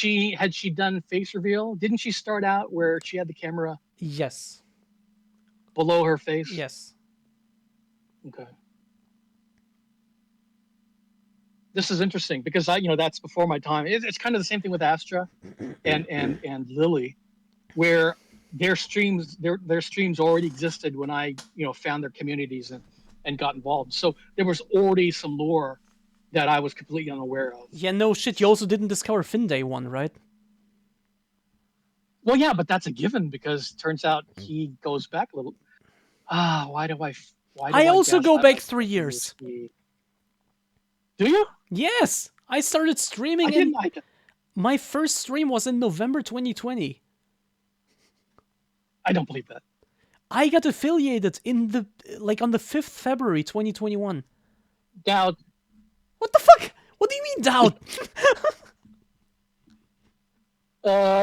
S3: she done face reveal? Didn't she start out where she had the camera
S1: Yes.
S3: below her face?
S1: Yes.
S3: Okay. This is interesting because that's before my time. It's kind of the same thing with Astra and Lily, where their streams already existed when I found their communities and got involved. So there was already some lore that I was completely unaware of.
S1: Yeah, no shit. You also didn't discover Finn Day 1, right?
S3: Well, yeah, but that's a given because it turns out he goes back a little. Why do
S1: I
S3: I
S1: also go
S3: gaslight
S1: back
S3: myself
S1: 3
S3: in
S1: years.
S3: this? Do you?
S1: Yes. I started streaming in my first stream was in November 2020.
S3: I don't believe that.
S1: I got affiliated in the on the 5th February 2021.
S3: Doubt.
S1: What the fuck? What do you mean doubt?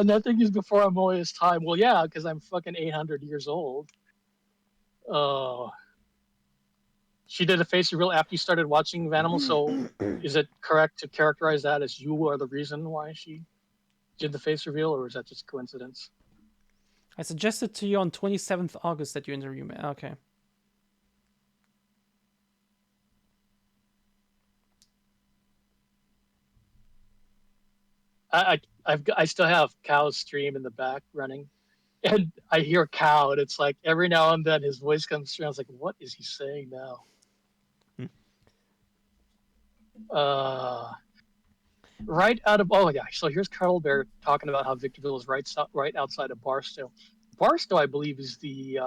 S3: Nothing is before Amoya's time. Well, yeah, because I'm fucking 800 years old. She did a face reveal after you started watching Vanimal, so is it correct to characterize that as you are the reason why she did the face reveal, or is that just coincidence?
S1: I suggested to you on 27th August that you interview me. Okay.
S3: I still have Cow's stream in the back running, and I hear Cow, and it's like every now and then his voice comes through. I was like, what is he saying now? Right out of yeah. So here's Cuddle Bear talking about how Victorville is right outside of Barstow. Barstow, I believe, is the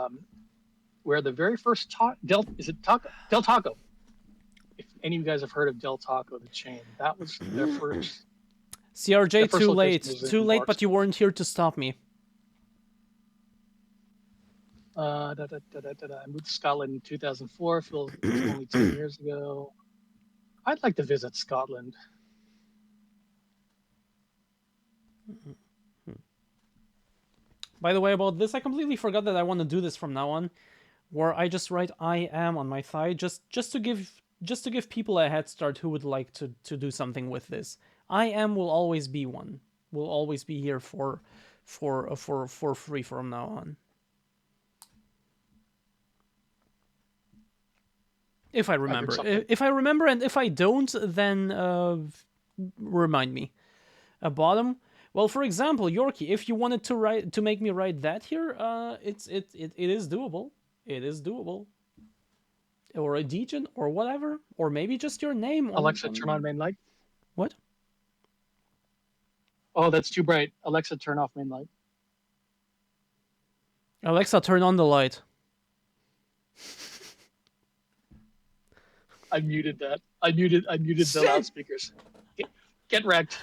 S3: where the very first Del Taco. If any of you guys have heard of Del Taco, the chain, that was their first.
S1: CRJ, too late. Too late,
S3: Barstow.
S1: but you weren't here to stop me.
S3: I moved to Scotland in 2004. Feels only 10 years ago. I'd like to visit Scotland.
S1: By the way, about this, I completely forgot that I want to do this from now on, where I just write "I am" on my thigh, just to give people a head start who would like to do something with this. I am will always be one. Will always be here for free from now on. If I remember, if I remember, and if I don't, then remind me. A bottom. Well, for example, Yorkie, if you wanted to make me write that here, it is doable. It is doable. Or a Degen, or whatever, or maybe just your name.
S3: Alexa, turn on main light.
S1: What?
S3: Oh, that's too bright. Alexa, turn off main light.
S1: Alexa, turn on the light.
S3: I muted that. I muted the loudspeakers. Get wrecked.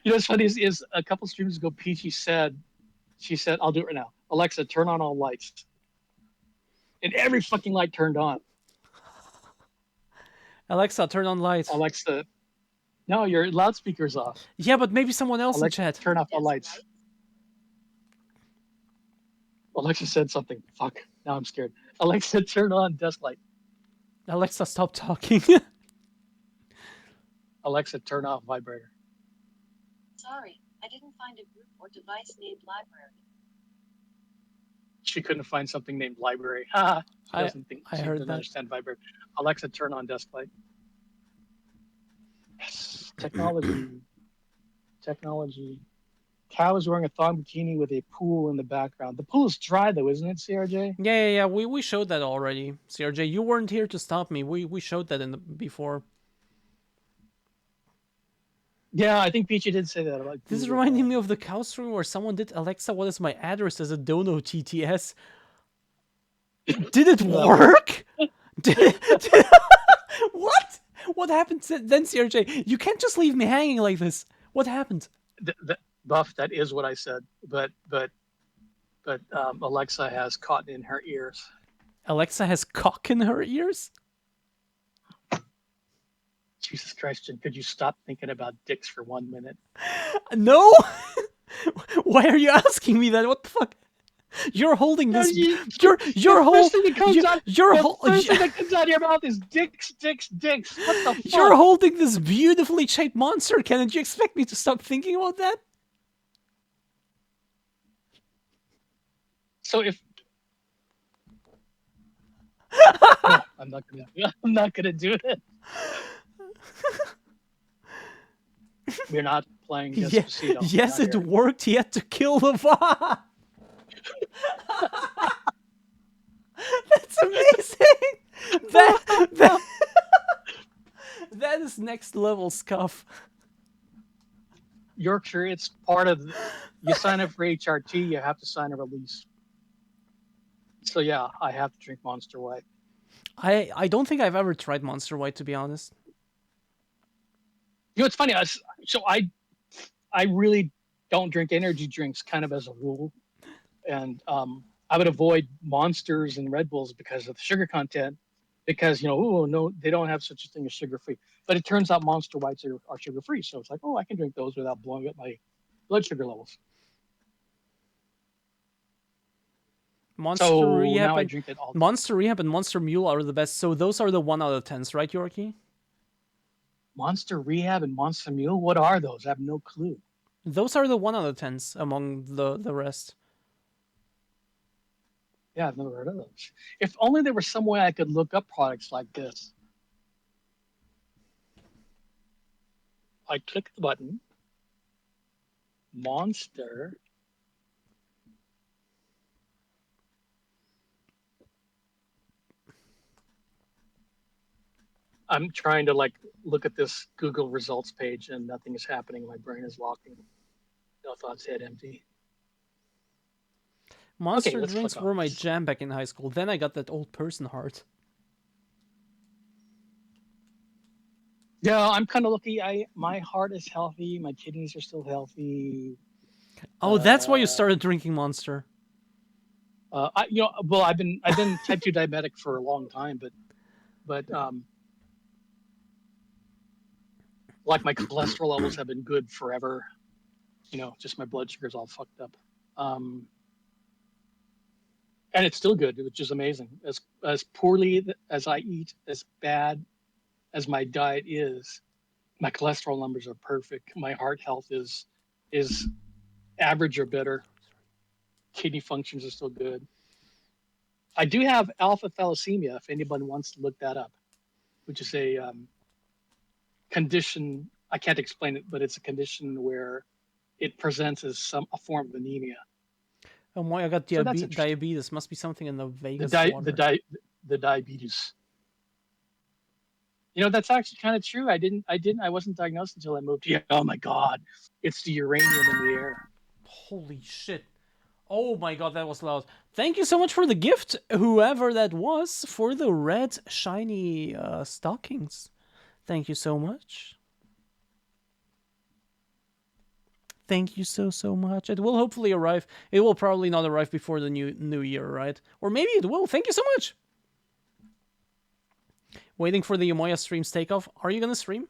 S3: You know what's funny is a couple streams ago, Peachy said, I'll do it right now. Alexa, turn on all lights. And every fucking light turned on.
S1: Alexa, turn on lights.
S3: Alexa, no, your loudspeaker's off.
S1: Yeah, but maybe someone else
S3: Alexa,
S1: in chat.
S3: Turn off the lights. Alexa said something. Fuck. Now I'm scared. Alexa, turn on desk light.
S1: Alexa, stop talking.
S3: Alexa, turn off vibrator.
S4: Sorry, I didn't find a group or device named library.
S3: She couldn't find something named library. Ha! She doesn't think
S1: I
S3: she
S1: heard
S3: doesn't
S1: that.
S3: understand vibrator. Alexa, turn on desk light. Yes, technology. Technology. Cow is wearing a thong bikini with a pool in the background. The pool is dry though, isn't it, CRJ?
S1: Yeah. We showed that already, CRJ. You weren't here to stop me. We showed that before.
S3: Yeah, I think Peachy did say that. About
S1: This is reminding me of the cow stream where someone did, Alexa, what is my address as a dono TTS? Did it work? What? What happened then, CRJ? You can't just leave me hanging like this. What happened?
S3: Buff, that is what I said. But Alexa has cotton in her ears.
S1: Alexa has cock in her ears?
S3: Jesus Christ, Jen, could you stop thinking about dicks for 1 minute?
S1: No? Why are you asking me that? What the fuck? You're holding this. You're
S3: first thing that comes out. First thing that comes out of your mouth is dicks. What the fuck?
S1: You're holding this beautifully shaped monster, Ken. Did you expect me to stop thinking about that?
S3: So if no, I'm not gonna do it. We're not playing Despacito.
S1: Yes, it worked. He had to kill the Va. That's amazing. That is next level scuff.
S3: Yorkshire, it's part of. You sign up for HRT, you have to sign a release. So yeah, I have to drink Monster White.
S1: I don't think I've ever tried Monster White, to be honest.
S3: You know, it's funny. I really don't drink energy drinks, kind of as a rule, and I would avoid Monsters and Red Bulls because of the sugar content. Because no, they don't have such a thing as sugar-free. But it turns out Monster Whites are sugar-free, so it's like, I can drink those without blowing up my blood sugar levels.
S1: Monster Rehab,
S3: now I drink it all.
S1: Monster Rehab and Monster Mule are the best. So those are the 1 out of 10s, right, Yorkie?
S3: Monster Rehab and Monster Mule? What are those? I have no clue.
S1: Those are the 1 out of 10s among the rest.
S3: Yeah, I've never heard of those. If only there was some way I could look up products like this. I click the button. Monster. I'm trying to look at this Google results page and nothing is happening. My brain is locking. No thoughts, head empty.
S1: Monster drinks were my jam back in high school. Then I got that old person heart.
S3: Yeah, I'm kind of lucky. My heart is healthy. My kidneys are still healthy.
S1: Oh, that's why you started drinking Monster.
S3: I've been type 2 diabetic for a long time, but like my cholesterol levels have been good forever. Just my blood sugar's all fucked up. And it's still good, which is amazing. As poorly as I eat, as bad as my diet is, my cholesterol numbers are perfect. My heart health is average or better. Kidney functions are still good. I do have alpha thalassemia, if anyone wants to look that up, which is a condition. I can't explain it, but it's a condition where it presents as a form of anemia.
S1: Oh my, I got
S3: So that's
S1: diabetes. Must be something in the Vegas
S3: The
S1: water.
S3: diabetes. That's actually kind of true. I wasn't diagnosed until I moved here. Oh my God, it's the uranium in the air.
S1: Holy shit. Oh my god, that was loud. Thank you so much for the gift, whoever that was, for the red shiny stockings. Thank you so much. Thank you so much. It will hopefully arrive. It will probably not arrive before the new year, right? Or maybe it will. Thank you so much. Waiting for the Yomoya streams takeoff. Are you gonna stream?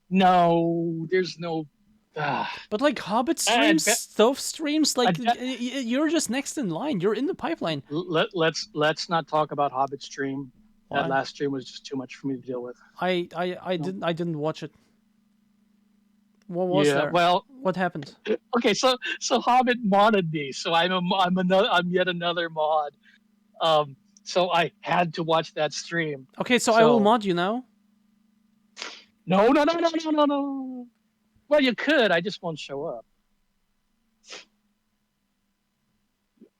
S3: No, there's no.
S1: But like Hobbit streams, stuff streams, like you're just next in line. You're in the pipeline.
S3: Let's not talk about Hobbit stream.
S1: Why?
S3: That last stream was just too much for me to deal with.
S1: I didn't watch it. What was there?
S3: Well,
S1: what happened?
S3: Okay, so Hobbit modded me, so I'm yet another mod. So I had to watch that stream.
S1: Okay, so I will mod you now.
S3: No. Well, you could. I just won't show up.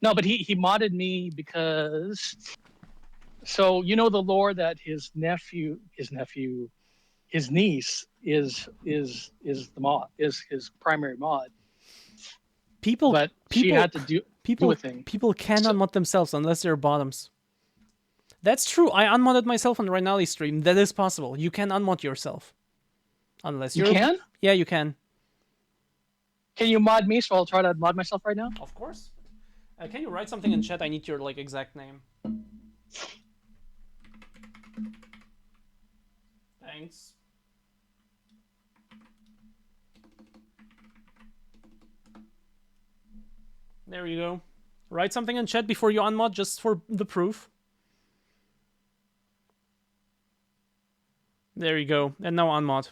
S3: No, but he modded me because. So the lore that his niece is the mod, is his primary mod. She had to do a thing.
S1: People can unmod themselves unless they're bottoms. That's true. I unmodded myself on the Rhinali stream. That is possible. You can unmod yourself. Unless you
S3: can?
S1: Yeah, you can.
S3: Can you mod me? So I'll try to mod myself right now.
S1: Of course. Can you write something in chat? I need your exact name. Thanks. There you go. Write something in chat before you unmod, just for the proof. There you go. And now unmod.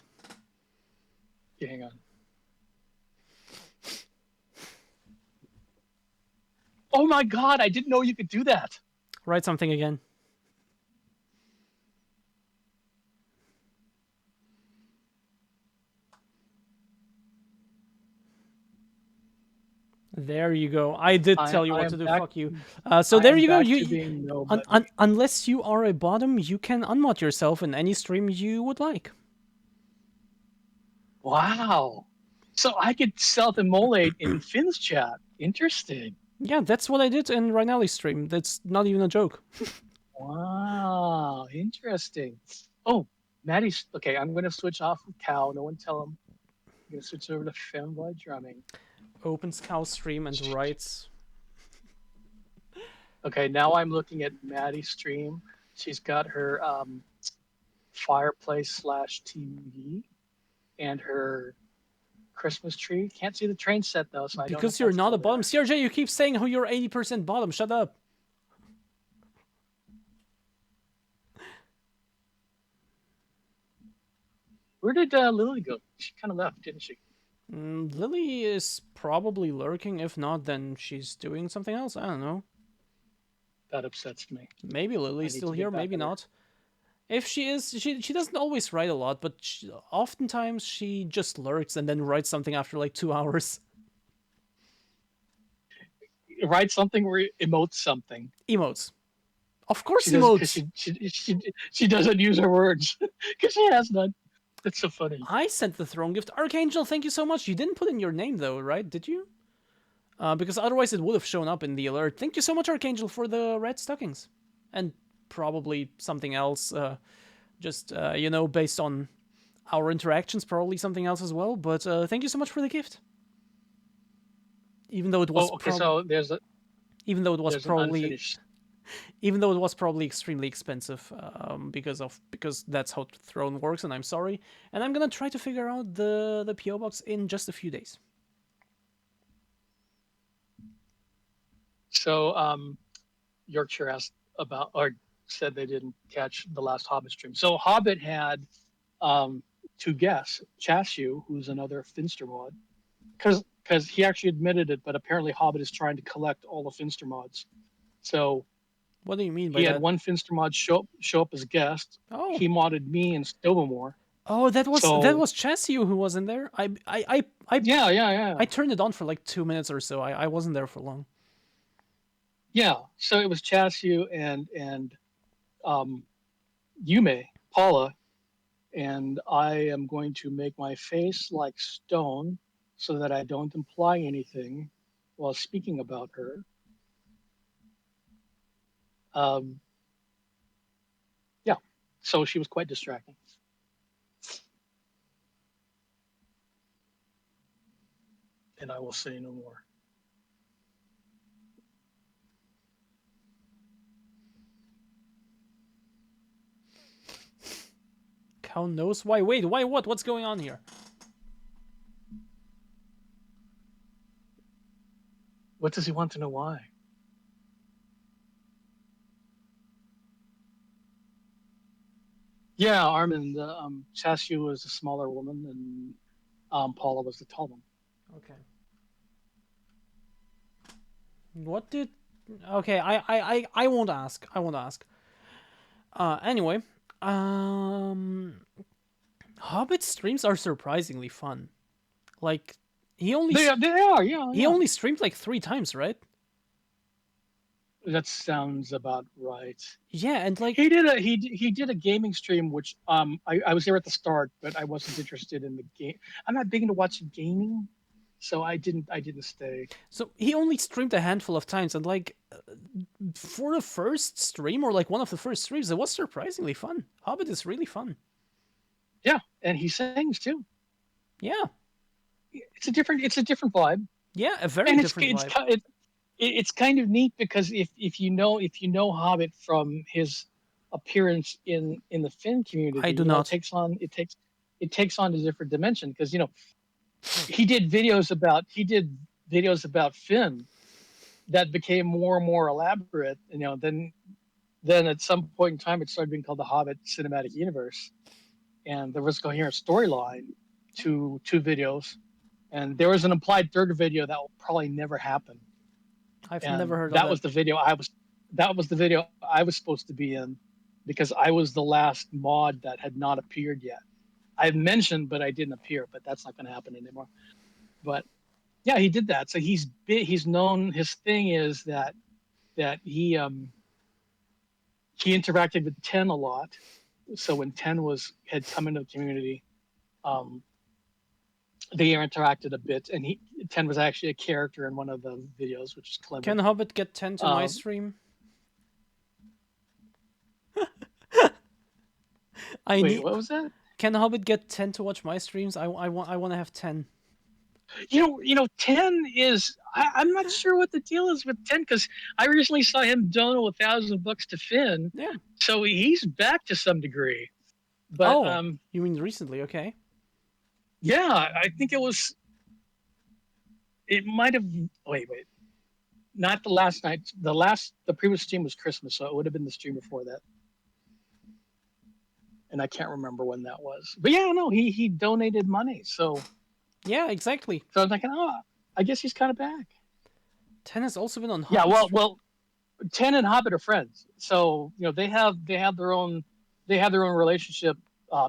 S3: Okay, hang on. Oh my god, I didn't know you could do that.
S1: Write something again. There you go. I did tell you what to do. Fuck you. So there you go. Unless you are a bottom, you can unmod yourself in any stream you would like.
S3: Wow. So I could self-immolate in Finn's chat. Interesting.
S1: Yeah, that's what I did in Rhinali's stream. That's not even a joke.
S3: Wow, interesting. Oh, Maddie's... Okay, I'm going to switch off of Cow. No one tell him. I'm going to switch over to Femboy Drumming.
S1: Opens Cow stream and writes.
S3: Okay, now I'm looking at Maddie's stream. She's got her fireplace / TV and her Christmas tree. Can't see the train set though, so I don't know.
S1: Because you're not a bottom. CRJ, you keep saying how you're 80% bottom. Shut up.
S3: Where did Lily go? She kind of left, didn't she?
S1: Lily is probably lurking. If not, then she's doing something else. I don't know.
S3: That upsets me.
S1: Maybe Lily's still here, maybe not. If she is, she doesn't always write a lot, but oftentimes she just lurks and then writes something after like 2 hours.
S3: Write something or emotes something.
S1: Emotes. Of course, emotes.
S3: She doesn't use her words because she has none. That's so funny.
S1: I sent the throne gift. Archangel, thank you so much. You didn't put in your name though, right? Did you? Because otherwise it would have shown up in the alert. Thank you so much, Archangel, for the red stockings. And probably something else, based on our interactions, probably something else as well. But thank you so much for the gift. Even though it was
S3: so there's
S1: probably Even though it was probably extremely expensive, because that's how Throne works, and I'm sorry. And I'm gonna try to figure out the PO box in just a few days.
S3: So Yorkshire asked about, or said they didn't catch the last Hobbit stream. So Hobbit had two guests, Chashu, who's another Finster mod, because he actually admitted it, but apparently Hobbit is trying to collect all the Finster mods. So
S1: What do you mean by
S3: he had
S1: that?
S3: one Finster mod show up as a guest.
S1: Oh,
S3: He modded me and Stovamore.
S1: oh, that was
S3: So
S1: Chasio who was in there. I
S3: yeah.
S1: turned it on for like 2 minutes or so. I wasn't there for long.
S3: Yeah, so it was Chassis and Yume, Paula, and I am going to make my face like stone so that I don't imply anything while speaking about her. Yeah, so she was quite distracting. And I will say no more.
S1: Cow knows why. Wait, why? What? What's going on here?
S3: What does he want to know why? Yeah, Armin, Chassis was a smaller woman and Paula was the tall one.
S1: Okay. What did? Okay, I won't ask. I won't ask. Anyway, Hobbit streams are surprisingly fun. Like he only
S3: They are, yeah.
S1: he only streamed like 3 times, right?
S3: That sounds about right.
S1: Yeah, and like
S3: He did a gaming stream, which I was there at the start, but I wasn't interested in the game. I'm not big into watching gaming, so I didn't stay.
S1: so he only streamed a handful of times, and like for the first stream or like one of the first streams, it was surprisingly fun. Hobbit is really fun.
S3: Yeah, and he sings too.
S1: Yeah,
S3: It's a different vibe,
S1: yeah, a very
S3: and
S1: different vibe.
S3: it's kind of neat because if you know Hobbit from his appearance in the Finn community,
S1: I do
S3: you know,
S1: not.
S3: it takes on a different dimension because you know he did videos about Finn that became more and more elaborate. You know, then at some point in time it started being called the Hobbit Cinematic Universe, and there was a coherent storyline to two videos, and there was an implied third video that will probably never happen.
S1: I've
S3: And
S1: never heard of
S3: that
S1: that.
S3: was the video I was supposed to be in because I was the last mod that had not appeared yet. I've mentioned, but I didn't appear, but that's not going to happen anymore. But yeah, he did that. So he's known. His thing is that he interacted with Ten a lot. So when Ten had come into the community, they interacted a bit, and Ten was actually a character in one of the videos, which is clever.
S1: Can Hobbit get 10 to my stream?
S3: Wait, what was that?
S1: Can Hobbit get 10 to watch my streams? I want to have 10.
S3: You know, 10 is. I'm not sure what the deal is with 10 because I recently saw him donate $1,000 to Finn.
S1: Yeah.
S3: So he's back to some degree. But
S1: you mean recently? Okay.
S3: Yeah, I think it was. It might have. Wait. Not the last night. The previous stream was Christmas, so it would have been the stream before that. And I can't remember when that was. But yeah, no, he donated money. So
S1: yeah, exactly.
S3: So I was thinking, I guess he's kind of back.
S1: 10 has also been on Hobbit.
S3: Yeah, well, 10 and Hobbit are friends. So, you know, they have their own relationship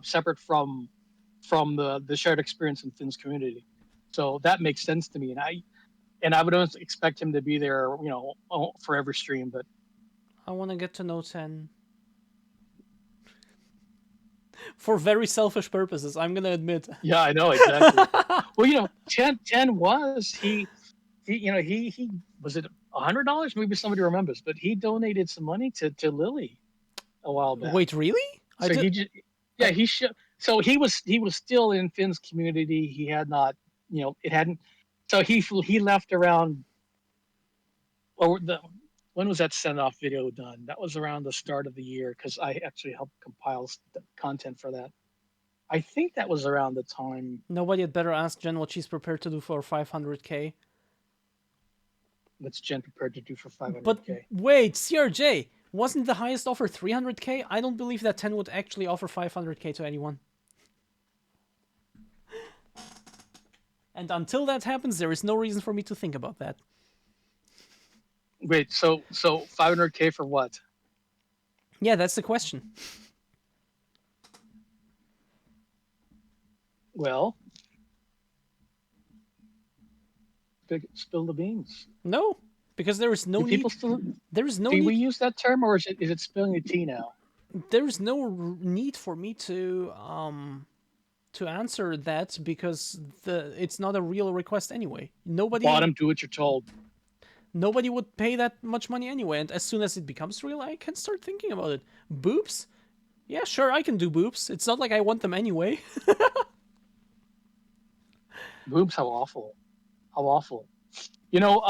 S3: separate from the shared experience in Finn's community. So that makes sense to me. And I would always expect him to be there, you know, for every stream, but
S1: I want to get to know 10. For very selfish purposes, I'm gonna admit.
S3: Yeah, I know, exactly. Well, you know, 10 was he was it $100? Maybe somebody remembers, but he donated some money to Lily a while back.
S1: Wait, really?
S3: So so he was still in Finn's community. He had not, you know, it hadn't. So he left around, or when was that send off video done? That was around the start of the year because I actually helped compile content for that. I think that was around the time.
S1: Nobody had better ask Jen what she's prepared to do for 500k.
S3: What's Jen prepared to do for
S1: But
S3: 500k?
S1: wait, CRJ, wasn't the highest offer 300k? I don't believe that 10 would actually offer 500k to anyone. And until that happens, there is no reason for me to think about that.
S3: Wait, so 500k for what?
S1: Yeah, that's the question.
S3: Well, spill the beans.
S1: No, because there is no
S3: Do
S1: need.
S3: people still?
S1: There is no
S3: Do
S1: need.
S3: we use that term, or is it spilling the tea now?
S1: There is no need for me to answer that because it's not a real request anyway.
S3: Bottom, do what you're told.
S1: Nobody would pay that much money anyway, and as soon as it becomes real, I can start thinking about it. Boobs? Yeah, sure, I can do boobs. It's not like I want them anyway.
S3: Boobs, how awful. How awful. You know,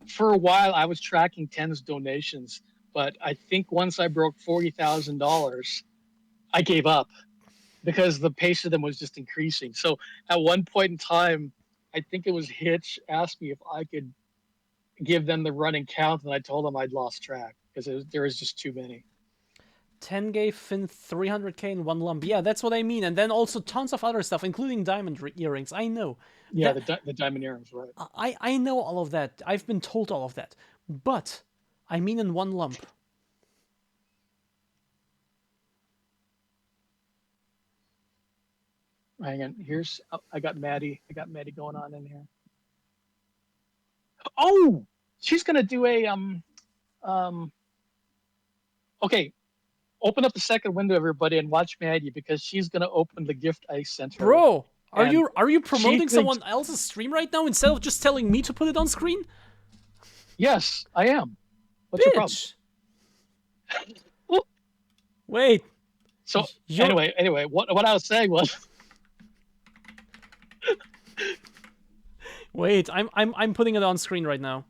S3: for a while I was tracking Ten's donations, but I think once I broke $40,000, I gave up because the pace of them was just increasing. So at one point in time, I think it was Hitch asked me if I could give them the running count, and I told them I'd lost track because there was just too many.
S1: 10 gave Finn 300k in one lump. Yeah, that's what I mean. And then also tons of other stuff, including diamond earrings. I know.
S3: Yeah, the diamond earrings, right?
S1: I know all of that. I've been told all of that. But I mean in one lump.
S3: Hang on. I got Maddie. I got Maddie going on in here. Oh, she's gonna do a Okay, open up the second window, everybody, and watch Maddie because she's gonna open the gift I sent her.
S1: Bro, are
S3: And
S1: you promoting
S3: thinks-
S1: someone else's stream right now instead of just telling me to put it on screen?
S3: Yes, I am. What's your problem?
S1: Bitch. Wait.
S3: So
S1: You're-
S3: anyway, what I was saying was,
S1: Wait, I'm putting it on screen right now.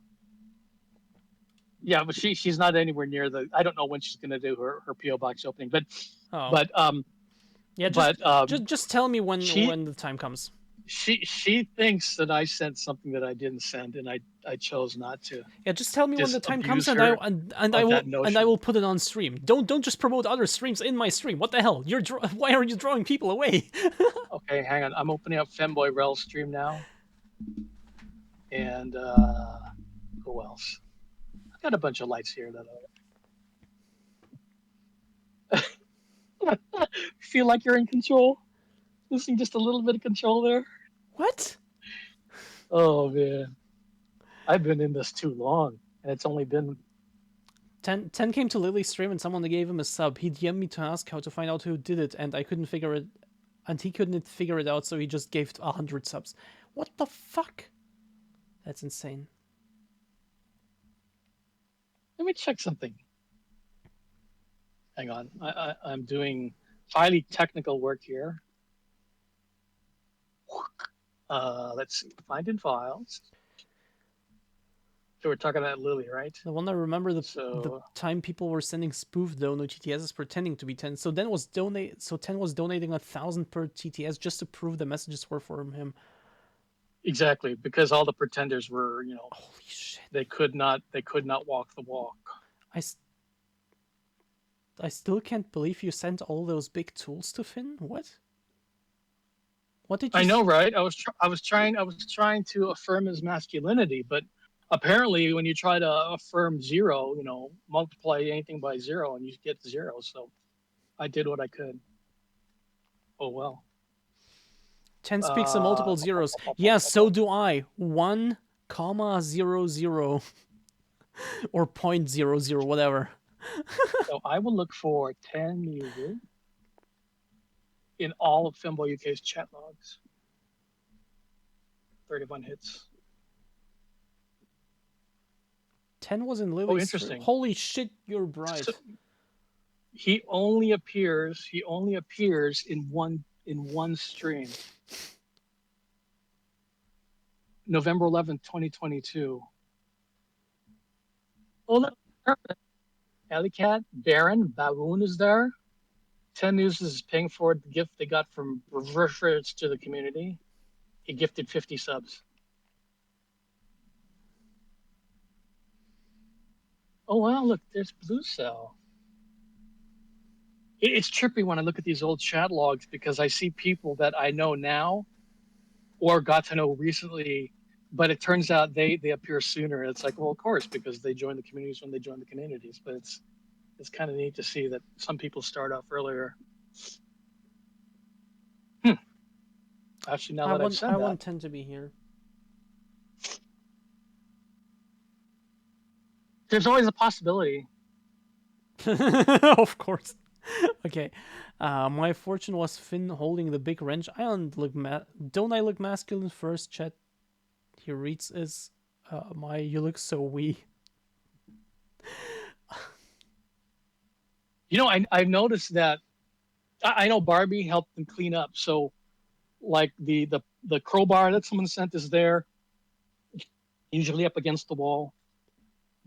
S3: yeah, but she's not anywhere near the. I don't know when she's gonna do her PO box opening, but
S1: Oh. Yeah, just tell me when the time comes.
S3: She thinks that I sent something that I didn't send, and I chose not to.
S1: Yeah, just tell me when the time comes,
S3: abuse
S1: and I will put it on stream. Don't just promote other streams in my stream. What the hell? Why are you drawing people away?
S3: Okay, hang on. I'm opening up Femboy Rel stream now, and who else? I've got a bunch of lights here that I feel like you're in control. Losing just a little bit of control there.
S1: What?
S3: Oh man, I've been in this too long, and it's only been
S1: 10 came to Lily's stream and someone gave him a sub. He DM'd me to ask how to find out who did it, and he couldn't figure it out, so he just gave 100 subs. What the fuck? That's insane.
S3: Let me check something. Hang on, I'm doing highly technical work here. Let's see, find in files. So we're talking about Lily, right?
S1: The one I remember the time people were sending spoof dono TTSs pretending to be 10. So 10 was donating 1,000 per TTS just to prove the messages were from him.
S3: Exactly, because all the pretenders were,
S1: holy shit.
S3: They could not walk the walk.
S1: I still can't believe you sent all those big tools to Finn. What? What did you?
S3: I know, right? I was trying to affirm his masculinity, but apparently, when you try to affirm 0, multiply anything by 0, and you get 0. So, I did what I could. Oh well.
S1: 10 speaks of multiple zeros. Yeah, so do I. 1, 0, or 0.00, whatever.
S3: So I will look for 10 music in all of Femboy UK's chat logs. 31 hits.
S1: 10 was in Lily's.
S3: Oh, interesting.
S1: Holy shit, you're bright.
S3: So he only appears in one stream. November 11th, 2022. Oh, look, Alley Cat, Baron, Baboon is there. 10 News is paying forward the gift they got from Reverse to the community. He gifted 50 subs. Oh, wow, look, there's Blue Cell. It's trippy when I look at these old chat logs because I see people that I know now or got to know recently, but it turns out they appear sooner. It's like, well, of course, because they join the communities when they join the communities. But it's kind of neat to see that some people start off earlier. Actually, now that I've said
S1: I
S3: that,
S1: want 10 to be here.
S3: there's always a possibility.
S1: Of course. Okay. My fortune was Finn holding the big wrench. I don't I look masculine first? Chat. He reads is you look so wee.
S3: You know, I've noticed that. I know Barbie helped them clean up. So, like the crowbar that someone sent is there, usually up against the wall.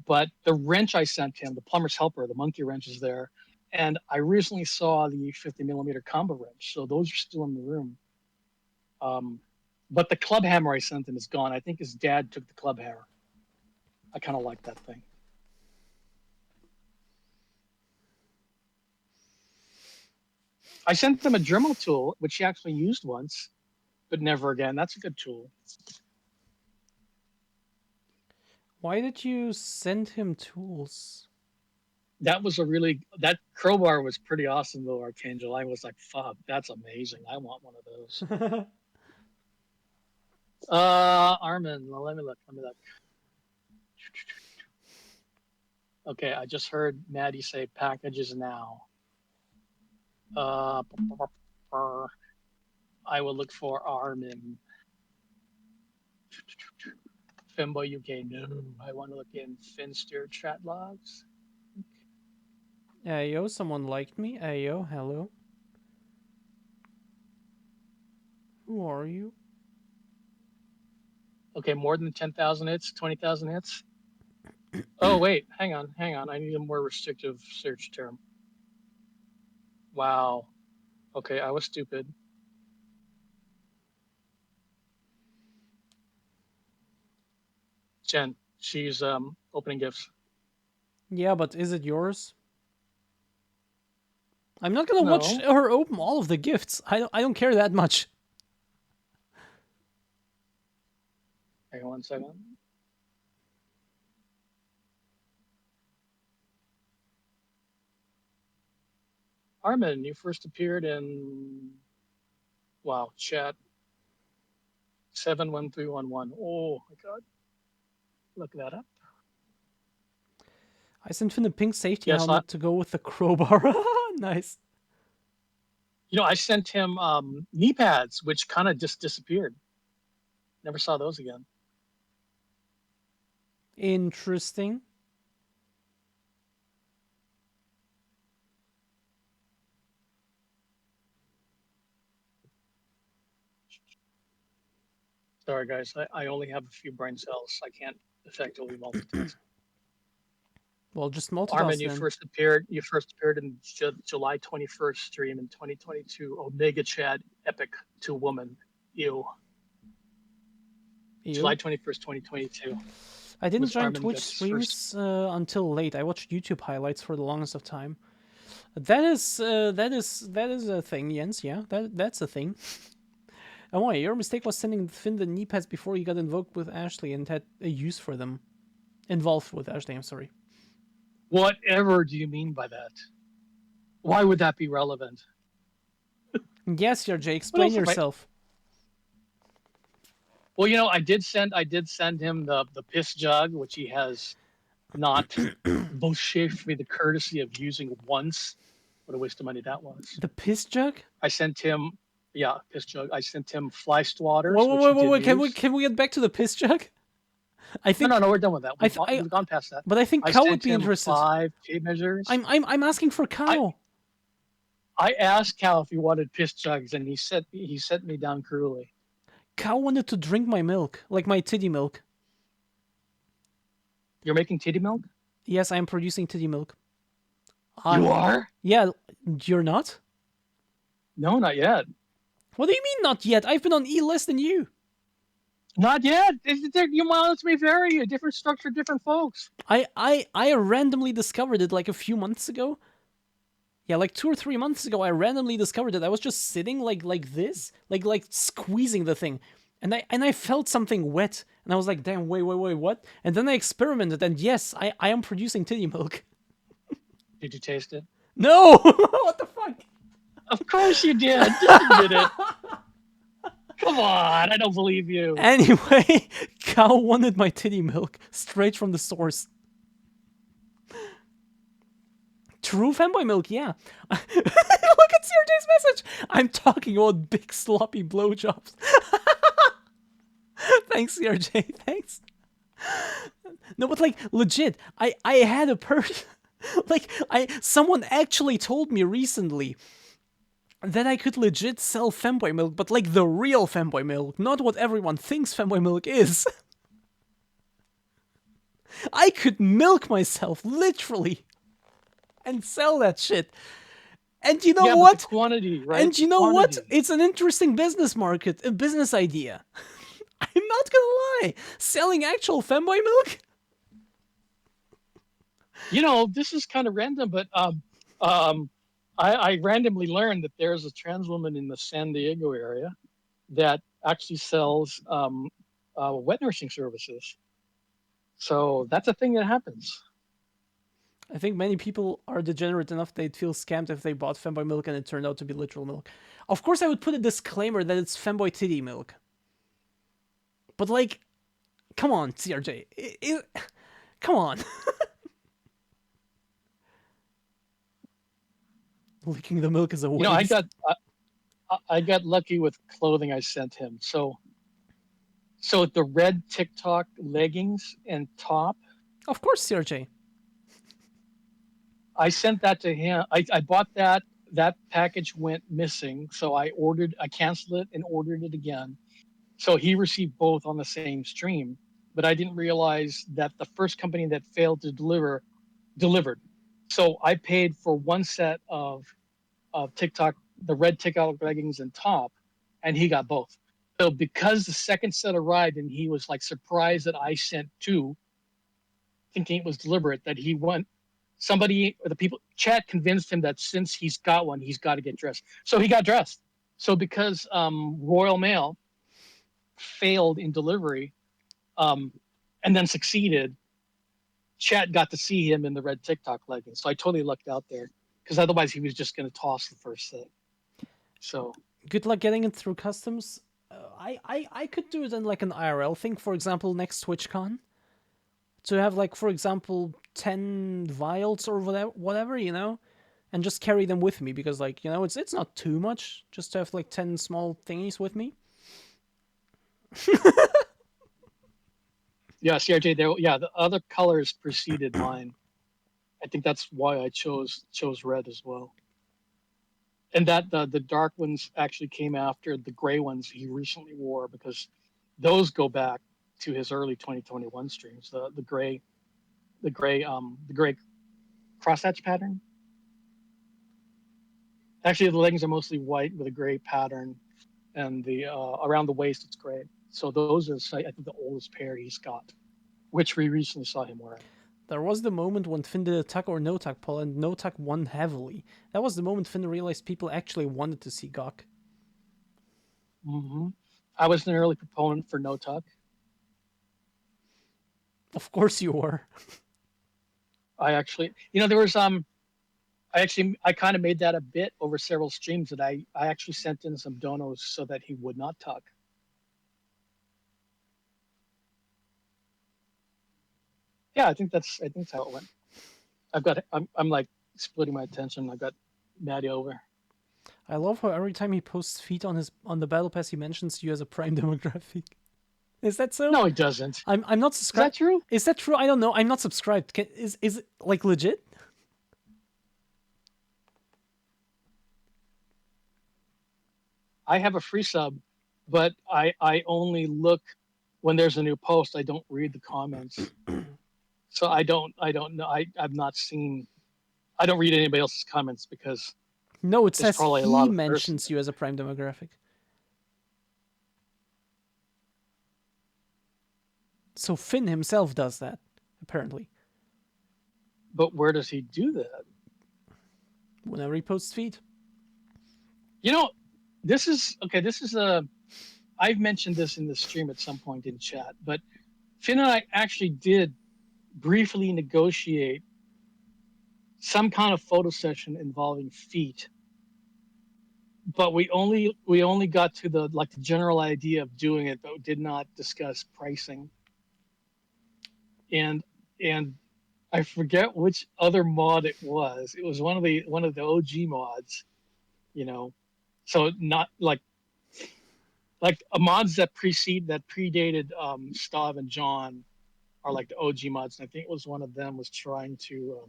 S3: But the wrench I sent him, the plumber's helper, the monkey wrench is there. And I recently saw the 50 millimeter combo wrench. So those are still in the room. But the club hammer I sent him is gone. I think his dad took the club hammer. I kind of like that thing. I sent him a Dremel tool, which he actually used once, but never again. That's a good tool.
S1: Why did you send him tools?
S3: That crowbar was pretty awesome though, Archangel. I was like, fuck, that's amazing. I want one of those. Armin, well, let me look. Okay, I just heard Maddie say packages now. I will look for Armin. Fimbo UK, no. I want to look in Finster chat logs.
S1: Ayo, someone liked me. Ayo, hello. Who are you?
S3: Okay, more than 10,000 hits, 20,000 hits. Oh, wait, hang on. I need a more restrictive search term. Wow. Okay, I was stupid. Jen, she's opening gifts.
S1: Yeah, but is it yours? I'm not gonna
S3: No.
S1: watch her open all of the gifts. I don't care that much.
S3: Hang on one second. Armin, you first appeared in chat 71311. Oh my god. Look that up.
S1: I sent Finn a pink safety
S3: Yes,
S1: helmet to go with the crowbar. Nice.
S3: You know, I sent him knee pads, which kind of just disappeared. Never saw those again.
S1: Interesting.
S3: Sorry, guys. I only have a few brain cells. I can't effectively multitask.
S1: Well, just multitask
S3: Armin,
S1: then.
S3: you first appeared in July 21st stream in 2022. Omega Chat Epic to Woman. Ew.
S1: Ew.
S3: July 21st, 2022.
S1: I didn't join
S3: Armin
S1: Twitch
S3: gets
S1: streams until late. I watched YouTube highlights for the longest of time. That is a thing, Jens. Yeah, that's a thing. And why? Your mistake was sending Finn the knee pads before you got invoked with Ashley and had a use for them. Involved with Ashley, I'm sorry.
S3: Whatever do you mean by that? Why would that be relevant?
S1: Yes, Jay, explain yourself.
S3: Well, you know, I did send him the piss jug, which he has not vouchsafed me the courtesy of using once. What a waste of money that was.
S1: The piss jug?
S3: I sent him, piss jug. I sent him fly swatters.
S1: Wait, can we get back to the piss jug? I think
S3: no, we're done with that. We've gone past that.
S1: But I think Cow would be interested.
S3: 5 tape measures.
S1: I'm asking for Cow.
S3: I asked Cow if he wanted piss jugs, and he sent me down cruelly.
S1: Cow wanted to drink my milk, like my titty milk.
S3: You're making titty milk?
S1: Yes, I am producing titty milk.
S3: You are?
S1: Yeah, you're not?
S3: No, not yet.
S1: What do you mean not yet? I've been on E less than you.
S3: Not yet. Your mileage may vary. A different structure, different folks.
S1: I randomly discovered it like a few months ago. Yeah, like 2 or 3 months ago, I randomly discovered it. I was just sitting like this, like squeezing the thing, and I felt something wet, and I was like, damn, wait, what? And then I experimented, and yes, I am producing titty milk.
S3: Did you taste it?
S1: No, what the fuck?
S3: Of course you did. Just admit it. Come on, I don't believe you.
S1: Anyway, Cow wanted my titty milk straight from the source. True fanboy milk, yeah. Look at CRJ's message. I'm talking about big sloppy blowjobs. Thanks, CRJ. Thanks. No, but like legit, I had a person, like someone actually told me recently that I could legit sell femboy milk, but like the real femboy milk, not what everyone thinks femboy milk is. I could milk myself, literally, and sell that shit. And you know
S3: Yeah, but
S1: what?
S3: the quantity, right?
S1: And you
S3: The
S1: know what?
S3: quantity.
S1: It's an interesting business market, a business idea. I'm not gonna lie. Selling actual femboy milk?
S3: You know, this is kind of random, but I randomly learned that there's a trans woman in the San Diego area that actually sells wet nursing services. So that's a thing that happens.
S1: I think many people are degenerate enough they'd feel scammed if they bought femboy milk and it turned out to be literal milk. Of course, I would put a disclaimer that it's femboy titty milk. But like, come on, CRJ. Come on. Licking the milk is a waste.
S3: You know, I got lucky with clothing I sent him. So the red TikTok leggings and top,
S1: Of course, CRJ.
S3: I sent that to him. I bought that. That package went missing, so I canceled it and ordered it again. So he received both on the same stream, but I didn't realize that the first company that failed to delivered. So I paid for one set of TikTok, the red TikTok leggings and top, and he got both. So because the second set arrived and he was like surprised that I sent two, thinking it was deliberate, that he went, somebody or the people chat convinced him that since he's got one, he's got to get dressed. So he got dressed. So because Royal Mail failed in delivery, and then succeeded, chat got to see him in the red TikTok leggings. So I totally lucked out there because otherwise he was just going to toss the first set. So
S1: Good luck getting it through customs. I could do it in like an IRL thing, for example, next TwitchCon. To have like, for example, 10 vials or whatever, you know, and just carry them with me because, like, you know, it's not too much just to have like 10 small thingies with me.
S3: yeah, CRJ, the other colors preceded mine. I think that's why I chose red as well. And that the dark ones actually came after the gray ones he recently wore because those go back to his early 2021 streams. The gray crosshatch pattern. Actually, the leggings are mostly white with a gray pattern, and the around the waist it's gray. So those are, I think, the oldest pair he's got, which we recently saw him wearing.
S1: There was the moment when Finn did a tuck or no tuck poll, and no tuck won heavily. That was the moment Finn realized people actually wanted to see Gok.
S3: Mm-hmm. I was an early proponent for no tuck.
S1: Of course you were.
S3: I actually, you know, there was I kind of made that a bit over several streams that I actually sent in some donos so that he would not tuck. Yeah, I think that's how it went. I'm like splitting my attention. I've got Maddie over.
S1: I love how every time he posts feet on the battle pass, he mentions you as a prime demographic. Is that so?
S3: No, he doesn't.
S1: I'm not subscribed.
S3: Is that true?
S1: Is that true? I don't know. I'm not subscribed. Is it like legit?
S3: I have a free sub, but I only look when there's a new post. I don't read the comments. So I don't know. I've not seen. I don't read anybody else's comments because
S1: No, it
S3: there's
S1: says
S3: probably a
S1: he
S3: lot of thirst.
S1: mentions you as a prime demographic. So Finn himself does that, apparently,
S3: But where does he do that?
S1: whenever he posts feed.
S3: You know, this is okay. This is a. I've mentioned this in the stream at some point in chat, but Finn and I actually did briefly negotiate some kind of photo session involving feet, but we only got to the like the general idea of doing it, but did not discuss pricing. And I forget which other mod it was. It was one of the OG mods, you know. So not like mods that predated Stav and John are like the OG mods. And I think it was one of them was trying to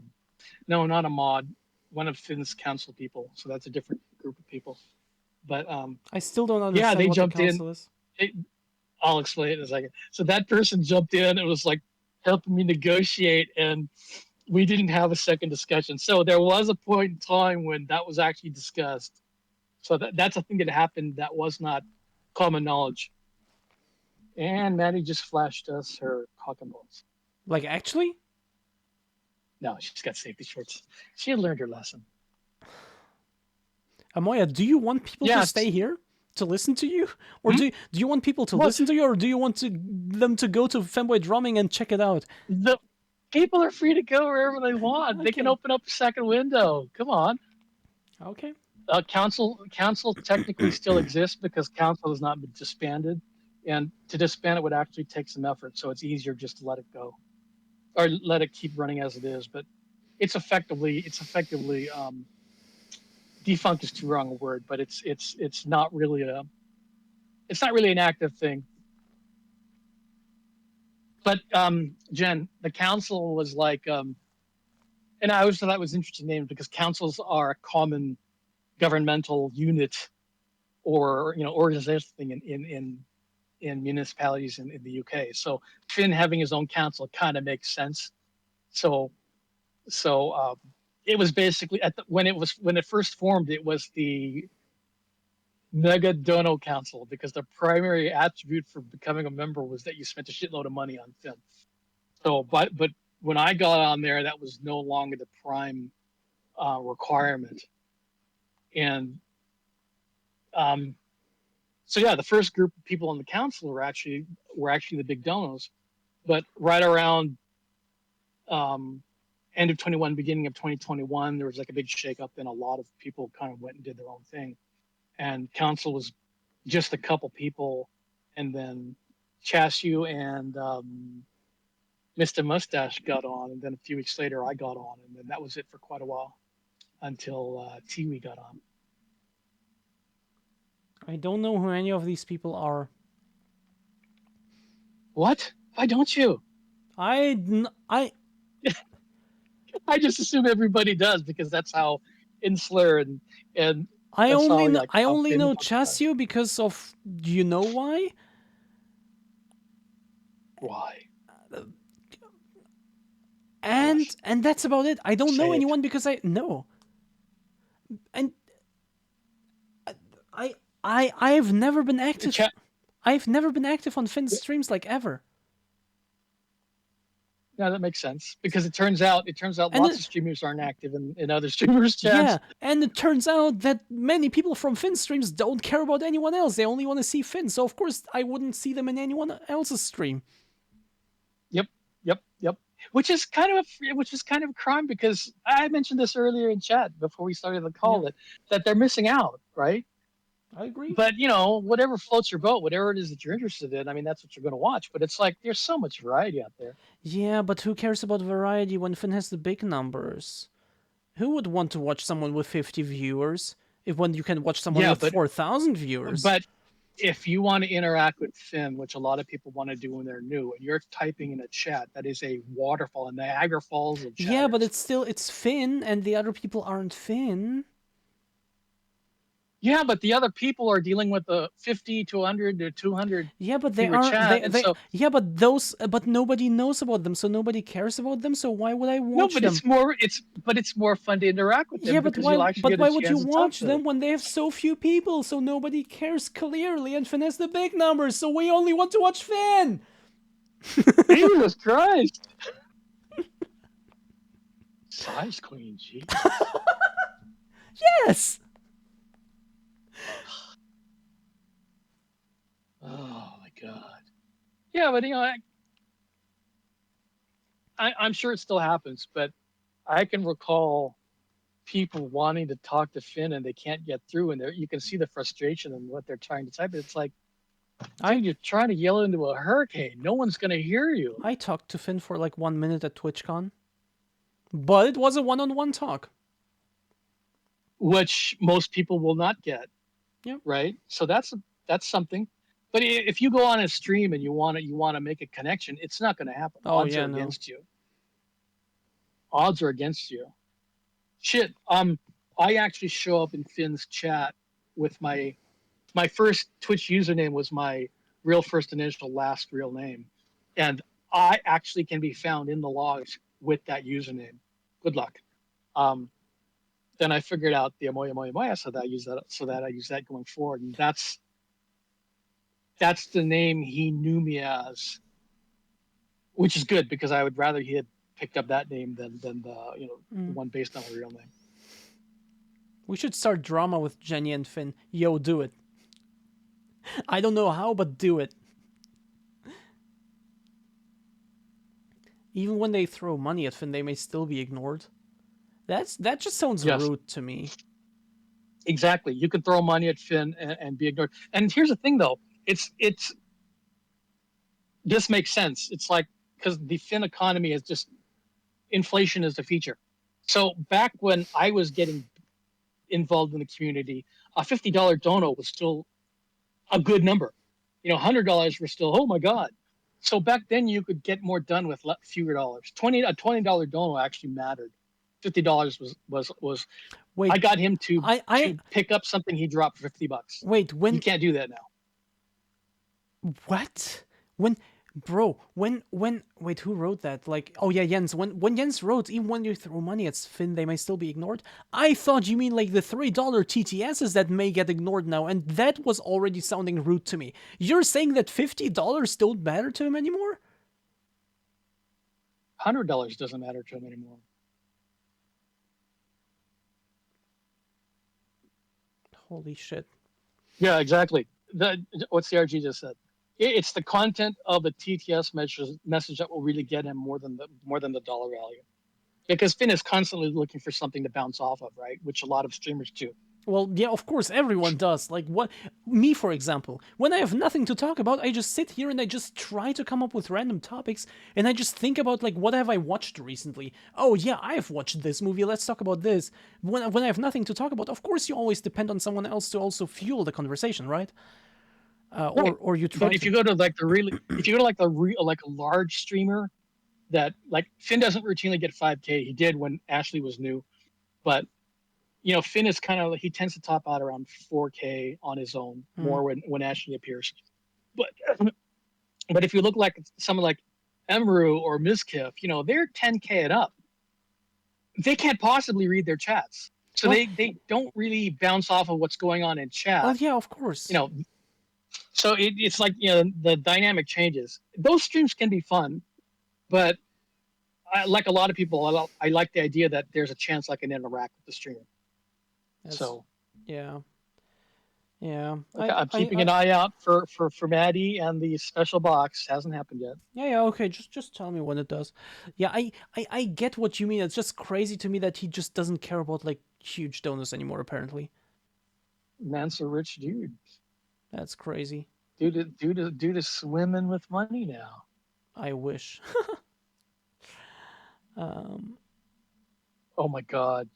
S3: no, not a mod, one of Finn's council people. So that's a different group of people. But
S1: I still don't
S3: yeah,
S1: understand
S3: they
S1: what the
S3: jumped in.
S1: council is.
S3: I'll explain it in a second. So that person jumped in and was like helping me negotiate, and we didn't have a second discussion. So there was a point in time when that was actually discussed. So that's a thing that happened that was not common knowledge. And Maddie just flashed us her cock and balls.
S1: Like, actually?
S3: No, she's got safety shorts. She had learned her lesson.
S1: Amoya, do you want people
S3: Yeah,
S1: to stay here to listen to you? Or do you want people to
S3: What?
S1: listen to you, or do you want them to go to Femboy Drumming and check it out?
S3: The people are free to go wherever they want. They can
S1: Okay.
S3: open up a second window. Come on.
S1: Okay.
S3: Council technically still exists because council has not been disbanded, and to disband it would actually take some effort. So it's easier just to let it go, or let it keep running as it is. But it's effectively defunct is too wrong a word, but it's not really an active thing. But Jen, the council was like, and I always thought that was interesting name because councils are a common governmental unit or organization thing in municipalities in the UK. So Finn having his own council kind of makes sense. So it was basically when it first formed, it was the Mega Dono Council because the primary attribute for becoming a member was that you spent a shitload of money on Finn. So, but when I got on there, that was no longer the prime requirement, and so yeah, the first group of people on the council were actually the big donos, but right around end of 21, beginning of 2021, there was like a big shakeup, and a lot of people kind of went and did their own thing, and council was just a couple people, and then Chassu and Mr. Mustache got on, and then a few weeks later I got on, and then that was it for quite a while until Tiwi got on.
S1: I don't know who any of these people are.
S3: What? Why don't you?
S1: I
S3: just assume everybody does because that's how Insular and
S1: I
S3: that's
S1: only
S3: how,
S1: know,
S3: like,
S1: I
S3: how
S1: only
S3: Finn
S1: know
S3: talks about it.
S1: Chasio because of, do you know why?
S3: Why?
S1: And that's about it. I don't
S3: Say
S1: know
S3: it.
S1: anyone because I no. And I've never been active. I've never been active on Finn's streams like ever.
S3: Yeah, that makes sense because it turns out
S1: And
S3: lots of streamers aren't active in other streamers' chats.
S1: Yeah, and it turns out that many people from Finn streams don't care about anyone else. They only want to see Finn. So of course I wouldn't see them in anyone else's stream.
S3: Yep. Which is kind of a crime because I mentioned this earlier in chat before we started the call that they're missing out, right?
S1: I agree.
S3: But whatever floats your boat, whatever it is that you're interested in, I mean, that's what you're going to watch. But it's like there's so much variety out there.
S1: Yeah, but who cares about variety when Finn has the big numbers? Who would want to watch someone with 50 viewers when you can watch someone with 4,000 viewers?
S3: But if you want to interact with Finn, which a lot of people want to do when they're new, and you're typing in a chat, that is a waterfall, a Niagara Falls of chatters.
S1: Yeah, but it's Finn, and the other people aren't Finn.
S3: Yeah, but the other people are dealing with the 50 to 100 to 200
S1: Yeah, but they
S3: viewer
S1: are
S3: chat, and so
S1: yeah, but but nobody knows about them, so nobody cares about them. So why would I
S3: no,
S1: watch
S3: but
S1: them?
S3: it's more fun to interact with
S1: Yeah,
S3: them because you'll actually
S1: but
S3: get a
S1: why would you
S3: chance to talk
S1: watch
S3: to them.
S1: them when they have so few people? So nobody cares clearly, and Finn has the big numbers. So we only want to watch Finn.
S3: Jesus Christ! Size Queen, Jesus.
S1: Yes.
S3: Oh my God. Yeah, but I'm sure it still happens, but I can recall people wanting to talk to Finn and they can't get through, and you can see the frustration in what they're trying to type. It's like,
S1: I
S3: dude, you're trying to yell into a hurricane. No one's gonna hear you.
S1: I talked to Finn for like 1 minute at TwitchCon, but it was a one-on-one talk.
S3: Which most people will not get,
S1: Yeah.
S3: right? So that's something. But if you go on a stream and you want to make a connection, it's not going to happen.
S1: Oh
S3: Odds
S1: yeah,
S3: are
S1: no.
S3: against you. Odds are against you. Shit. I actually show up in Finn's chat with my first Twitch username was my real first initial last real name, and I actually can be found in the logs with that username. Good luck. Um, then I figured out the Amoya Moya Moya, so that I use that going forward, and that's the name he knew me as, which is good because I would rather he had picked up that name than the one based on a real name.
S1: We should start drama with Jenny and Finn. Yo, do it. I don't know how, but do it. Even when they throw money at Finn, they may still be ignored. That just sounds
S3: Yes,
S1: rude to me.
S3: exactly. You can throw money at Finn and be ignored. And here's the thing, though. It's this makes sense. It's like because the Finn economy is just inflation is the feature. So back when I was getting involved in the community, a $50 dono was still a good number. $100 were still, oh my God. So back then you could get more done with fewer dollars. A $20 dono actually mattered. $50 was
S1: Wait,
S3: I got him to
S1: I
S3: pick up something he dropped for $50.
S1: wait
S3: You
S1: when
S3: can't do that now.
S1: what when bro when wait, who wrote that? Like, oh yeah, Jens. When Jens wrote, even when you throw money at Finn, they may still be ignored. I thought you mean like the $3 TTSs that may get ignored now, and that was already sounding rude to me. You're saying that $50 don't matter to him anymore?
S3: $100 doesn't matter to him anymore.
S1: Holy shit.
S3: Yeah, exactly. What CRG just said. It's the content of the TTS message that will really get him more than the dollar value. Because Finn is constantly looking for something to bounce off of, right? Which a lot of streamers do.
S1: Well, yeah, of course, everyone does. Like, what? Me, for example, when I have nothing to talk about, I just sit here and I just try to come up with random topics, and I just think about, like, what have I watched recently? Oh, yeah, I have watched this movie, let's talk about this. When I have nothing to talk about, of course, you always depend on someone else to also fuel the conversation, right?
S3: Right.
S1: Or you try
S3: But if
S1: to.
S3: you go to like if you go to like like a large streamer that like Finn doesn't routinely get 5K. He did when Ashley was new, but Finn is kind of he tends to top out around 4K on his own
S1: Hmm.
S3: more when Ashley appears. But but if you look like someone like Emru or Mizkif, they're 10K and up. They can't possibly read their chats. So
S1: Well,
S3: they don't really bounce off of what's going on in
S1: well,
S3: chat.
S1: yeah, of
S3: You
S1: course.
S3: know, so it's like the dynamic changes. Those streams can be fun, but like a lot of people, I like the idea that there's a chance I can interact with the streamer.
S1: That's,
S3: So
S1: yeah, yeah.
S3: okay, I'm keeping an eye out for Maddie and the special box. Hasn't happened yet.
S1: Yeah, okay. Just tell me when it does. Yeah, I get what you mean. It's just crazy to me that he just doesn't care about like huge donors anymore. Apparently,
S3: Man's a rich dude.
S1: that's crazy.
S3: Dude is swimming with money now.
S1: I wish. um,
S3: Oh my God,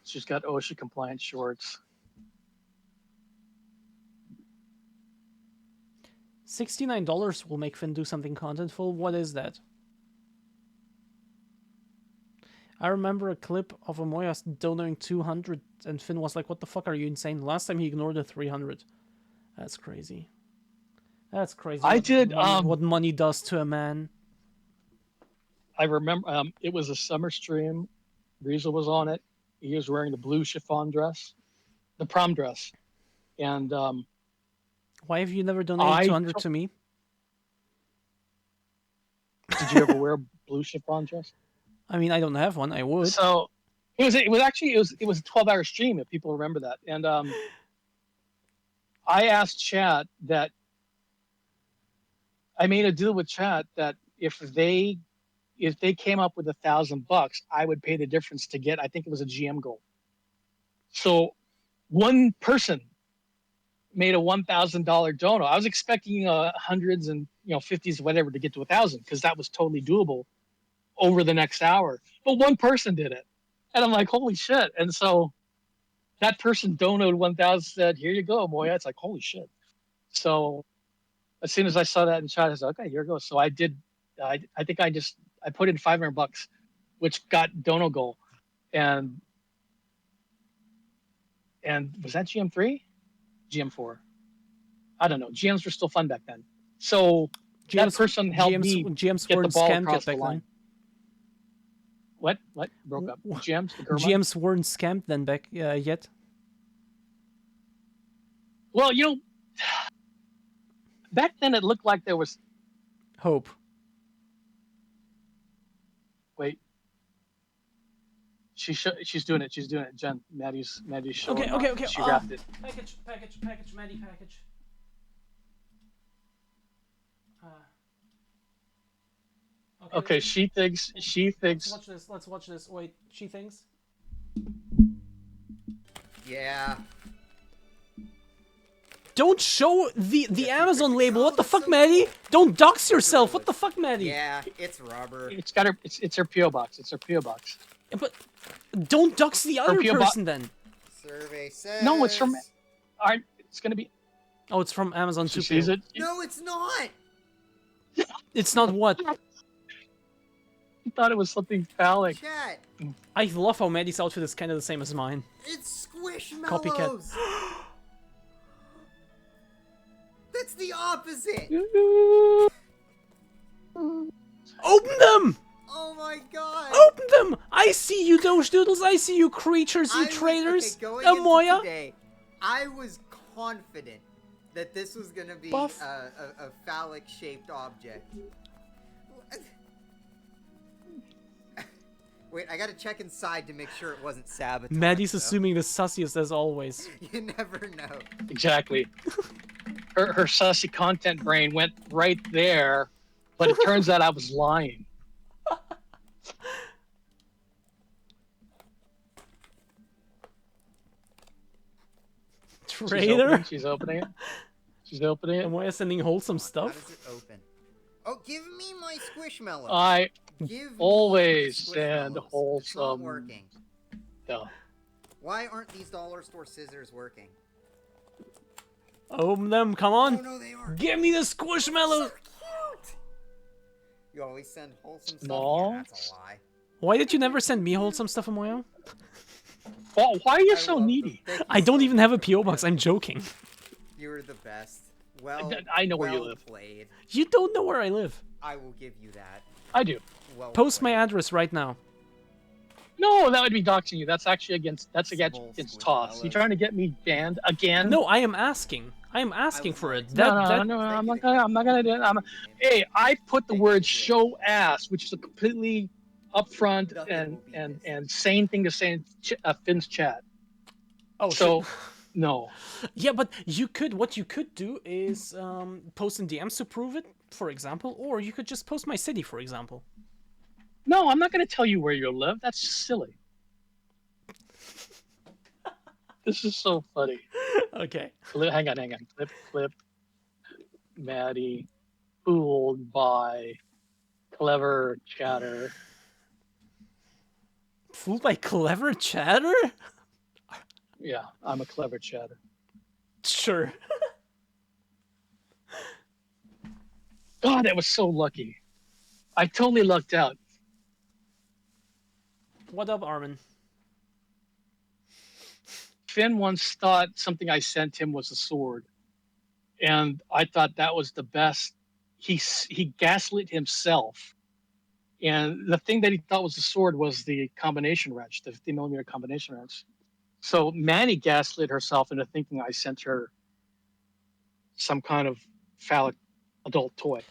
S3: she's got OSHA compliant shorts.
S1: $69 will make Finn do something contentful. What is that? I remember a clip of Amoya donating 200, and Finn was like, "What the fuck? Are you insane?" Last time he ignored the 300. That's crazy. That's crazy.
S3: I
S1: what
S3: did,
S1: what money does to a man.
S3: I remember it was a summer stream. Riesel was on it. He was wearing the blue chiffon dress, the prom dress, and
S1: Why have you never donated 200 to me?
S3: did you ever wear a blue chiffon dress?
S1: I mean, I don't have one. I would.
S3: So it was actually it was a 12-hour stream if people remember that. And I asked chat that I made a deal with chat that if they came up with $1,000, I would pay the difference to get, I think it was a GM goal. So one person made a $1,000 dono. I was expecting hundreds and 50s, whatever, to get to 1,000 because that was totally doable over the next hour. But one person did it, and I'm like, holy shit! And so that person donated 1,000, said, "Here you go, Moya." It's like, holy shit! So as soon as I saw that in chat, I was like, okay, here it goes. So I did. I think I put in $500, which got dono goal, and was that GM3, GM4? I don't know. GMs were still fun back then. So that person helped me
S1: GMs
S3: get
S1: weren't
S3: the ball
S1: scammed
S3: across
S1: yet
S3: the
S1: back
S3: line.
S1: then.
S3: What broke up? GMs, the Gurma?
S1: GMs weren't scammed then back yet.
S3: Well, back then it looked like there was
S1: hope.
S3: Wait. She's doing it. She's doing it. Jen, Maddie's showing.
S1: Okay.
S3: She wrapped it.
S1: Package, Maddie, package.
S3: Okay, she thinks.
S1: Let's watch this. Wait, she thinks.
S5: Yeah.
S1: Don't show the Amazon label. What the fuck, Maddie? Don't dox yourself. What the fuck, Maddie?
S5: Yeah, it's rubber.
S3: It's got her. It's her PO box. It's her PO box.
S1: Yeah, but don't dox the other person then.
S5: Survey says.
S3: No, it's from. All right, it's gonna be.
S1: Oh, it's from Amazon
S3: She
S1: too.
S3: sees it.
S5: No, it's not.
S1: It's not what?
S3: I thought it was something phallic.
S5: Chat.
S1: I love how Maddie's outfit is kind of the same as mine.
S5: It's Squishmallows.
S1: Copycat.
S5: That's the opposite.
S1: Open them!
S5: Oh my god.
S1: Open them! I see you, Doge Doodles. I see you creatures, you traitors.
S5: Going into
S1: Amoya.
S5: today, I was confident that this was gonna be
S1: Buff.
S5: a phallic-shaped object. Wait, I gotta check inside to make sure it wasn't sabotage.
S1: Maddie's
S5: though.
S1: assuming the sussiest as always.
S5: You never know.
S3: Exactly. Her sussy content brain went right there, but it turns out I was lying.
S1: Traitor.
S3: She's opening it. She's opening it.
S1: Amoya sending wholesome
S5: How
S1: stuff.
S5: does it open? Oh, give me my Squishmallow.
S3: I
S5: Give me
S3: always
S5: the
S3: send
S5: Squishmallows. It's not
S3: wholesome.
S5: working.
S3: No.
S5: Why aren't these dollar store scissors working?
S1: Open them, come
S5: Oh
S1: on.
S5: no, they are.
S1: Give me the squishmallow.
S5: So cute. You always send wholesome stuff.
S3: No.
S5: Yeah, that's a lie.
S1: Why did you never send me wholesome stuff, Amoya?
S3: Well, why are you
S5: I
S3: so
S5: love them.
S3: needy?
S5: Thank you
S1: I don't
S5: so
S1: even have a
S5: much.
S1: PO box. I'm joking.
S5: You're the best. Well,
S3: I know where you
S5: well
S3: live.
S5: Played.
S1: You don't know where I live.
S5: I will give you that.
S3: I do.
S5: Well
S1: Post my
S5: played.
S1: address right now.
S3: No, that would be doxing you. That's actually against
S5: Small
S3: against toss. You
S5: Squishmallows.
S3: trying to get me banned again?
S1: No, I am asking. I am asking
S5: was
S1: for
S5: not
S1: it.
S3: No, I'm not gonna do it. Hey, I put the
S5: Thank
S3: word
S5: you.
S3: show ass, which is a completely upfront
S5: Nothing
S3: and
S5: will beat
S3: and
S5: this.
S3: and sane thing to say in Finn's chat.
S1: Oh,
S3: So,
S1: shit.
S3: no.
S1: Yeah, but what you could do is post in DMs to prove it, for example, or you could just post my city, for example.
S3: No, I'm not gonna tell you where you live. That's silly. This is so funny.
S1: Okay.
S3: Hang on. Clip. Maddie, fooled by clever chatter.
S1: Fooled by clever chatter?
S3: Yeah, I'm a clever chatter.
S1: Sure.
S3: God, that was so lucky. I totally lucked out.
S1: What up, Armin?
S3: Finn once thought something I sent him was a sword, and I thought that was the best. He gaslit himself, and the thing that he thought was a sword was the combination wrench, the 50 millimeter combination wrench. So Manny gaslit herself into thinking I sent her some kind of phallic adult toy.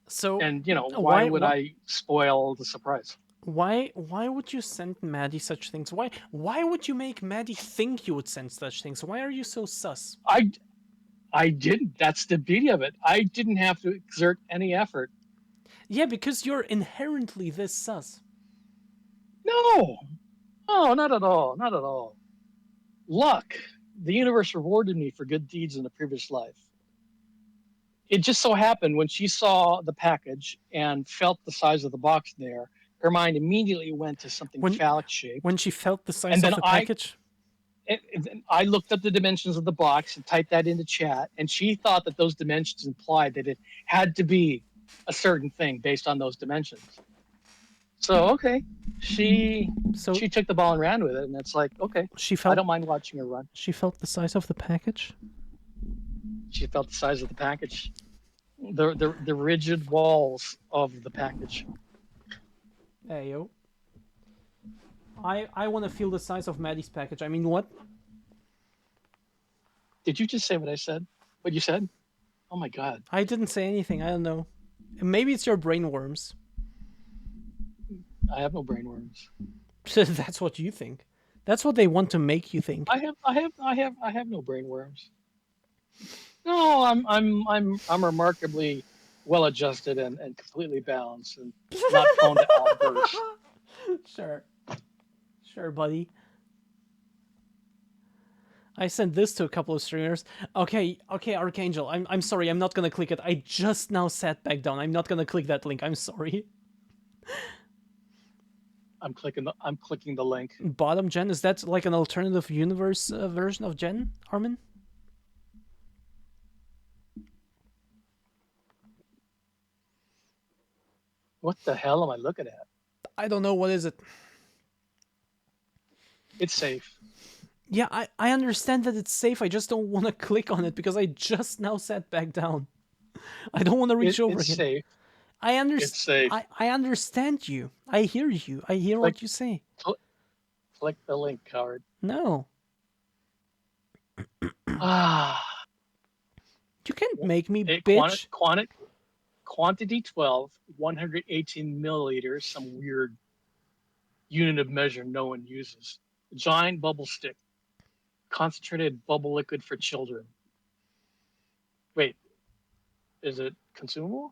S1: So,
S3: And why would
S1: why
S3: I spoil the surprise?
S1: why would you send Maddie such things? Why would you make Maddie think you would send such things? Why are you so sus?
S3: I didn't. That's the beauty of it. I didn't have to exert any effort.
S1: Yeah, because you're inherently this sus.
S3: No, not at all. Not at all. Luck. The universe rewarded me for good deeds in a previous life. It just so happened when she saw the package and felt the size of the box there, her mind immediately went to something phallic shaped.
S1: When she felt the size
S3: And then
S1: of the package?
S3: I looked up the dimensions of the box and typed that into chat, and she thought that those dimensions implied that it had to be a certain thing based on those dimensions. So okay, she took the ball and ran with it, and it's like, okay, I don't mind watching her run.
S1: She felt the size of the package?
S3: She felt the size of the package, the rigid walls of the package.
S1: Hey yo. I want to feel the size of Maddie's package. I mean, what?
S3: Did you just say what I said? What you said? Oh my god.
S1: I didn't say anything. I don't know. Maybe it's your brain worms.
S3: I have no brain worms.
S1: That's what you think. That's what they want to make you think.
S3: I have no brain worms. No, I'm remarkably well adjusted and completely balanced and not prone to outbursts.
S1: Sure, buddy. I sent this to a couple of streamers. Okay, Archangel, I'm sorry, I'm not gonna click it. I just now sat back down. I'm not gonna click that link. I'm sorry.
S3: I'm clicking the link.
S1: Bottom Gen, is that like an alternative universe version of Gen, Armin?
S3: What the hell am I looking at?
S1: I don't know. What is it?
S3: It's safe.
S1: Yeah, I understand that it's safe. I just don't want to click on it because I just now sat back down. I don't want to reach over
S3: it's
S1: again.
S3: Safe.
S1: I understand.
S3: It's safe.
S1: I understand you. I hear you. I hear what you say.
S3: Click the link, coward.
S1: No.
S3: Ah.
S1: You can't make me, bitch.
S3: Quantity 12, 118 milliliters, some weird unit of measure no one uses. Giant bubble stick. Concentrated bubble liquid for children. Wait, is it consumable?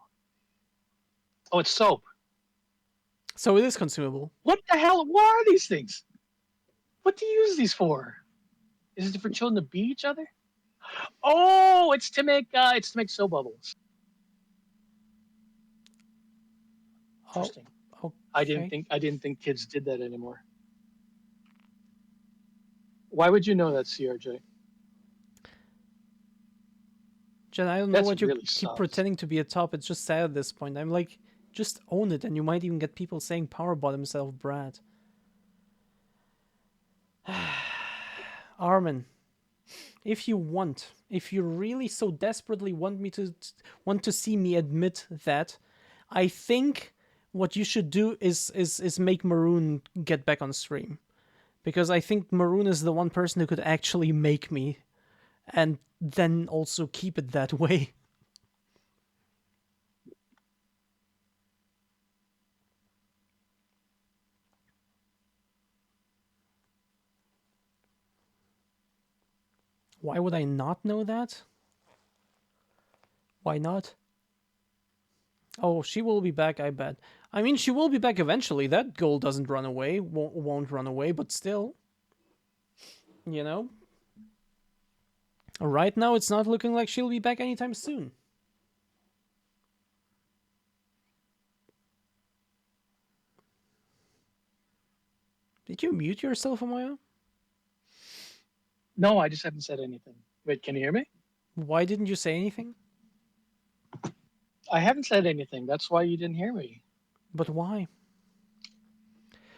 S3: Oh, it's soap.
S1: So it is consumable.
S3: What the hell? What are these things? What do you use these for? Is it for children to beat each other? Oh, it's to make soap bubbles. Interesting.
S1: Oh,
S3: okay. I didn't think kids did that anymore. Why would you know that, CRJ?
S1: Jen, I don't know what you keep pretending to be a top. It's just sad at this point. I'm like, just own it, and you might even get people saying power bottom self Brad. Armin, if you really so desperately want to see me admit that, I think what you should do is make Maroon get back on stream. Because I think Maroon is the one person who could actually make me, and then also keep it that way. Why would I not know that? Why not? Oh, she will be back, I bet. I mean, she will be back eventually. That goal doesn't run away, won't run away, but still. You know? Right now, it's not looking like she'll be back anytime soon. Did you mute yourself, Amaya?
S3: No, I just haven't said anything. Wait, can you hear me?
S1: Why didn't you say anything?
S3: I haven't said anything. That's why you didn't hear me.
S1: But why?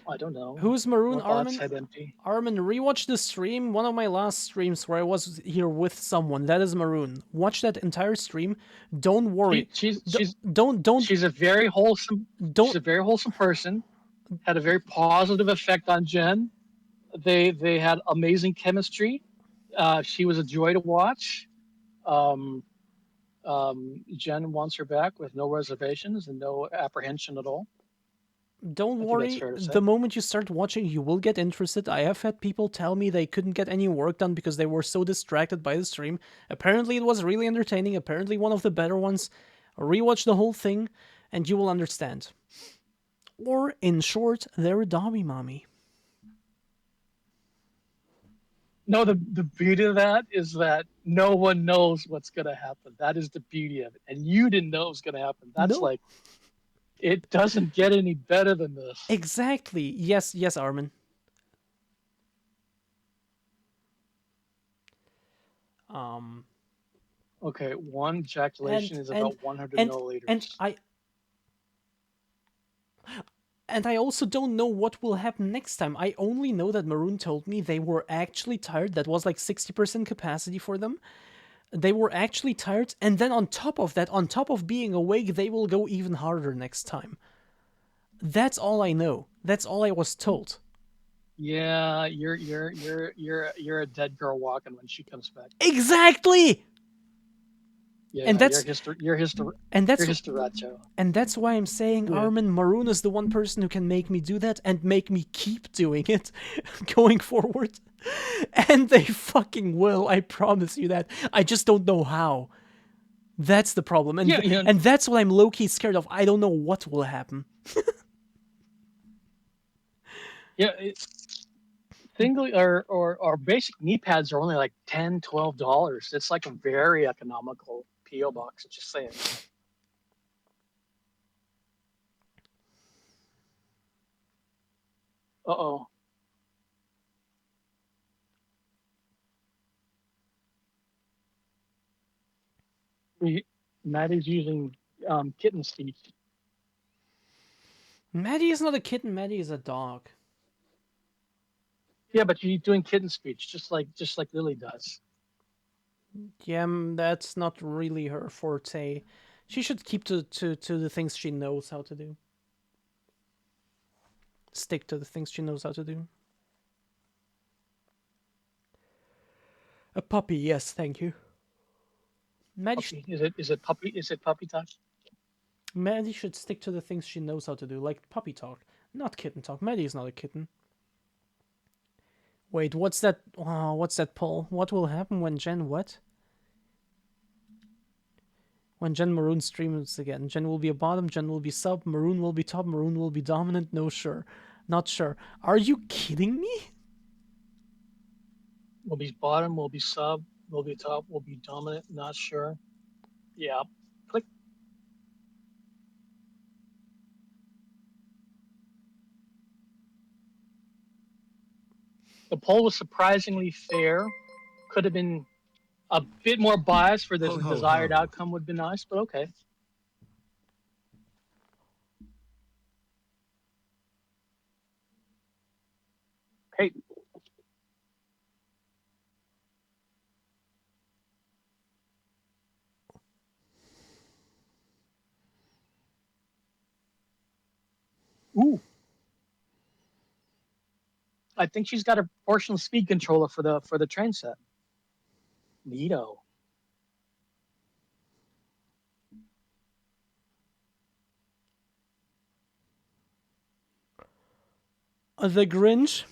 S3: I don't know.
S1: Who's Maroon?
S3: More thoughts,
S1: Armin?
S3: head empty.
S1: Armin, rewatch the stream. One of my last streams where I was here with someone. That is Maroon. Watch that entire stream. Don't worry.
S3: She's
S1: Don't
S3: she's a very wholesome. She's a very wholesome person. Had a very positive effect on Jen. They had amazing chemistry. She was a joy to watch. Jen wants her back with no reservations and no apprehension at all.
S1: Don't
S3: I think
S1: worry.
S3: that's fair to say.
S1: The moment you start watching, you will get interested. I have had people tell me they couldn't get any work done because they were so distracted by the stream. Apparently, it was really entertaining. Apparently, one of the better ones. Rewatch the whole thing, and you will understand. Or, in short, they're a Dobby mommy.
S3: No, the beauty of that is that no one knows what's gonna happen. That is the beauty of it, and you didn't know it was gonna happen. That's
S1: No.
S3: like, it doesn't get any better than this.
S1: Exactly. Yes, Armin.
S3: Okay, one ejaculation is about 100 milliliters.
S1: And I also don't know what will happen next time. I only know that Maroon told me they were actually tired. That was like 60% capacity for them. They were actually tired. And then on top of that, on top of being awake, they will go even harder next time. That's all I know. That's all I was told.
S3: Yeah, you're a dead girl walking when she comes back.
S1: Exactly.
S3: Yeah,
S1: And that's
S3: you're historacho.
S1: And that's why I'm saying,
S3: Yeah.
S1: Armin, Maroon is the one person who can make me do that and make me keep doing it going forward. And they fucking will, I promise you that. I just don't know how. That's the problem. And,
S3: Yeah.
S1: and that's what I'm low-key scared of. I don't know what will happen.
S3: Yeah, single or basic knee pads are only like $10, $12. It's like a very economical PO box. Just saying. Uh-oh. Maddie's using kitten speech.
S1: Maddie is not a kitten, Maddie is a dog.
S3: Yeah, but she's doing kitten speech, just like Lily does.
S1: Yeah, that's not really her forte. She should keep to the things she knows how to do. Stick to the things she knows how to do. A puppy, yes, thank you. Maddie,
S3: Is it puppy talk?
S1: Maddie should stick to the things she knows how to do, like puppy talk, not kitten talk. Maddie is not a kitten. Wait, what's that? Oh, what's that poll? What will happen when Jen what? When Jen Maroon streams again. Jen will be a bottom, Jen will be sub, Maroon will be top, Maroon will be dominant. No, sure. Not sure. Are you kidding me?
S3: Will be bottom, will be sub, will be top, will be dominant. Not sure. Yeah. Click. The poll was surprisingly fair. Could have been a bit more biased for this
S2: Ho, ho,
S3: desired
S2: ho.
S3: outcome would be nice, but okay. Hey. Ooh. I think she's got a proportional speed controller for the train set. Neato.
S1: The Grinch.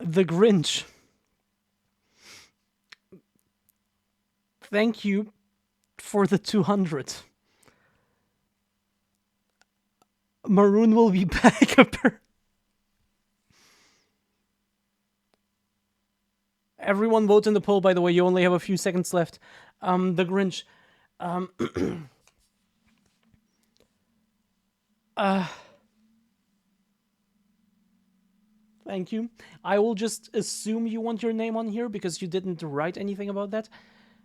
S1: The Grinch. Thank you for the 200. Maroon will be back. Everyone vote in the poll, by the way. You only have a few seconds left. The Grinch. Thank you. I will just assume you want your name on here because you didn't write anything about that.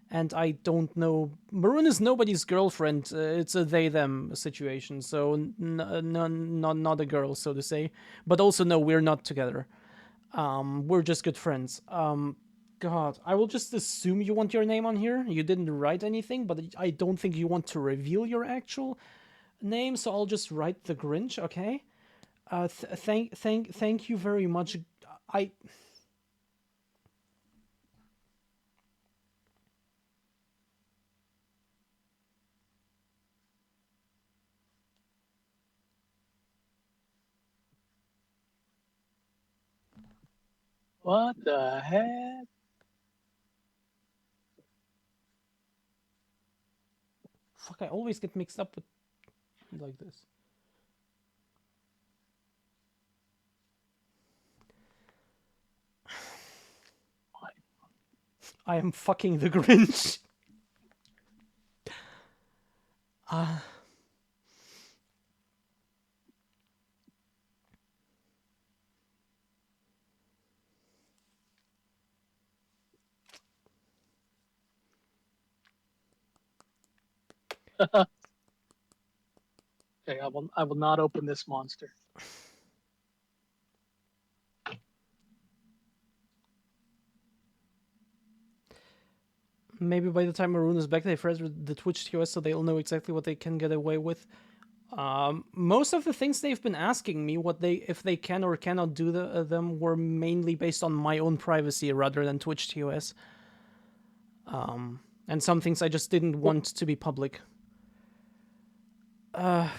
S1: And I don't know. Maroon is nobody's girlfriend. It's a they-them situation. So not a girl, so to say. But also, no, we're not together. We're just good friends. God, I will just assume you want your name on here. You didn't write anything, but I don't think you want to reveal your actual name, so I'll just write the Grinch, okay? Thank you very much. I
S3: What the heck?
S1: fuck. I always get mixed up with like this. I am fucking the Grinch.
S3: Okay, I will not open this monster.
S1: Maybe by the time Maroon is back, they've read the Twitch TOS, so they'll know exactly what they can get away with. Most of the things they've been asking me, if they can or cannot do them, were mainly based on my own privacy rather than Twitch TOS. And some things I just didn't want to be public. Hi,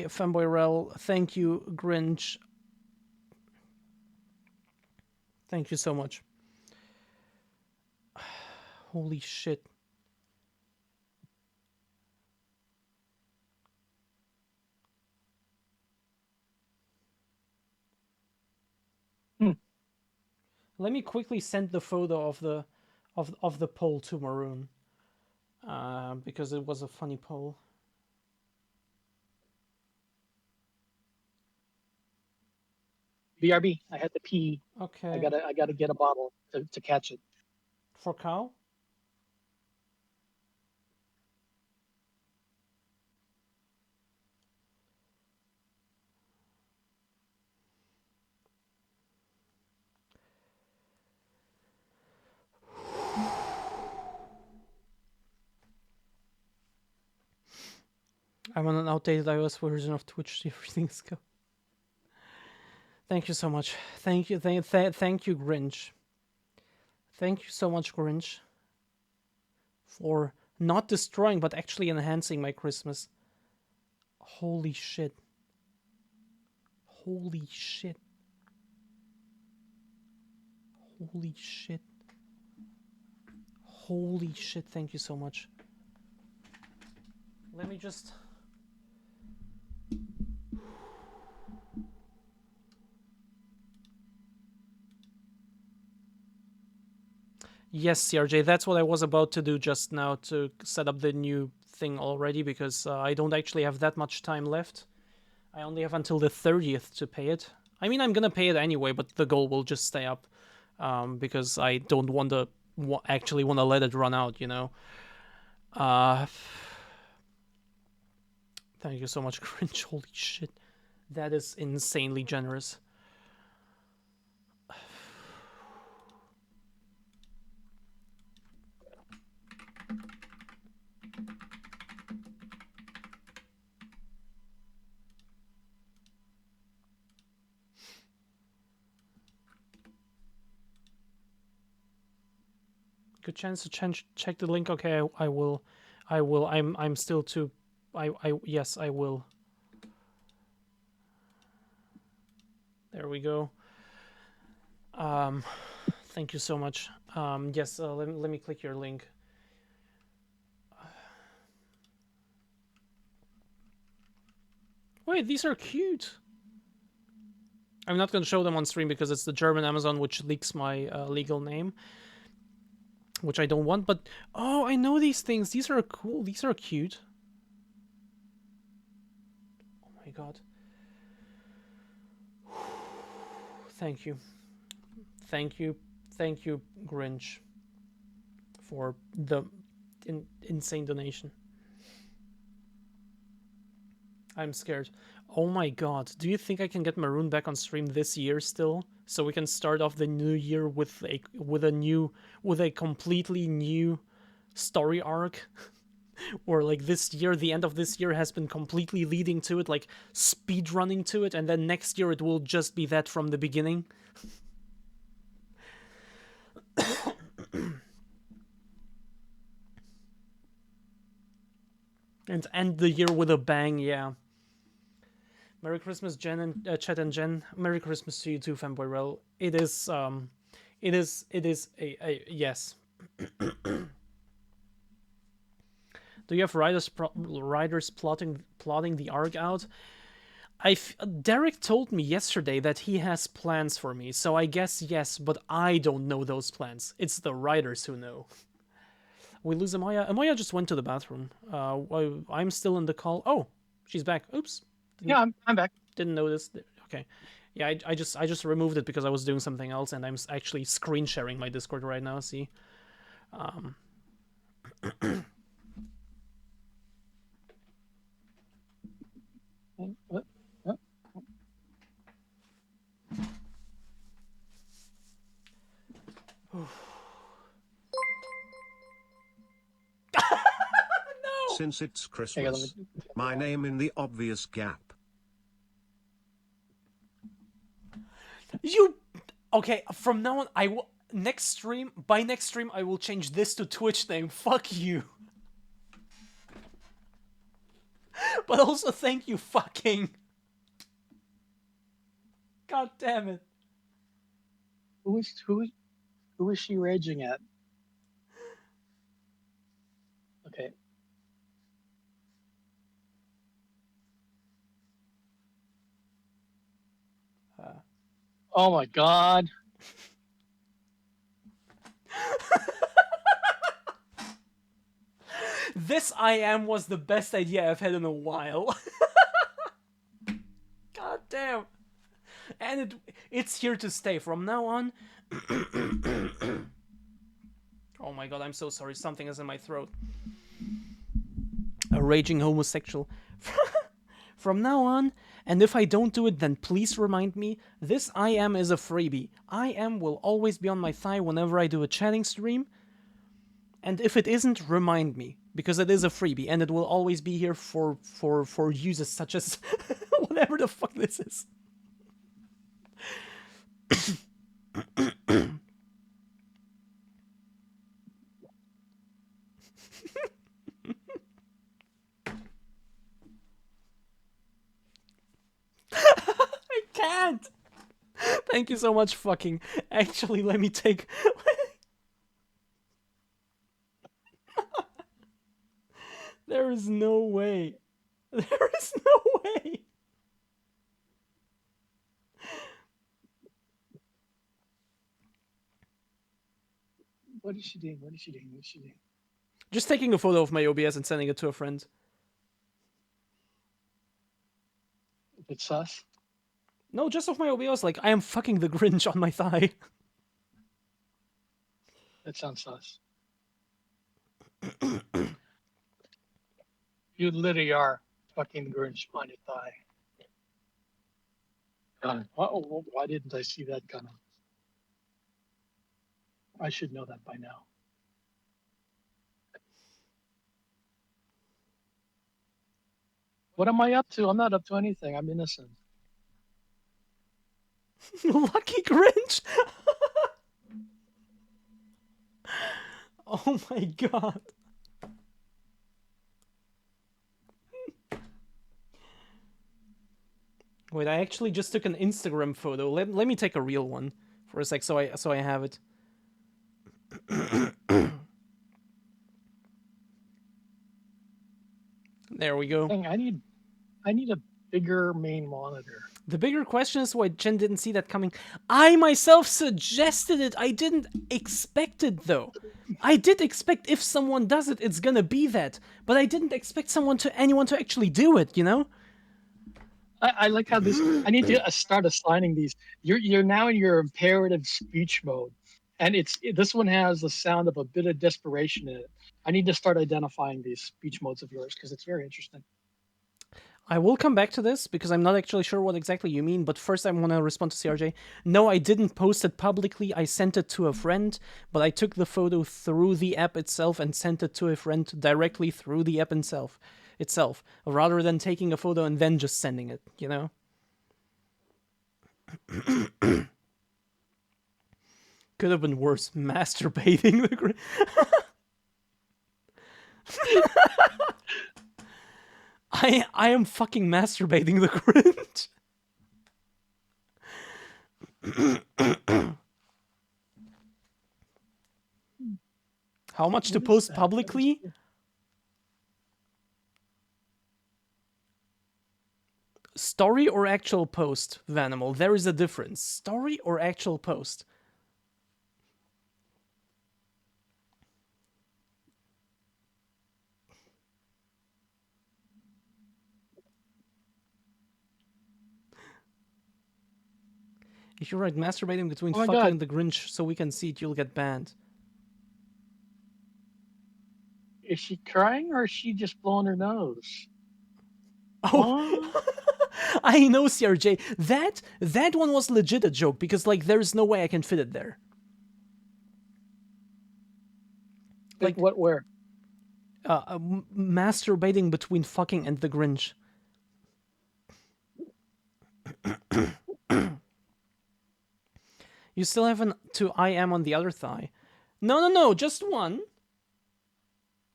S1: Femboy Rel. Thank you, Grinch. Thank you so much. Holy shit. Let me quickly send the photo of the poll to Maroon. Because it was a funny poll.
S3: BRB, I had to pee.
S1: Okay.
S3: I gotta get a bottle to catch it.
S1: For Cal? I'm on an outdated iOS version of Twitch. Everything's go. Thank you so much. Thank you, thank you, Grinch. Thank you so much, Grinch, for not destroying but actually enhancing my Christmas. Holy shit. Holy shit. Holy shit. Holy shit, thank you so much. Let me just... Yes, CRJ, that's what I was about to do just now, to set up the new thing already, because I don't actually have that much time left. I only have until the 30th to pay it. I mean, I'm gonna pay it anyway, but the goal will just stay up, because I don't want to actually want to let it run out, you know? Thank you so much, Grinch. Holy shit. That is insanely generous. Good chance to check the link. Okay, I will. I'm still too. Yes, I will. There we go. Thank you so much. Yes, let me click your link. Wait, these are cute. I'm not going to show them on stream because it's the German Amazon which leaks my legal name, which I don't want. But oh, I know these things. These are cool. These are cute. Oh my god. Thank you. Thank you. Thank you, Grinch. for the insane donation. I'm scared. Oh my god, do you think I can get Maroon back on stream this year still? So we can start off the new year with a completely new story arc? Or like this year, the end of this year has been completely leading to it, like speed running to it, and then next year it will just be that from the beginning? And end the year with a bang, yeah. Merry Christmas, Jen and Chet and Jen. Merry Christmas to you too, Fanboy Rel. It is a yes. Do you have writers plotting the arc out? Derek told me yesterday that he has plans for me, so I guess yes, but I don't know those plans. It's the writers who know. We lose Amaya. Amaya just went to the bathroom. I'm still in the call. Oh, she's back. Oops.
S3: Yeah, I'm back.
S1: Didn't notice. Okay. Yeah, I just removed it because I was doing something else, and I'm actually screen sharing my Discord right now. See.
S3: What?
S2: Since it's Christmas, my name in the obvious gap.
S1: You okay? From now on, I will next stream. By next stream, I will change this to Twitch name. Fuck you. But also, thank you, fucking. God damn it.
S3: Who is she raging at? Okay. Oh my god.
S1: This I am was the best idea I've had in a while. God damn. And it's here to stay from now on. Oh my god, I'm so sorry. Something is in my throat. A raging homosexual. From now on, and if I don't do it, then please remind me, this I am is a freebie. I am will always be on my thigh whenever I do a chatting stream. And if it isn't, remind me, because it is a freebie, and it will always be here for uses such as whatever the fuck this is. I can't. Thank you so much, fucking. Actually, let me take. There is no way. There is no way.
S3: What is she doing? What is she doing? What is she doing?
S1: Just taking a photo of my OBS and sending it to a friend.
S3: It's sus.
S1: No, just of my OBS. Like, I am fucking the Grinch on my thigh.
S3: That sounds sus. You literally are fucking Grinch on your thigh. God, why didn't I see that coming? I should know that by now. What am I up to? I'm not up to anything. I'm innocent.
S1: Lucky Grinch. Oh my god. Wait, I actually just took an Instagram photo. Let me take a real one for a sec, so I have it. There we go.
S3: Dang, I need a bigger main monitor.
S1: The bigger question is why Jen didn't see that coming. I myself suggested it. I didn't expect it, though. I did expect if someone does it, it's gonna be that. But I didn't expect anyone to actually do it, you know?
S3: I like how this. I need to start assigning these. You're now in your imperative speech mode. And this one has the sound of a bit of desperation in it. I need to start identifying these speech modes of yours because it's very interesting.
S1: I will come back to this because I'm not actually sure what exactly you mean, but first I want to respond to CRJ. No, I didn't post it publicly. I sent it to a friend, but I took the photo through the app itself and sent it to a friend directly through the app itself, rather than taking a photo and then just sending it, you know? Could have been worse, masturbating the I am fucking masturbating the cringe. How much to post publicly? Story or actual post, Vanimal? There is a difference. Story or actual post? If you write masturbating between
S3: Oh my
S1: fucking
S3: God.
S1: and the Grinch so we can see it, you'll get banned.
S3: Is she crying or is she just blowing her nose?
S1: Oh,
S3: What?
S1: I know, CRJ. That one was legit a joke because like there's no way I can fit it there.
S3: Like what? Where?
S1: Masturbating between fucking and the Grinch. You still haven't to I am on the other thigh. No, just one.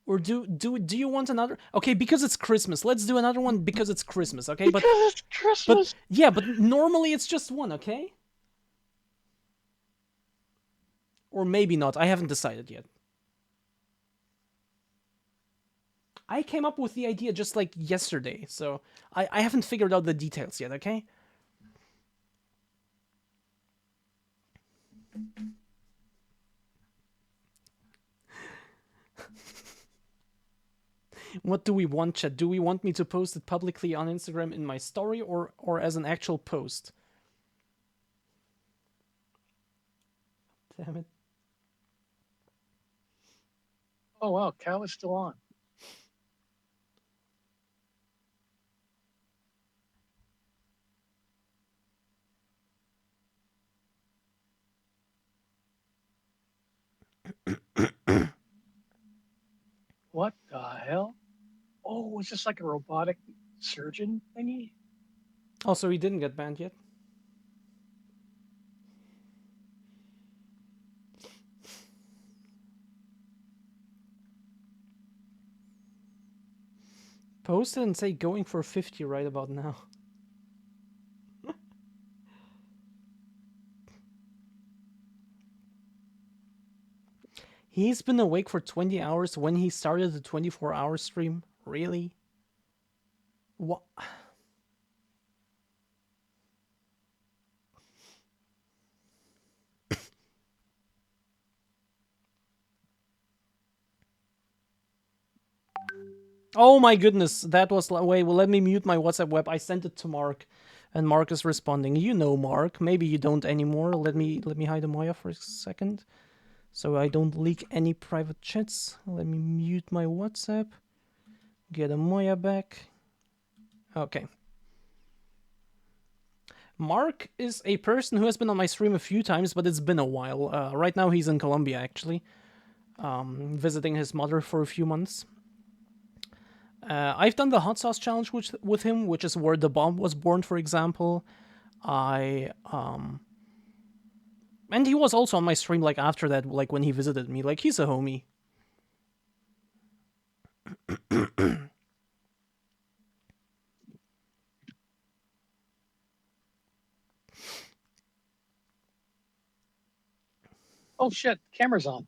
S1: Or do you want another? Okay, because it's Christmas. Let's do another one because it's Christmas, okay?
S3: Because it's Christmas.
S1: But normally it's just one, okay? Or maybe not. I haven't decided yet. I came up with the idea just like yesterday, so I haven't figured out the details yet, okay? What do we want, chat? Do we want me to post it publicly on Instagram in my story or as an actual post? Damn it.
S3: Oh wow, Cal is still on. What the hell? Oh, is this like a robotic surgeon thingy?
S1: Also, he didn't get banned yet. Post it and say going for 50 right about now. He's been awake for 20 hours when he started the 24-hour stream? Really? What? Oh my goodness, that was... Wait, well, let me mute my WhatsApp web. I sent it to Mark, and Mark is responding. You know Mark. Maybe you don't anymore. Let me hide Amoya for a second, so I don't leak any private chats. Let me mute my WhatsApp. Get Amoya back. Okay. Mark is a person who has been on my stream a few times, but it's been a while. Right now he's in Colombia, actually. Visiting his mother for a few months. I've done the hot sauce challenge with him, which is where the bomb was born, for example. And he was also on my stream, like, after that, like, when he visited me. Like, he's a homie.
S3: Oh shit, camera's on.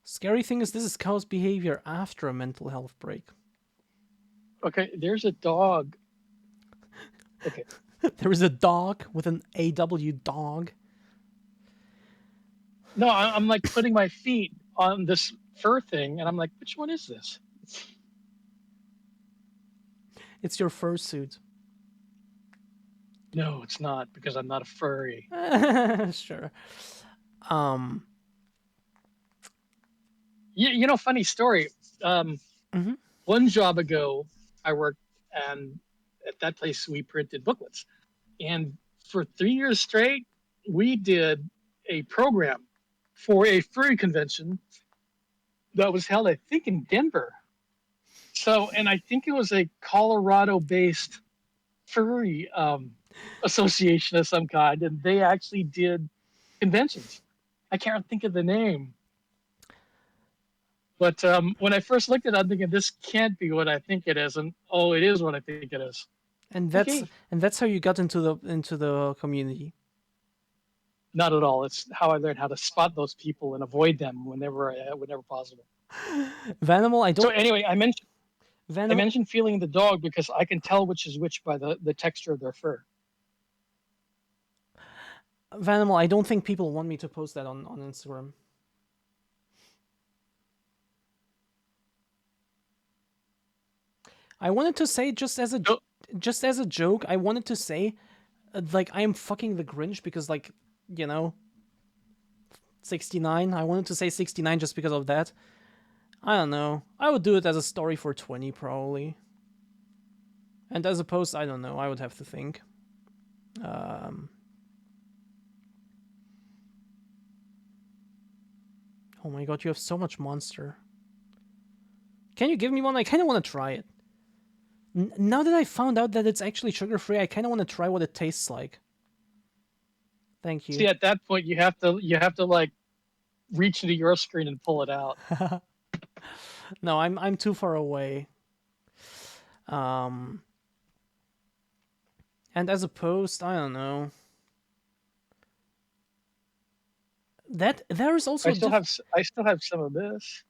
S1: Scary thing is, this is Cal's behavior after a mental health break.
S3: Okay, there's a dog. Okay.
S1: There is a dog with an AW dog.
S3: No, I'm like putting my feet on this fur thing, and I'm like, which one is this?
S1: It's your fursuit.
S3: No, it's not, because I'm not a furry.
S1: Sure. Um,
S3: You know, funny story.
S1: Mhm.
S3: One job ago, I worked, and at that place we printed booklets, and for 3 years straight, we did a program for a furry convention that was held, I think, in Denver. So, and I think it was a Colorado-based furry association of some kind, and they actually did conventions. I can't think of the name, but when I first looked at it, I'm thinking this can't be what I think it is, and oh, it is what I think it is.
S1: and
S3: Okay,
S1: that's how you got into the community.
S3: not at all. It's how I learned how to spot those people and avoid them whenever possible.
S1: Vanimal, I
S3: So
S1: don't.
S3: anyway, I
S1: Vanimal,
S3: mentioned feeling the dog because I can tell which is which by the texture of their fur.
S1: Vanimal, I don't think people want me to post that on Instagram. I wanted to say
S3: Oh.
S1: just as a joke. I wanted to say, like, I am fucking the Grinch because, like, you know, 69. I wanted to say 69 just because of that. I don't know. I would do it as a story for 20 probably. And as a post, I don't know. I would have to think. Oh my god, you have so much monster. Can you give me one? I kind of want to try it. Now that I found out that it's actually sugar-free, I kind of want to try what it tastes like. Thank you.
S3: See, at that point, you have to like reach into your screen and pull it out.
S1: No, I'm too far away. And as a post, I don't know. That there is also
S3: I still have some of this.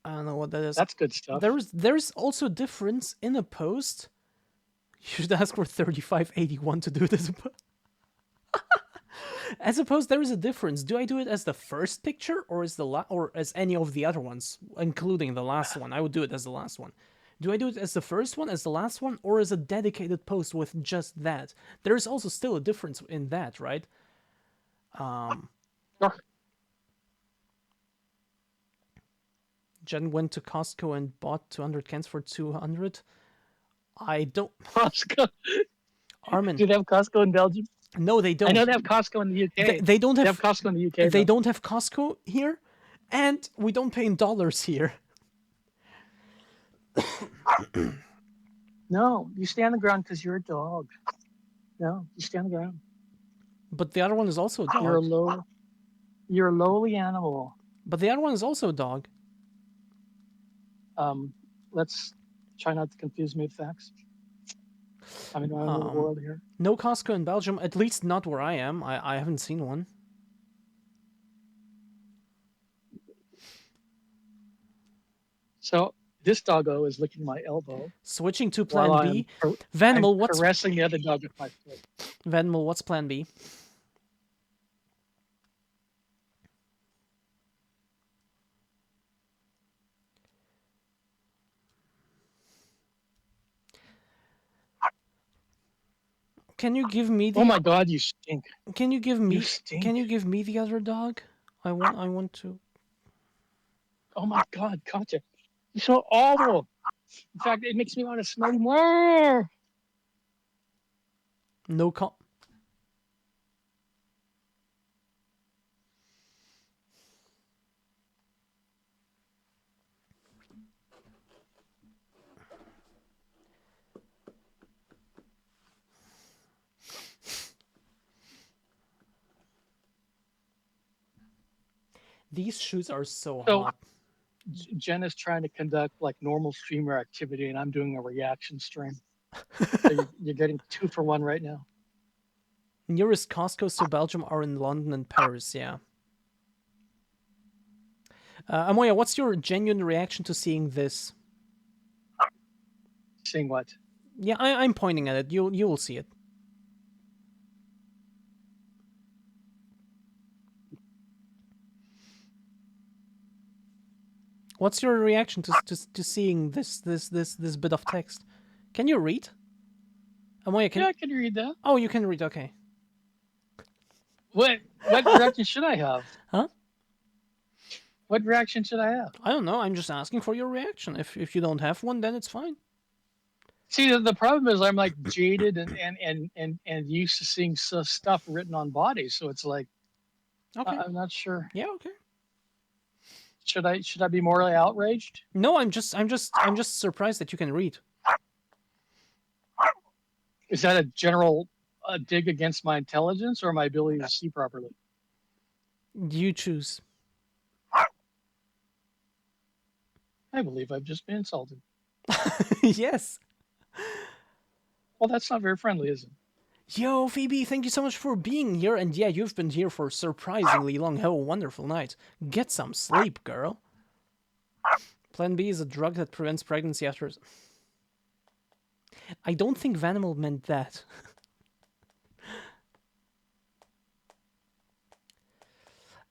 S1: I don't know what that is.
S3: That's good stuff.
S1: There's also a difference in a post. You should ask for 3581 to do this. As opposed, there is a difference. Do I do it as the first picture or as or as any of the other ones, including the last one? I would do it as the last one. Do I do it as the first one, as the last one, or as a dedicated post with just that? There is also still a difference in that, right?
S3: Sure.
S1: Jen went to Costco and bought 200 cans for 200. I don't.
S3: Costco.
S1: Armin.
S3: Do they have Costco in Belgium?
S1: No, they don't.
S3: I know they have Costco in the UK.
S1: They don't have.
S3: They have Costco in the UK.
S1: They
S3: though.
S1: don't have Costco here, and we don't pay in dollars here.
S3: No, you stay on the ground because you're a dog. No, you stay on the ground.
S1: But the other one is also a dog.
S3: You're a lowly animal.
S1: But the other one is also a dog.
S3: Let's try not to confuse me with facts. I mean, around the world here.
S1: No Costco in Belgium, at least not where I am. I haven't seen one.
S3: So this doggo is licking my elbow.
S1: Switching to Plan
S3: while
S1: B.
S3: I'm
S1: Vanimal, what's
S3: caressing the other dog with my foot?
S1: Vanimal? What's Plan B? Can you give me the?
S3: Oh my God, you stink!
S1: Can you give me?
S3: You stink.
S1: Can you give me the other dog? I want to.
S3: Oh my God, Katya, you're so awful. In fact, it makes me want to smell you more.
S1: No com. These shoes are so hot.
S3: Jen is trying to conduct like normal streamer activity, and I'm doing a reaction stream. So you're getting 2 for 1 right now.
S1: Nearest Costco's to Belgium are in London and Paris, yeah. Amoya, what's your genuine reaction to seeing this?
S3: Seeing what?
S1: Yeah, I'm pointing at it. You will see it. What's your reaction to seeing this bit of text? Can you read? Amoya,
S3: Yeah, I can read that.
S1: Oh, you can read. Okay.
S3: What? What reaction should I have?
S1: Huh?
S3: What reaction should I have?
S1: I don't know. I'm just asking for your reaction. If you don't have one, then it's fine.
S3: See, the problem is I'm like jaded and used to seeing stuff written on bodies, so it's like
S1: Okay.
S3: I'm not sure.
S1: Yeah. Okay.
S3: Should I be morally outraged?
S1: No, I'm just surprised that you can read.
S3: Is that a general dig against my intelligence or my ability to see properly?
S1: You choose.
S3: I believe I've just been insulted.
S1: Yes.
S3: Well, that's not very friendly, is it?
S1: Yo, Phoebe, thank you so much for being here. And yeah, you've been here for surprisingly long. Have a wonderful night. Get some sleep, girl. Plan B is a drug that prevents pregnancy after... I don't think Vanimal meant that.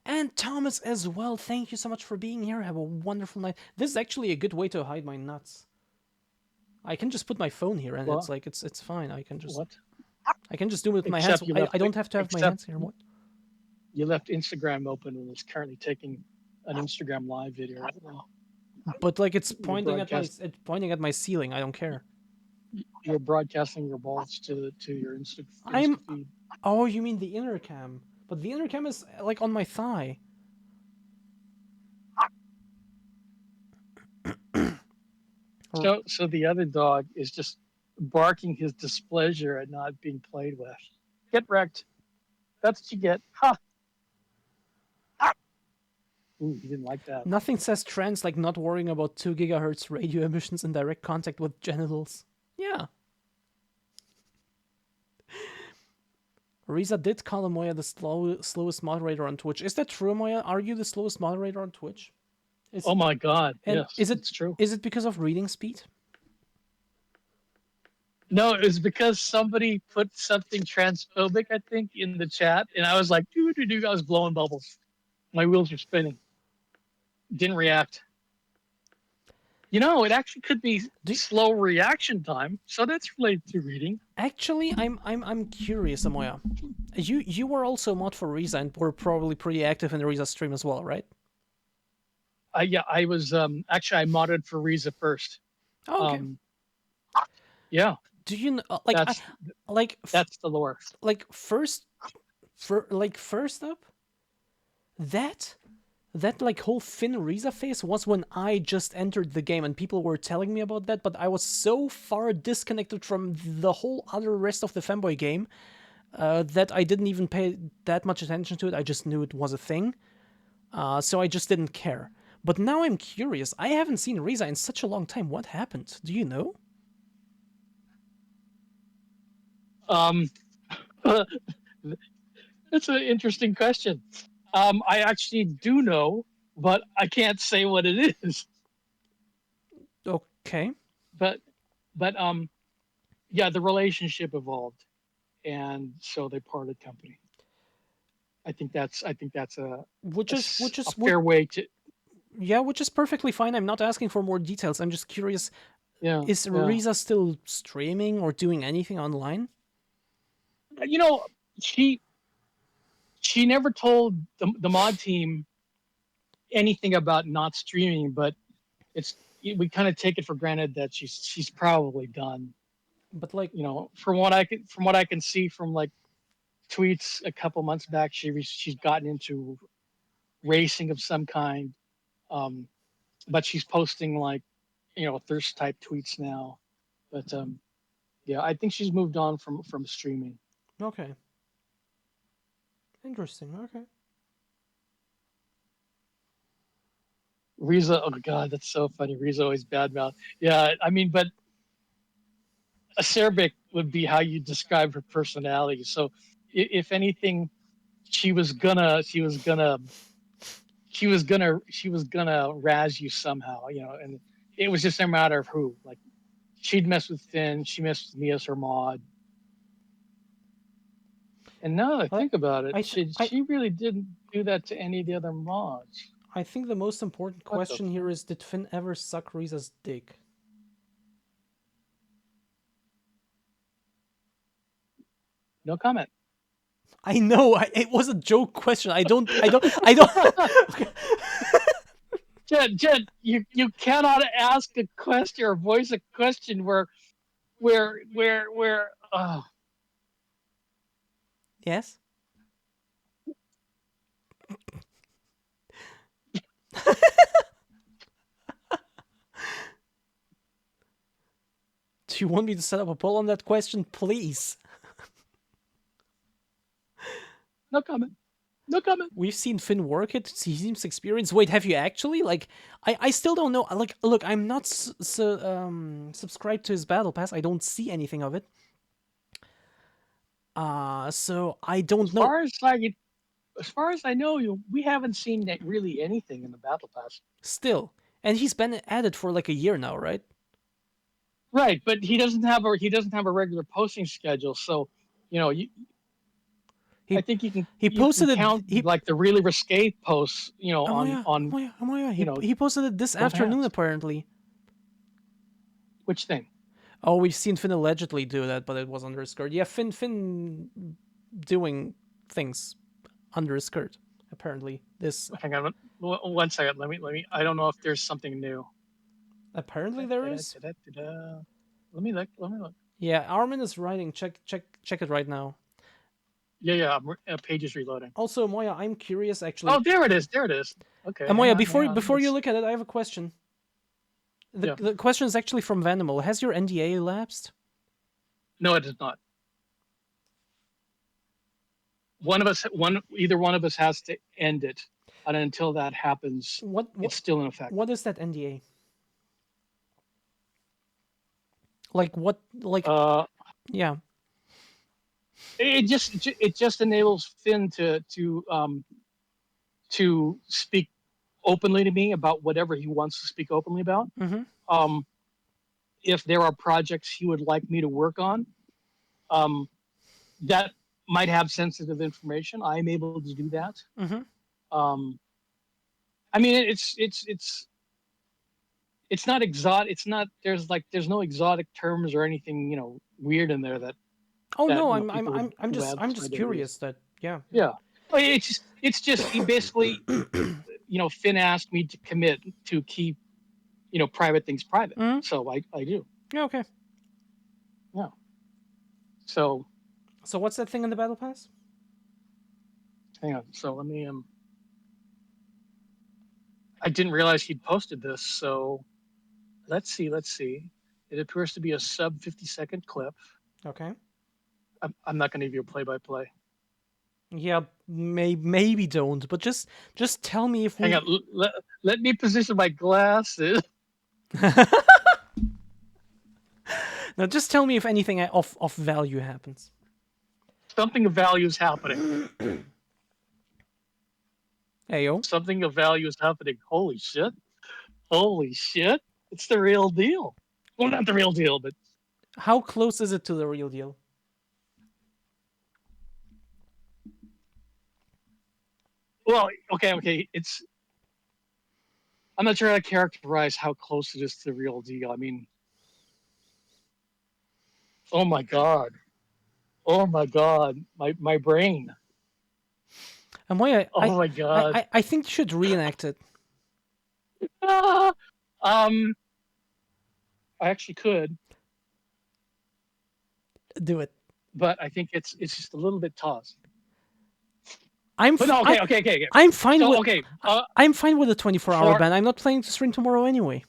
S1: And Thomas as well, thank you so much for being here. Have a wonderful night. This is actually a good way to hide my nuts. I can just put my phone here and it's like, it's fine. I can just...
S3: What?
S1: I can just do it with my
S3: Except
S1: hands.
S3: you left
S1: I don't have to have my hands here. What?
S3: You left Instagram open and it's currently taking an Instagram live video right now.
S1: But like it's pointing at
S3: broadcast-
S1: my ceiling. I don't care.
S3: You're broadcasting your balls to your Insta feed.
S1: Oh, you mean the inner cam? But the inner cam is like on my thigh.
S3: So the other dog is just barking his displeasure at not being played with. Get wrecked. That's what you get. Ha! Ooh, he didn't like that.
S1: Nothing says trans like not worrying about 2 gigahertz radio emissions in direct contact with genitals. Yeah. Riza did call Moya the slowest moderator on Twitch. Is that true, Moya? Are you the slowest moderator on Twitch?
S3: Oh my god.
S1: And
S3: yes, it's true.
S1: Is it because of reading speed?
S3: No, it was because somebody put something transphobic, I think, in the chat, and I was like, I was blowing bubbles. My wheels were spinning. Didn't react. You know, it actually could be slow reaction time, so that's related to reading.
S1: Actually, I'm curious, Amoya. You were also a mod for Riza and were probably pretty active in the Riza stream as well, right?
S3: Yeah, I was actually I modded for Riza first.
S1: Oh, okay.
S3: Yeah.
S1: Do you know,
S3: that's the lore.
S1: Like first up, that like whole Finn Riza phase was when I just entered the game and people were telling me about that, but I was so far disconnected from the whole other rest of the Femboy game that I didn't even pay that much attention to it. I just knew it was a thing, so I just didn't care. But now I'm curious. I haven't seen Riza in such a long time. What happened? Do you know?
S3: That's an interesting question. I actually do know, but I can't say what it is.
S1: Okay.
S3: But yeah, the relationship evolved, and so they parted company. I think that's a fair way to.
S1: Yeah, which is perfectly fine. I'm not asking for more details. I'm just curious.
S3: Yeah.
S1: Is Riza still streaming or doing anything online?
S3: You know, she never told the mod team anything about not streaming, but we kind of take it for granted that she's probably done.
S1: But like,
S3: you know, from what I can see from like tweets a couple months back, she's gotten into racing of some kind, but she's posting like, you know, thirst type tweets now. But yeah, I think she's moved on from streaming.
S1: Okay. Interesting. Okay.
S3: Riza, oh god, that's so funny. Riza always badmouth. Yeah, I mean, but acerbic would be how you describe her personality. So, if anything, she was gonna razz you somehow, you know, and it was just a matter of who. Like, she'd mess with Finn, she messed with me as her mod. And now that I think about it, she really didn't do that to any of the other mods.
S1: I think the most important question here is, did Finn ever suck Riza's dick?
S3: No comment.
S1: I know. It was a joke question. I don't. Okay.
S3: Jed, you cannot ask a question or voice a question where
S1: Yes. Do you want me to set up a poll on that question, please?
S3: no comment. No comment.
S1: We've seen Finn work it. He seems experienced. Wait, have you actually? Like, I still don't know. Like, look, I'm not subscribed to his battle pass. I don't see anything of it. So I don't know.
S3: As far as I know, we haven't seen really anything in the battle pass.
S1: Still, and he's been at it for like a year now, right?
S3: Right, but he doesn't have a regular posting schedule, so I think you can
S1: posted it.
S3: count like the really risque posts,
S1: He posted it this afternoon apparently.
S3: Which thing?
S1: Oh, we've seen Finn allegedly do that, but it was under his skirt. Yeah, Finn doing things under his skirt. Apparently, this.
S3: Hang on, 1 second. Let me. I don't know if there's something new.
S1: Apparently, there is.
S3: Let me look.
S1: Yeah, Armin is writing. Check it right now.
S3: Yeah. Page is reloading.
S1: Also, Moya, I'm curious actually.
S3: Oh, there it is. Okay.
S1: Moya, before you look at it, I have a question. The question is actually from Vanimal. Has your NDA lapsed?
S3: No, it does not. Either one of us has to end it, and until that happens, it's still in effect.
S1: What is that NDA? Like what? Like yeah.
S3: It just enables Finn to speak openly to me about whatever he wants to speak openly about.
S1: Mm-hmm.
S3: If there are projects he would like me to work on, that might have sensitive information, I'm able to do that.
S1: Mm-hmm.
S3: I mean, it's not exotic. It's not. There's no exotic terms or anything weird in there that.
S1: Oh
S3: that,
S1: no,
S3: I'm
S1: just curious that yeah.
S3: Yeah. It's just he basically Finn asked me to commit to keep private things private.
S1: Mm-hmm.
S3: So I do.
S1: Yeah, okay.
S3: Yeah. So
S1: what's that thing in the battle pass?
S3: Hang on. So let me I didn't realize he'd posted this, so let's see. It appears to be a sub 50-second clip.
S1: Okay.
S3: I'm not going to give you a play-by-play.
S1: Yeah, maybe don't, but just tell me if we...
S3: Hang on, let me position my glasses.
S1: Now, just tell me if anything of value happens.
S3: Something of value is happening.
S1: Hey, yo.
S3: Something of value is happening. Holy shit. It's the real deal. Well, not the real deal, but...
S1: How close is it to the real deal?
S3: Well, okay. I'm not sure how to characterize how close it is to the real deal. I mean... Oh my god. My brain.
S1: And why
S3: my god.
S1: I think you should reenact it.
S3: I actually could.
S1: Do it.
S3: But I think it's just a little bit tossed.
S1: Okay. I'm fine I'm fine with a 24-hour ban. I'm not planning to stream tomorrow anyway.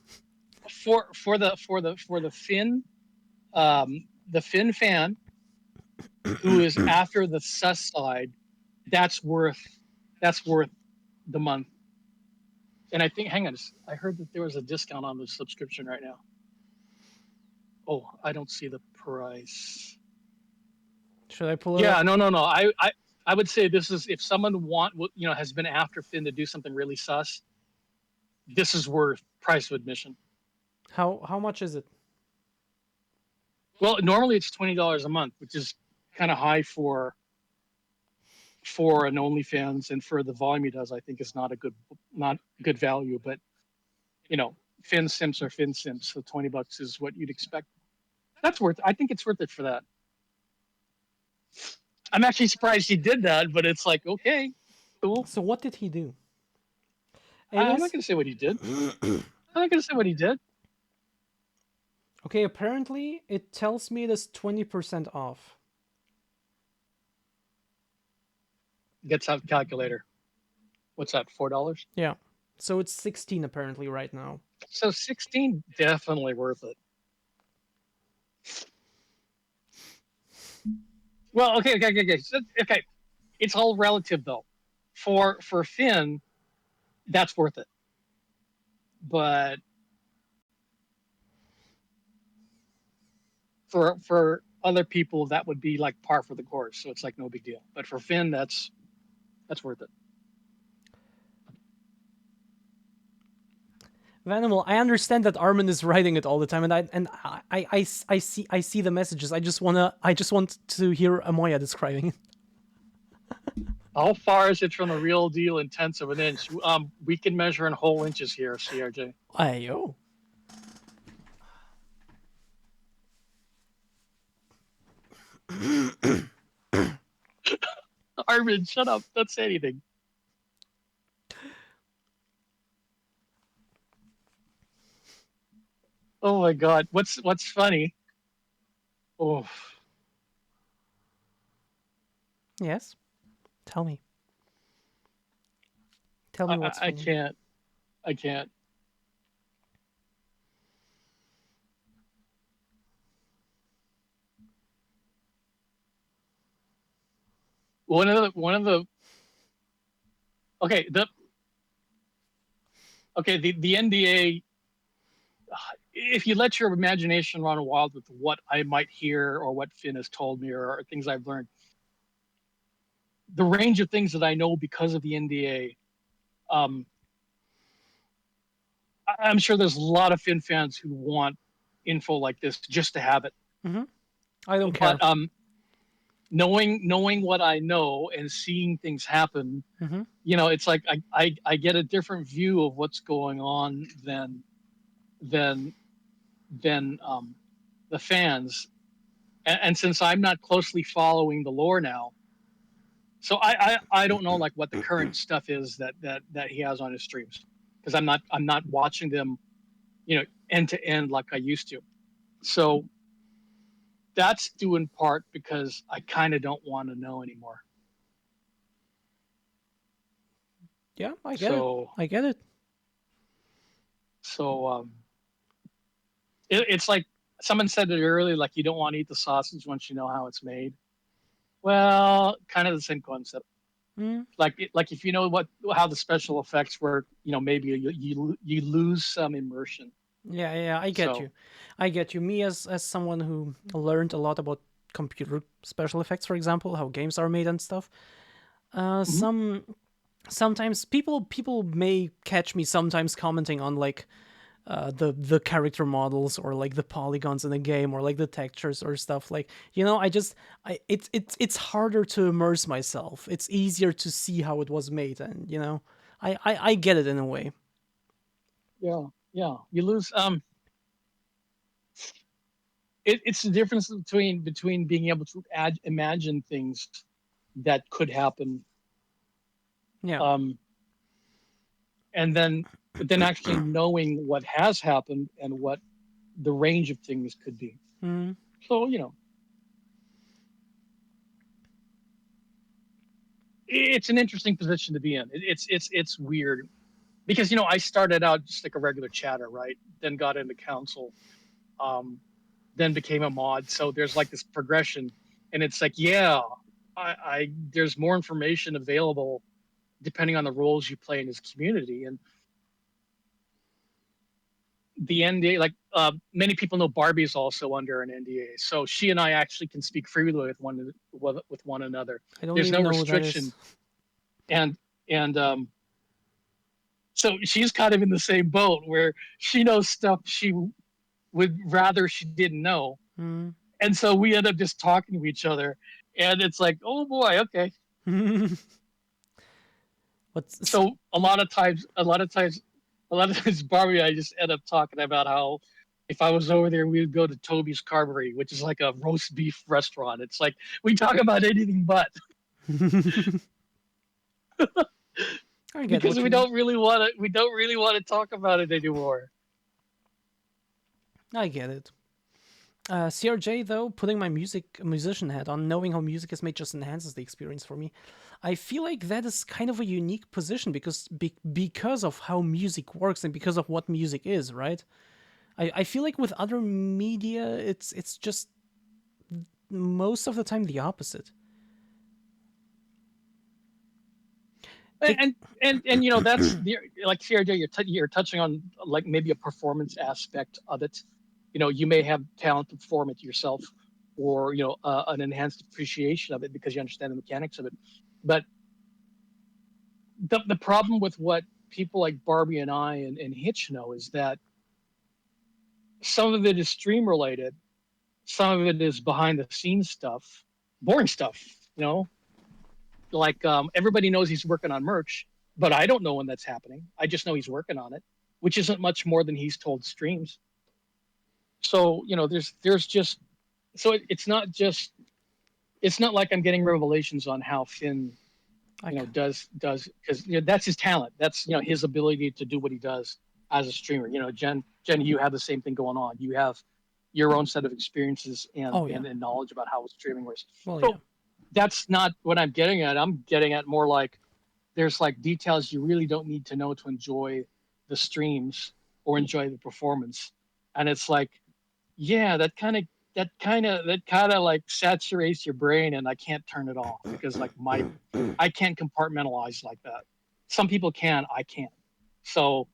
S3: For the Finn fan who is after the sus side, that's worth the month. And I think, hang on, I heard that there was a discount on the subscription right now. Oh, I don't see the price.
S1: Should I pull it up?
S3: Yeah, no. I would say this is, if someone has been after Finn to do something really sus, this is worth price of admission.
S1: How much is it?
S3: Well, normally it's $20 a month, which is kind of high for an OnlyFans, and for the volume he does, I think is not good value. But Finn simps are Finn simps, so $20 is what you'd expect. I think it's worth it for that. I'm actually surprised he did that, but it's like, okay, cool.
S1: So what did he do? It
S3: I'm not
S1: is
S3: going to say what he did. I'm not going to say what he did.
S1: okay. Apparently, it tells me it is 20% off.
S3: Gets out the calculator. What's that? $4?
S1: Yeah. So it's 16 apparently right now.
S3: So 16, definitely worth it. Well, okay. Okay. It's all relative though. For Finn, that's worth it. But for other people, that would be like par for the course. So it's like no big deal. But for Finn, that's worth it.
S1: Vanimal, I understand that Armin is writing it all the time, and I see the messages. I just want to hear Amoya describing it.
S3: How far is it from the real deal in tenths of an inch? We can measure in whole inches here, CRJ.
S1: Ayo.
S3: Armin, shut up. Don't say anything. Oh my God. What's funny? Oh,
S1: Yes. Tell me. Tell me what's
S3: I
S1: funny.
S3: can't. I can't. One of the okay, the NDA, if you let your imagination run wild with what I might hear or what Finn has told me or things I've learned, the range of things that I know because of the NDA, I'm sure there's a lot of Finn fans who want info like this just to have it.
S1: I don't care.
S3: But knowing what I know and seeing things happen, it's like I get a different view of what's going on than the fans. And since I'm not closely following the lore now, so I don't know like what the current stuff is that he has on his streams, because I'm not watching them, end to end like I used to. So that's due in part because I kind of don't want to know anymore.
S1: Yeah, I get it. I get it.
S3: So it's like someone said it earlier, like you don't want to eat the sausage once you know how it's made. Well, kind of the same concept. Like if you know how the special effects work, maybe you lose some immersion.
S1: Yeah, I get you. I get you. Me as someone who learned a lot about computer special effects, for example, how games are made and stuff. Sometimes people may catch me sometimes commenting on like the character models or like the polygons in the game or like the textures or stuff, like it's harder to immerse myself. It's easier to see how it was made, and I get it in a way.
S3: Yeah, you lose it's the difference between being able to imagine things that could happen,
S1: Yeah.
S3: And then actually knowing what has happened and what the range of things could be. So it's an interesting position to be in. It's weird because I started out just like a regular chatter, right? Then got into council, then became a mod. So there's like this progression, and it's like, yeah, I there's more information available depending on the roles you play in this community. And the NDA, like many people know, Barbie is also under an NDA, so she and I actually can speak freely with one another.
S1: I don't
S3: There's
S1: even
S3: no
S1: know
S3: restriction,
S1: what that is.
S3: and so she's kind of in the same boat where she knows stuff she would rather she didn't know, and so we end up just talking to each other, and it's like, oh boy, okay. So a lot of times, Barbie and I just end up talking about how If I was over there, we would go to Toby's Carvery, which is like a roast beef restaurant. It's like we talk about anything but
S1: I get
S3: because
S1: what
S3: we
S1: you
S3: don't really want to. We don't really want to talk about it anymore.
S1: I get it. CRJ, though, putting my musician hat on, knowing how music is made just enhances the experience for me. I feel like that is kind of a unique position because of how music works and because of what music is, right? I feel like with other media, it's just most of the time the opposite.
S3: And you know that's like CRJ, you're touching on like maybe a performance aspect of it. You know, you may have talent to perform it yourself, or you know, an enhanced appreciation of it because you understand the mechanics of it. But the problem with what people like Barbie and I and Hitch know is that some of it is stream related, some of it is behind the scenes stuff, boring stuff. You know, like everybody knows he's working on merch, but I don't know when that's happening. I just know he's working on it, which isn't much more than he's told streams. So you know, there's just so it's not just it's not like I'm getting revelations on how Finn does because you know that's his talent. That's you know his ability to do what he does as a streamer. You know, Jen, you have the same thing going on. You have your own set of experiences and knowledge about how streaming works.
S1: Well,
S3: so
S1: yeah.
S3: that's not what I'm getting at. I'm getting at more like there's like details you really don't need to know to enjoy the streams or enjoy the performance. And it's like, yeah, that kind of like saturates your brain and I can't turn it off because like I can't compartmentalize like that. Some people can, I can't. So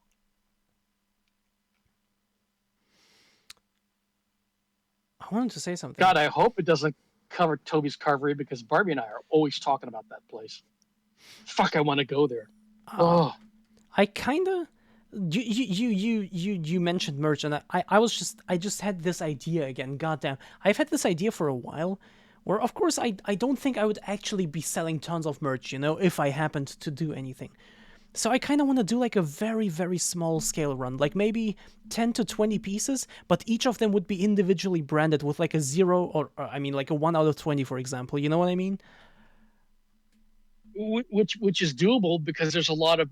S1: I wanted to say something.
S3: God, I hope it doesn't cover Toby's Carvery because Barbie and I are always talking about that place. Fuck, I want to go there.
S1: I kind of you mentioned merch and I just had this idea again. Goddamn, I've had this idea for a while where of course I don't think I would actually be selling tons of merch, you know, if I happened to do anything. So I kind of want to do like a very, very small scale run, like maybe 10 to 20 pieces, but each of them would be individually branded with like a 0 or I mean like a 1 out of 20, for example. You know what I mean?
S3: Which is doable because there's a lot of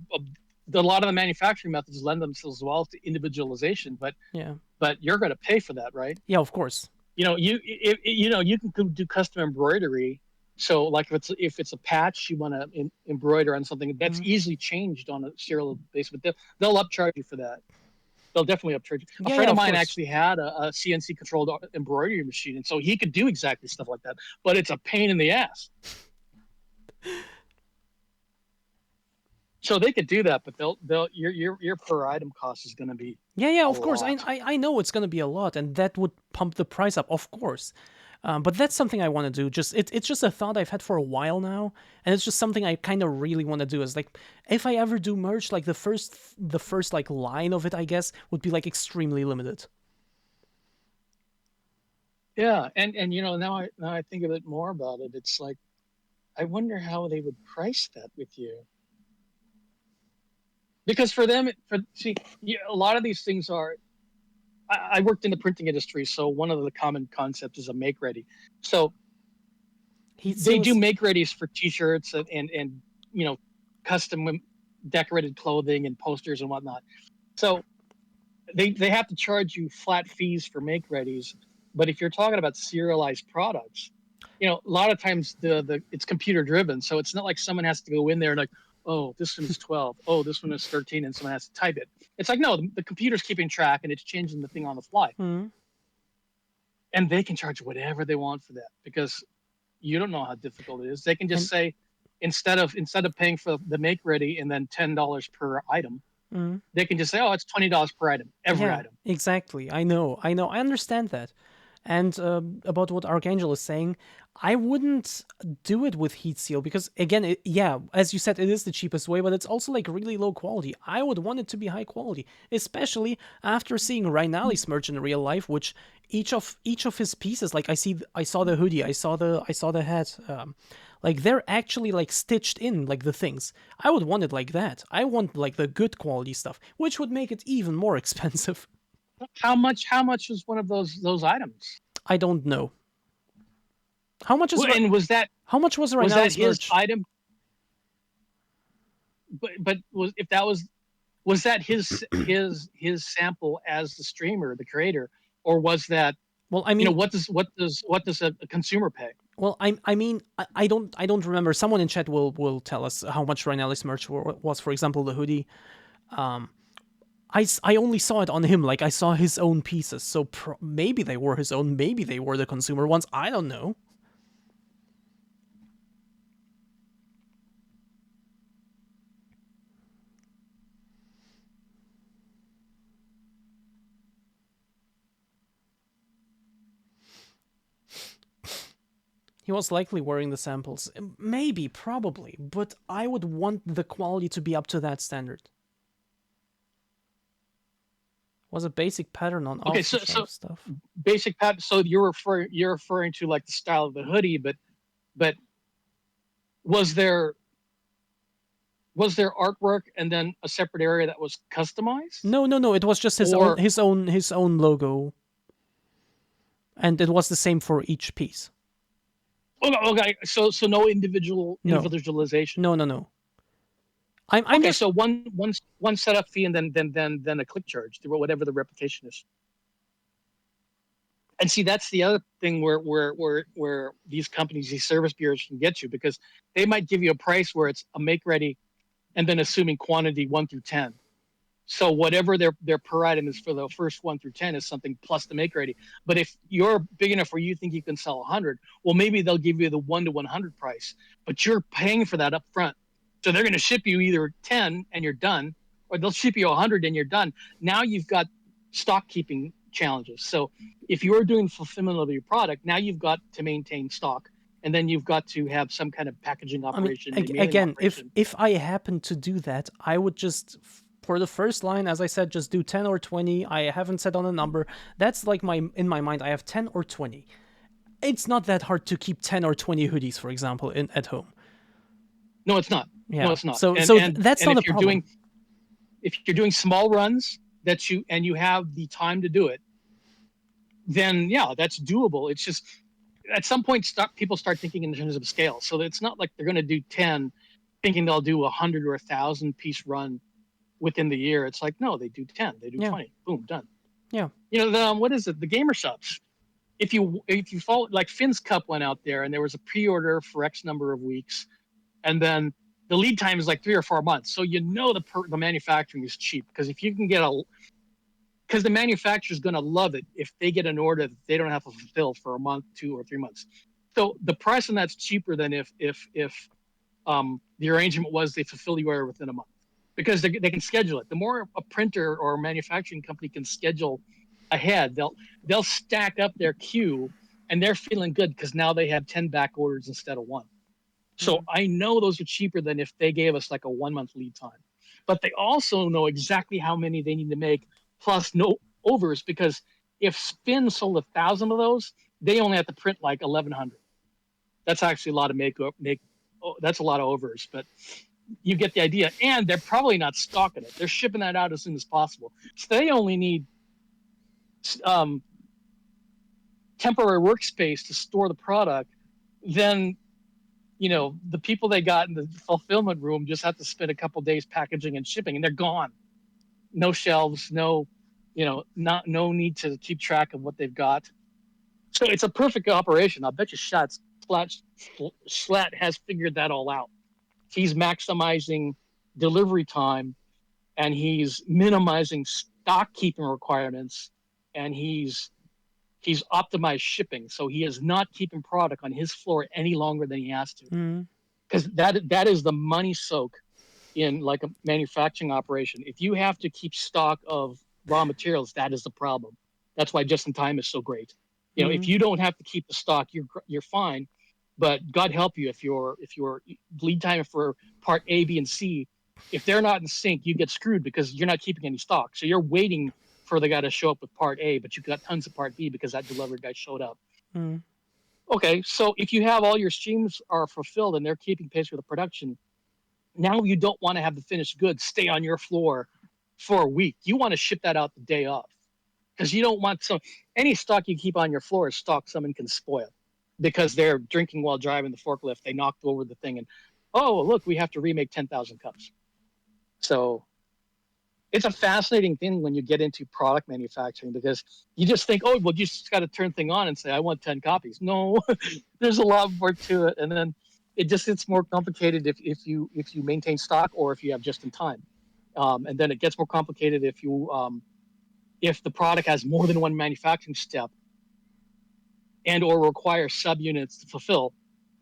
S3: the manufacturing methods lend themselves well to individualization, but you're going to pay for that, right?
S1: Yeah, of course.
S3: You know, you can do custom embroidery. So like if it's a patch you want to embroider on something that's easily changed on a serial basis, but they'll upcharge you for that. They'll definitely upcharge you. A friend of mine actually had a CNC controlled embroidery machine, and so he could do exactly stuff like that. But it's a pain in the ass. So they could do that, but your per item cost is going to be
S1: of course. I know it's going to be a lot, and that would pump the price up, of course. But that's something I want to do. It's just a thought I've had for a while now, and it's just something I kind of really want to do. Is like if I ever do merch, like the first like line of it, I guess, would be like extremely limited.
S3: Yeah, and you know now I think of it more about it. It's like I wonder how they would price that with you. Because for them, a lot of these things are. I worked in the printing industry, so one of the common concepts is a make ready. So they do make readies for T-shirts and you know custom decorated clothing and posters and whatnot. So they have to charge you flat fees for make readies. But if you're talking about serialized products, you know a lot of times it's computer driven, so it's not like someone has to go in there and like, oh, this one is 12. Oh, this one is 13, and someone has to type it. It's like, no, the computer's keeping track, and it's changing the thing on the fly.
S1: Mm-hmm.
S3: And they can charge whatever they want for that because you don't know how difficult it is. They can just say, instead of paying for the make ready and then $10 per item, they can just say, oh, it's $20 per item, every item.
S1: Exactly. I know. I understand that. And about what Archangel is saying, I wouldn't do it with heat seal because, again, as you said, it is the cheapest way, but it's also like really low quality. I would want it to be high quality, especially after seeing Rhinali's merch in real life, which each of his pieces, like I saw the hoodie, I saw the hat, like they're actually like stitched in like the things. I would want it like that. I want like the good quality stuff, which would make it even more expensive.
S3: How much was one of those items?
S1: I don't know. How much is
S3: And
S1: how much was
S3: was that
S1: Rhinela's
S3: his
S1: merch?
S3: item? But was if that was that his sample as the streamer, the creator, or was that,
S1: Well, I mean,
S3: what does a consumer pay?
S1: well, I mean, I don't remember. Someone in chat will tell us how much Rhinela's merch was. For example, the hoodie. Um, I only saw it on him. Like, I saw his own pieces. So maybe they were his own. Maybe they were the consumer ones. I don't know. He was likely wearing the samples. Maybe, probably, but I would want the quality to be up to that standard. Was a basic pattern on
S3: Okay,
S1: off-the-shelf
S3: so
S1: stuff.
S3: basic pattern. So you're referring to like the style of the hoodie, but was there was there artwork and then a separate area that was customized?
S1: No. It was just
S3: Or
S1: his own logo, and it was the same for each piece.
S3: okay, so no individualization.
S1: No. I'm
S3: Okay,
S1: just
S3: so one setup fee and then a click charge, whatever the replication is. And see, that's the other thing where these companies, these service bureaus can get you, because they might give you a price where it's a make ready, and then assuming quantity 1 through 10. So whatever their per item is for the first 1 through 10 is something plus the make ready. But if you're big enough where you think you can sell 100, well, maybe they'll give you the 1 to 100 price, but you're paying for that up front. So they're going to ship you either 10 and you're done, or they'll ship you 100 and you're done. Now you've got stock keeping challenges. So if you're doing fulfillment of your product, now you've got to maintain stock, and then you've got to have some kind of packaging
S1: I mean,
S3: operation, mailing
S1: again,
S3: operation.
S1: if I happen to do that, I would just for the first line, as I said, just do 10 or 20. I haven't set on a number. That's like in my mind, I have 10 or 20. It's not that hard to keep 10 or 20 hoodies, for example, at home.
S3: No, it's not.
S1: Yeah.
S3: No, it's not.
S1: So that's
S3: and
S1: not a
S3: if you're
S1: problem.
S3: if you're doing small runs and you have the time to do it, then yeah, that's doable. It's just at some point people start thinking in terms of scale. So it's not like they're going to do 10 thinking they'll do 100 or 1,000 piece run within the year. It's like, no, they do 10, they do 20, boom, done.
S1: Yeah.
S3: What is it? The gamer shops. If you follow, like Finn's Cup went out there and there was a pre-order for X number of weeks, and then the lead time is like 3 or 4 months. So the manufacturing is cheap, because if you can because the manufacturer is going to love it if they get an order that they don't have to fulfill for a month, 2 or 3 months. So the price on that's cheaper than if the arrangement was they fulfill the order within a month, because they can schedule it. The more a printer or a manufacturing company can schedule ahead, they'll stack up their queue, and they're feeling good because now they have 10 back orders instead of 1. So I know those are cheaper than if they gave us like a 1 month lead time. But they also know exactly how many they need to make, plus no overs, because if Spin sold 1,000 of those, they only have to print like 1,100. That's actually a lot of that's a lot of overs, but you get the idea. And they're probably not stocking it. They're shipping that out as soon as possible. So they only need temporary workspace to store the product. Then the people they got in the fulfillment room just have to spend a couple days packaging and shipping, and they're gone. No shelves, no need to keep track of what they've got. So it's a perfect operation. I bet you Schlatt has figured that all out. He's maximizing delivery time, and he's minimizing stock keeping requirements, and he's optimized shipping. So he is not keeping product on his floor any longer than he has to, because that is the money soak in like a manufacturing operation. If you have to keep stock of raw materials, that is the problem. That's why just in time is so great. If you don't have to keep the stock, you're fine. But God help you if your lead time for part A, B, and C, if they're not in sync, you get screwed because you're not keeping any stock. So you're waiting for the guy to show up with part A, but you've got tons of part B because that delivery guy showed up. Okay, so if you have all your streams are fulfilled and they're keeping pace with the production, now you don't want to have the finished goods stay on your floor for a week. You want to ship that out the day of, because you don't want any stock you keep on your floor is stock someone can spoil because they're drinking while driving the forklift. They knocked over the thing and, oh, look, we have to remake 10,000 cups. So it's a fascinating thing when you get into product manufacturing because you just think, oh, well, you just got to turn thing on and say, I want 10 copies. No, there's a lot more to it. And then it's more complicated if you maintain stock or if you have just in time. And then it gets more complicated if the product has more than one manufacturing step and or requires subunits to fulfill.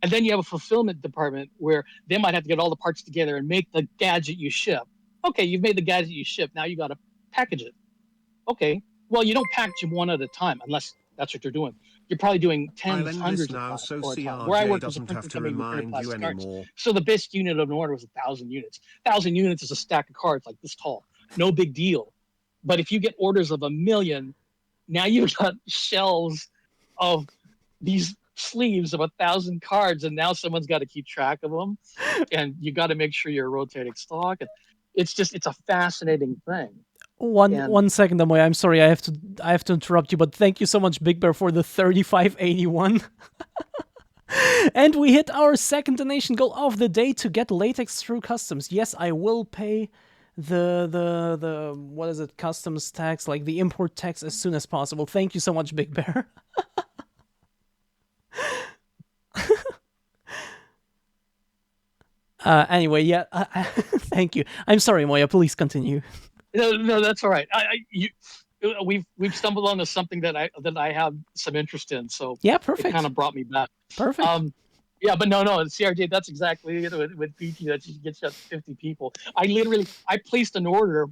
S3: And then you have a fulfillment department where they might have to get all the parts together and make the gadget you ship. Okay, you've made the gadget you ship. Now you got to package it. Okay, well, you don't package them one at a time unless that's what you're doing. You're probably doing tens,
S2: I'll end
S3: hundreds
S2: this now
S3: of
S2: so
S3: for a time. Where I
S2: CRJ
S3: worked was a
S2: doesn't
S3: printing
S2: have to
S3: company with printed
S2: remind you
S3: plastic cards.
S2: anymore.
S3: So the best unit of an order was 1,000 units. 1,000 units is a stack of cards like this tall. No big deal. But if you get orders of 1 million, now you've got shelves of these sleeves of 1,000 cards, and now someone's got to keep track of them, and you got to make sure you're rotating stock. And it's a fascinating thing.
S1: One second, Amoy. I'm sorry, I have to interrupt you, but thank you so much, Big Bear, for the 3581. And we hit our second donation goal of the day to get latex through customs. Yes, I will pay the what is it, customs tax, like the import tax, as soon as possible. Thank you so much, Big Bear. Anyway, yeah, thank you. I'm sorry, Moya. Please continue.
S3: No, that's all right. We've stumbled onto something that I have some interest in, so
S1: yeah, perfect.
S3: It kind of brought me back.
S1: Perfect.
S3: Yeah, but no, CRJ, that's exactly it with PT. That just gets you up to 50 people. I placed an order,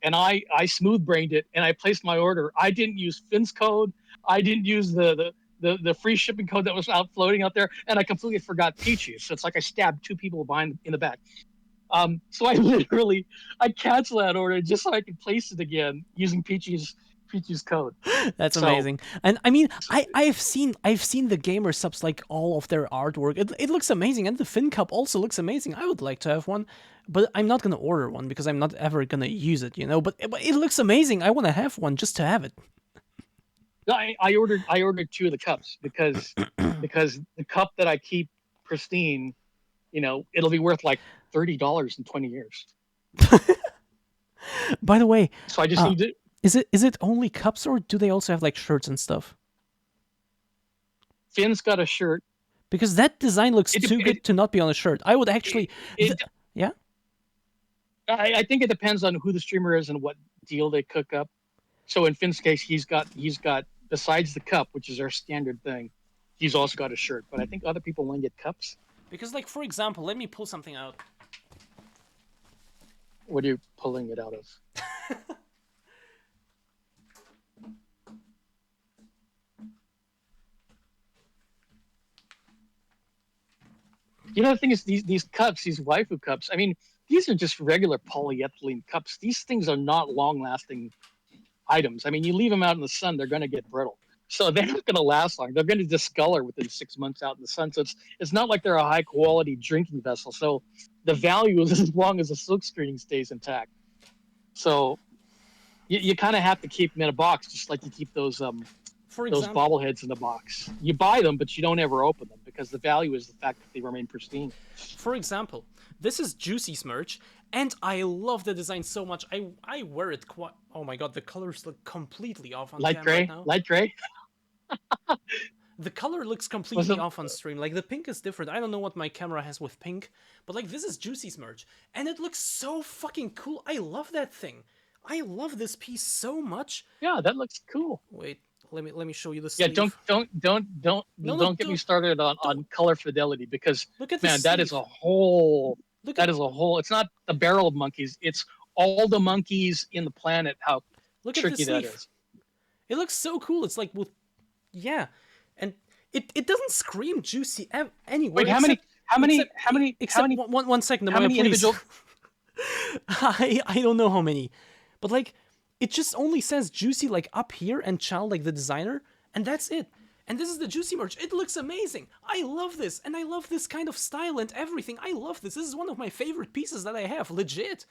S3: and I smooth brained it, and I placed my order. I didn't use Finn's code. I didn't use the free shipping code that was floating out there, and I completely forgot Peachy's. So it's like I stabbed two people in the back. So I canceled that order just so I could place it again using Peachy's code.
S1: That's amazing. And I mean, I've seen the gamer subs, like all of their artwork. It looks amazing, and the Finn Cup also looks amazing. I would like to have one, but I'm not gonna order one because I'm not ever gonna use it, you know. But it looks amazing. I want to have one just to have it.
S3: No, I ordered 2 of the cups because the cup that I keep pristine, you know, it'll be worth like $30 in 20 years.
S1: By the way,
S3: so I just need to.
S1: Is it only cups, or do they also have like shirts and stuff?
S3: Finn's got a shirt.
S1: Because that design looks too good to not be on a shirt. I would actually. Yeah.
S3: I think it depends on who the streamer is and what deal they cook up. So in Finn's case, he's got besides the cup, which is our standard thing, he's also got a shirt. But I think other people want to get cups.
S1: Because, like, for example, let me pull something out.
S3: What are you pulling it out of? You know, the thing is, these cups, these waifu cups, I mean, these are just regular polyethylene cups. These things are not long-lasting items. I mean, you leave them out in the sun, they're going to get brittle. So they're not going to last long. They're going to discolor within 6 months out in the sun. So it's not like they're a high-quality drinking vessel. So the value is as long as the silk screening stays intact. So you kind of have to keep them in a box, just like you keep those bobbleheads in the box. You buy them, but you don't ever open them because the value is the fact that they remain pristine.
S1: For example, this is Juicy's merch, and I love the design so much. I wear it quite. Oh my god, the colors look completely off on camera right now.
S3: Light gray.
S1: The color looks completely off on stream. Like, the pink is different. I don't know what my camera has with pink, but like, this is Juicy's merch, and it looks so fucking cool. I love that thing. I love this piece so much.
S3: Yeah, that looks cool.
S1: Wait, let me show you the sleeve.
S3: Yeah, don't get me started on color fidelity, because
S1: look at
S3: man, that is a whole. It's not the barrel of monkeys. It's all the monkeys in the planet. How tricky that is.
S1: It looks so cool. It's like yeah, and it doesn't scream Juicy anywhere.
S3: Wait, how many?
S1: One second.
S3: How many individual?
S1: I don't know how many, but like, it just only says Juicy like up here and Chow like the designer, and that's it. And this is the Juicy merch. It looks amazing. I love this, and I love this kind of style and everything. I love this. This is one of my favorite pieces that I have, legit.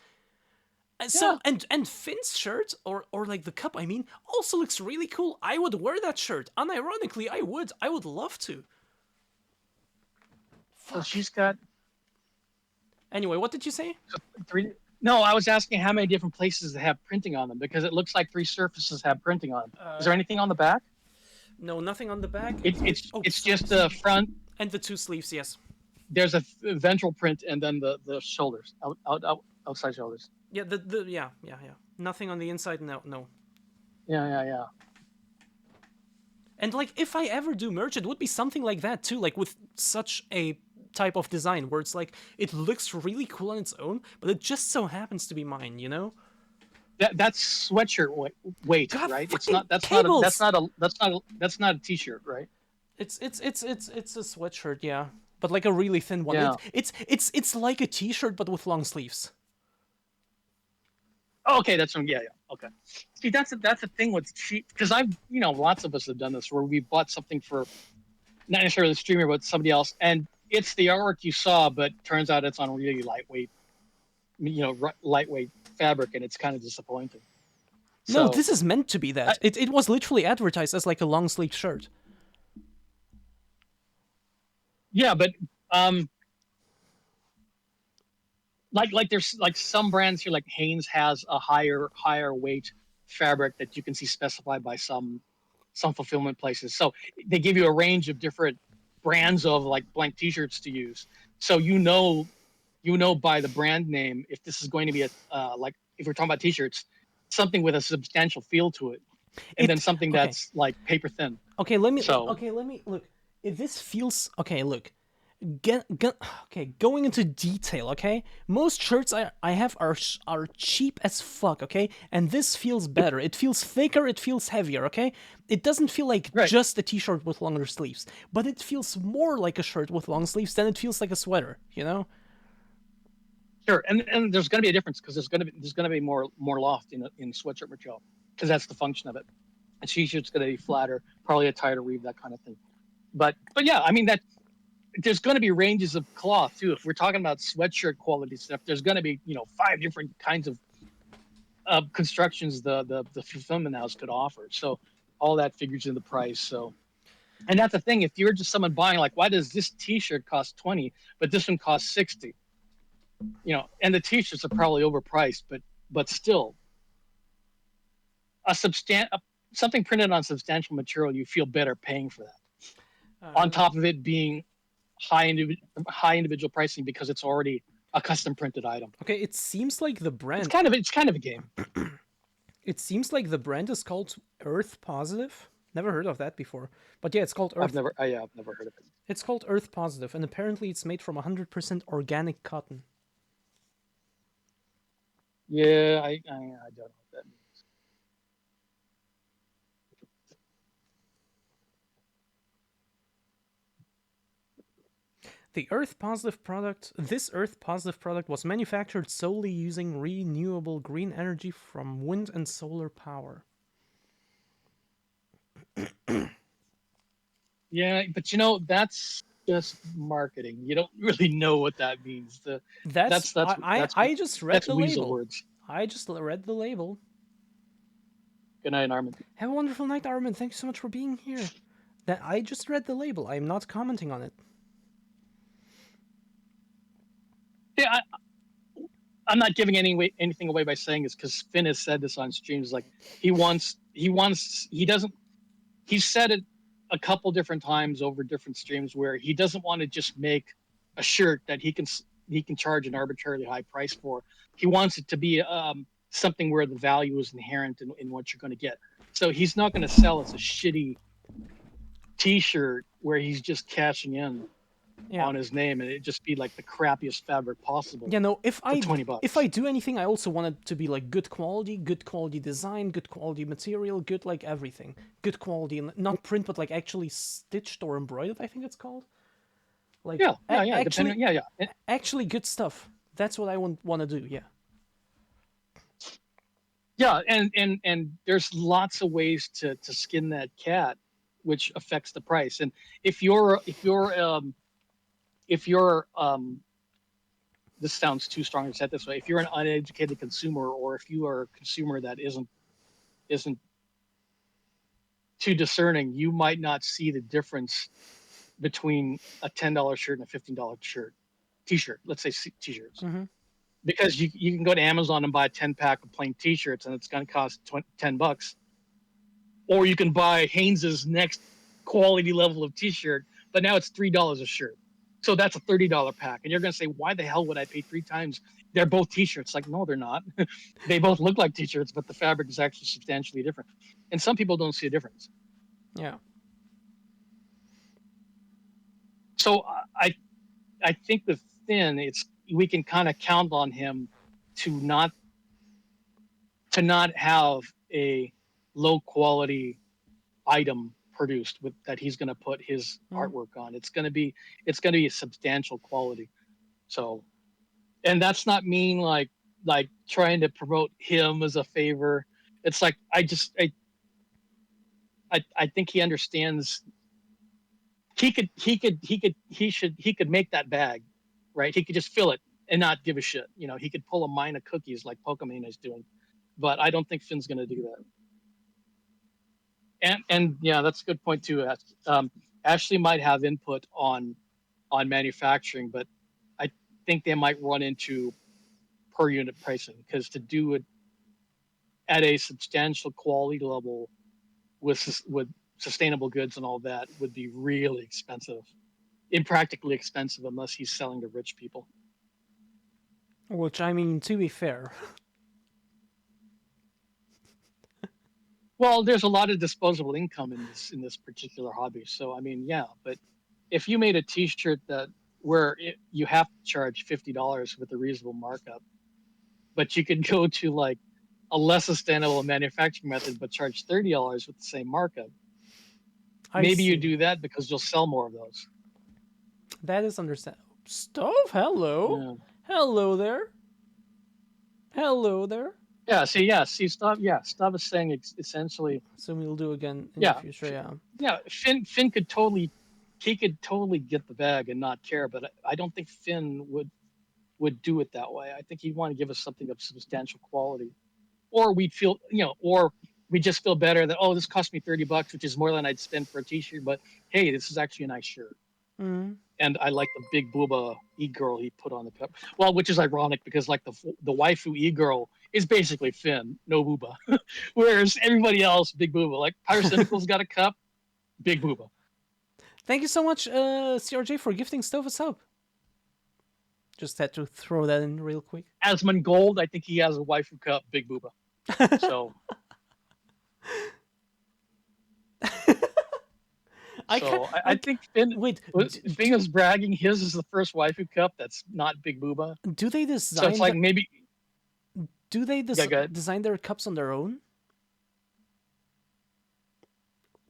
S1: So and Finn's shirt or like the cup, I mean, also looks really cool. I would wear that shirt. Unironically, I would. I would love to.
S3: So she's got
S1: Anyway, what did you say?
S3: three. No, I was asking how many different places they have printing on them because it looks like 3 surfaces have printing on them. Is there anything on the back?
S1: No, nothing on the back.
S3: It's just the front.
S1: And the 2 sleeves, yes.
S3: There's a ventral print and then the shoulders, outside shoulders.
S1: Yeah, yeah. Nothing on the inside, no.
S3: Yeah.
S1: And like, if I ever do merch, it would be something like that too, like with such a type of design where it's like it looks really cool on its own, but it just so happens to be mine, you know?
S3: That's sweatshirt weight,
S1: God,
S3: right? It's
S1: fucking
S3: not. That's
S1: cables!
S3: That's not a t-shirt, right?
S1: It's a sweatshirt, yeah, but like a really thin one.
S3: Yeah.
S1: It's like a t-shirt but with long sleeves.
S3: Oh, okay, that's one. Yeah. Okay. See, that's the thing with cheap because lots of us have done this where we bought something for not necessarily the streamer but somebody else, and it's the artwork you saw, but turns out it's on really lightweight, lightweight fabric, and it's kind of disappointing.
S1: No,
S3: So,
S1: this is meant to be that. It was literally advertised as like a long sleeve shirt.
S3: yeah, but like there's like some brands here, like Hanes has a higher weight fabric that you can see specified by some fulfillment places. So they give you a range of different brands of like blank T-shirts to use. So you know by the brand name if this is going to be a like if we're talking about T-shirts, something with a substantial feel to it, and then something
S1: okay.
S3: that's like paper thin.
S1: Okay, let me
S3: So-
S1: let me look. If this feels okay, look. Okay, going into detail, okay? Most shirts I have are cheap as fuck, okay? And this feels better. It feels thicker, it feels heavier, okay? It doesn't feel like
S3: Right.
S1: just a t-shirt with longer sleeves, but it feels more like a shirt with long sleeves than it feels like a sweater, you know?
S3: Sure, and there's going to be a difference because there's going to be more loft in sweatshirt material because that's the function of it. A t-shirt's going to be flatter, probably a tighter weave, that kind of thing. But yeah, I mean that there's going to be ranges of cloth too. If we're talking about sweatshirt quality stuff, there's going to be 5 different kinds of constructions the fulfillment house could offer. So all that figures in the price. So, and that's the thing. If you're just someone buying, like, why does this T-shirt cost 20, but this one costs 60? And the T-shirts are probably overpriced, but still, something printed on substantial material, you feel better paying for that. On top of it being high individual pricing because it's already a custom printed item.
S1: Okay, it seems like the brand.
S3: It's kind of a game.
S1: It seems like the brand is called Earth Positive. Never heard of that before, but yeah, it's called Earth.
S3: I've never heard of it.
S1: It's called Earth Positive, and apparently it's made from 100% organic cotton.
S3: Yeah, I don't know what that means.
S1: This Earth Positive product was manufactured solely using renewable green energy from wind and solar power.
S3: Yeah, but that's just marketing. You don't really know what that means.
S1: I just read
S3: That's
S1: the
S3: weasel
S1: label.
S3: words.
S1: I just read the label.
S3: Good night, Armin.
S1: Have a wonderful night, Armin. Thank you so much for being here. I just read the label. I'm not commenting on it.
S3: Yeah, I'm not giving anything away by saying this because Finn has said this on streams. Like he's said it a couple different times over different streams where he doesn't want to just make a shirt that he can charge an arbitrarily high price for. He wants it to be something where the value is inherent in what you're going to get. So he's not going to sell us a shitty T-shirt where he's just cashing in on his name and it just be like the crappiest fabric possible.
S1: Yeah, no, if I
S3: $20.
S1: If I do anything, I also want it to be like good quality design, good quality material, good like everything. Good quality, not print, but like actually stitched or embroidered, I think it's called. Like actually good stuff. That's what I want to do, yeah.
S3: Yeah, and there's lots of ways to skin that cat, which affects the price. And if you're this sounds too strong to say it this way. If you're an uneducated consumer, or if you are a consumer that isn't too discerning, you might not see the difference between a $10 shirt and a $15 shirt, t-shirt. Let's say t-shirts,
S1: Mm-hmm.
S3: because you can go to Amazon and buy a 10-pack of plain t-shirts, and it's going to cost $10. Or you can buy Haines's next quality level of t-shirt, but now it's $3 a shirt. So that's a $30 pack. And you're going to say, why the hell would I pay 3 times? They're both t-shirts. Like, no, they're not. They both look like t-shirts, but the fabric is actually substantially different. And some people don't see a difference.
S1: Yeah.
S3: So I think with Finn, we can kind of count on him to not have a low quality item produced with that he's going to put his artwork on. It's going to be a substantial quality. So, and that's not mean like trying to promote him as a favor. It's like I think he understands. He could make that bag, right? He could just fill it and not give a shit. You know, he could pull a mine of cookies like Pokemon is doing, but I don't think Finn's going to do that. And yeah, that's a good point too. Ashley might have input on manufacturing, but I think they might run into per unit pricing, because to do it at a substantial quality level with sustainable goods and all that would be really expensive, impractically expensive, unless he's selling to rich people.
S1: Which, I mean, to be fair.
S3: Well, there's a lot of disposable income in this particular hobby. So I mean, yeah, but if you made a T-shirt where you have to charge $50 with a reasonable markup, but you could go to like a less sustainable manufacturing method but charge $30 with the same markup, maybe you do that because you'll sell more of those.
S1: That is understandable. Stove, hello.
S3: Yeah.
S1: Hello there. Hello there.
S3: Yeah, see, Stav is saying essentially.
S1: So we'll do again in the future, yeah.
S3: Yeah, Finn could totally get the bag and not care, but I don't think Finn would do it that way. I think he'd want to give us something of substantial quality, or we'd feel, or we just feel better that, oh, this cost me $30, which is more than I'd spend for a T-shirt, but hey, this is actually a nice shirt.
S1: Mm-hmm.
S3: And I like the big booba e-girl he put on the cup. Well, which is ironic because like the waifu e-girl is basically Finn, no booba. Whereas everybody else, big booba. Like Pyrocynical's got a cup, big booba.
S1: Thank you so much, CRJ, for gifting Stove a sub. Just had to throw that in real quick.
S3: Asmongold, I think he has a waifu cup, big booba. So... I think Finn.
S1: Wait,
S3: Finn is bragging his is the first waifu cup that's not big booba.
S1: Do they design?
S3: So it's like maybe.
S1: Do they design their cups on their own?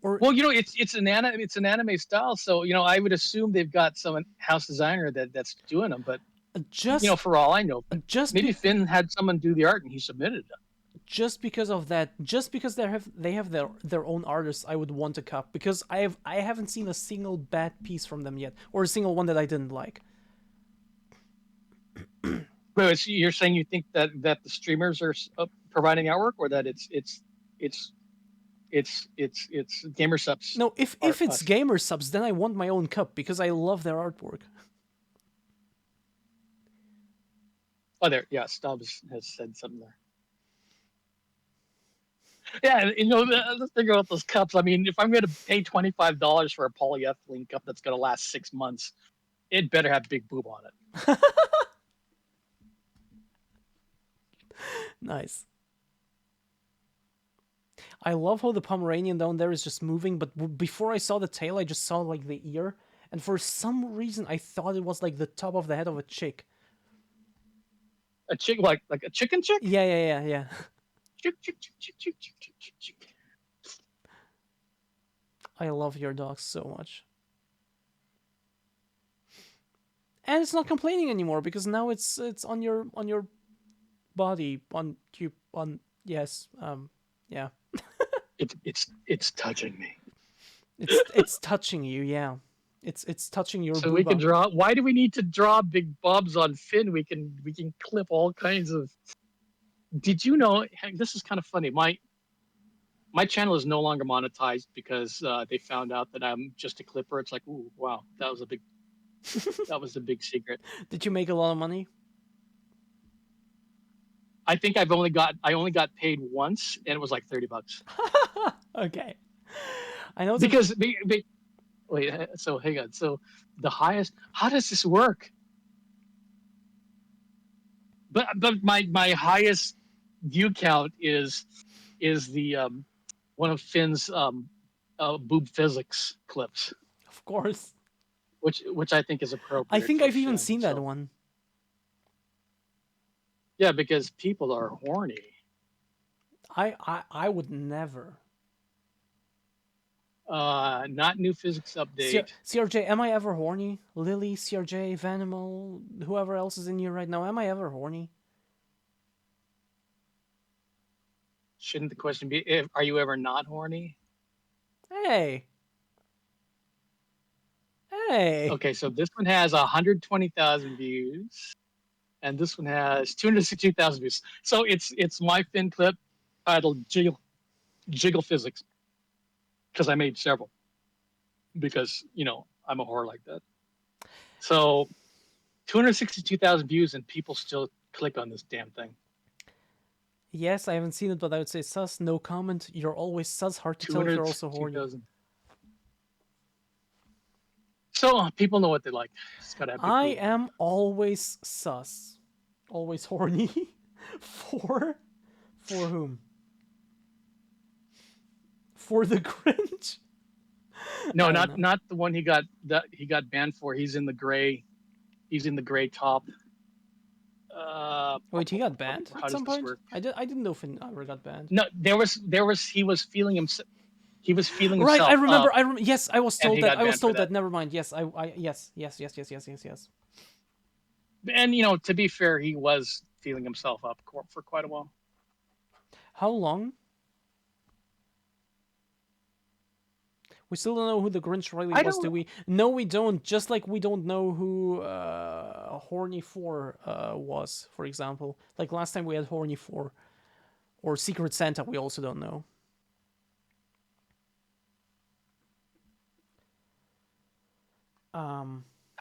S1: Or
S3: well, it's an anime style, so I would assume they've got some house designer that's doing them. But for all I know, maybe Finn had someone do the art and he submitted it.
S1: Just because of that, just because they have their own artists, I would want a cup, because I haven't seen a single bad piece from them yet, or a single one that I didn't like.
S3: Wait, so you're saying you think that the streamers are providing artwork, or that it's gamer subs?
S1: No, if it's gamer subs, then I want my own cup because I love their artwork.
S3: Oh, there, yeah, Stubbs has said something there. Yeah, let's think about those cups. I mean, if I'm going to pay $25 for a polyethylene cup that's going to last 6 months, it better have big boob on it.
S1: Nice. I love how the Pomeranian down there is just moving, but before I saw the tail, I just saw like the ear, and for some reason I thought it was like the top of the head of a chick.
S3: A chick, like a chicken chick?
S1: Yeah.
S3: Chick.
S1: I love your dog so much. And it's not complaining anymore because now it's on your body, yeah.
S3: It's touching me.
S1: It's touching you, yeah. It's touching your
S3: So we can
S1: booba.
S3: draw. Why do we need to draw big bobs on Finn? We can clip all kinds of. Did you know? This is kind of funny. My channel is no longer monetized because they found out that I'm just a clipper. It's like, ooh, wow, that was a big secret.
S1: Did you make a lot of money?
S3: I think I only got paid once, and it was like $30.
S1: Okay. I know
S3: Because wait, so hang on. So the highest. How does this work? But my highest view count is the one of Finn's boob physics clips,
S1: of course.
S3: which I think is appropriate.
S1: I think
S3: for
S1: I've even
S3: Finn,
S1: seen that
S3: so-
S1: one.
S3: Yeah, because people are horny.
S1: I would never.
S3: Not new physics update.
S1: CRJ, am I ever horny? Lily, CRJ, Vanimal, whoever else is in here right now, am I ever horny?
S3: Shouldn't the question be, are you ever not horny?
S1: Hey. Hey.
S3: Okay, so this one has 120,000 views, and this one has 262,000 views. So it's my Finn clip titled Jiggle Physics, because I made several. Because I'm a whore like that. So 262,000 views, and people still click on this damn thing.
S1: Yes, I haven't seen it, but I would say sus, no comment. You're always sus, hard to tell if you're also horny.
S3: 262,000. So people know what they like. It's gotta have big
S1: I
S3: boob.
S1: am always sus. Always horny. For whom? For the Grinch?
S3: No,
S1: I don't know.
S3: not the one he got banned for. He's in the gray top.
S1: Wait, he got banned
S3: how
S1: at
S3: does
S1: some
S3: this
S1: point?
S3: work?
S1: I didn't know Finn ever got banned.
S3: No, there was he was feeling himself. He was feeling
S1: Right,
S3: himself.
S1: I remember.
S3: up.
S1: Yes, I was
S3: and
S1: told
S3: he
S1: that.
S3: got
S1: I was
S3: banned for
S1: told that.
S3: that.
S1: Never mind. Yes, yes.
S3: And to be fair, he was feeling himself up for quite a while.
S1: How long? We still don't know who the Grinch really was, do we? No, we don't. Just like we don't know who Horny 4 was, for example. Like last time we had Horny 4. Or Secret Santa, we also don't know.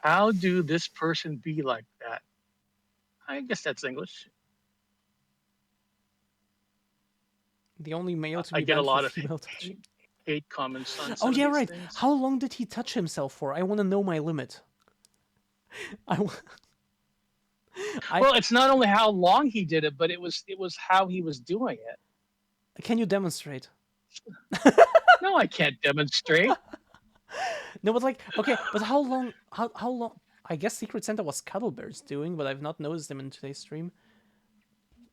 S3: How do this person be like that? I guess that's English.
S1: The only male to be
S3: I get a
S1: banned
S3: lot
S1: for
S3: of
S1: female touching.
S3: hate comments on
S1: Oh
S3: some
S1: yeah,
S3: of these
S1: right.
S3: things.
S1: How long did he touch himself for? I want to know my limit.
S3: Well, it's not only how long he did it, but it was how he was doing it.
S1: Can you demonstrate?
S3: No, I can't demonstrate.
S1: No, but like, okay, but how long? How long? I guess Secret Santa was Cuddlebear's doing, but I've not noticed him in today's stream.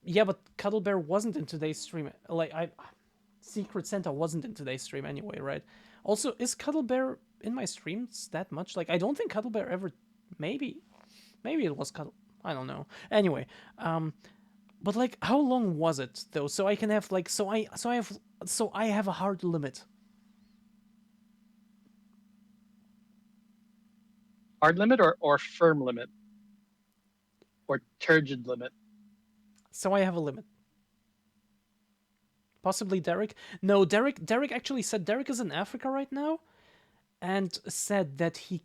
S1: Yeah, but Cuddlebear wasn't in today's stream. Like, Secret Santa wasn't in today's stream anyway, right? Also, is Cuddlebear in my streams that much? Like, I don't think Cuddlebear ever. Maybe it was Cuddle. I don't know. Anyway, but like, how long was it though? So I can have like, so I have a hard limit.
S3: Hard limit or firm limit? Or turgid limit?
S1: So I have a limit. Possibly Derek. No, Derek actually said Derek is in Africa right now, and said that he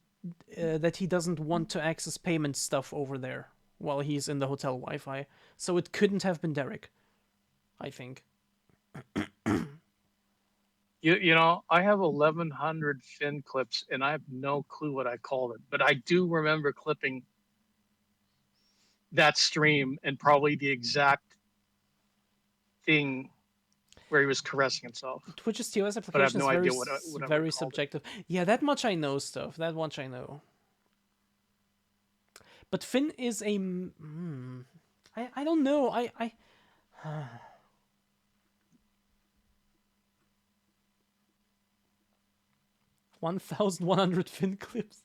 S1: doesn't want to access payment stuff over there while he's in the hotel Wi-Fi. So it couldn't have been Derek, I think.
S3: You know, I have 1,100 Finn clips, and I have no clue what I called it. But I do remember clipping that stream and probably the exact thing where he was caressing himself.
S1: Twitch's TOS
S3: But I have
S1: application
S3: no
S1: is very,
S3: idea what I would
S1: very
S3: call it.
S1: subjective. Yeah, that much I know stuff. That much I know. But Finn is a... I don't know. I 1,100 Finn clips.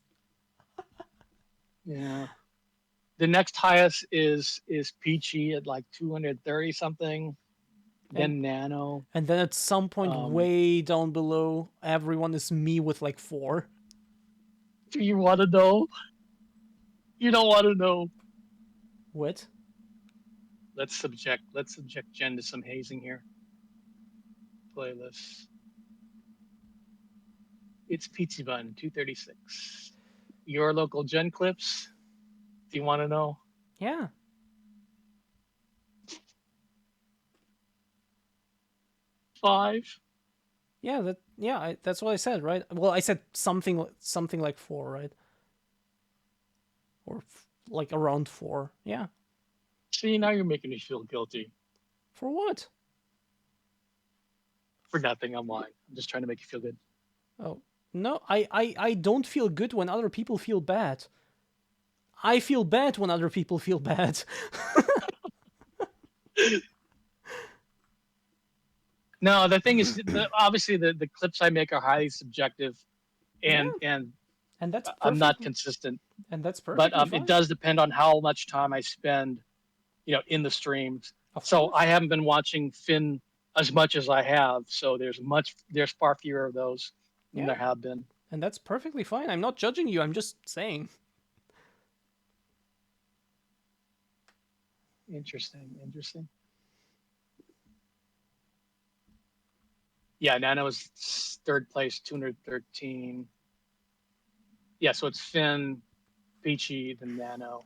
S3: Yeah. The next highest is Peachy at like 230 something. Then Nano.
S1: And then at some point, way down below, everyone is me with like 4.
S3: Do you want to know? You don't want to know.
S1: What?
S3: Let's subject Jen to some hazing here. Playlists. It's Pizza Bun 236. Your local Jen clips. Do you want to know?
S1: Yeah.
S3: Five.
S1: Yeah, that's what I said, right? Well, I said something like 4, right? Or like around 4. Yeah.
S3: See, now you're making me feel guilty.
S1: For what?
S3: For nothing, I'm lying. I'm just trying to make you feel good.
S1: Oh, no, I don't feel good when other people feel bad. I feel bad when other people feel bad.
S3: No, the thing is, obviously the clips I make are highly subjective,
S1: Yeah,
S3: and
S1: and that's
S3: I'm not
S1: perfectly
S3: consistent.
S1: perfectly
S3: But it
S1: fine.
S3: does depend on how much time I spend, in the streams.
S1: Of
S3: So I
S1: course.
S3: haven't been watching Finn as much as I have. So there's far fewer of those than
S1: Yeah,
S3: there have been.
S1: and that's perfectly fine. I'm not judging you. I'm just saying.
S3: Interesting, interesting. Yeah, Nano is third place, 213. Yeah, so it's Finn, Peachy, then Nano.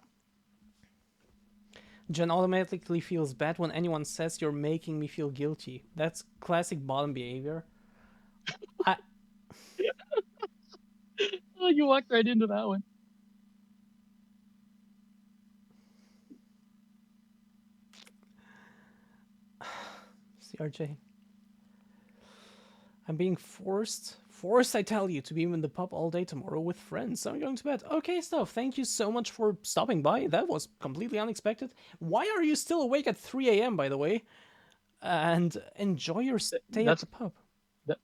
S1: Jen automatically feels bad when anyone says you're making me feel guilty. That's classic bottom behavior. I
S3: Oh, you walked right into that one.
S1: CRJ. I'm being forced, I tell you, to be in the pub all day tomorrow with friends. So I'm going to bed. Okay, stuff. Thank you so much for stopping by. That was completely unexpected. Why are you still awake at 3 a.m., by the way? And enjoy your stay at
S3: That's
S1: the pub.
S3: that,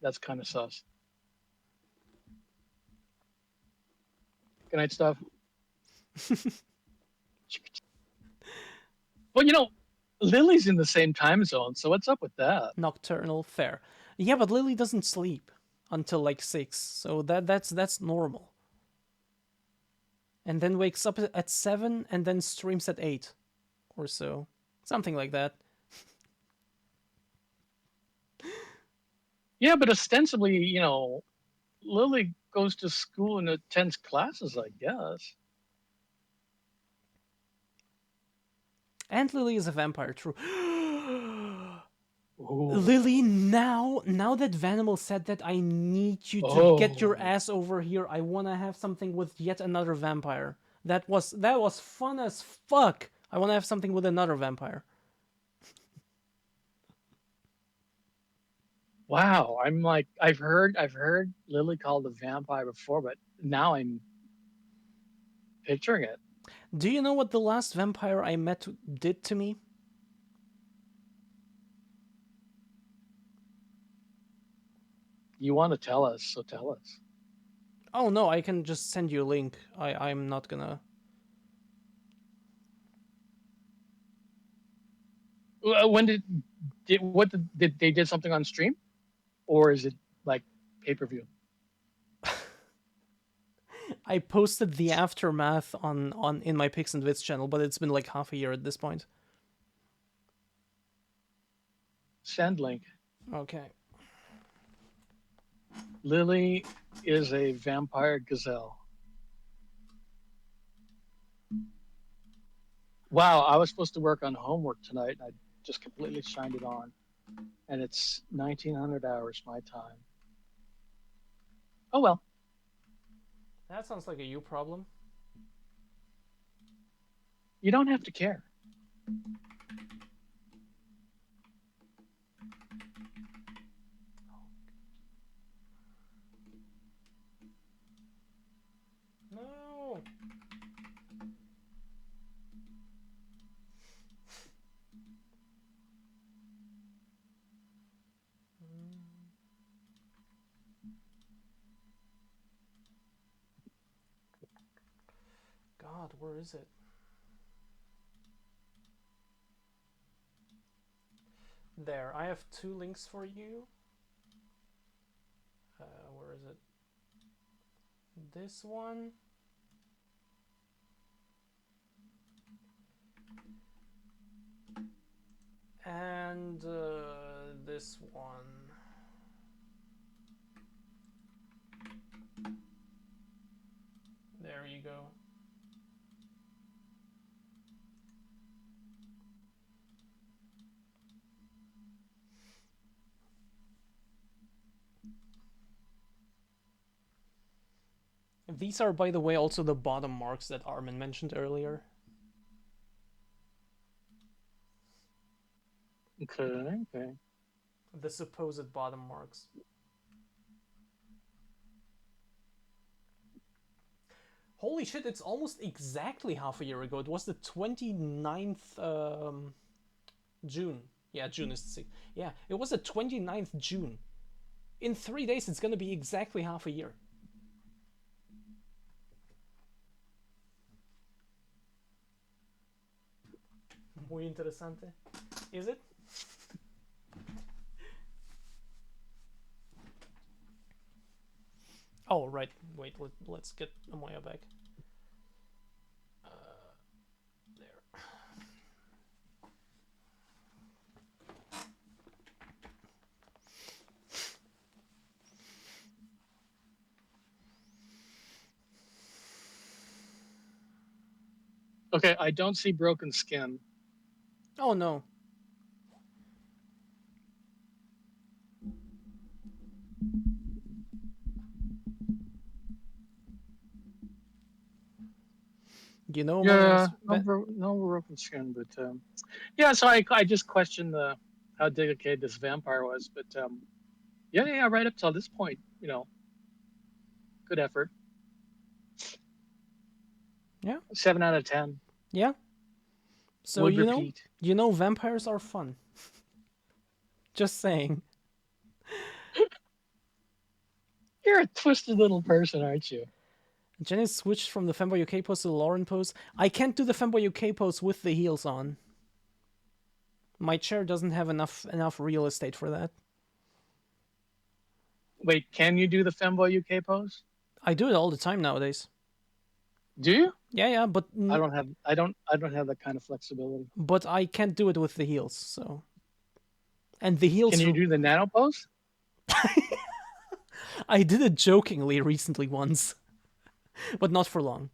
S3: that's kind of sus. Good night, stuff. Well, Lily's in the same time zone, so what's up with that?
S1: Nocturnal fair. Yeah, but Lily doesn't sleep until like 6, so that's normal. And then wakes up at 7 and then streams at 8 or so. Something like that.
S3: Yeah, but ostensibly, Lily goes to school and attends classes, I guess.
S1: And Lily is a vampire, true.
S3: Ooh.
S1: Lily, now that Vanimal said that, I need you to get your
S3: Oh.
S1: ass over here. I wanna have something with yet another vampire. That was fun as fuck. I wanna have something with another vampire.
S3: Wow, I'm like I've heard Lily called a vampire before, but now I'm picturing it.
S1: Do you know what the last vampire I met did to me?
S3: You want to tell us, so tell us.
S1: Oh no, I can just send you a link. I'm not gonna.
S3: When did they did something on stream, or is it like pay-per-view?
S1: I posted the aftermath on in my Pix and Vids channel, but it's been like half a year at this point.
S3: Send link.
S1: Okay.
S3: Lily is a vampire gazelle. Wow, I was supposed to work on homework tonight, and I just completely shined it on. And it's 1900 hours my time. Oh well.
S1: That sounds like a you problem.
S3: You don't have to care.
S1: No. God, where is it? There, I have 2 links for you. Where is it? this one. And this one. There you go. These are, by the way, also the bottom marks that Armin mentioned earlier.
S3: Okay.
S1: The supposed bottom marks. Holy shit, it's almost exactly half a year ago. It was the 29th June. Yeah, June is the 6th. Yeah, it was the 29th June. In 3 days, it's gonna be exactly half a year. Muy interesante. Is it? Oh, right. Wait, let's get Amoya back. There.
S3: Okay, I don't see broken skin.
S1: Oh, no. You know,
S3: Yeah,
S1: my
S3: no broken skin, but yeah. So I just questioned how dedicated this vampire was, but yeah, right up till this point, good effort.
S1: Yeah.
S3: 7 out of 10.
S1: Yeah. So
S3: Would
S1: you
S3: repeat.
S1: know, vampires are fun. Just saying.
S3: You're a twisted little person, aren't you?
S1: Jenny switched from the Femboy UK pose to the Lauren pose. I can't do the Femboy UK pose with the heels on. My chair doesn't have enough real estate for that.
S3: Wait, can you do the Femboy UK pose?
S1: I do it all the time nowadays.
S3: Do you?
S1: Yeah, but
S3: I don't have that kind of flexibility.
S1: but I can't do it with the heels. So, and the heels.
S3: Can you do the nano pose?
S1: I did it jokingly recently once, but not for long.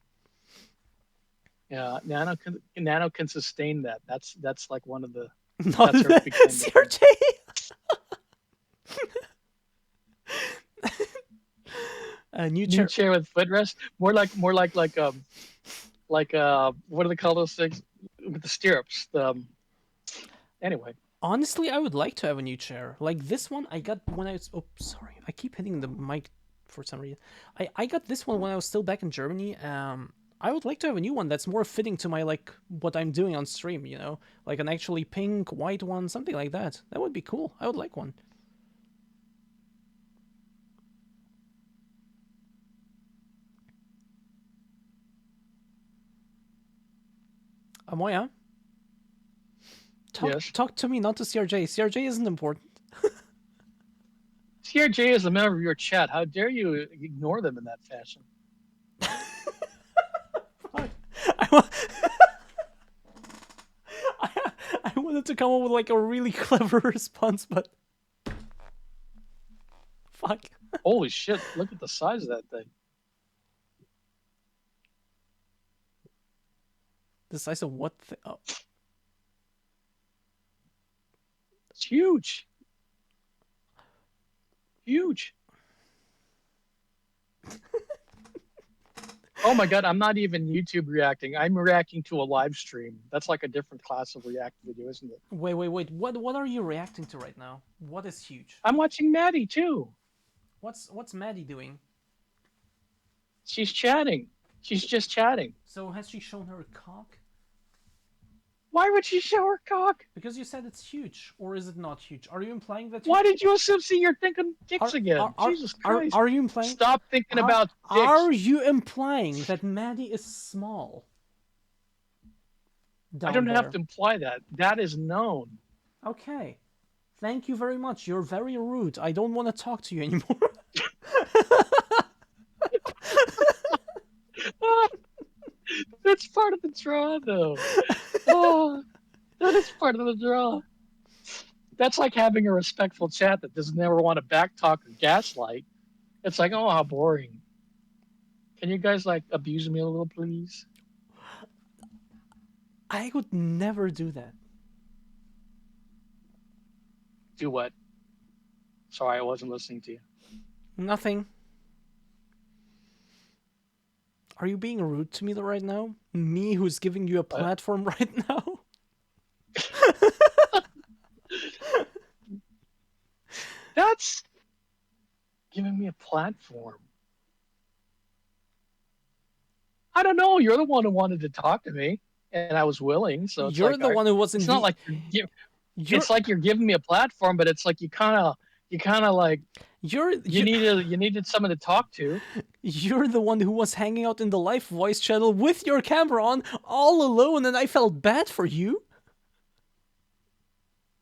S3: Yeah, nano can sustain that. That's like one of the
S1: Not
S3: that's her big thing.
S1: CRJ. A new chair.
S3: New chair with footrest. More like what do they call those things with the stirrups? Anyway.
S1: Honestly, I would like to have a new chair. Like this one I got when I was... Oh, sorry. I keep hitting the mic for some reason. I got this one when I was still back in Germany. I would like to have a new one that's more fitting to my, like, what I'm doing on stream, you know? Like an actually pink, white one, something like that. That would be cool. I would like one. Amoya?
S3: Yes.
S1: Talk to me, not to CRJ. CRJ isn't important.
S3: CRJ is a member of your chat. How dare you ignore them in that fashion?
S1: I wanted to come up with like a really clever response, but fuck.
S3: Holy shit! Look at the size of that thing.
S1: The size of what? Oh.
S3: It's huge. Huge. Oh my god, I'm not even YouTube reacting. I'm reacting to a live stream. That's like a different class of react video, isn't it?
S1: Wait. What are you reacting to right now? What is huge?
S3: I'm watching Maddie too.
S1: What's Maddie doing?
S3: She's chatting. She's just chatting.
S1: So has she shown her cock?
S3: Why would she show her cock?
S1: Because you said it's huge, or is it not huge? Are you implying that?
S3: Why did you assume? See, you're thinking dicks again. Jesus Christ!
S1: Are you implying?
S3: Stop thinking about dicks.
S1: Are you implying that Maddie is small?
S3: I don't have to imply that. That is known.
S1: Okay. Thank you very much. You're very rude. I don't want to talk to you anymore.
S3: That's part of the draw, though. Oh, that is part of the draw. That's like having a respectful chat that doesn't ever want to backtalk or gaslight. It's like, oh, how boring. Can you guys like abuse me a little, please?
S1: I would never do that.
S3: Do what? Sorry, I wasn't listening to you.
S1: Nothing. Are you being rude to me right now? Me who's giving you a platform right now?
S3: That's giving me a platform. I don't know. You're the one who wanted to talk to me, and I was willing. So it's
S1: You're
S3: like
S1: the one who was in
S3: it's not like it's like you're giving me a platform, but it's like you kind of like you needed someone to talk to.
S1: You're the one who was hanging out in the live voice channel with your camera on, all alone, and I felt bad for you.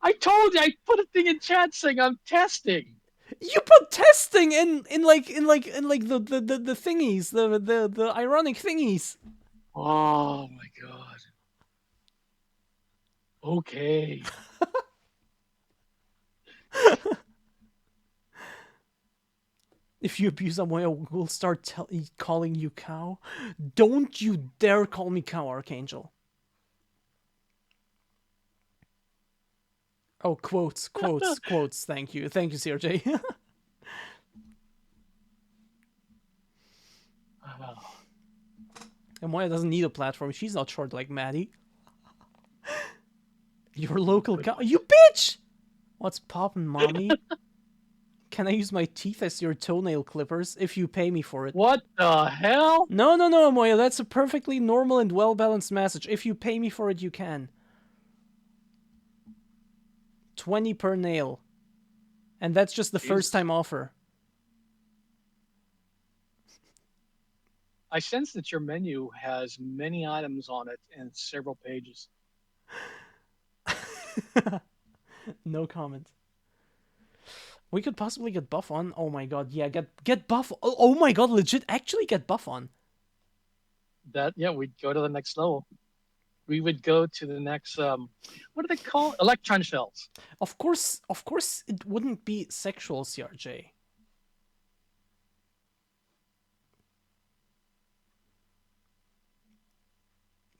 S3: I told you, I put a thing in chat saying I'm testing.
S1: You put testing in the thingies, the ironic thingies.
S3: Oh my god. Okay.
S1: If you abuse Amoya, we'll start calling you cow. Don't you dare call me cow, Archangel. Oh, quotes. Thank you, CRJ. Amoya doesn't need a platform. She's not short like Maddie. Your local cow. You bitch! What's poppin', mommy? Can I use my teeth as your toenail clippers if you pay me for it?
S3: What the hell?
S1: No, Amoya. That's a perfectly normal and well-balanced message. If you pay me for it, you can. 20 per nail. And that's just the first-time offer.
S3: I sense that your menu has many items on it and several pages.
S1: No comment. We could possibly get buff on. Oh my god, yeah, get buff. Oh my god, legit, actually get buff on.
S3: We'd go to the next level. We would go to the next what do they call electron shells?
S1: Of course it wouldn't be sexual, CRJ.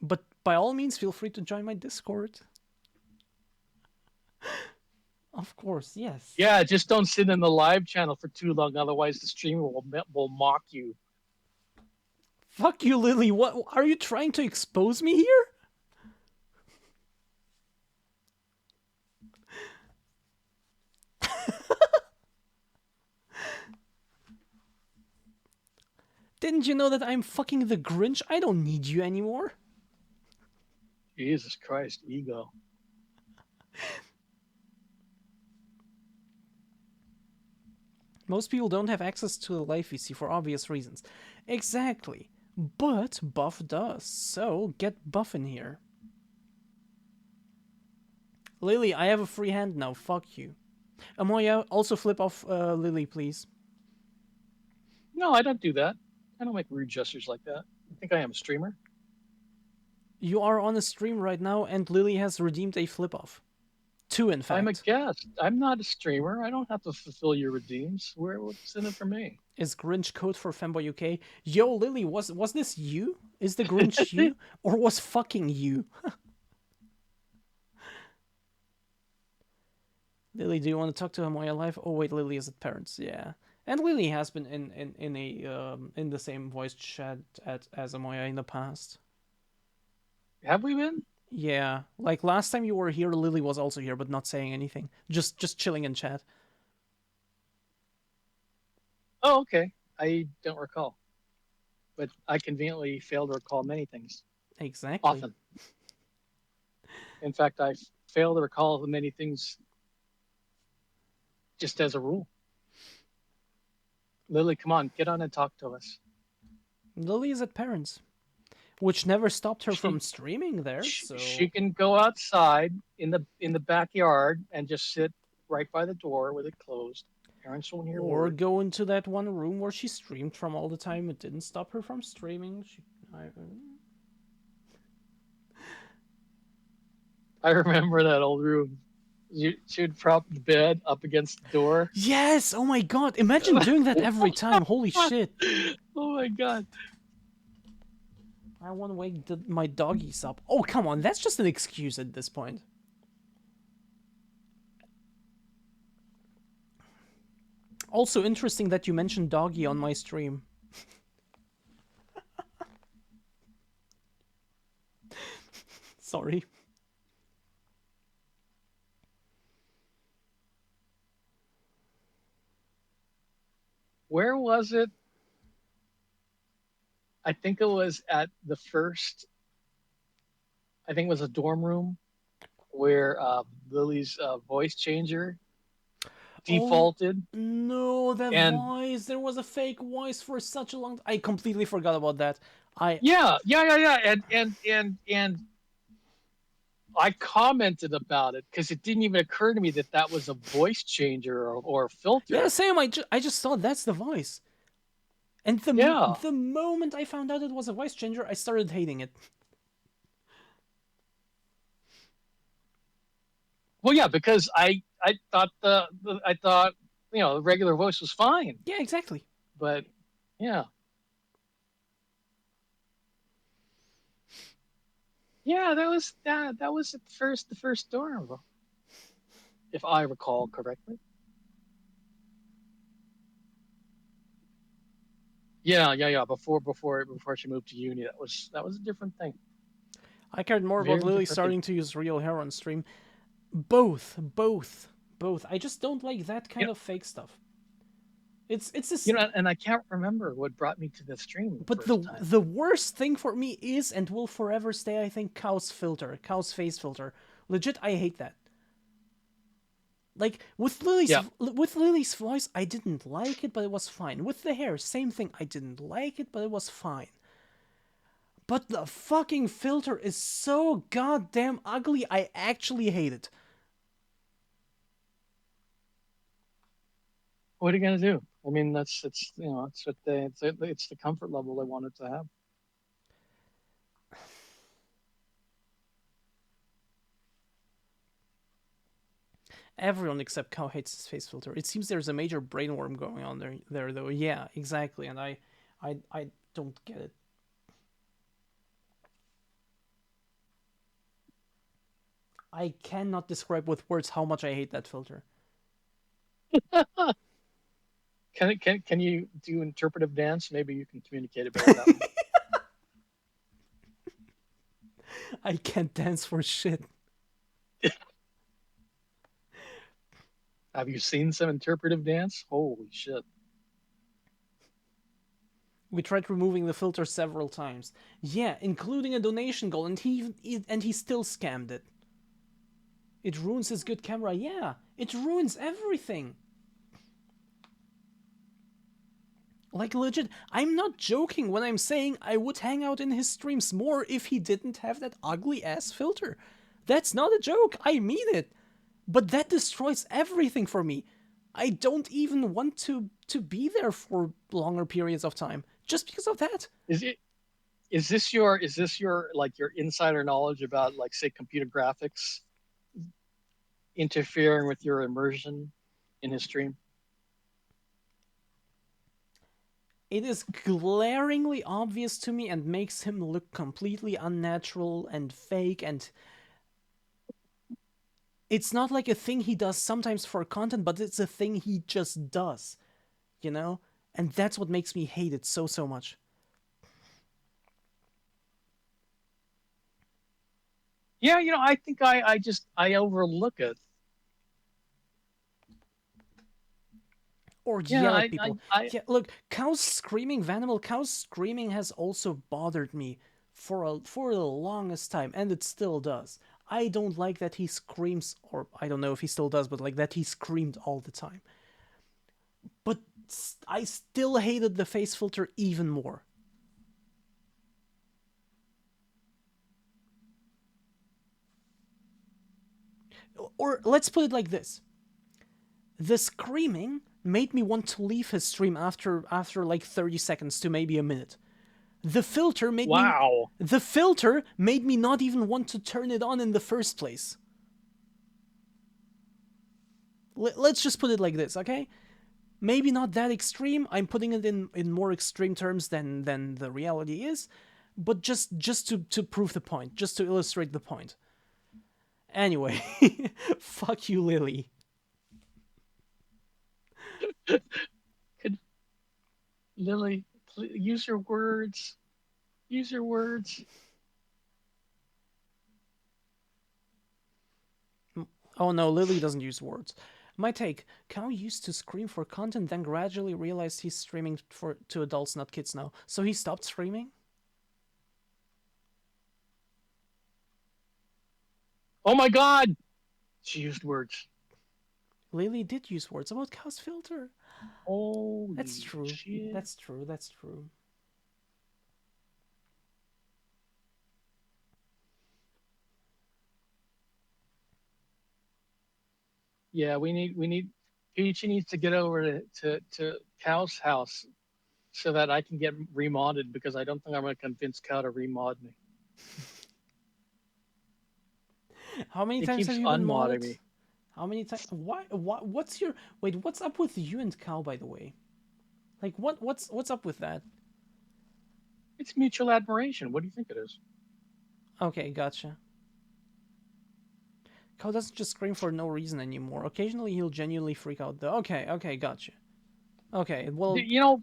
S1: But by all means, feel free to join my Discord. Of course, yes.
S3: Yeah, just don't sit in the live channel for too long, otherwise the streamer will mock you.
S1: Fuck you, Lily. What are you trying to expose me here? Didn't you know that I'm fucking the Grinch? I don't need you anymore.
S3: Jesus Christ, ego.
S1: Most people don't have access to the live VC for obvious reasons. Exactly. But Buff does, so get Buff in here. Lily, I have a free hand now, fuck you. Amoya, also flip off Lily, please.
S3: No, I don't do that. I don't make rude gestures like that. You think I am a streamer?
S1: You are on a stream right now, and Lily has redeemed a flip off. 2, in fact.
S3: I'm a guest. I'm not a streamer. I don't have to fulfill your redeems. What's in it for me?
S1: Is Grinch code for Femboy UK? Yo, Lily, was this you? Is the Grinch you? Or was fucking you? Lily, do you want to talk to Amoya live? Oh wait, Lily is at parents, yeah. And Lily has been in the same voice chat as Amoya in the past.
S3: Have we been?
S1: Yeah, like last time you were here, Lily was also here, but not saying anything. Just chilling in chat.
S3: Oh, okay. I don't recall. But I conveniently fail to recall many things.
S1: Exactly.
S3: Often. In fact, I fail to recall many things just as a rule. Lily, come on, get on and talk to us.
S1: Lily is at parents, which never stopped her from streaming there. So
S3: she can go outside in the backyard and just sit right by the door with it closed. Parents won't hear.
S1: Or go into that one room where she streamed from all the time. It didn't stop her from streaming.
S3: I remember that old room. She would prop the bed up against the door.
S1: Yes! Oh my god! Imagine doing that every time. Holy shit!
S3: Oh my god.
S1: I want to wake my doggies up. Oh, come on. That's just an excuse at this point. Also interesting that you mentioned doggy on my stream. Sorry.
S3: Where was it? I think it was at the first. I think it was a dorm room where Lily's voice changer
S1: Oh,
S3: defaulted,
S1: no, that
S3: and
S1: voice. There was a fake voice for such a long time. I completely forgot about that. I
S3: yeah, and I commented about it because it didn't even occur to me that that was a voice changer or a
S1: Yeah,
S3: filter.
S1: same. I just thought that's the voice. And
S3: Yeah.
S1: the moment I found out it was a voice changer, I started hating it.
S3: Well, yeah, because I thought I thought the regular voice was fine,
S1: Yeah, exactly.
S3: but yeah, yeah, that was at the first dorm, if I recall correctly. Yeah. Before she moved to uni, that was a different thing.
S1: I cared more about
S3: Very
S1: Lily
S3: different thing.
S1: starting to use real hair on stream. Both, both, both. I just don't like that
S3: You
S1: kind of fake stuff. It's
S3: you
S1: this.
S3: know, and I can't remember what brought me to the stream the
S1: But
S3: first time.
S1: the worst thing for me is and will forever stay, I think, Cow's filter, Cow's face filter. Legit, I hate that. Like
S3: Yeah.
S1: with Lily's voice, I didn't like it, but it was fine. With the hair, same thing. I didn't like it, but it was fine. But the fucking filter is so goddamn ugly. I actually hate it.
S3: What are you gonna do? I mean, it's it's what it's the comfort level they wanted to have.
S1: Everyone except Cow hates his face filter. It seems there's a major brainworm going on there though. Yeah, exactly. And I don't get it. I cannot describe with words how much I hate that filter.
S3: Can you do interpretive dance? Maybe you can communicate it better that way.
S1: I can't dance for shit.
S3: Have you seen some interpretive dance? Holy shit.
S1: We tried removing the filter several times. Yeah, including a donation goal, and he still scammed it. It ruins his good camera. Yeah, it ruins everything. Like legit, I'm not joking when I'm saying I would hang out in his streams more if he didn't have that ugly ass filter. That's not a joke. I mean it. But that destroys everything for me. I don't even want to be there for longer periods of time just because of that.
S3: Is it is this your like your insider knowledge about like say computer graphics interfering with your immersion in his stream?
S1: It is glaringly obvious to me and makes him look completely unnatural and fake, and it's not like a thing he does sometimes for content, but it's a thing he just does, you know? And that's what makes me hate it so, so much.
S3: Yeah, I think I overlook it.
S1: Or
S3: Yeah,
S1: yell at people. Yeah, look, Vanimal Cow's screaming has also bothered me for the longest time, and it still does. I don't like that he screams, or I don't know if he still does, but like that he screamed all the time. But I still hated the face filter even more. Or let's put it like this. The screaming made me want to leave his stream after like 30 seconds to maybe a minute. The filter made
S3: Wow.
S1: The filter made me not even want to turn it on in the first place. Let's just put it like this, okay? Maybe not that extreme. I'm putting it in more extreme terms than the reality is, but just to prove the point, just to illustrate the point. Anyway, fuck you, Lily.
S3: Lily, use your words. Use your words.
S1: Oh no, Lily doesn't use words. My take, Cow used to scream for content, then gradually realized he's streaming to adults, not kids now. So he stopped screaming?
S3: Oh my god! She used words.
S1: Lily did use words about Cow's filter.
S3: Oh,
S1: That's true.
S3: shit.
S1: That's true. That's true.
S3: Yeah, we need Peachy needs to get over to Cow's house so that I can get remodded because I don't think I'm gonna convince Cow to remod me.
S1: How many
S3: He
S1: times
S3: keeps
S1: have you been
S3: unmodding
S1: modded?
S3: me.
S1: How many times? What's your wait? What's up with you and Cow, by the way? Like what's up with that?
S3: It's mutual admiration. What do you think it is?
S1: Okay, gotcha. Cow doesn't just scream for no reason anymore. Occasionally he'll genuinely freak out though. Okay, gotcha. Okay, well,
S3: You know,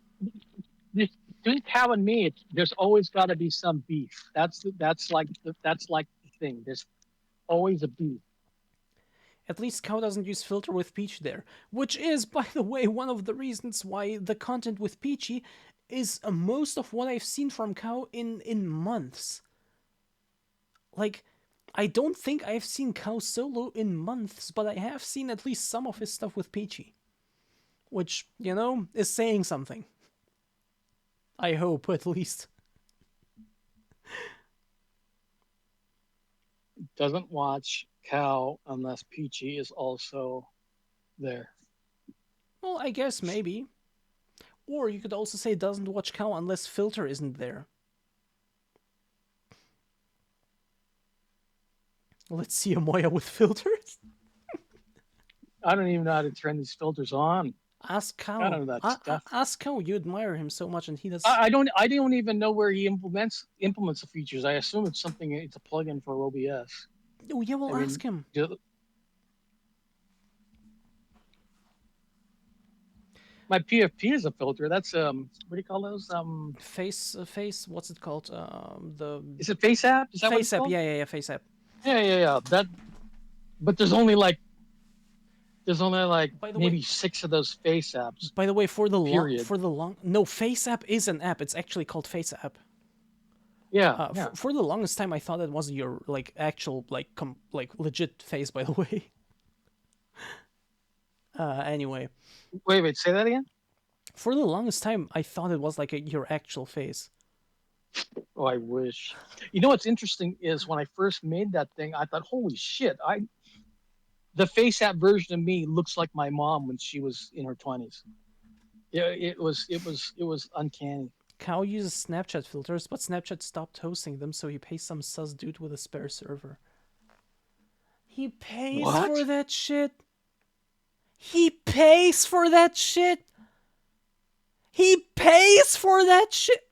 S3: between Cow and me, there's always got to be some beef. That's like the thing. There's always a beef.
S1: at least Cow doesn't use filter with Peach there, which is, by the way, one of the reasons why the content with Peachy is most of what I've seen from Cow in months. Like, I don't think I've seen Cow solo in months, but I have seen at least some of his stuff with Peachy. Which, you know, is saying something. I hope, at least.
S3: Doesn't watch Cow unless Peachy is also there.
S1: Well, I guess maybe. Or you could also say doesn't watch Cow unless filter isn't there. Let's see a Moya with filters.
S3: I don't even know how to turn these filters on.
S1: Ask Cow.
S3: I don't know that stuff.
S1: Ask Cow. You admire him so much, and he does.
S3: I don't even know where he implements the features. I assume it's something. It's a plugin for OBS.
S1: Oh yeah, well, ask him.
S3: My PFP is a filter. That's what do you call those?
S1: Face. What's it called?
S3: Is it Face App? Is that
S1: Face
S3: what it's
S1: App?
S3: called?
S1: Yeah. Face App.
S3: Yeah. That. But there's only like maybe 6 of those Face apps.
S1: By the way, for the
S3: period.
S1: long, no, Face App is an app. It's actually called Face App.
S3: Yeah.
S1: For the longest time, I thought it was your like actual like legit face. By the way. Anyway.
S3: Wait. Say that again.
S1: For the longest time, I thought it was like your actual face.
S3: Oh, I wish. You know what's interesting is when I first made that thing, I thought, holy shit, the Face App version of me looks like my mom when she was in her 20s. Yeah, it was uncanny.
S1: Cow uses Snapchat filters, but Snapchat stopped hosting them, so he pays some sus dude with a spare server. He pays for that shit. He pays for that shit. He pays for that shit.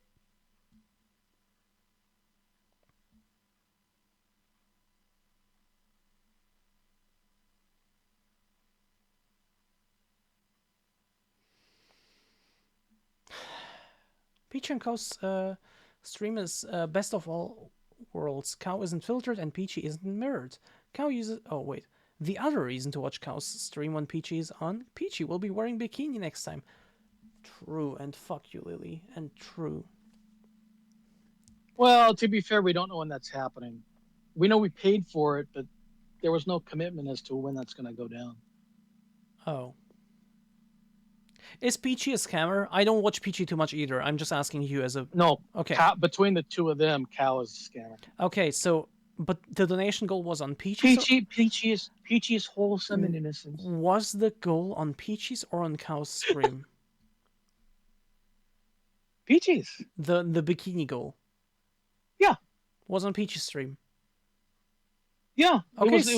S1: Peachy and Cow's stream is best of all worlds. Cow isn't filtered and Peachy isn't mirrored. Cow uses... Oh, wait. The other reason to watch Cow's stream when Peachy is on, Peachy will be wearing bikini next time. True, and fuck you, Lily. And true.
S3: Well, to be fair, we don't know when that's happening. We know we paid for it, but there was no commitment as to when that's going to go down.
S1: Oh. Is Peachy a scammer? I don't watch Peachy too much either. I'm just asking you as a...
S3: No.
S1: Okay.
S3: Between the two of them, Cow is a scammer.
S1: Okay, so... But the donation goal was on Peachy's...
S3: Peachy is wholesome and innocent.
S1: Was the goal on Peachy's or on Cow's stream?
S3: Peaches.
S1: The bikini goal.
S3: Yeah.
S1: Was on Peach's stream.
S3: Yeah.
S1: Okay,
S3: It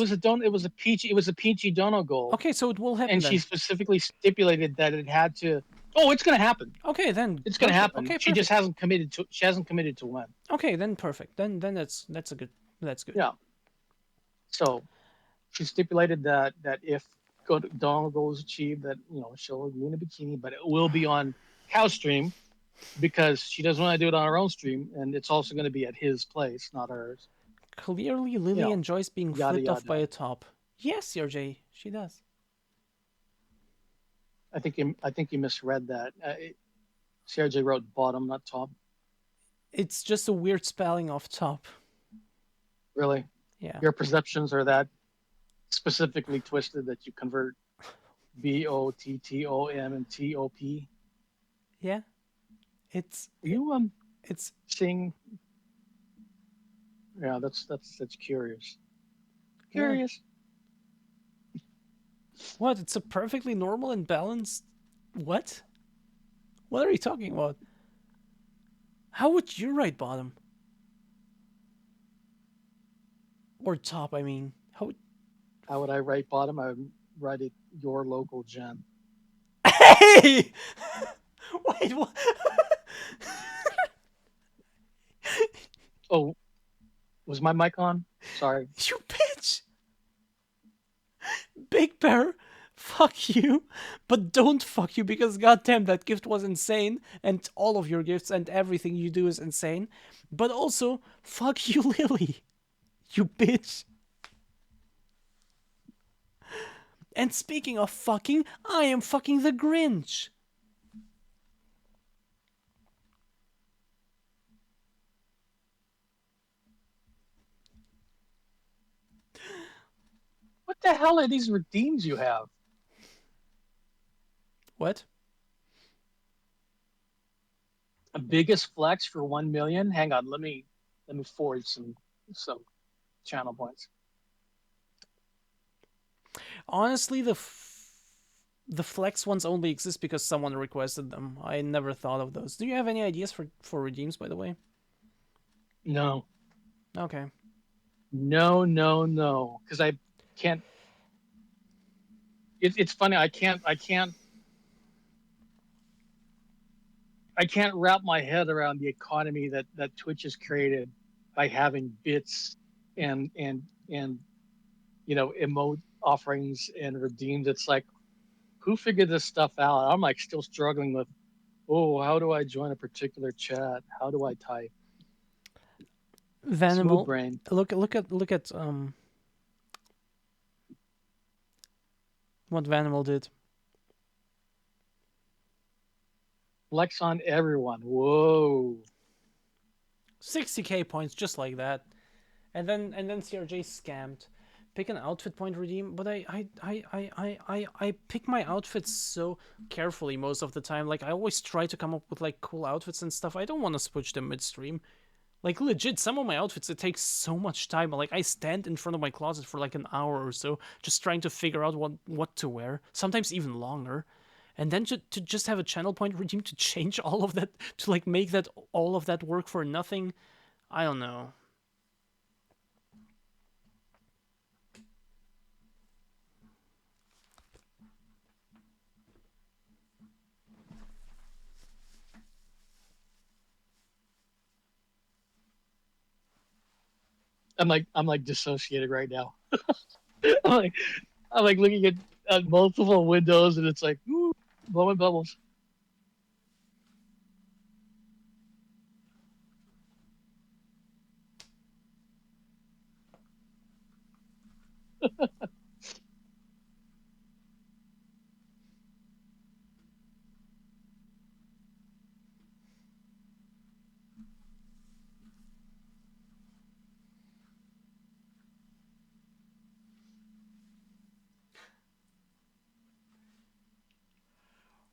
S3: was a peachy dono goal.
S1: Okay, so it will happen
S3: And
S1: then.
S3: she specifically stipulated that it had to. Oh, it's gonna happen.
S1: Okay, then
S3: It's gonna
S1: perfect.
S3: happen.
S1: Okay,
S3: She just
S1: perfect.
S3: hasn't committed to. She hasn't committed to when.
S1: Okay, then perfect. Then that's a good. That's good.
S3: Yeah. So, she stipulated that if dono goal is achieved, that she'll be in a bikini, but it will be on Cow's stream because she doesn't want to do it on her own stream, and it's also going to be at his place, not hers.
S1: Clearly, Lily enjoys being
S3: yada,
S1: flipped off by
S3: yada.
S1: a top. Yes, CRJ, she does.
S3: I think you misread that. CRJ wrote bottom, not top.
S1: It's just a weird spelling of top.
S3: Really?
S1: Yeah.
S3: Your perceptions are that specifically twisted that you convert BOTTOM and TOP.
S1: Yeah. It's
S3: seeing. Yeah, that's curious. Curious.
S1: What? It's a perfectly normal and balanced. What? What are you talking about? How would you write bottom? Or top, I mean.
S3: How would I write bottom? I would write it your local Jen.
S1: Hey! Wait, what?
S3: Oh, was my mic on? Sorry.
S1: You bitch! Big Bear, fuck you. But don't fuck you because goddamn that gift was insane. And all of your gifts and everything you do is insane. But also, fuck you, Lily. You bitch. And speaking of fucking, I am fucking the Grinch.
S3: What the hell are these redeems you have?
S1: What?
S3: A biggest flex for 1 million? Hang on, let me forward some channel points.
S1: Honestly, the flex ones only exist because someone requested them. I never thought of those. Do you have any ideas for redeems, by the way?
S3: No.
S1: Okay.
S3: No. Because I can't. It's funny. I can't wrap my head around the economy that Twitch has created by having bits and emote offerings and redeems. It's like, who figured this stuff out? I'm like still struggling with, how do I join a particular chat? How do I type?
S1: Vanimal.
S3: Smooth brain.
S1: Look at what Vanimal did.
S3: Flex on everyone. Whoa.
S1: 60k points just like that. And then CRJ scammed. Pick an outfit point redeem, but I pick my outfits so carefully most of the time. Like I always try to come up with like cool outfits and stuff. I don't want to switch them midstream. Like legit, some of my outfits it takes so much time. Like I stand in front of my closet for like an hour or so, just trying to figure out what to wear. Sometimes even longer. And then to just have a channel point redeem to change all of that, to like make that all of that work for nothing. I don't know.
S3: I'm like dissociated right now. I'm like looking at multiple windows and it's like, ooh, blowing bubbles.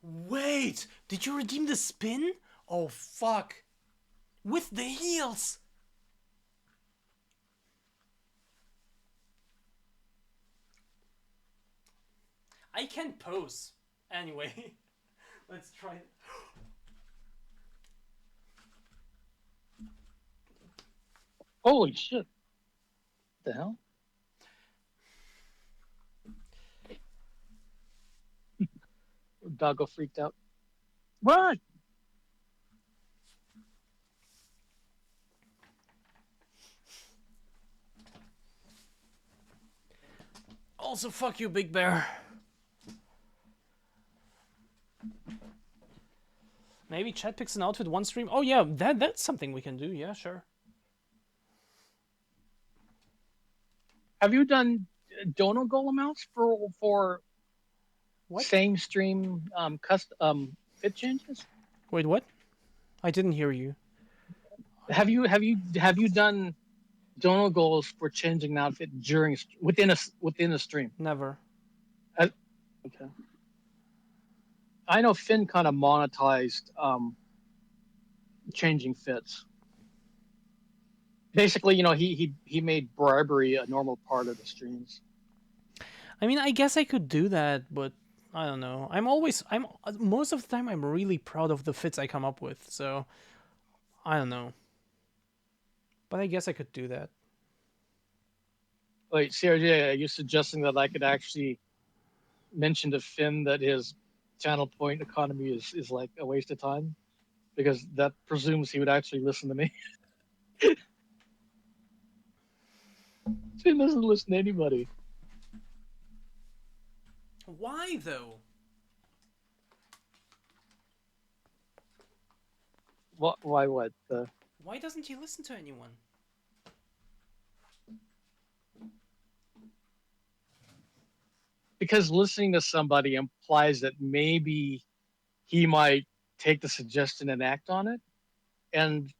S1: Wait, did you redeem the spin? Oh fuck. With the heels. I can pose. Anyway, let's try it.
S3: Holy shit! What the hell? Doggo freaked out. What?
S1: Also, fuck you, Big Bear. Maybe Chad picks an outfit one stream. Oh yeah, that's something we can do. Yeah, sure.
S3: Have you done donor goal amounts for
S1: What?
S3: same stream fit changes?
S1: Wait, what? I didn't hear you.
S3: Have you done donor goals for changing an outfit during within a stream?
S1: Never.
S3: Uh, okay. I know Finn kind of monetized changing fits. Basically, he made bribery a normal part of the streams.
S1: I mean, I guess I could do that, but I don't know. I'm most of the time I'm really proud of the fits I come up with, so I don't know. But I guess I could do that.
S3: Wait, CRJ, are you suggesting that I could actually mention to Finn that his channel point economy is like a waste of time? Because that presumes he would actually listen to me. Finn doesn't listen to anybody.
S1: Why though?
S3: What? Why? What?
S1: Why doesn't he listen to anyone?
S3: Because listening to somebody implies that maybe he might take the suggestion and act on it. And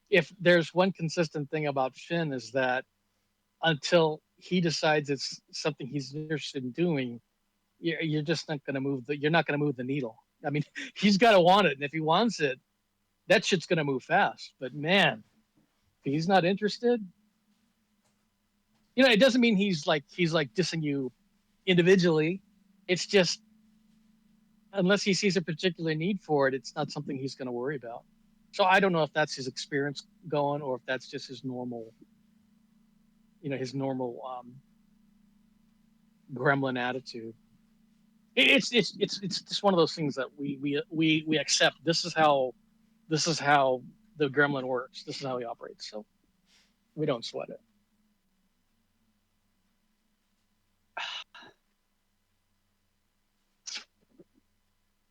S3: if there's one consistent thing about Finn is that until he decides it's something he's interested in doing, you're just not going to move you're not going to move the needle. I mean, he's got to want it, and if he wants it, that shit's going to move fast. But man, if he's not interested, it doesn't mean he's like dissing you individually. It's just unless he sees a particular need for it, it's not something he's going to worry about. So I don't know if that's his experience going or if that's just his normal, gremlin attitude. It's just one of those things that we accept. This is how the gremlin works. This is how he operates. So we don't sweat it.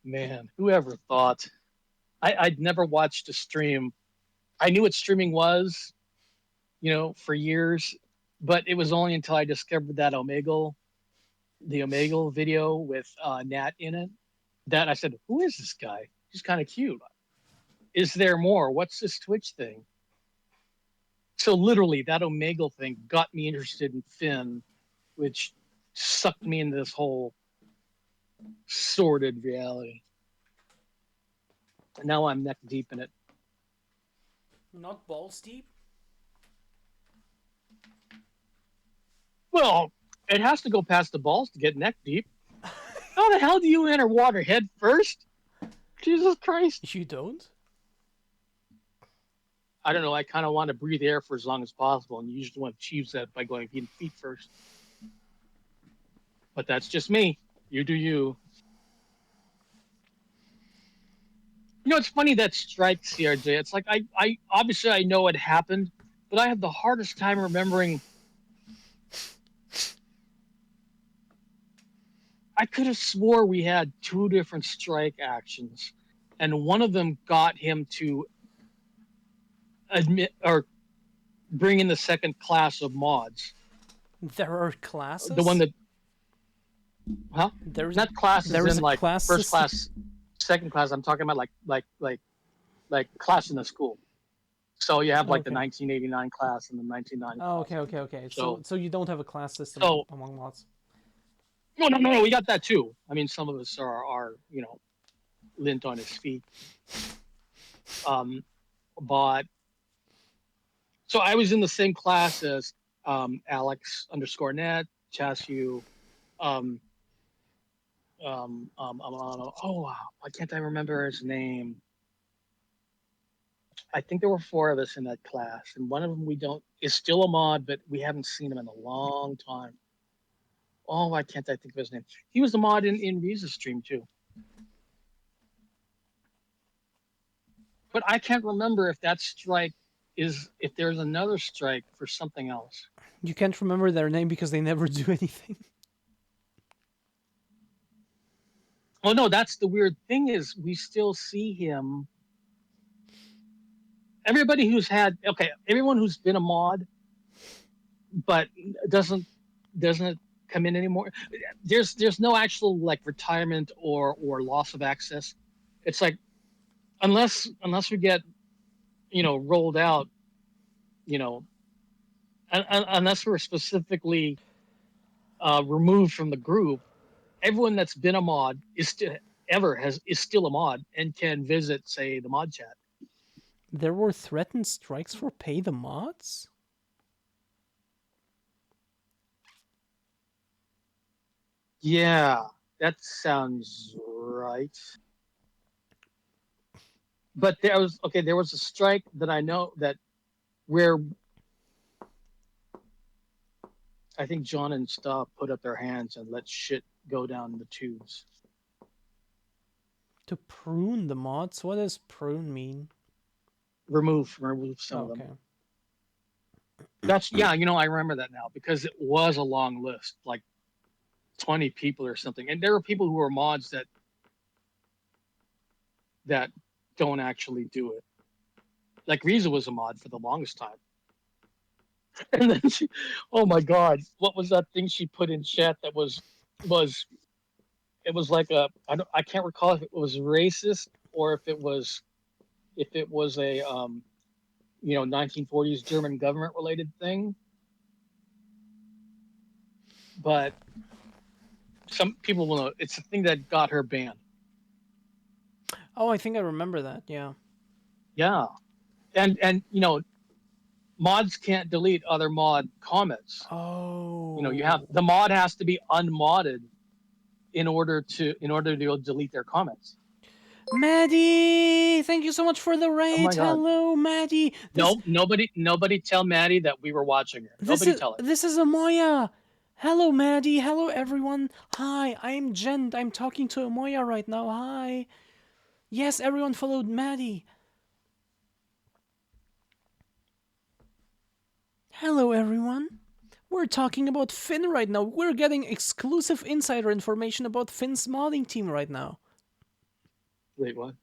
S3: Man, whoever thought? I'd never watched a stream. I knew what streaming was, for years, but it was only until I discovered the Omegle video with Nat in it, that I said, "Who is this guy? He's kind of cute. Is there more? What's this Twitch thing?" So literally, that Omegle thing got me interested in Finn, which sucked me into this whole sordid reality. And now I'm neck deep in it.
S1: Not balls deep?
S3: Well, it has to go past the balls to get neck deep. How the hell do you enter water head first? Jesus Christ.
S1: You don't?
S3: I don't know. I kind of want to breathe air for as long as possible, and you usually want to achieve that by going feet first. But that's just me. You do you. It's funny that strike, CRJ. It's like I obviously I know it happened, but I have the hardest time remembering. I could have swore we had two different strike actions, and one of them got him to admit or bring in the second class of mods.
S1: There are classes?
S3: The one that,
S1: There's
S3: not classes
S1: there is
S3: in
S1: a
S3: like
S1: class
S3: first
S1: system.
S3: class, second class. I'm talking about like class in the school. So you have like the
S1: Okay.
S3: 1989 class and the 1990.
S1: Oh, okay. So you don't have a class system
S3: So
S1: among mods.
S3: no, we got that too. I mean, some of us are lint on his feet. But so I was in the same class as Alex_net, Chassu, oh wow, why can't I remember his name? I think there were 4 of us in that class, and one of them we don't is still a mod, but we haven't seen him in a long time. Oh, why can't I think of his name? He was the mod in Riza's stream too. But I can't remember if that strike is if there's another strike for something else.
S1: You can't remember their name because they never do anything.
S3: Oh no, that's the weird thing is we still see him. Everybody who's had everyone who's been a mod but doesn't come in anymore. There's no actual like retirement or loss of access. It's like unless we get rolled out, you know, unless we're specifically removed from the group, everyone that's been a mod is still a mod and can visit, say, the mod chat.
S1: There were threatened strikes for pay the mods?
S3: Yeah, that sounds right. But there was a strike that I know that where I think John and Staub put up their hands and let shit go down the tubes.
S1: To prune the mods? What does prune mean?
S3: Remove some of them. That's I remember that now because it was a long list, like 20 people or something. And there were people who were mods that don't actually do it. Like Riza was a mod for the longest time. And then oh my God, what was that thing she put in chat that was it was like I can't recall if it was racist or if it was a 1940s German government related thing. But some people will know it's the thing that got her banned.
S1: Oh, I think I remember that. Yeah.
S3: Yeah, and mods can't delete other mod comments.
S1: Oh.
S3: The mod has to be unmodded in order to delete their comments.
S1: Maddie, thank you so much for the raid.
S3: Oh my God.
S1: Hello, Maddie.
S3: Nobody tell Maddie that we were watching her. Nobody tell her.
S1: This is Amoya. Hello, Maddie. Hello, everyone. Hi, I'm Jen. I'm talking to Amoya right now. Hi. Yes, everyone followed Maddie. Hello, everyone. We're talking about Finn right now. We're getting exclusive insider information about Finn's modding team right now.
S3: Wait, what?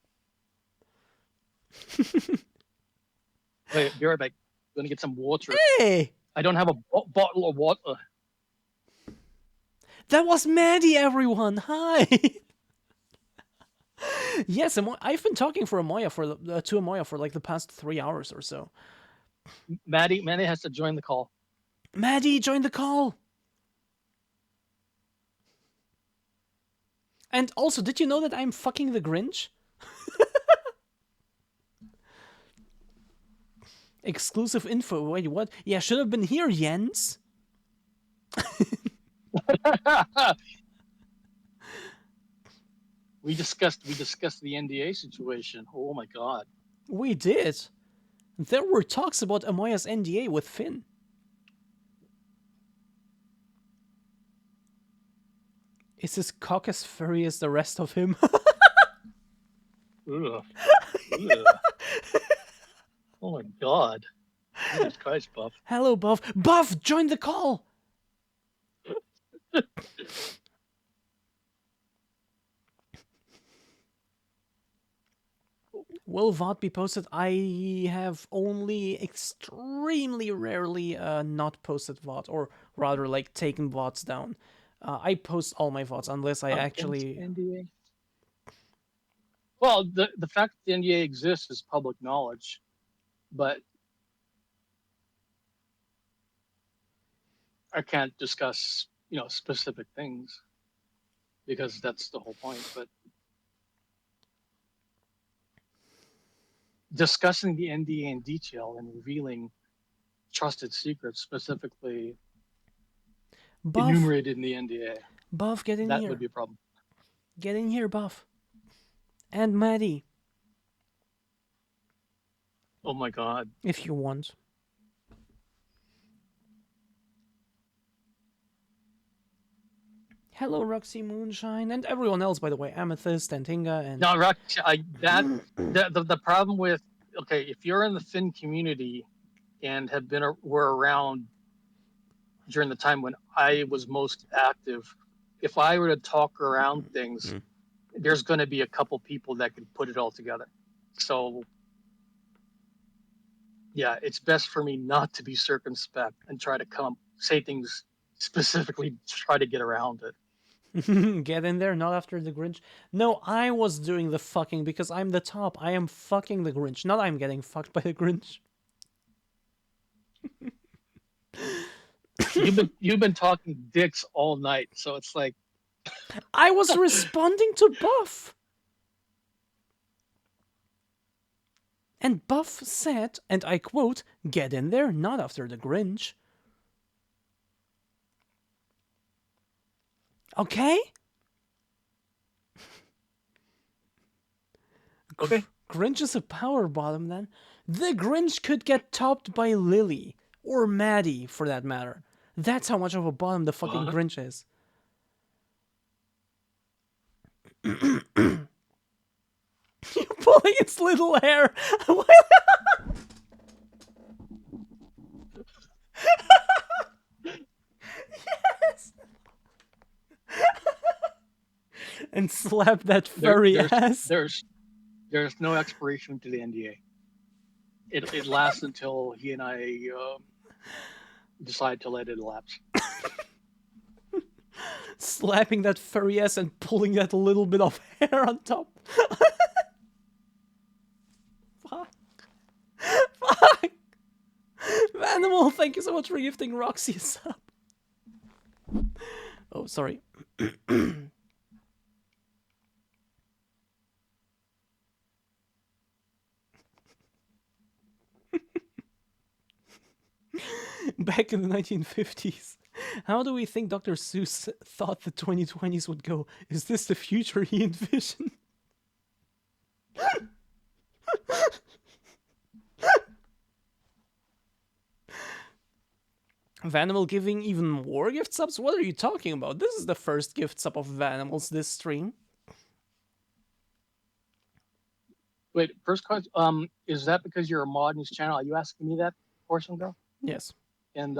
S3: Wait, be right back. I'm gonna get some water.
S1: Hey!
S3: I don't have a bottle of water.
S1: That was Maddie, everyone. Hi. Yes, I've been talking to Amoya for like the past 3 hours or so.
S3: Maddie has to join the call.
S1: Maddie, join the call. And also, did you know that I'm fucking the Grinch? Exclusive info. Wait, what? Yeah, should have been here, Jens.
S3: We discussed the NDA situation. Oh my God.
S1: We did. There were talks about Amoya's NDA with Finn. Is his cock as furry as the rest of him?
S3: Ugh. Ugh. Oh my God. Jesus Christ, Buff.
S1: Hello, Buff. Buff, join the call. Will VOD be posted? I have only extremely rarely not posted VOD, or rather like taken VODs down. I post all my VODs unless I actually...
S3: NDA? Well, the fact that the NDA exists is public knowledge, but I can't discuss, specific things because that's the whole point. But discussing the NDA in detail and revealing trusted secrets specifically
S1: Buff,
S3: enumerated in the NDA,
S1: Buff, get in here.
S3: That would be a problem.
S1: Get in here, Buff. And Maddie.
S3: Oh my god.
S1: if you want. Hello, Roxy Moonshine, and everyone else, by the way, Amethyst and Hinga and.
S3: No, Rock, the problem with, okay, if you're in the Finn community and were around during the time when I was most active, if I were to talk around things, there's going to be a couple people that can put it all together. So yeah, it's best for me not to be circumspect and try to say things specifically to try to get around it.
S1: Get in there, not after the Grinch. No, I was doing the fucking because I'm the top. I am fucking the Grinch, not I'm getting fucked by the Grinch.
S3: You've been talking dicks all night, so it's like
S1: I was responding to Buff. And Buff said, and I quote, "Get in there, not after the Grinch." Okay?
S3: Okay.
S1: Grinch is a power bottom then. The Grinch could get topped by Lily. Or Maddie, for that matter. That's how much of a bottom the fucking
S3: What?
S1: Grinch is. You're pulling its little hair. Yes. And slap that furry ass.
S3: There's no expiration to the NDA. It lasts until he and I decide to let it elapse.
S1: Slapping that furry ass and pulling that little bit of hair on top. Fuck. Fuck. Vanimal, thank you so much for gifting Roxy a sub. Oh, sorry. Back in the 1950s, how do we think Dr. Seuss thought the 2020s would go? Is this the future he envisioned? Vanimal giving even more gift subs? What are you talking about? This is the first gift sub of Vanimals this stream.
S3: Wait, first question. Is that because you're a mod in his channel? Are you asking me that, Portion Girl?
S1: Yes.
S3: And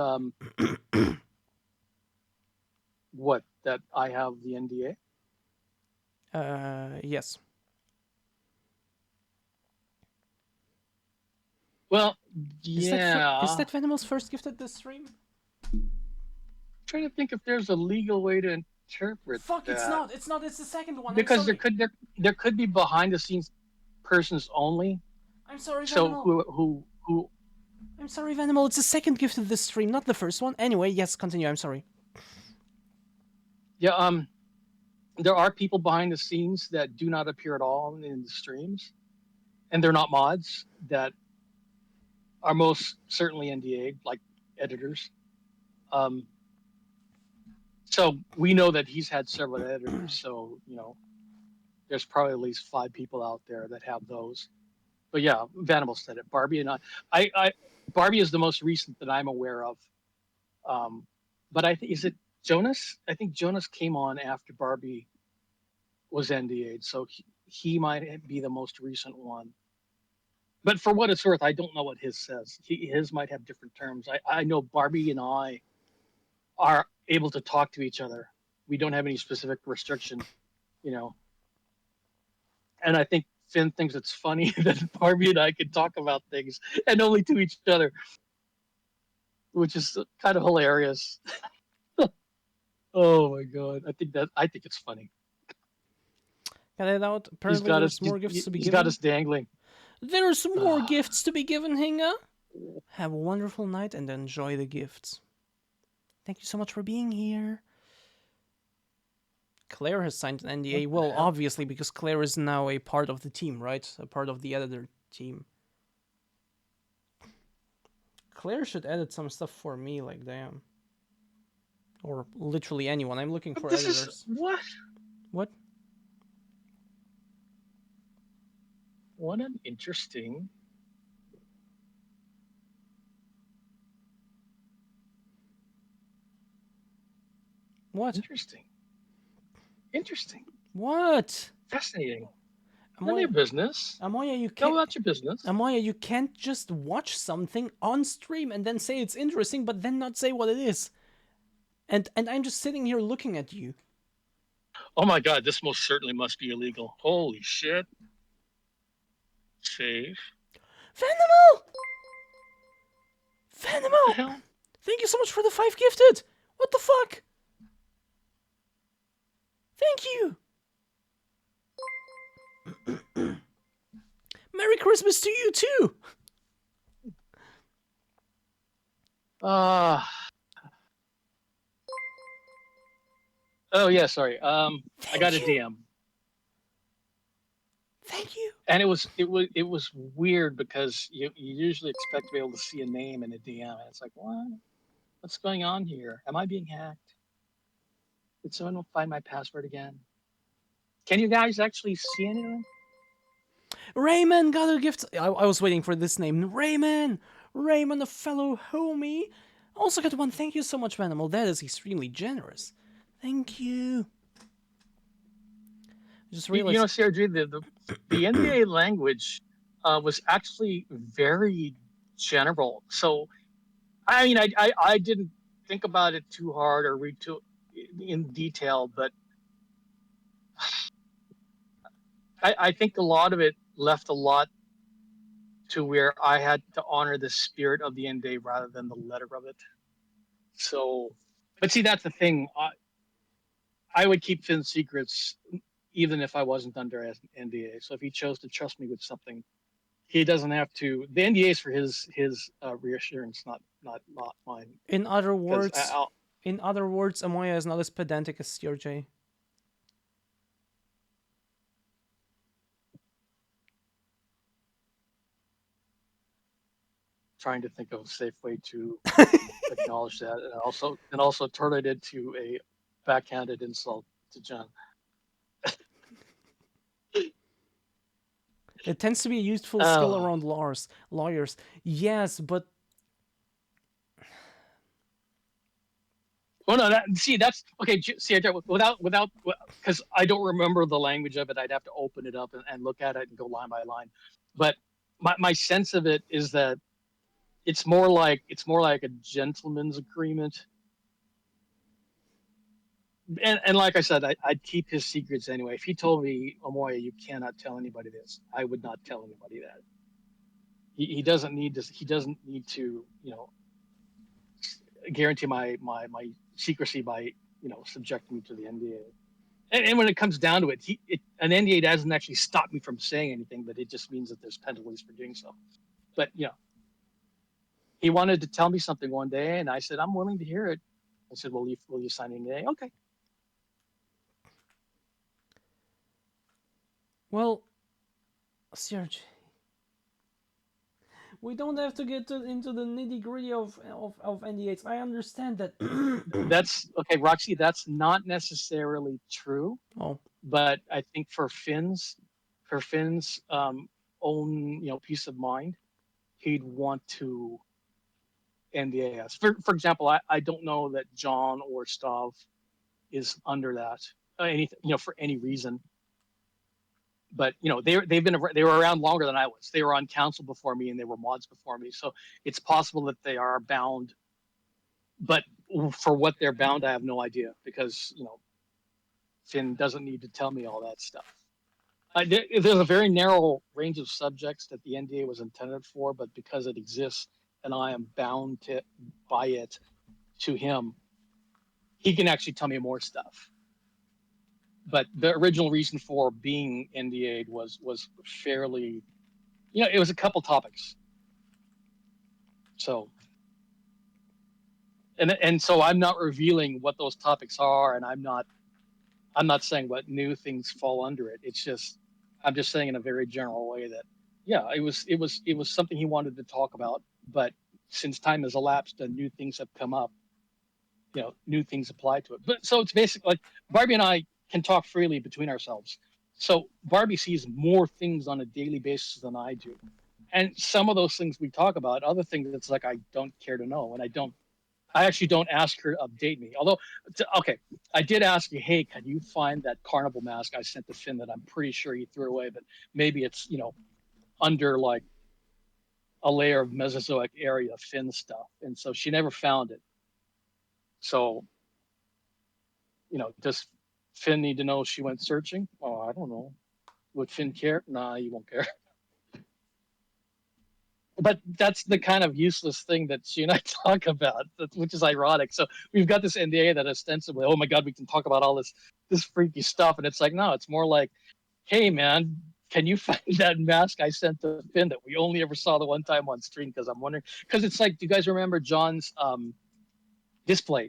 S3: what? That I have the NDA?
S1: Yes.
S3: Well,
S1: Is
S3: yeah.
S1: Is that Vanimal's first gift at this stream?
S3: I'm trying to think if there's a legal way to interpret
S1: Fuck,
S3: that.
S1: it's not. It's not. It's the second one.
S3: Because
S1: I'm sorry.
S3: there could be behind the scenes persons only.
S1: I'm sorry,
S3: So
S1: Vanimal.
S3: who
S1: I'm sorry, Vanimal. It's the second gift of this stream, not the first one. Anyway, yes, continue. I'm sorry.
S3: Yeah, there are people behind the scenes that do not appear at all in the streams, and they're not mods that are most certainly NDA, like editors. So we know that he's had several editors, so there's probably at least 5 people out there that have those. But yeah, Vanimal said it. Barbie and I Barbie is the most recent that I'm aware of. But is it Jonas? I think Jonas came on after Barbie was NDA'd, so he might be the most recent one. But for what it's worth, I don't know what his says. His might have different terms. I know Barbie and I are able to talk to each other. We don't have any specific restriction, And I think Finn thinks it's funny that Barbie and I can talk about things and only to each other, which is kind of hilarious. Oh my god, I think it's funny.
S1: Got it out. Apparently, there's more gifts to be given.
S3: He's got us dangling.
S1: There's more gifts to be given, Hinga. Have a wonderful night and enjoy the gifts. Thank you so much for being here. Claire has signed an NDA. Well, obviously, because Claire is now a part of the team, right? A part of the editor team. Claire should edit some stuff for me, like, damn. Or literally anyone. I'm looking for editors.
S3: What?
S1: What?
S3: What an interesting
S1: What?
S3: Interesting. Interesting.
S1: What?
S3: Fascinating. None of your
S1: Amoya,
S3: business.
S1: Amoya, you
S3: Go
S1: can't.
S3: about your business.
S1: Amoya, you can't just watch something on stream and then say it's interesting, but then not say what it is. And I'm just sitting here looking at you.
S3: Oh my god, this most certainly must be illegal. Holy shit. Save.
S1: Vanimal!
S3: What the
S1: Vanimal!
S3: hell?
S1: Thank you so much for the 5 gifted! What the fuck? Thank you! Merry Christmas to you too!
S3: Oh yeah, sorry. I got a
S1: Thank you.
S3: DM.
S1: Thank you.
S3: And it was weird because you usually expect to be able to see a name in a DM. And it's like, what? What's going on here? Am I being hacked? Did someone find my password again? Can you guys actually see anything?
S1: Rayman got a gift. I was waiting for this name. Rayman! Rayman, a fellow homie. Also got one. Thank you so much, Vanimal. That is extremely generous. Thank you. Just realized.
S3: You know, CRG, the NDA language was actually very general. So, I mean, I didn't think about it too hard or read too in detail, but I think a lot of it left a lot to where I had to honor the spirit of the NDA rather than the letter of it. So, but see, that's the thing. I would keep Finn's secrets even if I wasn't under NDA. So if he chose to trust me with something, he doesn't have to. The NDA is for his reassurance, not mine.
S1: In other words, Amoya is not as pedantic as CRJ.
S3: Trying to think of a safe way to acknowledge that, and also turn it into a backhanded insult to John.
S1: It tends to be a useful skill around lawyers. Yes, but
S3: well, no, that's okay. See, without because I don't remember the language of it. I'd have to open it up and look at it and go line by line. But my sense of it is that it's more like a gentleman's agreement. And like I said, I'd keep his secrets anyway. If he told me, Amoya, you cannot tell anybody this, I would not tell anybody that. He doesn't need to. He doesn't need to, guarantee my secrecy by, subjecting me to the NDA. And when it comes down to it, an NDA doesn't actually stop me from saying anything, but it just means that there's penalties for doing so. But he wanted to tell me something one day, and I said, I'm willing to hear it. I said, will you sign an NDA? Okay.
S1: well, CRJ, we don't have to get into the nitty gritty of NDAs. I understand that.
S3: That's okay, Roxy. That's not necessarily true.
S1: Oh,
S3: But I think for Finn's own peace of mind, he'd want to NDA us. For example, I don't know that John or Stav is under that anything for any reason. But they were around longer than I was. They were on council before me and they were mods before me. So it's possible that they are bound. But for what they're bound, I have no idea because Finn doesn't need to tell me all that stuff. There's a very narrow range of subjects that the NDA was intended for, but because it exists and I am bound by it to him, he can actually tell me more stuff. But the original reason for being NDA'd was fairly, it was a couple topics. So, and so I'm not revealing what those topics are, and I'm not saying what new things fall under it. It's just, I'm just saying in a very general way that, yeah, it was something he wanted to talk about, but since time has elapsed and new things have come up, new things apply to it. But so it's basically like Barbie and I can talk freely between ourselves. So Barbie sees more things on a daily basis than I do. And some of those things we talk about, other things it's like I don't care to know, and I don't I actually don't ask her to update me. Although, okay, I did ask you, hey, can you find that carnival mask I sent to Finn that I'm pretty sure he threw away, but maybe it's, under like a layer of Mesozoic area Finn stuff. And so she never found it. So, does Finn need to know she went searching? Oh, I don't know. Would Finn care? Nah, he won't care. But that's the kind of useless thing that she and I talk about, which is ironic. So we've got this NDA that ostensibly, oh my God, we can talk about all this freaky stuff, and it's like, no, it's more like, hey man, can you find that mask I sent to Finn that we only ever saw the one time on stream? Because I'm wondering, because it's like, do you guys remember John's display?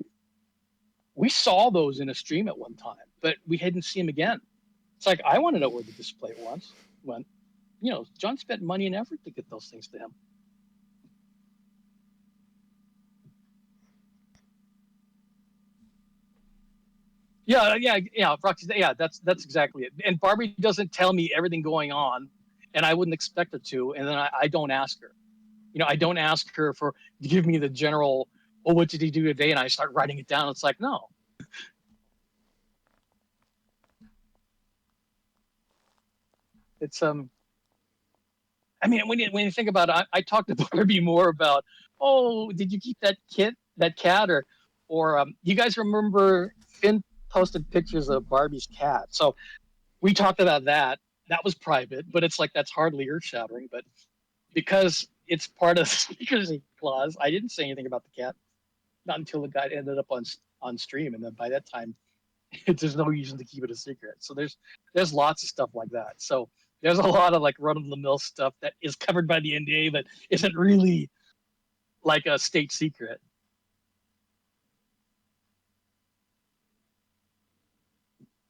S3: We saw those in a stream at one time, but we hadn't seen him again. It's like, I want to know where the display went. John spent money and effort to get those things to him. Yeah, Roxy. Yeah, that's exactly it. And Barbie doesn't tell me everything going on, and I wouldn't expect her to. And then I don't ask her. I don't ask her to give me the general, oh, what did he do today? And I start writing it down. It's like, no. It's I mean, when you think about it, I talked to Barbie more about, oh, did you keep that cat, or you guys remember Finn posted pictures of Barbie's cat? So we talked about that. That was private, but it's like that's hardly earth shattering. But because it's part of the secrecy clause, I didn't say anything about the cat, not until the guy ended up on stream, and then by that time, there's no reason to keep it a secret. So there's lots of stuff like that. So there's a lot of like run of the mill stuff that is covered by the NDA, but isn't really like a state secret.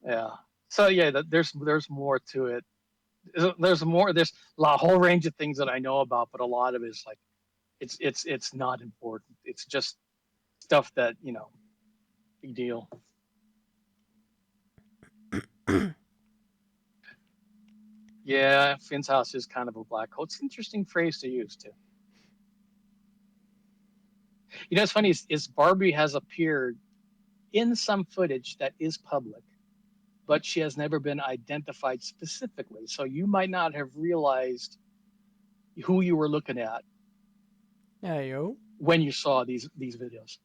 S3: Yeah. So yeah, there's more to it. There's a whole range of things that I know about, but a lot of it is like it's not important. It's just stuff that big deal. Yeah, Finn's house is kind of a black hole. It's an interesting phrase to use too. What's funny is Barbie has appeared in some footage that is public, but she has never been identified specifically. So you might not have realized who you were looking at
S1: Yeah, yo.
S3: when you saw these videos.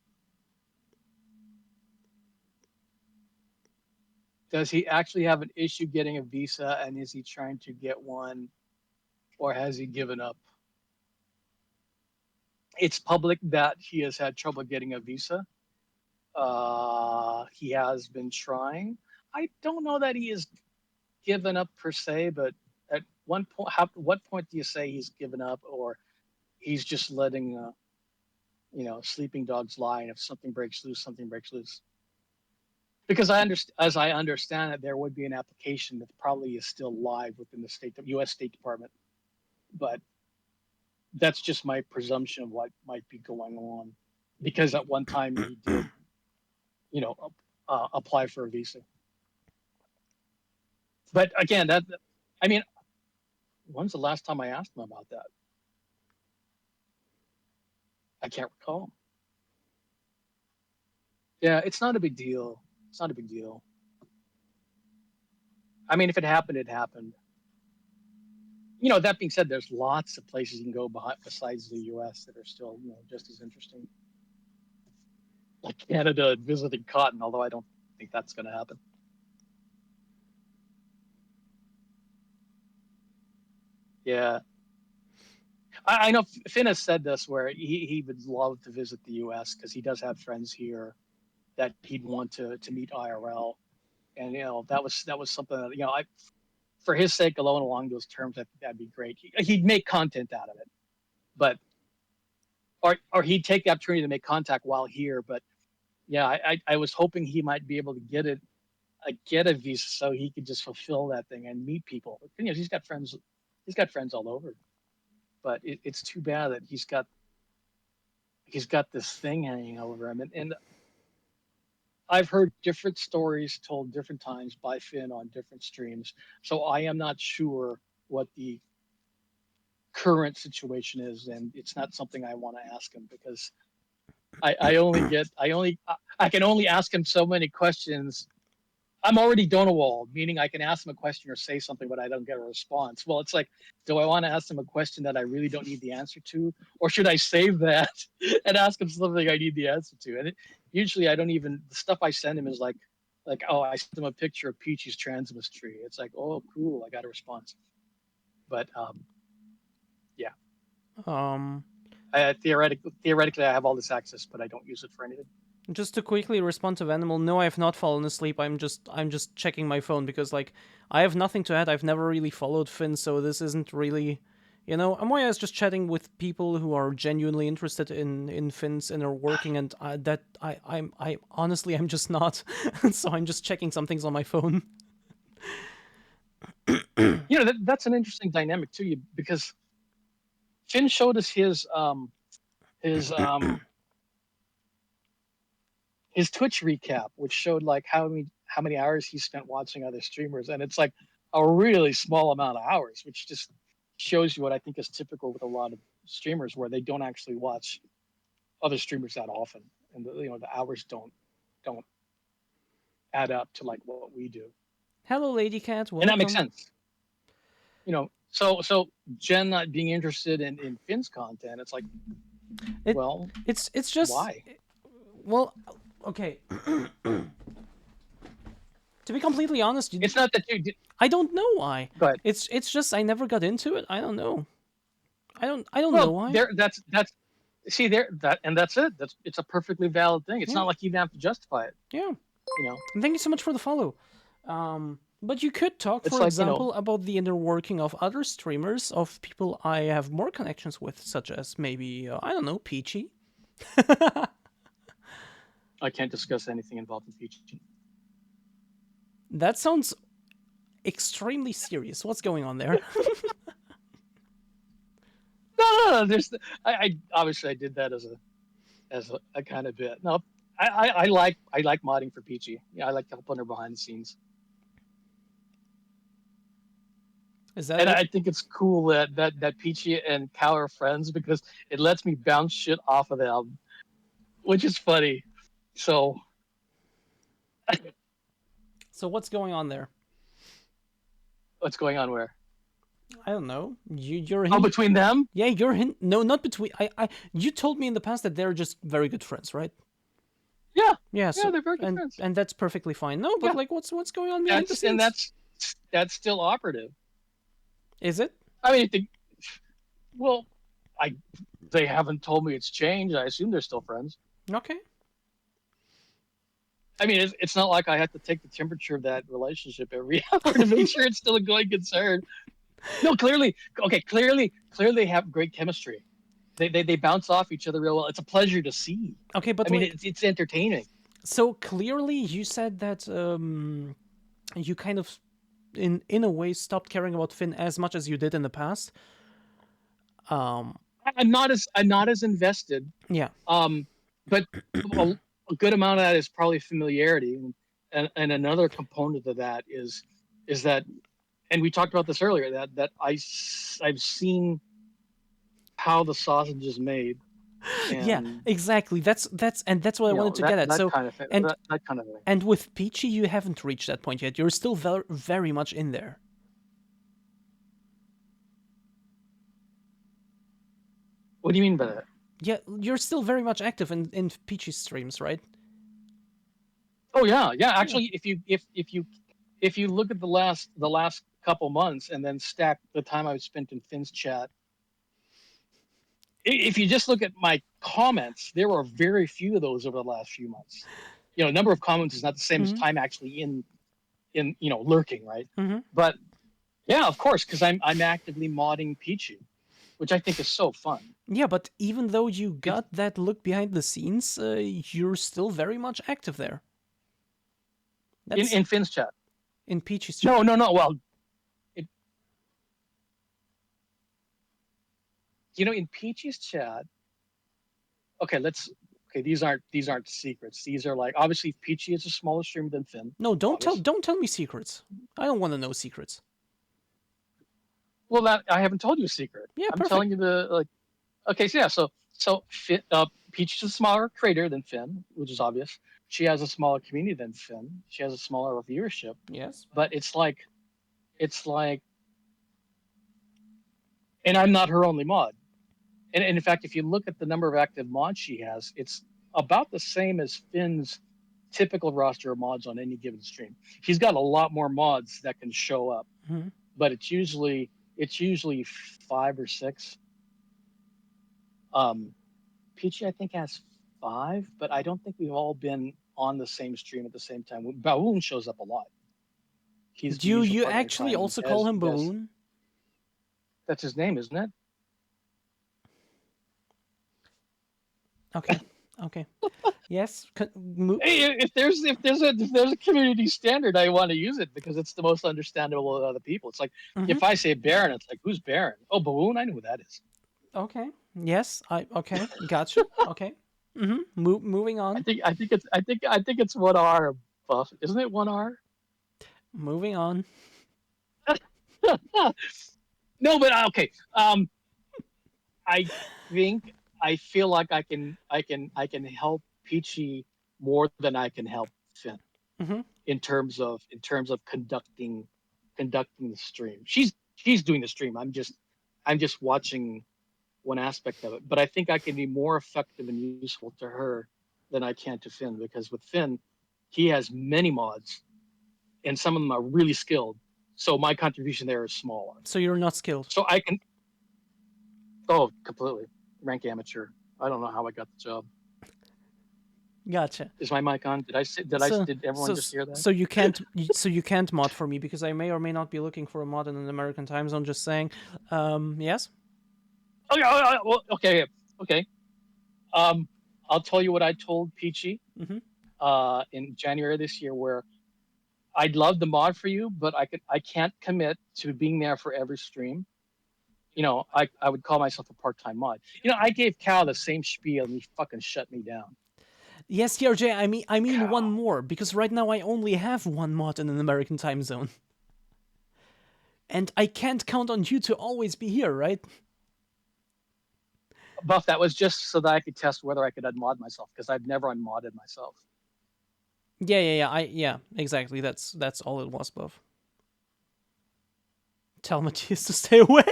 S3: Does he actually have an issue getting a visa, and is he trying to get one, or has he given up? It's public that he has had trouble getting a visa. He has been trying. I don't know that he has given up per se, but at one point, what point do you say he's given up, or he's just letting sleeping dogs lie, and if something breaks loose, something breaks loose? Because as I understand it, there would be an application that probably is still live within the U.S. State Department, but that's just my presumption of what might be going on. Because at one time he did, apply for a visa. But again, I mean, when's the last time I asked him about that? I can't recall. Yeah, it's not a big deal. It's not a big deal. I mean, if it happened, it happened. That being said, there's lots of places you can go besides the U.S. that are still, just as interesting. Like Canada and visiting cotton, although I don't think that's going to happen. Yeah. I know Finn has said this where he would love to visit the U.S. because he does have friends here that he'd want to meet IRL. And, that was something that, for his sake alone, along those terms, I think that'd be great. He'd make content out of it, but or he'd take the opportunity to make contact while here. But yeah, I was hoping he might be able to get a visa so he could just fulfill that thing and meet people. He's got friends all over. But it's too bad that he's got this thing hanging over him, and I've heard different stories told different times by Finn on different streams, so I am not sure what the current situation is, and it's not something I want to ask him because I can only ask him so many questions. I'm already Donawall, meaning I can ask him a question or say something, but I don't get a response. Well, it's like, do I want to ask him a question that I really don't need the answer to, or should I save that and ask him something I need the answer to? And usually, I don't even the stuff I send him is like, oh, I sent him a picture of Peachy's transmiss tree. It's like, oh, cool, I got a response. But yeah,
S1: Um,
S3: theoretically, I have all this access, but I don't use it for anything.
S1: just to quickly respond to Vanimal, no, I have not fallen asleep. I'm just checking my phone because like I have nothing to add. I've never really followed Finn, so this isn't really, Amoya is just chatting with people who are genuinely interested in Finn's inner working, and I honestly I'm just not. So I'm just checking some things on my phone.
S3: That's an interesting dynamic too, because Finn showed us his Twitch recap, which showed like how many hours he spent watching other streamers, and it's like a really small amount of hours, which just shows you what I think is typical with a lot of streamers, where they don't actually watch other streamers that often, and the hours don't add up to like what we do.
S1: Hello, Lady Cat. Welcome.
S3: And that makes sense. So Jen not being interested in Finn's content, it's like,
S1: it's just
S3: why?
S1: Well, okay. To be completely honest,
S3: It's not that you did.
S1: I don't know why.
S3: Go ahead.
S1: It's just I never got into it. I don't know. I don't know why.
S3: That's it. It's a perfectly valid thing. It's not like you even have to justify it.
S1: Yeah.
S3: And
S1: thank you so much for the follow. But you could talk, for example, about the inner working of other streamers, of people I have more connections with, such as maybe I don't know, Peachy.
S3: I can't discuss anything involved in Peachy.
S1: That sounds extremely serious. What's going on there?
S3: No. I obviously I did that as a kind of bit. No, I like modding for Peachy. Yeah, I like helping her behind the scenes.
S1: Is that?
S3: And I think it's cool that Peachy and Cal are friends, because it lets me bounce shit off of them, which is funny. So
S1: what's going on there?
S3: What's going on where?
S1: I don't know. You're
S3: between them?
S1: Yeah, you're no, not between. You told me in the past that they're just very good friends, right?
S3: Yeah.
S1: Yeah. So,
S3: they're very good friends.
S1: And that's perfectly fine. No, but like, what's going on behind the scenes?
S3: And that's still operative.
S1: Is it?
S3: I mean, they haven't told me it's changed. I assume they're still friends.
S1: Okay.
S3: I mean, it's not like I have to take the temperature of that relationship every hour to make sure it's still a going concern. No, clearly they have great chemistry. They bounce off each other real well. It's a pleasure to see.
S1: Okay, but
S3: I mean, it's entertaining.
S1: So clearly, you said that you kind of, in a way, stopped caring about Finn as much as you did in the past.
S3: I'm not as invested.
S1: Yeah.
S3: But a good amount of that is probably familiarity, and another component of that is that, and we talked about this earlier, that I've seen how the sausage is made.
S1: Yeah, exactly. That's what I wanted to get at. So
S3: kind of thing,
S1: and
S3: that kind of thing.
S1: And with Peachy, you haven't reached that point yet. You're still very much in there.
S3: What do you mean by that?
S1: Yeah, you're still very much active in Peachy's streams, right?
S3: Oh yeah. Actually, if you look at the last couple months and then stack the time I've spent in Finn's chat, if you just look at my comments, there were very few of those over the last few months. Number of comments is not the same as time actually in lurking, right?
S1: Mm-hmm.
S3: But yeah, of course, because I'm actively modding Peachy, which I think is so fun.
S1: Yeah, but even though you got that look behind the scenes, you're still very much active there.
S3: In Finn's chat.
S1: In Peachy's chat.
S3: No. Well, in Peachy's chat. Okay, these aren't secrets. These are like, obviously Peachy is a smaller streamer than Finn.
S1: No, don't tell me secrets. I don't want to know secrets.
S3: Well, that I haven't told you a secret.
S1: Yeah,
S3: I'm
S1: perfect.
S3: telling you Okay, so So Peach is a smaller creator than Finn, which is obvious. She has a smaller community than Finn. She has a smaller viewership,
S1: Yes.
S3: but it's like, and I'm not her only mod. And in fact, if you look at the number of active mods she has, it's about the same as Finn's typical roster of mods on any given stream. He's got a lot more mods that can show up,
S1: Mhm.
S3: but it's usually 5 or 6. Peachy, I think, has 5, but I don't think we've all been on the same stream at the same time. Baoon shows up a lot. He's the
S1: Do
S3: usual
S1: you
S3: partner in
S1: actually
S3: crime, and
S1: also call him Baboon?
S3: that's his name, isn't it?
S1: Okay. Okay. Yes.
S3: Hey, if there's a community standard, I want to use it because it's the most understandable to other people. It's like
S1: Mhm.
S3: if I say Baron, it's like, who's Baron? Oh, Baboon, I know who that is.
S1: Okay. Yes. Okay. Gotcha. Okay. Moving
S3: I
S1: on.
S3: think I think it's I think I think it's 1R buff, isn't it 1R?
S1: Moving on.
S3: No, but okay. I think I feel like I can help Peachy more than I can help Finn
S1: Mhm.
S3: in terms of conducting the stream. She's doing the stream. I'm just watching one aspect of it. But I think I can be more effective and useful to her than I can to Finn, because with Finn, he has many mods and some of them are really skilled. So my contribution there is smaller.
S1: So you're not skilled.
S3: So I can Oh, completely. Rank amateur. I don't know how I got the job.
S1: Gotcha.
S3: Is my mic on?
S1: So
S3: Did everyone
S1: so
S3: just hear that?
S1: so you can't mod for me because I may or may not be looking for a mod in an American time zone. Just saying. Yes.
S3: Okay, okay, okay. I'll tell you what I told Peachy
S1: Mhm.
S3: in January this year, where I'd love the mod for you, but I can't commit to being there for every stream. I would call myself a part-time mod. I gave Cal the same spiel and he fucking shut me down.
S1: Yes, TRJ. I mean one
S3: Cal.
S1: more because right now I only have one mod in an American time zone, and I can't count on you to always be here, right?
S3: Buff, that was just so that I could test whether I could unmod myself, because I've never unmodded myself.
S1: Yeah. Exactly. That's all it was, Buff. Tell Matthias to stay away.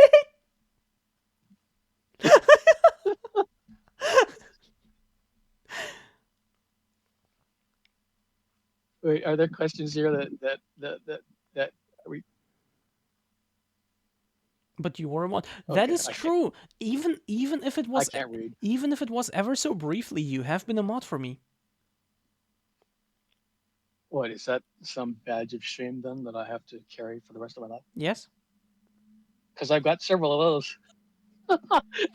S3: Wait, are there questions here that are we?
S1: But you were a mod. That
S3: Okay,
S1: is true. Even if it
S3: I
S1: was
S3: can't read.
S1: even if it was ever so briefly, you have been a mod for me.
S3: What is that? Some badge of shame then that I have to carry for the rest of my life?
S1: Yes.
S3: Because I've got several of those.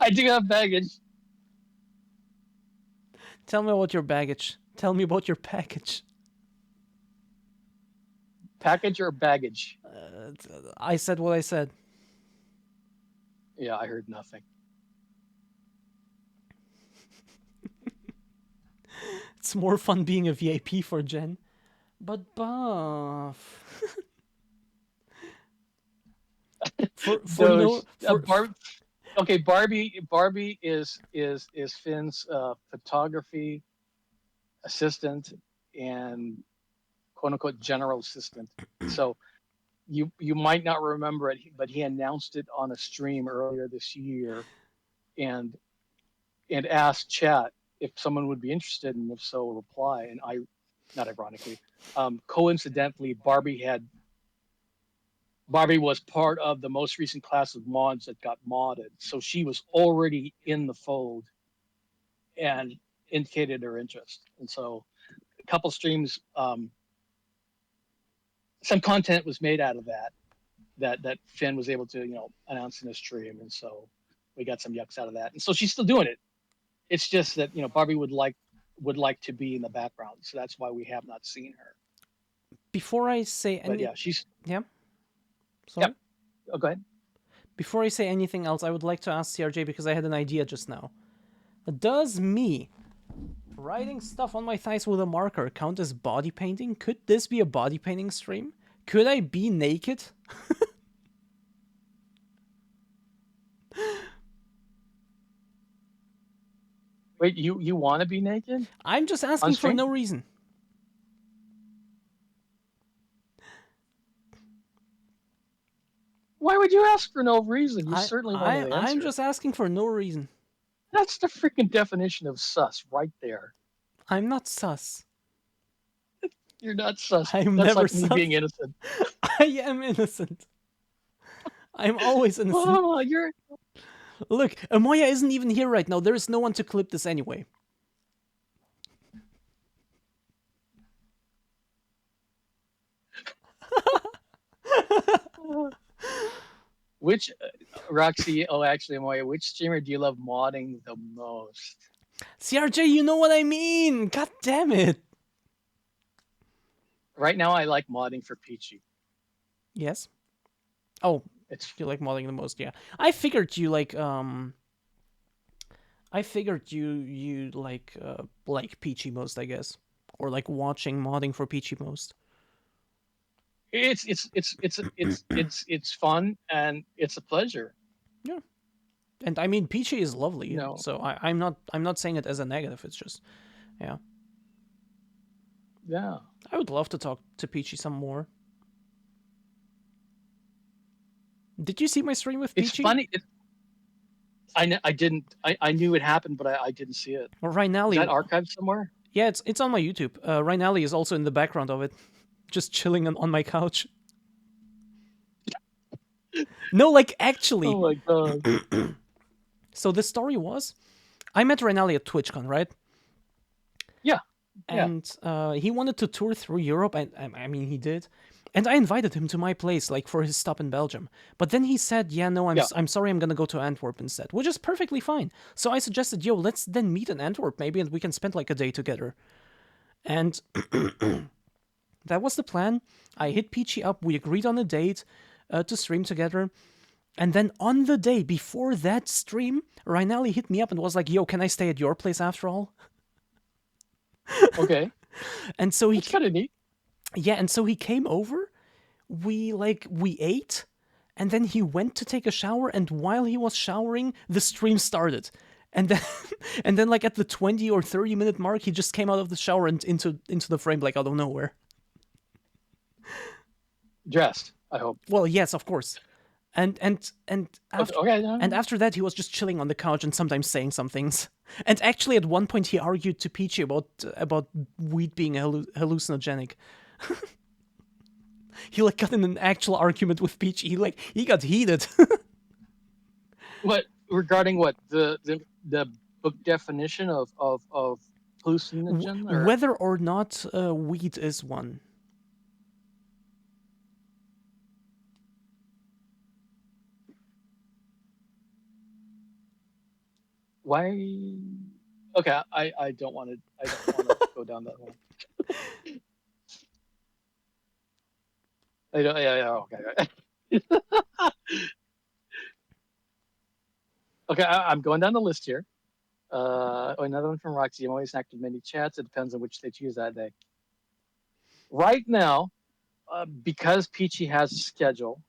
S3: I do have baggage.
S1: Tell me about your baggage. Tell me about your package.
S3: Package or baggage?
S1: I said what I said.
S3: Yeah, I heard nothing.
S1: It's more fun being a VIP for Jen. But Buff. for
S3: Those,
S1: no for,
S3: okay, Barbie is Finn's photography assistant and quote unquote general assistant. So you might not remember it, but he announced it on a stream earlier this year, and asked chat if someone would be interested, and if so, reply. And I, not ironically, coincidentally, Barbie was part of the most recent class of mods that got modded, so she was already in the fold and indicated her interest. And so a couple streams, some content was made out of that Finn was able to announce in his stream, and so we got some yucks out of that. And so she's still doing it. It's just that Barbie would like to be in the background, so that's why we have not seen her.
S1: before I say
S3: But
S1: any
S3: yeah, she's
S1: yeah. Sorry.
S3: Yep. Oh, go ahead.
S1: Before I say anything else, I would like to ask CRJ because I had an idea just now. Does me writing stuff on my thighs with a marker count as body painting? Could this be a body painting stream? Could I be naked?
S3: Wait, you want to be naked?
S1: I'm just asking
S3: On
S1: for
S3: stream?
S1: no reason.
S3: Why would you ask for no reason? You certainly want to
S1: I'm
S3: answer.
S1: just asking for no reason.
S3: That's the freaking definition of sus right there.
S1: I'm not sus.
S3: You're not sus.
S1: I'm
S3: That's
S1: never
S3: like me
S1: sus.
S3: being innocent.
S1: I am innocent. I'm always innocent.
S3: Oh, you're.
S1: Look, Amoya isn't even here right now. There is no one to clip this anyway.
S3: Which Roxy? Oh, actually, Amoya. Which streamer do you love modding the most?
S1: CRJ, you know what I mean. God damn it.
S3: Right now, I like modding for Peachy.
S1: Yes. Oh,
S3: It's
S1: you like modding the most, yeah. I figured you like I figured you like Peachy most, I guess, or like watching modding for Peachy most.
S3: it's fun and it's a pleasure.
S1: Yeah, and I mean Peachy is lovely,
S3: No.
S1: so I'm not saying it as a negative. It's just, yeah.
S3: Yeah.
S1: I would love to talk to Peachy some more. Did you see my stream with
S3: It's
S1: Peachy?
S3: funny. I didn't. I knew it happened, but I didn't see it.
S1: Or Rhinali.
S3: Is that archived somewhere?
S1: Yeah, it's on my YouTube. Rhinali is also in the background of it, just chilling on my couch. No, like actually.
S3: Oh my god.
S1: So the story was, I met Rhinali at TwitchCon, right?
S3: Yeah.
S1: And he wanted to tour through Europe, and I mean he did. And I invited him to my place, like for his stop in Belgium. But then he said, "Yeah, no, I'm sorry, I'm gonna go to Antwerp instead," which is perfectly fine. So I suggested, "Yo, let's then meet in Antwerp maybe, and we can spend like a day together." And that was the plan. I hit Peachy up. We agreed on a date to stream together. And then on the day before that stream, Rhinali hit me up and was like, "Yo, can I stay at your place after all?"
S3: Okay.
S1: And so he
S3: It's kind of neat.
S1: Yeah, and so he came over, we ate, and then he went to take a shower, and while he was showering, the stream started. And then and then like at the 20 or 30 minute mark, he just came out of the shower and into the frame like out of nowhere.
S3: Dressed, I hope.
S1: Well, yes, of course. And after,
S3: Okay.
S1: and after that, he was just chilling on the couch and sometimes saying some things. And actually, at one point, he argued to Peachy about weed being hallucinogenic. He like got in an actual argument with Peachy. He got heated.
S3: What regarding what the book definition of hallucinogen? Or?
S1: Whether or not weed is one.
S3: Why? Okay, I don't want to go down that one. I don't. Yeah. Okay. Okay, I'm going down the list here. Another one from Roxy. I'm always active in many chats. It depends on which stage you use that day. Right now, because Peachy has a schedule,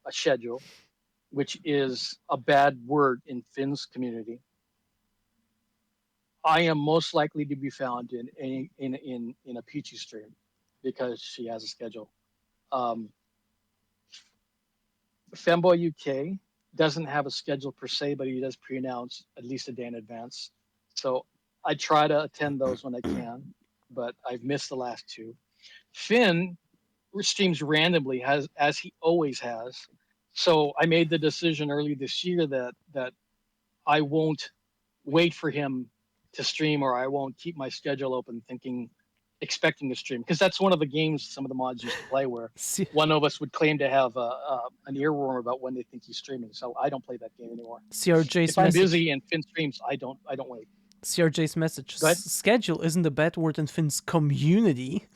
S3: which is a bad word in Finn's community, I am most likely to be found in a Peachy stream because she has a schedule. Femboy UK doesn't have a schedule per se, but he does pre-announce at least a day in advance. So I try to attend those when I can, but I've missed the last two. Finn streams randomly, as he always has. So I made the decision early this year that I won't wait for him to stream, or I won't keep my schedule open expecting to stream, because that's one of the games some of the mods used to play where one of us would claim to have an earworm about when they think he's streaming. So I don't play that game anymore.
S1: CRJ's
S3: if I'm
S1: message.
S3: busy and Finn streams, I don't wait.
S1: CRJ's message.
S3: Go ahead.
S1: Schedule isn't a bad word in Finn's community.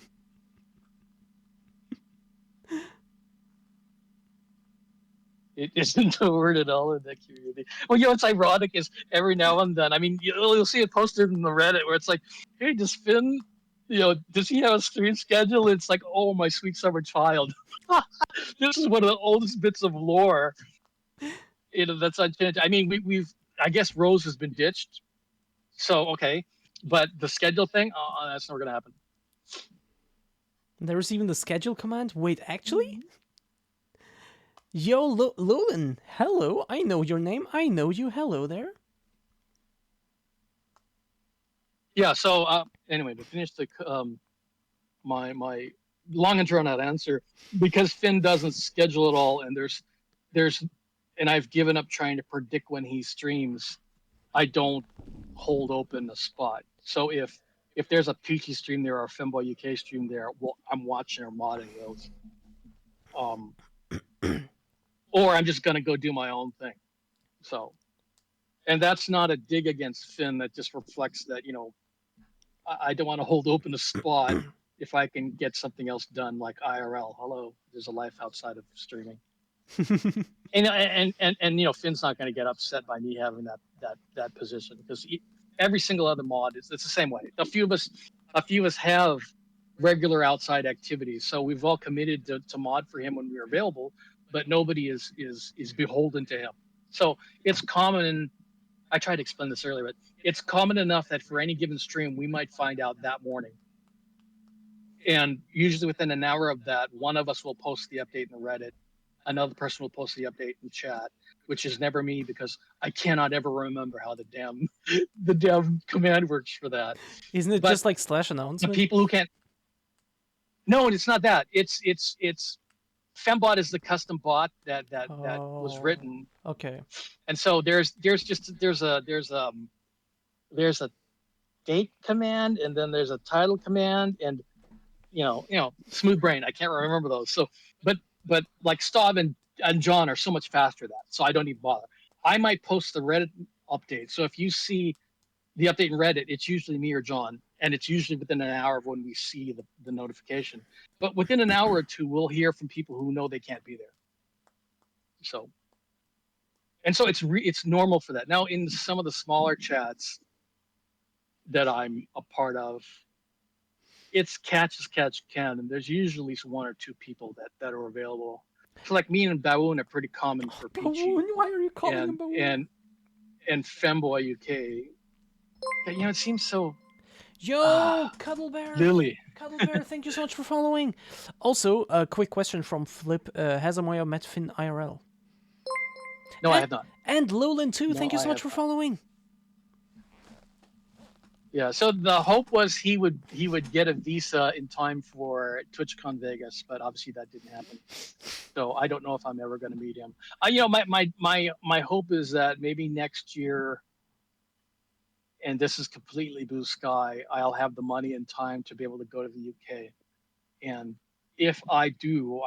S3: It isn't a word at all in that community. Well, what's ironic is every now and then, I mean, you'll see it posted in the Reddit where it's like, "Hey, does Finn, does he have a stream schedule?" It's like, "Oh, my sweet summer child." This is one of the oldest bits of lore. That's unchanged. I mean, I guess Rose has been ditched. So, okay. But the schedule thing, that's never gonna happen.
S1: There's even the schedule command. Wait, actually? Yo, Lulin, hello. I know your name. I know you. Hello there.
S3: Yeah. So anyway, to finish the my long and drawn out answer, because Finn doesn't schedule it all, and there's and I've given up trying to predict when he streams. I don't hold open a spot. So if there's a Peachy stream there or a Femboy UK stream there, well, I'm watching or modding those. Or I'm just gonna go do my own thing. So, and that's not a dig against Finn. That just reflects that I don't want to hold open a spot if I can get something else done like IRL. Hello, there's a life outside of streaming. And Finn's not going to get upset by me having that position because every single other mod it's the same way. A few of us have regular outside activities, so we've all committed to mod for him when we're available, but nobody is beholden to him. So it's common. I tried to explain this earlier, but it's common enough that for any given stream, we might find out that morning. And usually within an hour of that, one of us will post the update in the Reddit. Another person will post the update in chat, which is never me because I cannot ever remember how the damn command works for that.
S1: Isn't it just like / announcement?
S3: The people who can't. No, it's not that. It's Fembot is the custom bot that was written.
S1: Okay.
S3: And so there's a date command, and then there's a title command, and smooth brain. I can't remember those. So, but like Staub and John are so much faster at that, so I don't even bother. I might post the Reddit update. So if you see the update in Reddit, it's usually me or John, and it's usually within an hour of when we see the notification. But within an hour or two, we'll hear from people who know they can't be there. So it's normal for that. Now in some of the smaller chats that I'm a part of, it's catch as catch can, and there's usually at least one or two people that are available. So like me and Bawoon are pretty common for Peachy.
S1: Bawoon, why are you calling him Bawoon?
S3: And Femboy UK. It seems so.
S1: Yo, Cuddle Bear.
S3: Lily.
S1: Cuddle Bear, thank you so much for following. Also, a quick question from Flip. Has Amoya met Finn IRL?
S3: No, I have not.
S1: And Lowland too.
S3: No,
S1: Thank you so
S3: I
S1: much for following.
S3: Yeah, so the hope was he would get a visa in time for TwitchCon Vegas, but obviously that didn't happen. So I don't know if I'm ever going to meet him. My hope is that maybe next year, and this is completely blue sky, I'll have the money and time to be able to go to the UK. And if I do,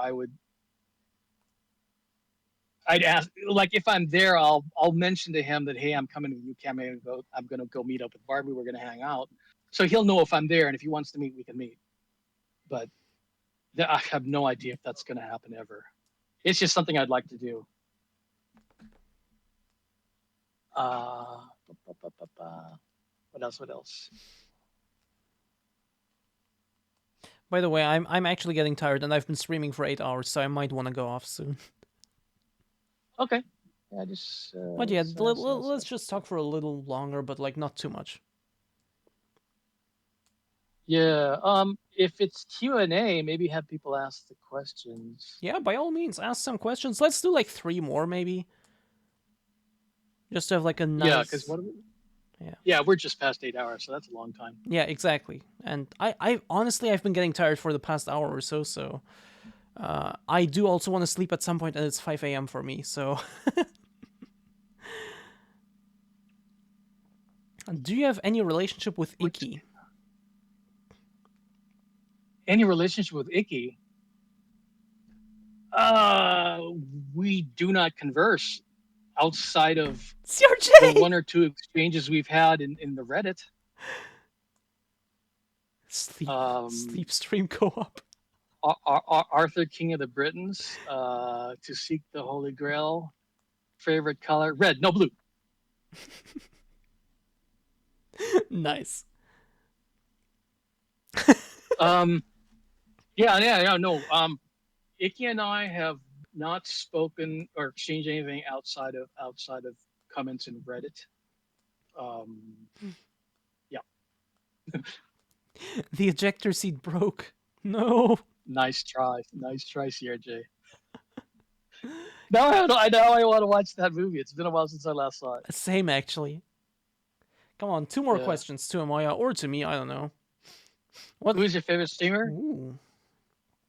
S3: I'd ask, like, if I'm there, I'll mention to him that, hey, I'm coming to the UK. I'm gonna go meet up with Barbie. We're gonna hang out, so he'll know if I'm there, and if he wants to meet, we can meet. But I have no idea if that's gonna happen ever. It's just something I'd like to do. What else?
S1: By the way, I'm actually getting tired, and I've been streaming for 8 hours, so I might want to go off soon.
S3: Okay. Yeah, just.
S1: But yeah, let's just talk for a little longer, but like not too much.
S3: Yeah. If it's Q&A, maybe have people ask the questions.
S1: Yeah, by all means, ask some questions. Let's do like 3 more, maybe. Just to have like a nice.
S3: Yeah, because what? Yeah, we're just past 8 hours, so that's a long time.
S1: Yeah, exactly. And I honestly, I've been getting tired for the past hour or so. So, I do also want to sleep at some point, and it's 5 a.m. for me. So, do you have any relationship with Icky?
S3: Any relationship with Icky? We do not converse outside of
S1: CRJ!
S3: the 1 or 2 exchanges we've had in the Reddit.
S1: Sleep stream co-op.
S3: Arthur, King of the Britons, to seek the Holy Grail. Favorite color? Red, no blue.
S1: Nice.
S3: No. Icky and I have not spoken or exchanged anything outside of comments in Reddit. Yeah.
S1: The ejector seat broke. No.
S3: Nice try, CRJ. Now I want to watch that movie. It's been a while since I last saw it.
S1: Same, actually. Come on, 2 more
S3: Yeah.
S1: questions to Amoya or to me. I don't know. What?
S3: Who's your favorite streamer?
S1: Ooh.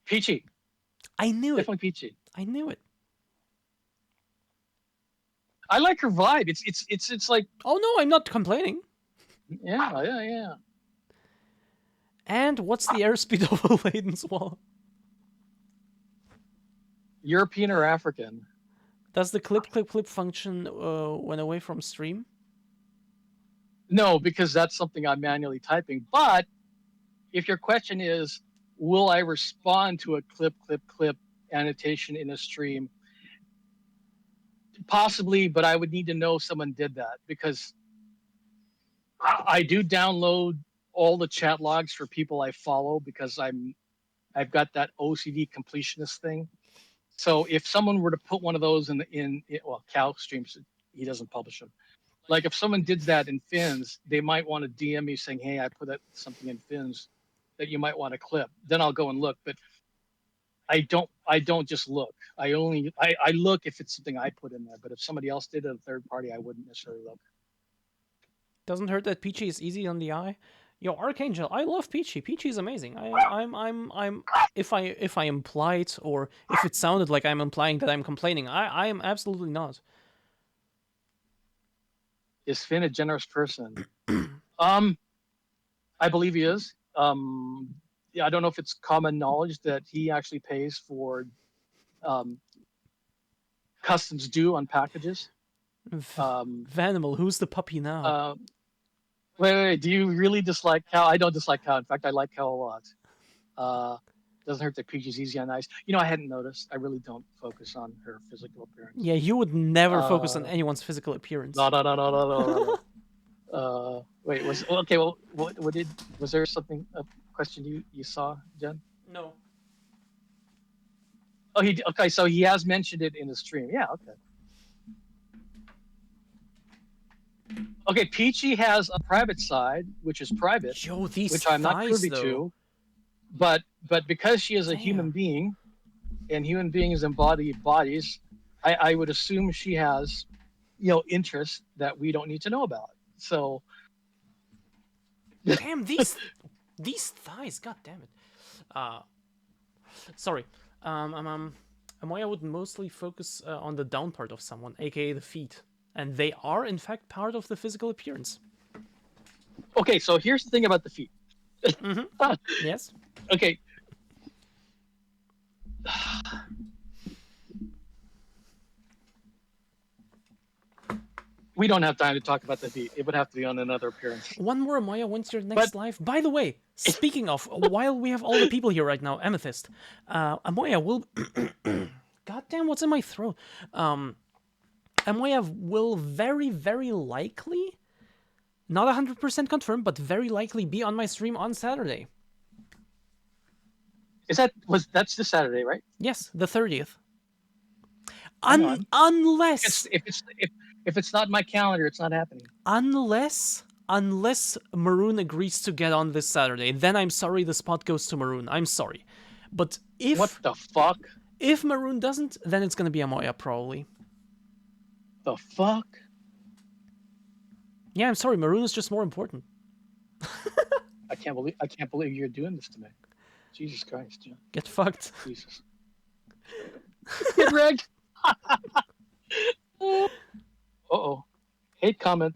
S3: Peachy.
S1: I knew it.
S3: Definitely Peachy.
S1: I knew it.
S3: I like her vibe. It's like
S1: Oh no, I'm not complaining.
S3: yeah.
S1: And what's the airspeed of a Layden's wall?
S3: European or African?
S1: Does the clip function when away from stream?
S3: No, because that's something I'm manually typing. But if your question is, will I respond to a clip annotation in a stream? Possibly, but I would need to know someone did that because I do download all the chat logs for people I follow because I've got that OCD completionist thing. So if someone were to put one of those in well, Cal streams, he doesn't publish them. Like if someone did that in Fins, they might want to DM me saying, "Hey, I put something in Fins that you might want to clip." Then I'll go and look, but I don't just look. I look if it's something I put in there. But if somebody else did it, a third party, I wouldn't necessarily look.
S1: Doesn't hurt that Peachy is easy on the eye. Yo, Archangel, I love Peachy. Peachy is amazing. I'm if I implied or if it sounded like I'm implying that I'm complaining, I am absolutely not.
S3: Is Finn a generous person? I believe he is. Yeah, I don't know if it's common knowledge that he actually pays for customs due on packages.
S1: Vanimal, who's the puppy now?
S3: Wait, do you really dislike Cal? I don't dislike Cal. In fact, I like Cal a lot. Doesn't hurt that Peachy's easy on ice. You know, I hadn't noticed. I really don't focus on her physical appearance.
S1: Yeah, you would never focus on anyone's physical appearance.
S3: No. Wait, well, was there something, a question you saw, Jen?
S1: No.
S3: Oh, okay, so he has mentioned it in the stream. Yeah, okay. Okay, Peachy has a private side, which is private,
S1: Yo, these
S3: which I'm not
S1: thighs,
S3: privy
S1: though.
S3: to. But because she is a
S1: Damn.
S3: human being, and human beings embody bodies, I would assume she has, interests that we don't need to know about. So,
S1: Damn, these thighs, god damn it. Sorry. Amoya would mostly focus on the down part of someone, aka the feet. And they are, in fact, part of the physical appearance.
S3: okay, so here's the thing about the feet.
S1: Yes?
S3: Okay. We don't have time to talk about the feet. It would have to be on another appearance.
S1: One more, Amoya. When's your next live? By the way, speaking of, while we have all the people here right now, Amethyst, Amoya will... God damn, what's in my throat? Amoya will very, very likely, not 100% confirmed, but very likely be on my stream on Saturday.
S3: That's this Saturday, right?
S1: Yes, the 30th.
S3: Hang on.
S1: Unless
S3: if it's not in my calendar, it's not happening.
S1: Unless Maroon agrees to get on this Saturday, then I'm sorry the spot goes to Maroon. I'm sorry. But if
S3: What the fuck?
S1: If Maroon doesn't, then it's gonna be Amoya probably.
S3: The fuck?
S1: Yeah, I'm sorry, Maroon is just more important.
S3: I can't believe you're doing this to me. Jesus Christ, John.
S1: Get fucked.
S3: Jesus. Get wrecked. Uh-oh. Hate comment.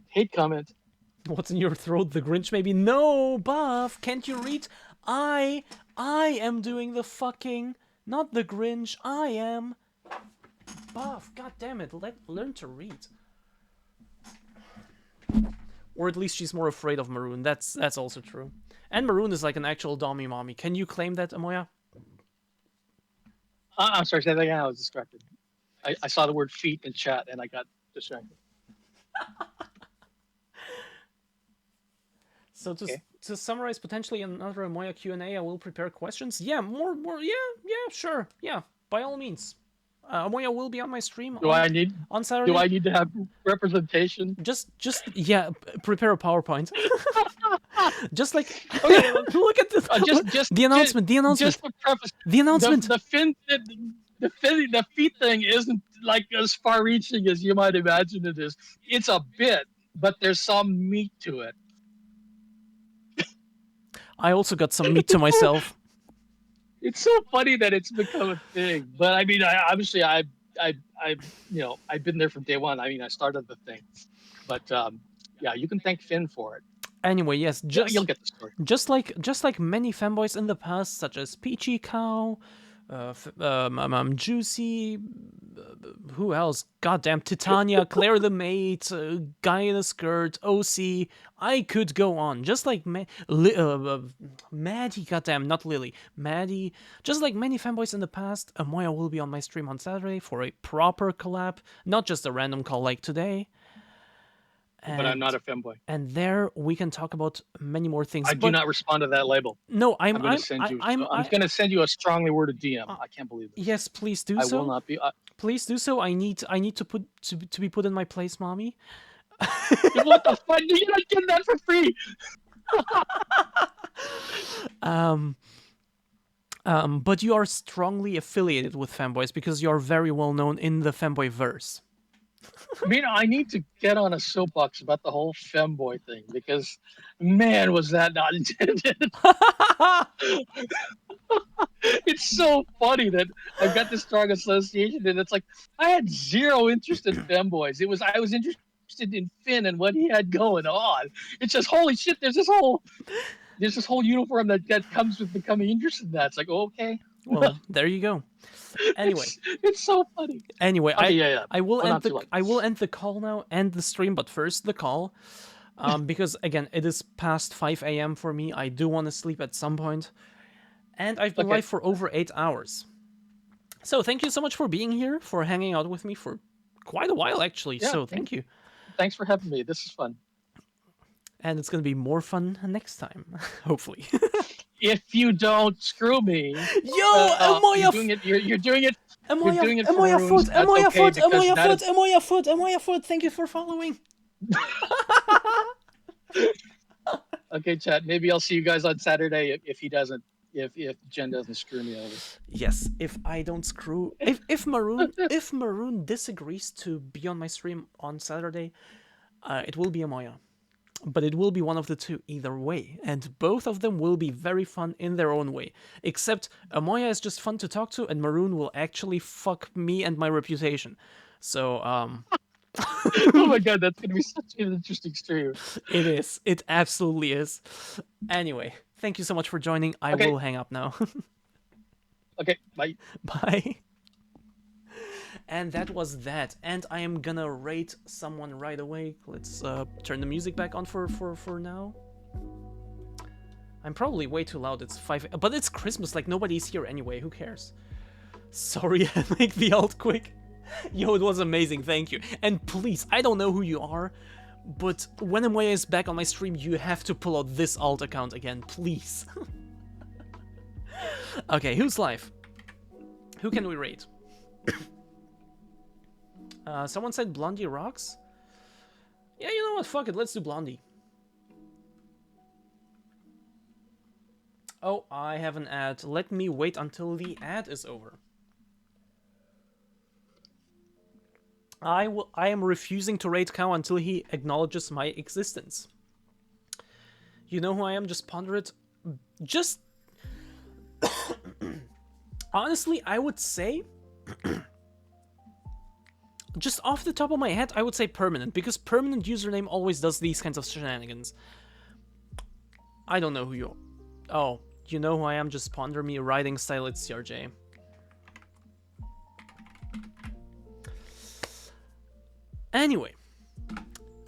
S1: What's in your throat? The Grinch maybe? No, Buff, can't you read? I am doing the fucking, not the Grinch, I am. Buff, god damn it, learn to read. Or at least she's more afraid of Maroon, that's also true. And Maroon is like an actual dommy mommy. Can you claim that, Amoya?
S3: I'm sorry, say that again. I was distracted. I saw the word feet in chat and I got distracted.
S1: So to summarize, potentially another Amoya Q&A, I will prepare questions. Yeah, more, yeah, sure, yeah, by all means. Moya will be on my stream
S3: Do I need
S1: on Saturday.
S3: do I need to have representation?
S1: Just yeah, prepare a PowerPoint. Just like
S3: Okay,
S1: look at this. The announcement. The announcement.
S3: Just to preface,
S1: The announcement.
S3: the feet thing isn't like as far-reaching as you might imagine it is. It's a bit, but there's some meat to it.
S1: I also got some meat to myself.
S3: It's so funny that it's become a thing. But I mean, obviously, I've been there from day one. I mean, I started the thing, but yeah, you can thank Finn for it.
S1: Anyway, yes,
S3: You'll get the story.
S1: just like many fanboys in the past, such as Peachy Cow, Juicy, who else? Goddamn, Titania, Claire the Maid, Guy in a Skirt, OC. I could go on. Just like Maddie, goddamn, not Lily, Maddie. Just like many fanboys in the past, Moya will be on my stream on Saturday for a proper collab, not just a random call like today.
S3: But I'm not a femboy.
S1: And there we can talk about many more things.
S3: I do not respond to that label.
S1: No,
S3: I'm going to send you a strongly worded DM. I can't believe this.
S1: Yes, please do
S3: I
S1: so.
S3: will not be.
S1: Please do so. I need to be put in my place, mommy.
S3: What the fuck? You're not getting that for free.
S1: But you are strongly affiliated with fanboys because you are very well known in the fanboy verse.
S3: I mean, I need to get on a soapbox about the whole femboy thing because, man, was that not intended. It's so funny that I've got this strong association, and it's like I had zero interest in femboys. I was interested in Finn and what he had going on. It's just holy shit. There's this whole uniform that comes with becoming interested in that. It's like, okay.
S1: Well, there you go. Anyway,
S3: it's so funny.
S1: Anyway,
S3: okay,
S1: I will end the call now, end the stream, but first the call, because again it is past 5 a.m. for me. I do want to sleep at some point, and I've been live for over 8 hours. So thank you so much for being here, for hanging out with me for quite a while actually.
S3: Yeah,
S1: so thank you.
S3: Thanks for having me. This is fun.
S1: And it's gonna be more fun next time, hopefully.
S3: If you don't screw me,
S1: Moya,
S3: you're doing it.
S1: Moya foot. Thank you for following.
S3: Okay, chat. Maybe I'll see you guys on Saturday if Jen doesn't screw me over.
S1: Yes, if I don't screw, if Maroon disagrees to be on my stream on Saturday, it will be a Moya. But it will be one of the two either way, and both of them will be very fun in their own way. Except Amoya is just fun to talk to, and Maroon will actually fuck me and my reputation. So,
S3: oh my god, that's gonna be such an interesting stream.
S1: It is. It absolutely is. Anyway, thank you so much for joining. I will hang up now.
S3: Okay, bye.
S1: Bye. And that was that. And I am gonna rate someone right away. Let's turn the music back on for now. I'm probably way too loud. It's 5, but it's Christmas. Like nobody's here anyway. Who cares? Sorry, I make the alt quick. Yo, it was amazing. Thank you. And please, I don't know who you are, but when Amoya is back on my stream, you have to pull out this alt account again, please. Okay, who's live? Who can we rate? Someone said Blondie rocks. Yeah, you know what? Fuck it. Let's do Blondie. Oh, I have an ad. Let me wait until the ad is over. I am refusing to rate Cow until he acknowledges my existence. You know who I am? Just ponder it. Just... Honestly, I would say... Just off the top of my head, I would say Permanent, because Permanent username always does these kinds of shenanigans. I don't know who you are. Oh, you know who I am? Just ponder me. Writing style, it's CRJ. Anyway,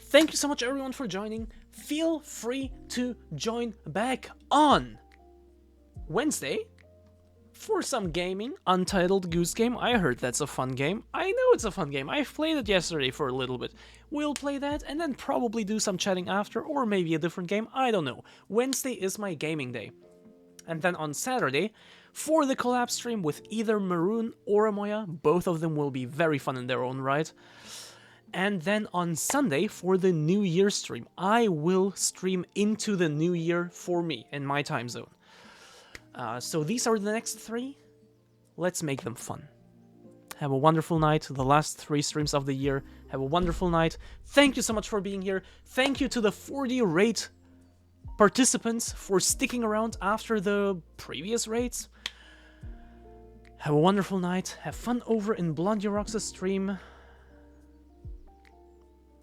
S1: thank you so much everyone for joining. Feel free to join back on Wednesday for some gaming. Untitled Goose Game. I heard that's a fun game. I know it's a fun game. I played it yesterday for a little bit. We'll play that and then probably do some chatting after, or maybe a different game. I don't know. Wednesday is my gaming day. And then on Saturday, for the collab stream with either Maroon or Amoya. Both of them will be very fun in their own right. And then on Sunday for the New Year stream, I will stream into the New Year for me in my time zone. So these are the next 3. Let's make them fun. Have a wonderful night. The last 3 streams of the year. Have a wonderful night. Thank you so much for being here. Thank you to the 40 raid participants for sticking around after the previous raids. Have a wonderful night. Have fun over in Blondie Rox's stream.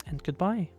S1: And goodbye.